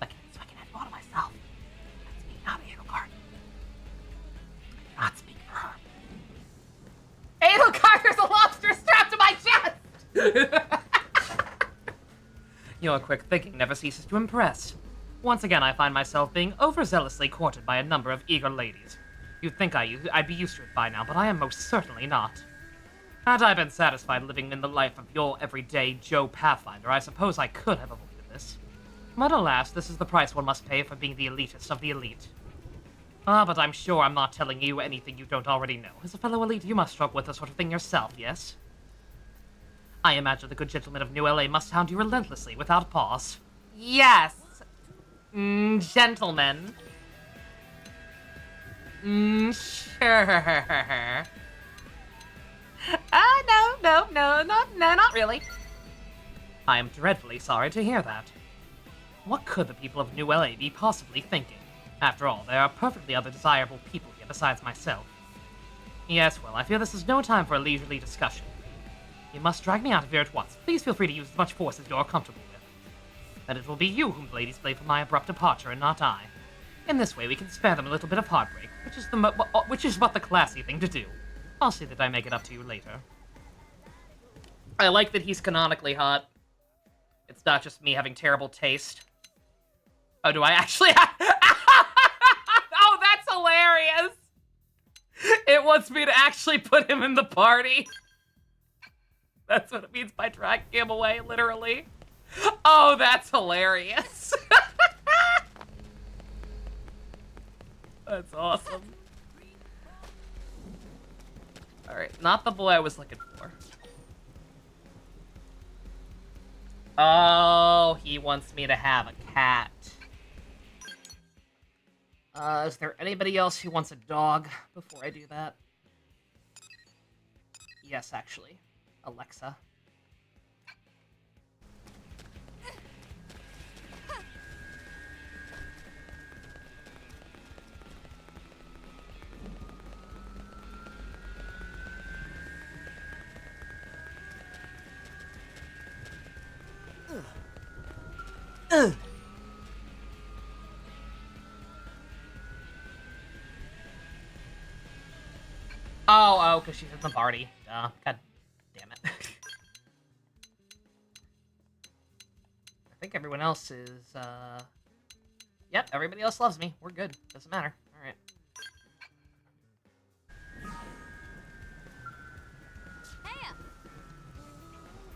So I can have all to myself. Let's be out of Edelgard. Not speak for her. Edelgard, there's a lobster strapped to my chest! Your quick thinking never ceases to impress. Once again, I find myself being overzealously courted by a number of eager ladies. You'd think I'd be used to it by now, but I am most certainly not. Had I been satisfied living in the life of your everyday Joe Pathfinder, I suppose I could have avoided this. But alas, this is the price one must pay for being the elitist of the elite. Ah, but I'm sure I'm not telling you anything you don't already know. As a fellow elite, you must struggle with this sort of thing yourself, yes? I imagine the good gentlemen of New LA must hound you relentlessly, without pause. Yes. Gentlemen. Sure. No, not really. I am dreadfully sorry to hear that. What could the people of New LA be possibly thinking? After all, there are perfectly other desirable people here besides myself. Yes, well, I fear this is no time for a leisurely discussion. You must drag me out of here at once. Please feel free to use as much force as you are comfortable with. And it will be you whom the ladies blame for my abrupt departure, and not I. In this way, we can spare them a little bit of heartbreak, which is but the classy thing to do. I'll see that I make it up to you later. I like that he's canonically hot. It's not just me having terrible taste. Oh, do I actually have... Oh, that's hilarious! It wants me to actually put him in the party. That's what it means by dragging him away, literally. Oh, that's hilarious. That's awesome. Alright, not the boy I was looking for. Oh, he wants me to have a cat. Is there anybody else who wants a dog before I do that? Yes, actually. Alexa. Oh, because she's in the party. God damn it. I think everyone else is, Yep, everybody else loves me. We're good. Doesn't matter. Alright.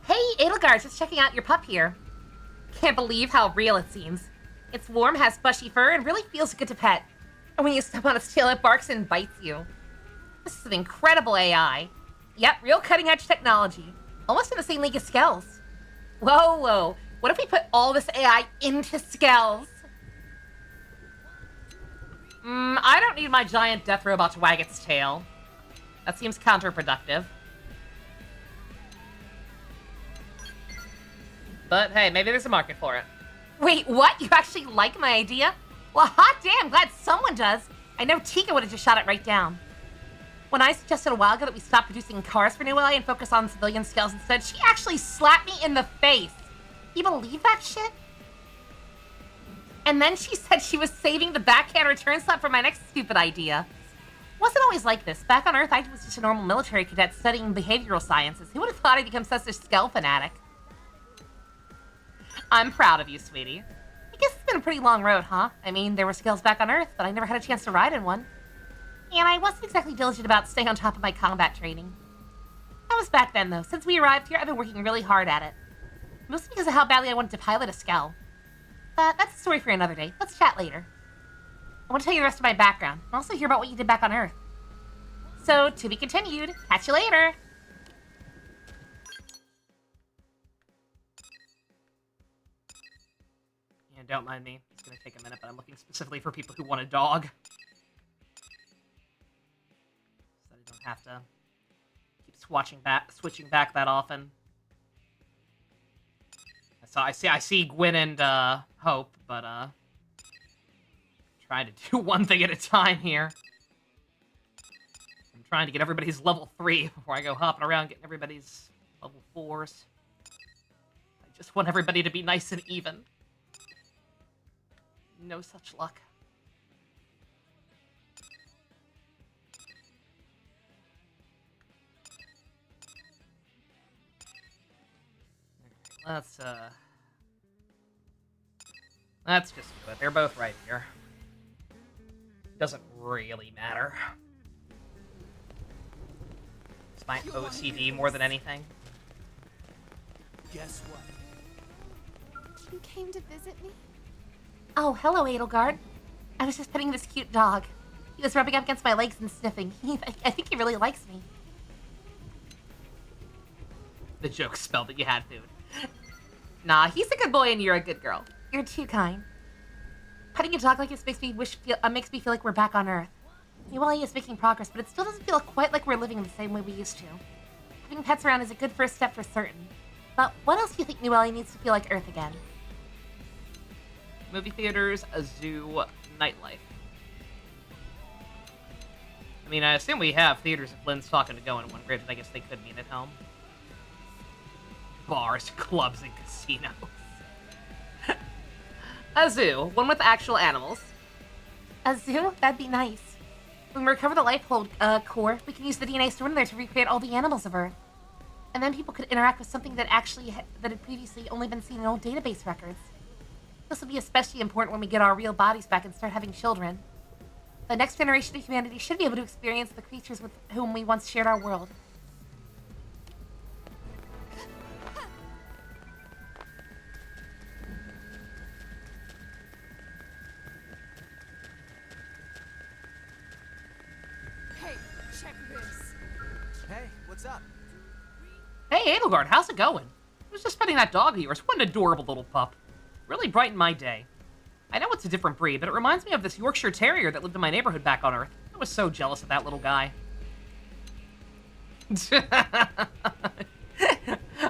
Hey, Edelgard, just checking out your pup here. Can't believe how real it seems. It's warm, has bushy fur, and really feels good to pet. And when you step on its tail, it barks and bites you. This is an incredible AI. Yep, real cutting-edge technology. Almost in the same league as Skells. Whoa. What if we put all this AI into Skells? I don't need my giant death robot to wag its tail. That seems counterproductive. But hey, maybe there's a market for it. Wait, what? You actually like my idea? Well, hot damn, glad someone does. I know Tika would have just shot it right down. When I suggested a while ago that we stop producing cars for New LA and focus on civilian Skells instead, she actually slapped me in the face. You believe that shit? And then she said she was saving the backhand return slap for my next stupid idea. Wasn't always like this. Back on Earth, I was just a normal military cadet studying behavioral sciences. Who would have thought I'd become such a Skell fanatic? I'm proud of you, sweetie. I guess it's been a pretty long road, huh? I mean, there were Skells back on Earth, but I never had a chance to ride in one. And I wasn't exactly diligent about staying on top of my combat training. That was back then, though. Since we arrived here, I've been working really hard at it. Mostly because of how badly I wanted to pilot a Skell. But that's a story for another day. Let's chat later. I want to tell you the rest of my background, and also hear about what you did back on Earth. So, to be continued. Catch you later! Yeah, don't mind me. It's gonna take a minute, but I'm looking specifically for people who want a dog. So that I don't have to keep switching back that often. So I see Gwyn and Hope, but trying to do one thing at a time here. I'm trying to get everybody's level 3 before I go hopping around getting everybody's level 4s. I just want everybody to be nice and even. No such luck. Let's just do it. They're both right here. Doesn't really matter. It's my OCD more than anything. Guess what? You came to visit me? Oh, hello, Edelgard. I was just petting this cute dog. He was rubbing up against my legs and sniffing. I think he really likes me. The joke spelled that you had food. Nah, he's a good boy and you're a good girl. You're too kind. Petting a dog like this makes me feel like we're back on Earth. New LA is making progress, but it still doesn't feel quite like we're living the same way we used to. Having pets around is a good first step for certain. But what else do you think New LA needs to feel like Earth again? Movie theaters, a zoo, nightlife. I mean, I assume we have theaters if Lynn's talking to go in one. Granted, I guess they could meet at home. Bars, clubs, and casinos. A zoo, one with actual animals. A zoo? That'd be nice. When we recover the life core, we can use the DNA stored in there to recreate all the animals of Earth. And then people could interact with something that had previously only been seen in old database records. This will be especially important when we get our real bodies back and start having children. The next generation of humanity should be able to experience the creatures with whom we once shared our world. Hey, check this. Hey, what's up? Hey, Edelgard, how's it going? I was just petting that dog of yours. What an adorable little pup. Really brightened my day. I know it's a different breed, but it reminds me of this Yorkshire Terrier that lived in my neighborhood back on Earth. I was so jealous of that little guy.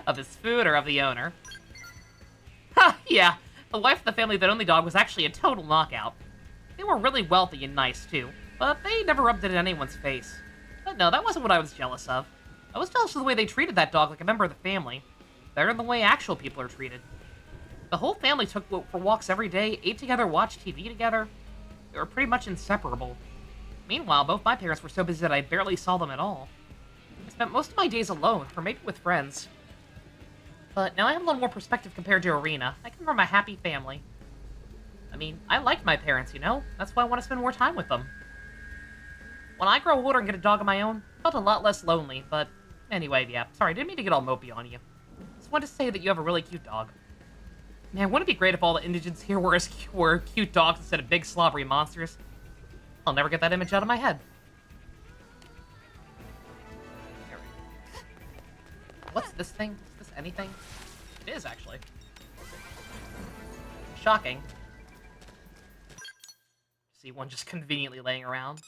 Of his food or of the owner? Ha, yeah. The wife of the family that owned the dog was actually a total knockout. They were really wealthy and nice, too, but they never rubbed it in anyone's face. But no, that wasn't what I was jealous of. I was jealous of the way they treated that dog like a member of the family. Better than the way actual people are treated. The whole family took for walks every day, ate together, watched TV together. They were pretty much inseparable. Meanwhile, both my parents were so busy that I barely saw them at all. I spent most of my days alone, or maybe with friends. But now I have a little more perspective compared to Arena. I come from a happy family. I mean, I liked my parents, you know? That's why I want to spend more time with them. When I grow older and get a dog of my own, I felt a lot less lonely, but anyway, yeah. Sorry, I didn't mean to get all mopey on you. Just wanted to say that you have a really cute dog. Man, wouldn't it be great if all the indigents here were cute dogs instead of big slobbery monsters? I'll never get that image out of my head. What's this thing? Is this anything? It is, actually. Shocking. See one just conveniently laying around.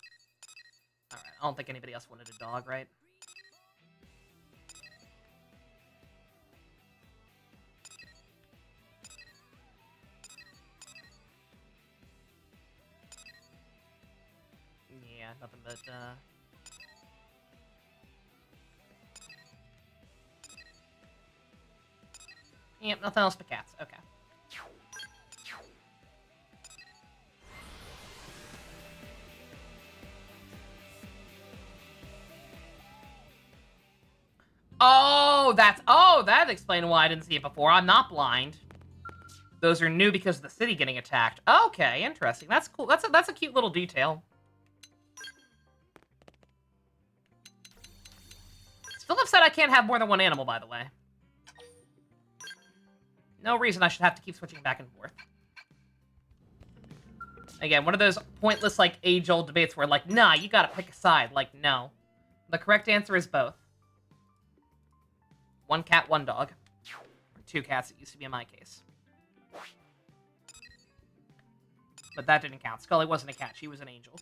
Alright, I don't think anybody else wanted a dog, right? Yeah, nothing but, Yep, nothing else but cats. Okay. Oh, that explains why I didn't see it before. I'm not blind. Those are new because of the city getting attacked. Okay, interesting. That's cool. That's a cute little detail. Still upset I can't have more than one animal, by the way. No reason I should have to keep switching back and forth. Again, one of those pointless, like, age-old debates where, like, nah, you gotta pick a side. Like, no. The correct answer is both. One cat, one dog. Or two cats, it used to be in my case. But that didn't count. Scully wasn't a cat, she was an angel.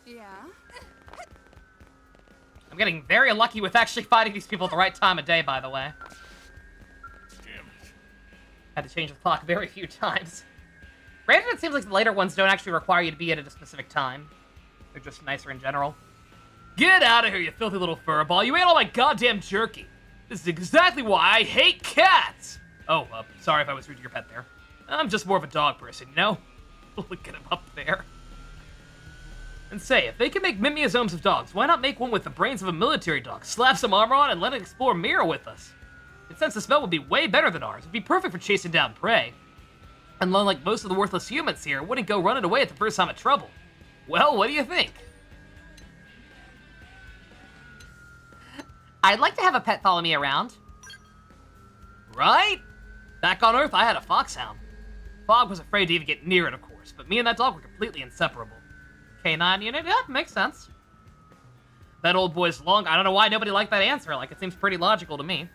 Yeah? I'm getting very lucky with actually fighting these people at the right time of day, by the way. Damn it. Had to change the clock very few times. Granted, it seems like the later ones don't actually require you to be at a specific time. They're just nicer in general. Get out of here, you filthy little furball. You ate all my goddamn jerky. This is exactly why I hate cats! Oh, sorry if I was rude to your pet there. I'm just more of a dog person, you know? Look at him up there. And say, if they can make mimiazomes of dogs, why not make one with the brains of a military dog? Slap some armor on and let it explore Mira with us. Its sense of smell would be way better than ours. It'd be perfect for chasing down prey. And unlike most of the worthless humans here, it wouldn't go running away at the first sign of trouble. Well, what do you think? I'd like to have a pet follow me around. Right? Back on Earth, I had a foxhound. Fog was afraid to even get near it, of course, but me and that dog were completely inseparable. K9 unit? Yeah, makes sense. That old boy's long. I don't know why nobody liked that answer. Like, it seems pretty logical to me.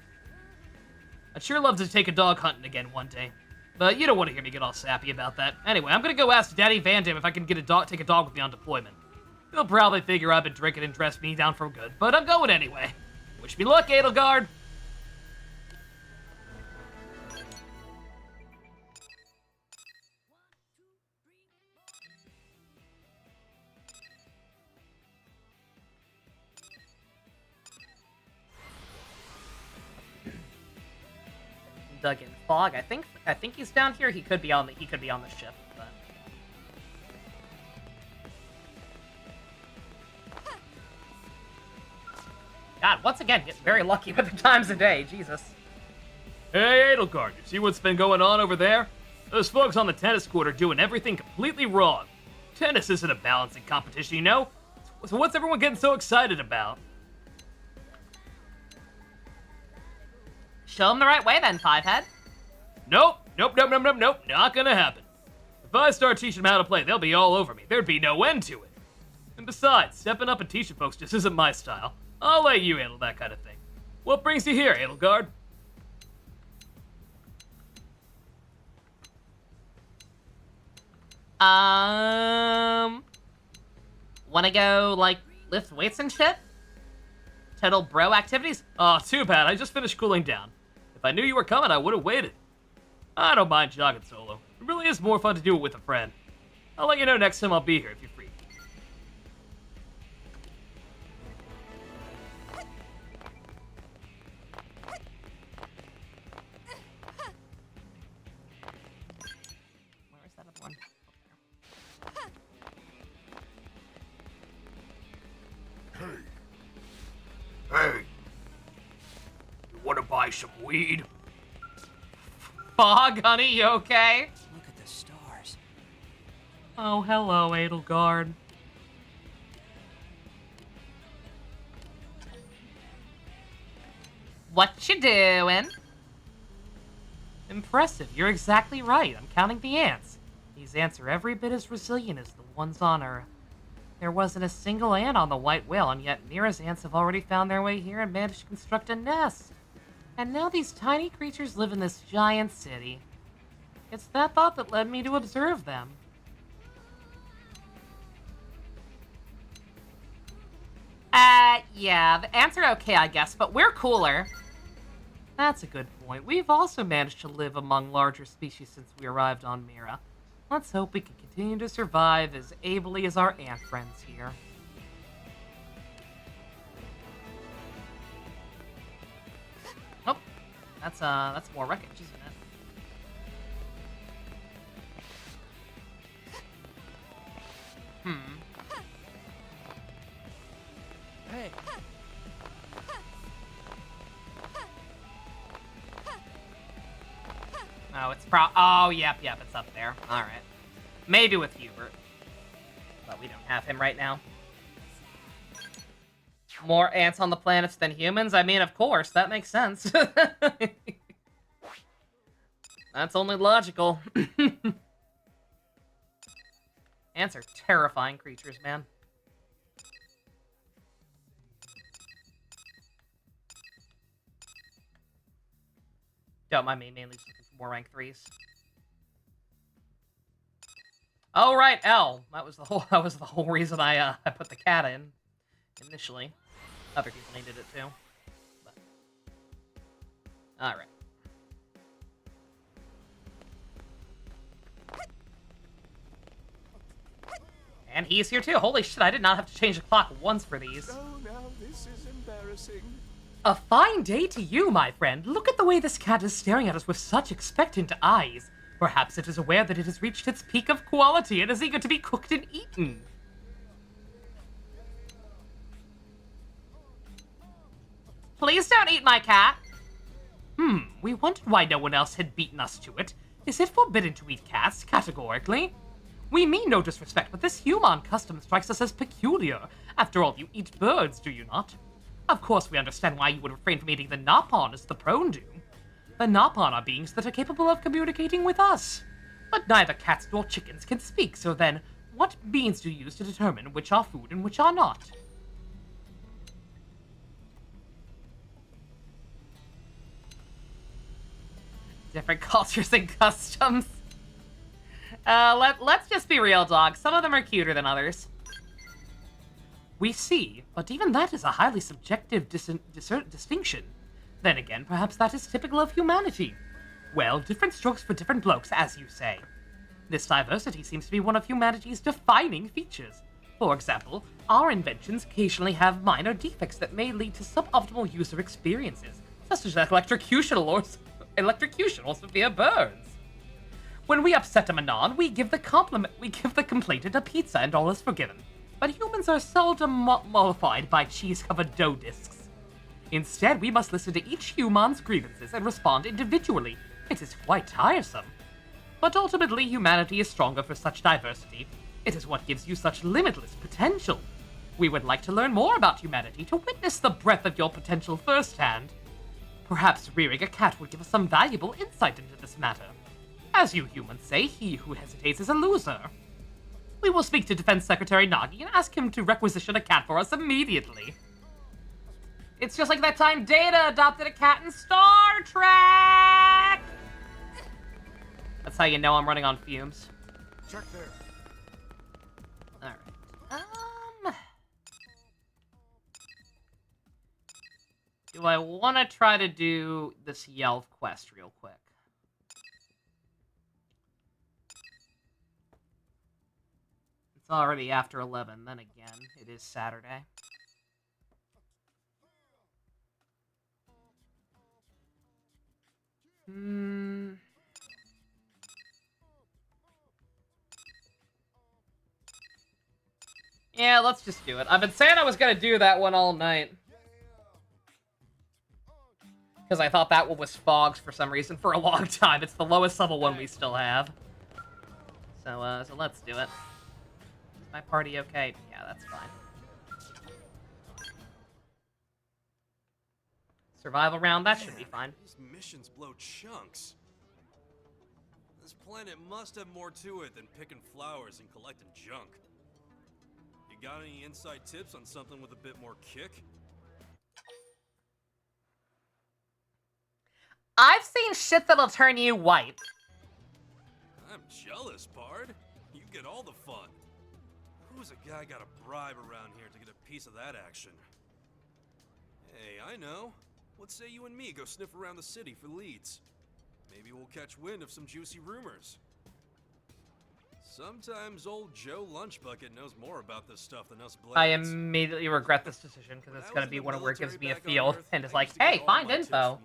I'd sure love to take a dog hunting again one day. But you don't want to hear me get all sappy about that. Anyway, I'm gonna go ask Daddy Van Damme if I can take a dog with me on deployment. He'll probably figure I've been drinking and dress me down for good, but I'm going anyway. Wish me luck, Edelgard. Dug in Fog. I think he's down here. He could be on the ship. But... God, once again, getting very lucky with the times of day. Jesus. Hey, Edelgard, you see what's been going on over there? Those folks on the tennis court are doing everything completely wrong. Tennis isn't a balancing competition, you know? So what's everyone getting so excited about? Show them the right way then, Fivehead. Nope, not gonna happen. If I start teaching them how to play, they'll be all over me. There'd be no end to it. And besides, stepping up and teaching folks just isn't my style. I'll let you handle that kind of thing. What brings you here, Edelgard? Wanna go, like, lift weights and shit? Total bro activities? Aw, too bad. I just finished cooling down. If I knew you were coming, I would have waited. I don't mind jogging solo. It really is more fun to do it with a friend. I'll let you know next time I'll be here if you're free. Where is that other one? Hey, you want to buy some weed? Fog, honey, you okay? Look at the stars. Oh, hello, Edelgard. What you doing? Impressive. You're exactly right. I'm counting the ants. These ants are every bit as resilient as the ones on Earth. There wasn't a single ant on the white whale, and yet Mira's ants have already found their way here and managed to construct a nest. And now these tiny creatures live in this giant city. It's that thought that led me to observe them. Yeah, the ants are okay, I guess, but we're cooler. That's a good point. We've also managed to live among larger species since we arrived on Mira. Let's hope we can continue to survive as ably as our ant friends here. Oh, that's more wreckage, isn't it? Hey. Oh, it's oh, yep, it's up there. All right. Maybe with Hubert. But we don't have him right now. More ants on the planets than humans? I mean, of course, that makes sense. That's only logical. Ants are terrifying creatures, man. Don't mind me, mainly just looking for more rank 3s. Oh right, L. That was the whole reason I put the cat in initially. Other people needed it too. But... All right. And he's here too. Holy shit! I did not have to change the clock once for these. Oh, now this is embarrassing. A fine day to you, my friend. Look at the way this cat is staring at us with such expectant eyes. Perhaps it is aware that it has reached its peak of quality and is eager to be cooked and eaten. Please don't eat my cat. We wondered why no one else had beaten us to it. Is it forbidden to eat cats, categorically? We mean no disrespect, but this human custom strikes us as peculiar. After all, you eat birds, do you not? Of course, we understand why you would refrain from eating the Napon as the prone do. The Napon are beings that are capable of communicating with us. But neither cats nor chickens can speak, so then, what means do you use to determine which are food and which are not? Different cultures and customs. Let's just be real, dog. Some of them are cuter than others. We see, but even that is a highly subjective distinction. Then again, perhaps that is typical of humanity. Well, different strokes for different blokes, as you say. This diversity seems to be one of humanity's defining features. For example, our inventions occasionally have minor defects that may lead to suboptimal user experiences, such as electrocution or severe burns. When we upset a Manon, we give the complainant a pizza and all is forgiven. But humans are seldom mollified by cheese-covered dough discs. Instead, we must listen to each human's grievances and respond individually. It is quite tiresome. But ultimately, humanity is stronger for such diversity. It is what gives you such limitless potential. We would like to learn more about humanity, to witness the breadth of your potential firsthand. Perhaps rearing a cat would give us some valuable insight into this matter. As you humans say, he who hesitates is a loser. We will speak to Defense Secretary Nagi and ask him to requisition a cat for us immediately. It's just like that time Data adopted a cat in Star Trek! That's how you know I'm running on fumes. Check there. Alright. Do I want to try to do this Yelv quest real quick? It's already after 11, then again, it is Saturday. Yeah, let's just do it. I've been saying I was gonna do that one all night. Because I thought that one was Fogs for some reason for a long time. It's the lowest level one we still have. So let's do it. Is my party okay? Yeah, that's fine. Survival round, that should be fine. These missions blow chunks. This planet must have more to it than picking flowers and collecting junk. You got any inside tips on something with a bit more kick? I've seen shit that'll turn you white. I'm jealous, Bard. You get all the fun. Who's a guy got a bribe around here to get a piece of that action? Hey, I know. What say you and me go sniff around the city for leads? Maybe we'll catch wind of some juicy rumors. Sometimes old Joe Lunchbucket knows more about this stuff than us blades. I immediately regret this decision because it's going to be one where it gives me a field and it's like, hey, find info.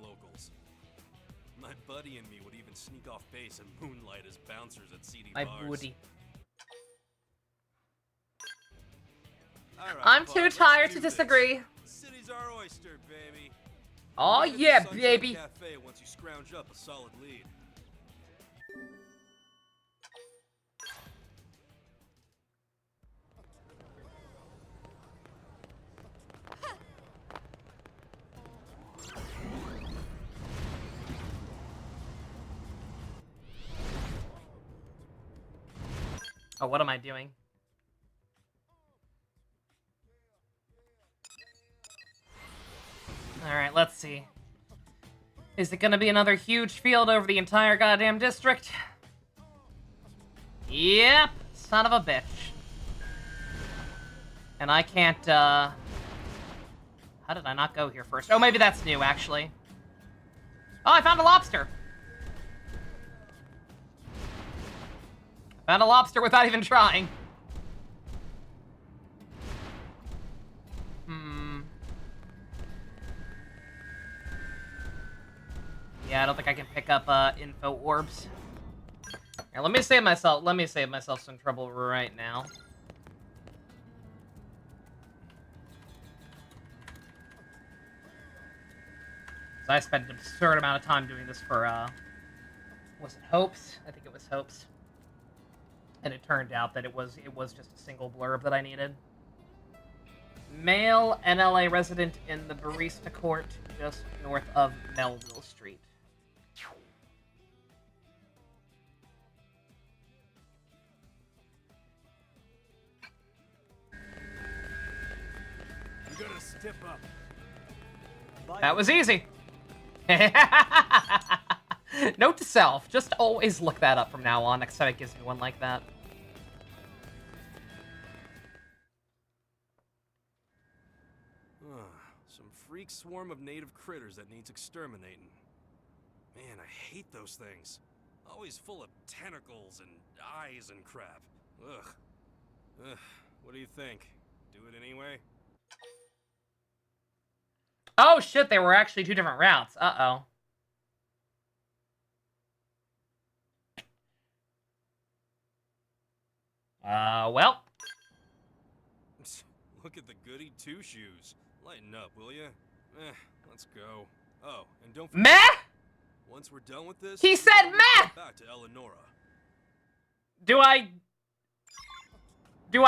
My buddy and me would even sneak off base and moonlight as bouncers at seedy My bars. booty. Right, I'm Bud, too let's tired do to this. disagree. City's our oyster, baby. Oh We'll get yeah, to Sunset baby. Cafe once you scrounge up a solid lead. Oh, what am I doing? Alright, let's see. Is it gonna be another huge field over the entire goddamn district? Yep, Son of a bitch. And I can't, How did I not go here first? Oh, maybe that's new, actually. Oh, I found a lobster! Found a lobster without even trying. Yeah, I don't think I can pick up, info orbs. Here, let me save myself some trouble right now. So I spent an absurd amount of time doing this for, was it Hopes? I think it was Hopes. And it turned out that it was just a single blurb that I needed. Male NLA resident in the barista court just north of Melville Street. You gotta step up. That was easy. Note to self, just always look that up from now on, next time it gives me one like that. Some freak swarm of native critters that needs exterminating. Man, I hate those things. Always full of tentacles and eyes and crap. Ugh. Ugh. What do you think? Do it anyway? Oh shit, they were actually two different routes. Uh-oh. Well. Look at the goody two-shoes. Lighten up, will ya? Let's go. Oh, and don't forget, meh? Once we're done with this, he said meh! Back to Eleonora. Do I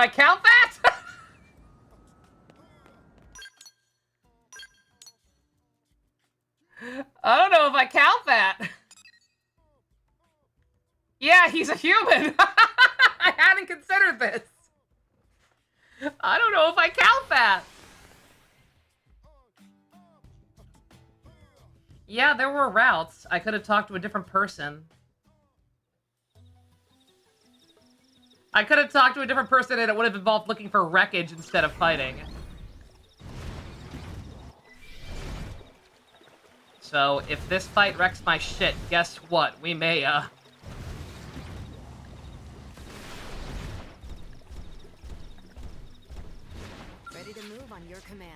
count that? I don't know if I count that. Yeah, he's a human. I hadn't considered this. I don't know if I count that. Yeah, there were routes. I could have talked to a different person. I could have talked to a different person and it would have involved looking for wreckage instead of fighting. So, if this fight wrecks my shit, guess what? We may, Ready to move on your command.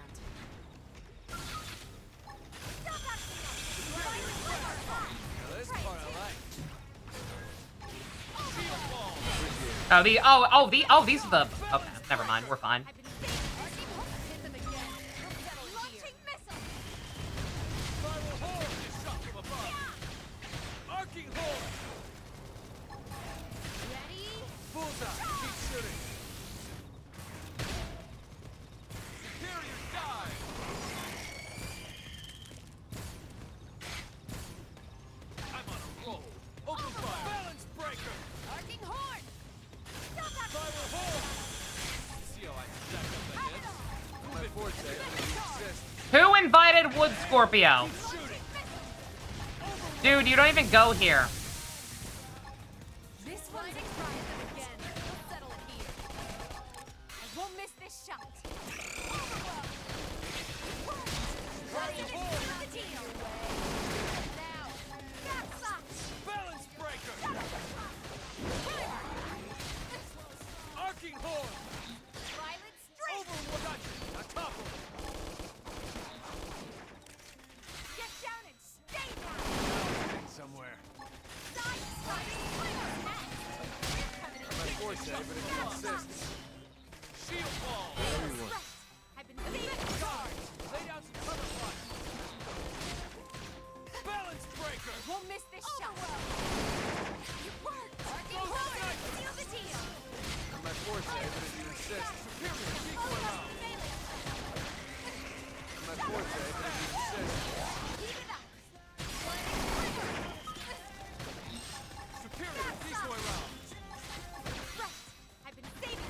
These are the... Okay, never mind, we're fine. Who invited Wood Scorpio? Dude, you don't even go here. This one's a try at them again. We'll settle it here. I won't miss this shot. Balance breaker! Arcing horn! Violet strike! Overwatch! Atop him! Get down and stay down! Somewhere. Side strike! I'm at forte, but if you insist. Shield wall! I've been saving guards! Lay down some cover fire! Balance breaker! Won't miss this shot! You worked! Arcing horn! Seal the deal! I'm at forte, but if you insist. Superior decoy round! I'm at forte, but if you insist. Keep it up! Superior decoy round! Right! I've been saving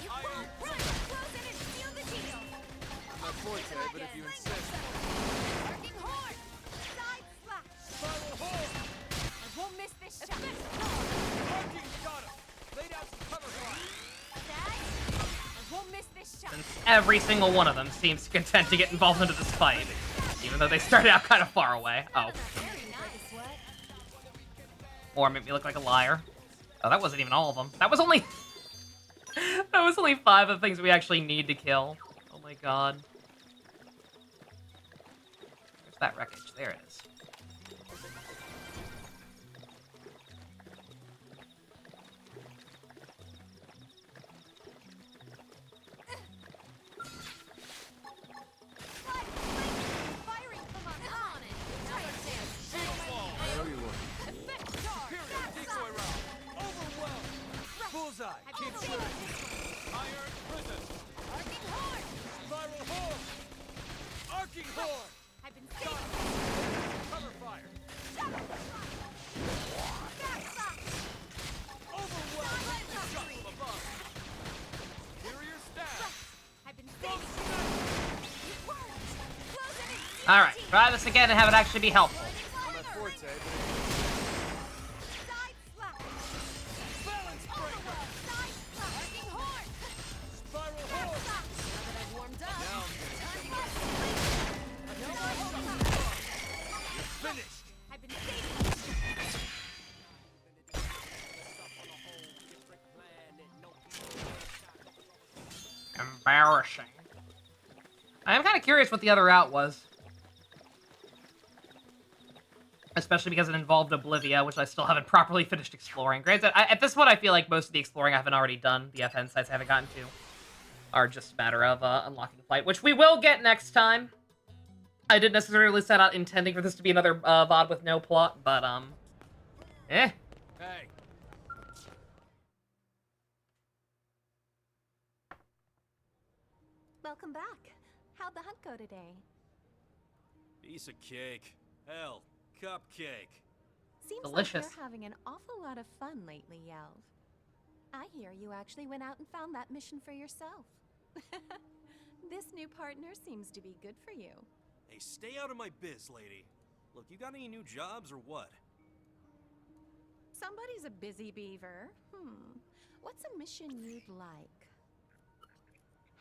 you worked! Close in and seal the deal! I'm at forte, but if you insist. Arcing horn! Side slash! Spiral horn! I won't miss this shot! Arcing got him! Lay down won't miss this shot. Since every single one of them seems content to get involved into this fight. Even though they started out kind of far away. Oh. Or make me look like a liar. Oh, that wasn't even all of them. That was only... that was only 5 of the things we actually need to kill. Oh my god. Where's that wreckage? There it is. Bullseye! Keep trying! Iron Prison! Arcing Horn! Spiral Horn! Arcing Horn! I've been saving. Cover fire! Overwhelm! Shot from above! Superior stab! I've been saving. Alright, try this again and have it actually be helpful. Not my forte, but balance breaker! Arcing Horn. Spiral Horn! Now that I've warmed up, Now I'm time to get no more holding. You're finished! I've been saving. Embarrassing. I am kind of curious what the other route was. Especially because it involved Oblivia, which I still haven't properly finished exploring. Granted, at this point, I feel like most of the exploring I haven't already done. The FN sites I haven't gotten to are just a matter of unlocking flight, which we will get next time. I didn't necessarily set out intending for this to be another VOD with no plot, but, eh. Hey! Welcome back. How'd the hunt go today? Piece of cake. Hell, cupcake. Seems Delicious. like you're having an awful lot of fun lately, Yelv. I hear you actually went out and found that mission for yourself. This new partner seems to be good for you. Hey, stay out of my biz, lady. Look, you got any new jobs or what? Somebody's a busy beaver. What's a mission you'd like?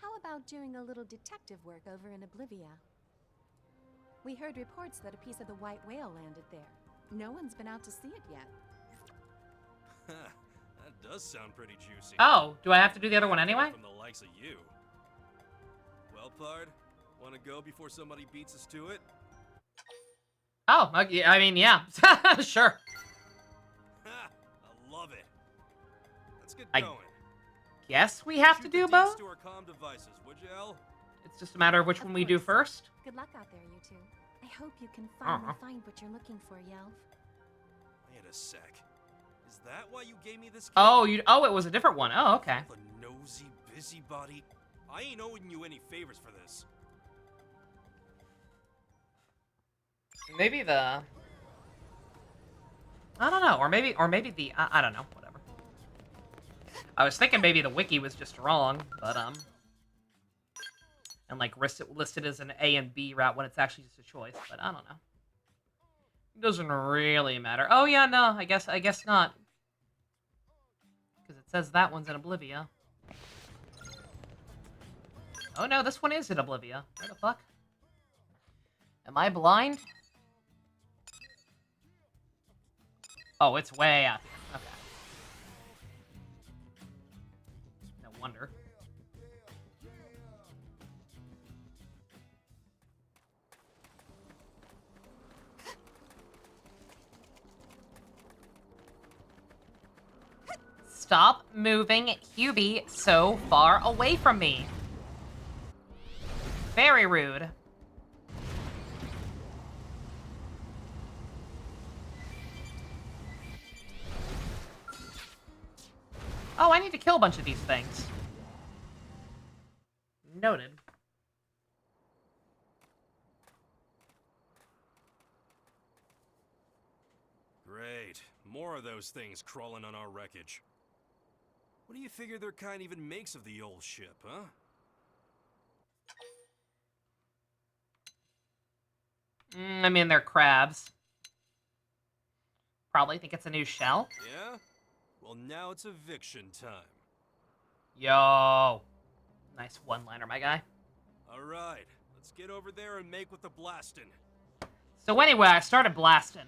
How about doing a little detective work over in Oblivia? We heard reports that a piece of the white whale landed there. No one's been out to see it yet. That does sound pretty juicy. Oh, do I have to do the other one anyway? From the likes of you. Well, Pard, wanna go before somebody beats us to it? Oh, okay, I mean, yeah. Sure. Ha! I love it. Let's get I going. Guess we have to Shoot do the both? deets to our comm devices, would you, El? It's just a matter of which one we do first. Good luck out there, you two. I hope you can finally find what you're looking for, Yelv. Wait a sec. Is that why you gave me this? Oh, it was a different one. Oh, okay. The nosy busybody. I ain't owing you any favors for this. Maybe the... I don't know, or maybe the... I don't know, whatever. I was thinking maybe the wiki was just wrong, but, and, like, listed as an A and B route when it's actually just a choice, but I don't know. It doesn't really matter. Oh, yeah, no, I guess not. Because it says that one's in Oblivia. Oh, no, this one is in Oblivia. Where the fuck? Am I blind? Oh, it's way out here. Okay. No wonder. Stop moving Hubie so far away from me. Very rude. Oh, I need to kill a bunch of these things. Noted. Great. More of those things crawling on our wreckage. What do you figure their kind even makes of the old ship, huh? I mean, they're crabs. Probably think it's a new shell. Yeah? Well, now it's eviction time. Yo. Nice one-liner, my guy. Alright, let's get over there and make with the blasting. So anyway, I started blasting.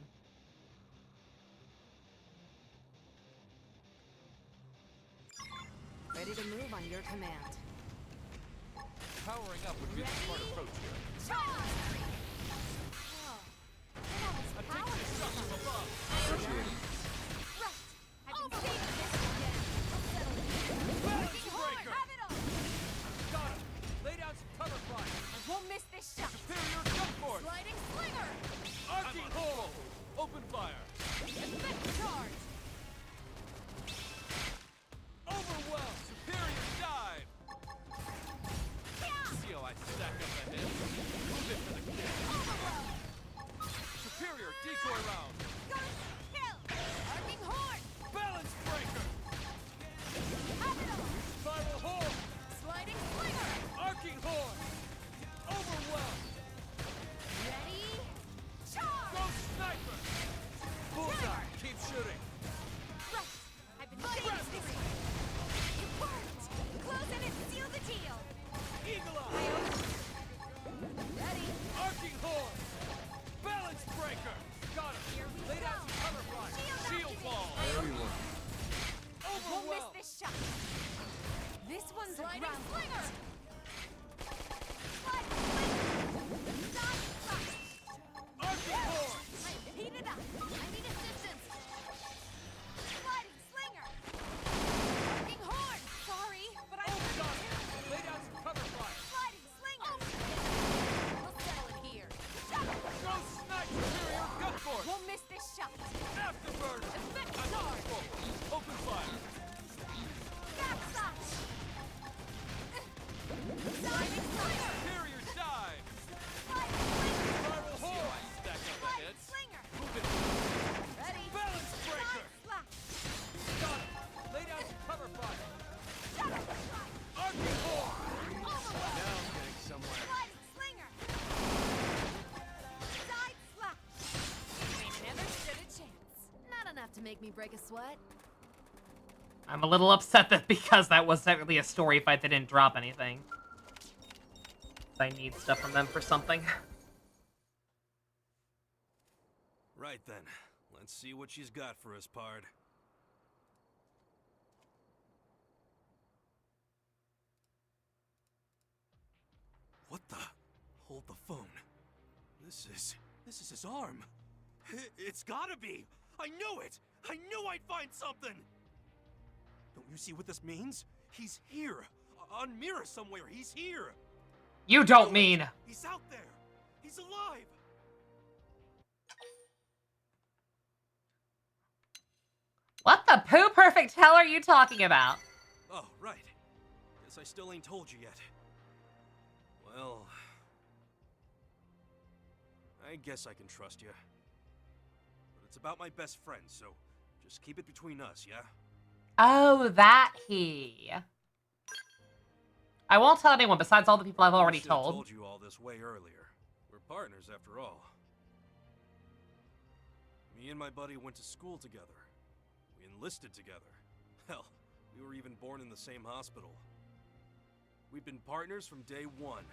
Ready to move on your command. Powering up would be the smart approach here. Lay down some cover fire. I won't miss this shot. Superior jump force. Sliding slinger. Arcing hole. Open fire. Effect charge. Overwhelm. Superior dive. See how I stack up ahead. Move it for the kill. Overwhelm. Superior decoy round. Ghost kill. Arcing horn. Balance breaker. Capital. Spiral hole. Sliding slinger. Arcing horn. Overwhelm. Ready? Charge. Ghost sniper. Bullseye. Keep shooting. Right. I've been saving this way. It worked. Close in and seal the deal. Eagle eye. Ready? Arcing horn. Balance breaker. Got him. Here we Lay down go. some cover fire. Shield activated. ball. Won't miss Overwhelm. this shot. This one's Sliding a ground. slinger. Sliding slinger. Dodge flash. Arcing horn. Heat it up. I need assistance. Sliding slinger. Arcing horn. Sorry, but I heard Got it him. too. Lay down some cover fire. Sliding slinger. We'll settle it here. Ghost snipe. Superior gun force. Won't miss this shot. Afterburner. Effect I'm charge. full. Open fire. Backslash. Sliding slinger. Superior dive. Sliding slinger. Spiral hole. Stack up ahead. Sliding slinger. Move it. Ready? Balance breaker. Side slash. Got him. Lay down some cover fire. Shadow strike. Arcing horn. Overwhelm. Now I'm getting somewhere. Sliding slinger. Side slash. We never stood a chance. Not enough to make me break a sweat. I'm a little upset that because that wasn't really a story fight, they didn't drop anything. I need stuff from them for something. Right then, let's see what she's got for us, Pard. What the? Hold the phone. This is his arm. It's gotta be! I knew it! I knew I'd find something! Don't you see what this means? He's here! On Mira somewhere, he's here! You don't mean... He's out there! He's alive! What the poo perfect hell are you talking about? Oh, right. Guess I still ain't told you yet. Well... I guess I can trust you. But it's about my best friend, so just keep it between us, yeah? Oh, that he. I won't tell anyone besides all the people I've already Should've told. told you all this way earlier. We're partners, after all. Me and my buddy went to school together. We enlisted together. Hell, we were even born in the same hospital. We've been partners from day one.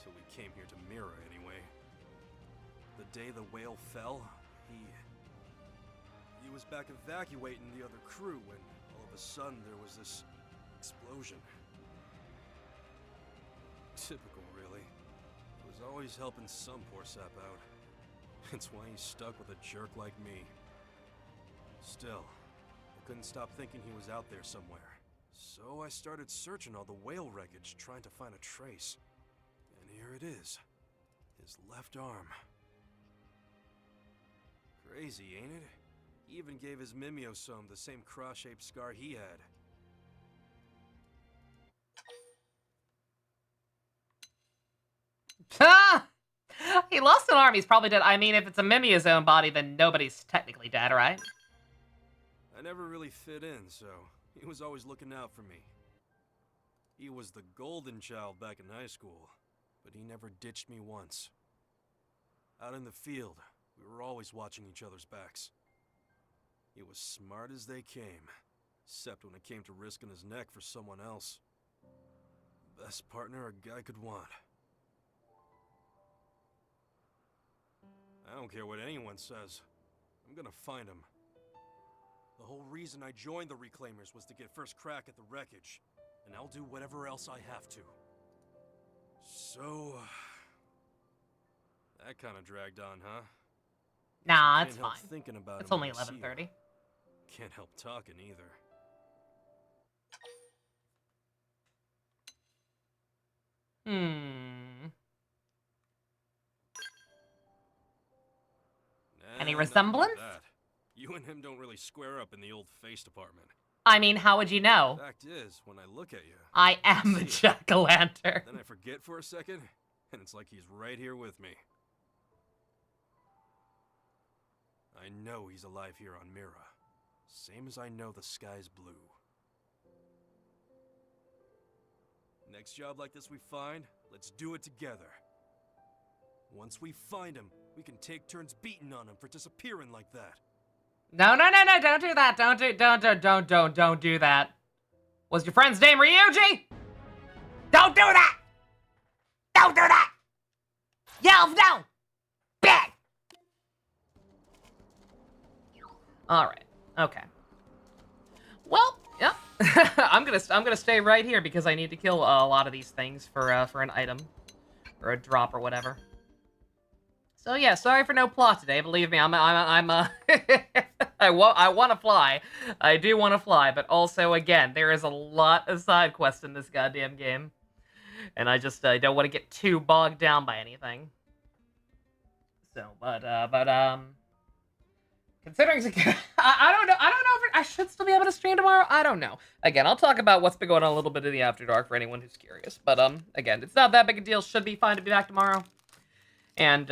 Till we came here to Mira, anyway. The day the whale fell, he was back evacuating the other crew when all of a sudden there was this explosion. Typical, really. He was always helping some poor sap out. That's why he's stuck with a jerk like me. Still, I couldn't stop thinking he was out there somewhere. So I started searching all the whale wreckage, trying to find a trace. And here it is. His left arm. Crazy, ain't it? He even gave his Mimiosome the same cross-shaped scar he had. Ah! He lost an arm, he's probably dead. I mean, if it's a Mimiosome body, then nobody's technically dead, right? I never really fit in, so he was always looking out for me. He was the golden child back in high school, but he never ditched me once. Out in the field, we were always watching each other's backs. He was smart as they came, except when it came to risking his neck for someone else. Best partner a guy could want. I don't care what anyone says. I'm gonna find him. The whole reason I joined the Reclaimers was to get first crack at the wreckage, and I'll do whatever else I have to. So... that kind of dragged on, huh? Nah, Can't it's help fine. thinking about It's him only when I see him. 11:30. Can't help talking either. Any Nah, nothing like resemblance? that. You and him don't really square up in the old face department. I mean, how would you know? Fact is, when I look at you, I am the see it. jack-o'-lantern. Then I forget for a second, and it's like he's right here with me. I know he's alive here on Mira, same as I know the sky's blue. Next job like this we find, let's do it together. Once we find him, we can take turns beating on him for disappearing like that. No, don't do that. Don't do that. Was your friend's name Ryuji? Don't do that! Don't do that! Yell no! Bang! Alright, okay. Well, yeah. I'm gonna stay right here because I need to kill a lot of these things for an item. Or a drop or whatever. So yeah, sorry for no plot today. Believe me, I want to fly. I do want to fly, but also again, there is a lot of side quests in this goddamn game, and I don't want to get too bogged down by anything. So, considering I don't know if I should still be able to stream tomorrow. I don't know. Again, I'll talk about what's been going on a little bit in the After Dark for anyone who's curious. But again, it's not that big a deal. Should be fine to be back tomorrow. And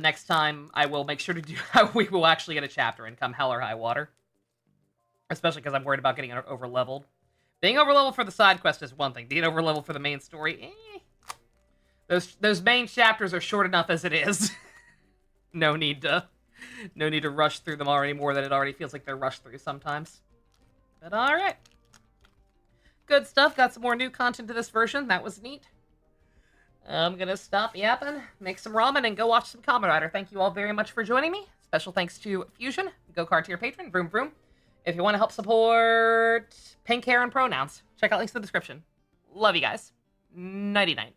next time, I will make sure to do... we will actually get a chapter and come hell or high water. Especially because I'm worried about getting over-leveled. Being over-leveled for the side quest is one thing. Being over-leveled for the main story, Those main chapters are short enough as it is. No need to rush through them already more than it already feels like they're rushed through sometimes. But alright. Good stuff. Got some more new content to this version. That was neat. I'm gonna stop yapping, make some ramen, and go watch some Kamen Rider. Thank you all very much for joining me. Special thanks to Fusion, Go-Kart tier patron, Vroom Vroom. If you want to help support pink hair and pronouns, check out links in the description. Love you guys. Nighty-night.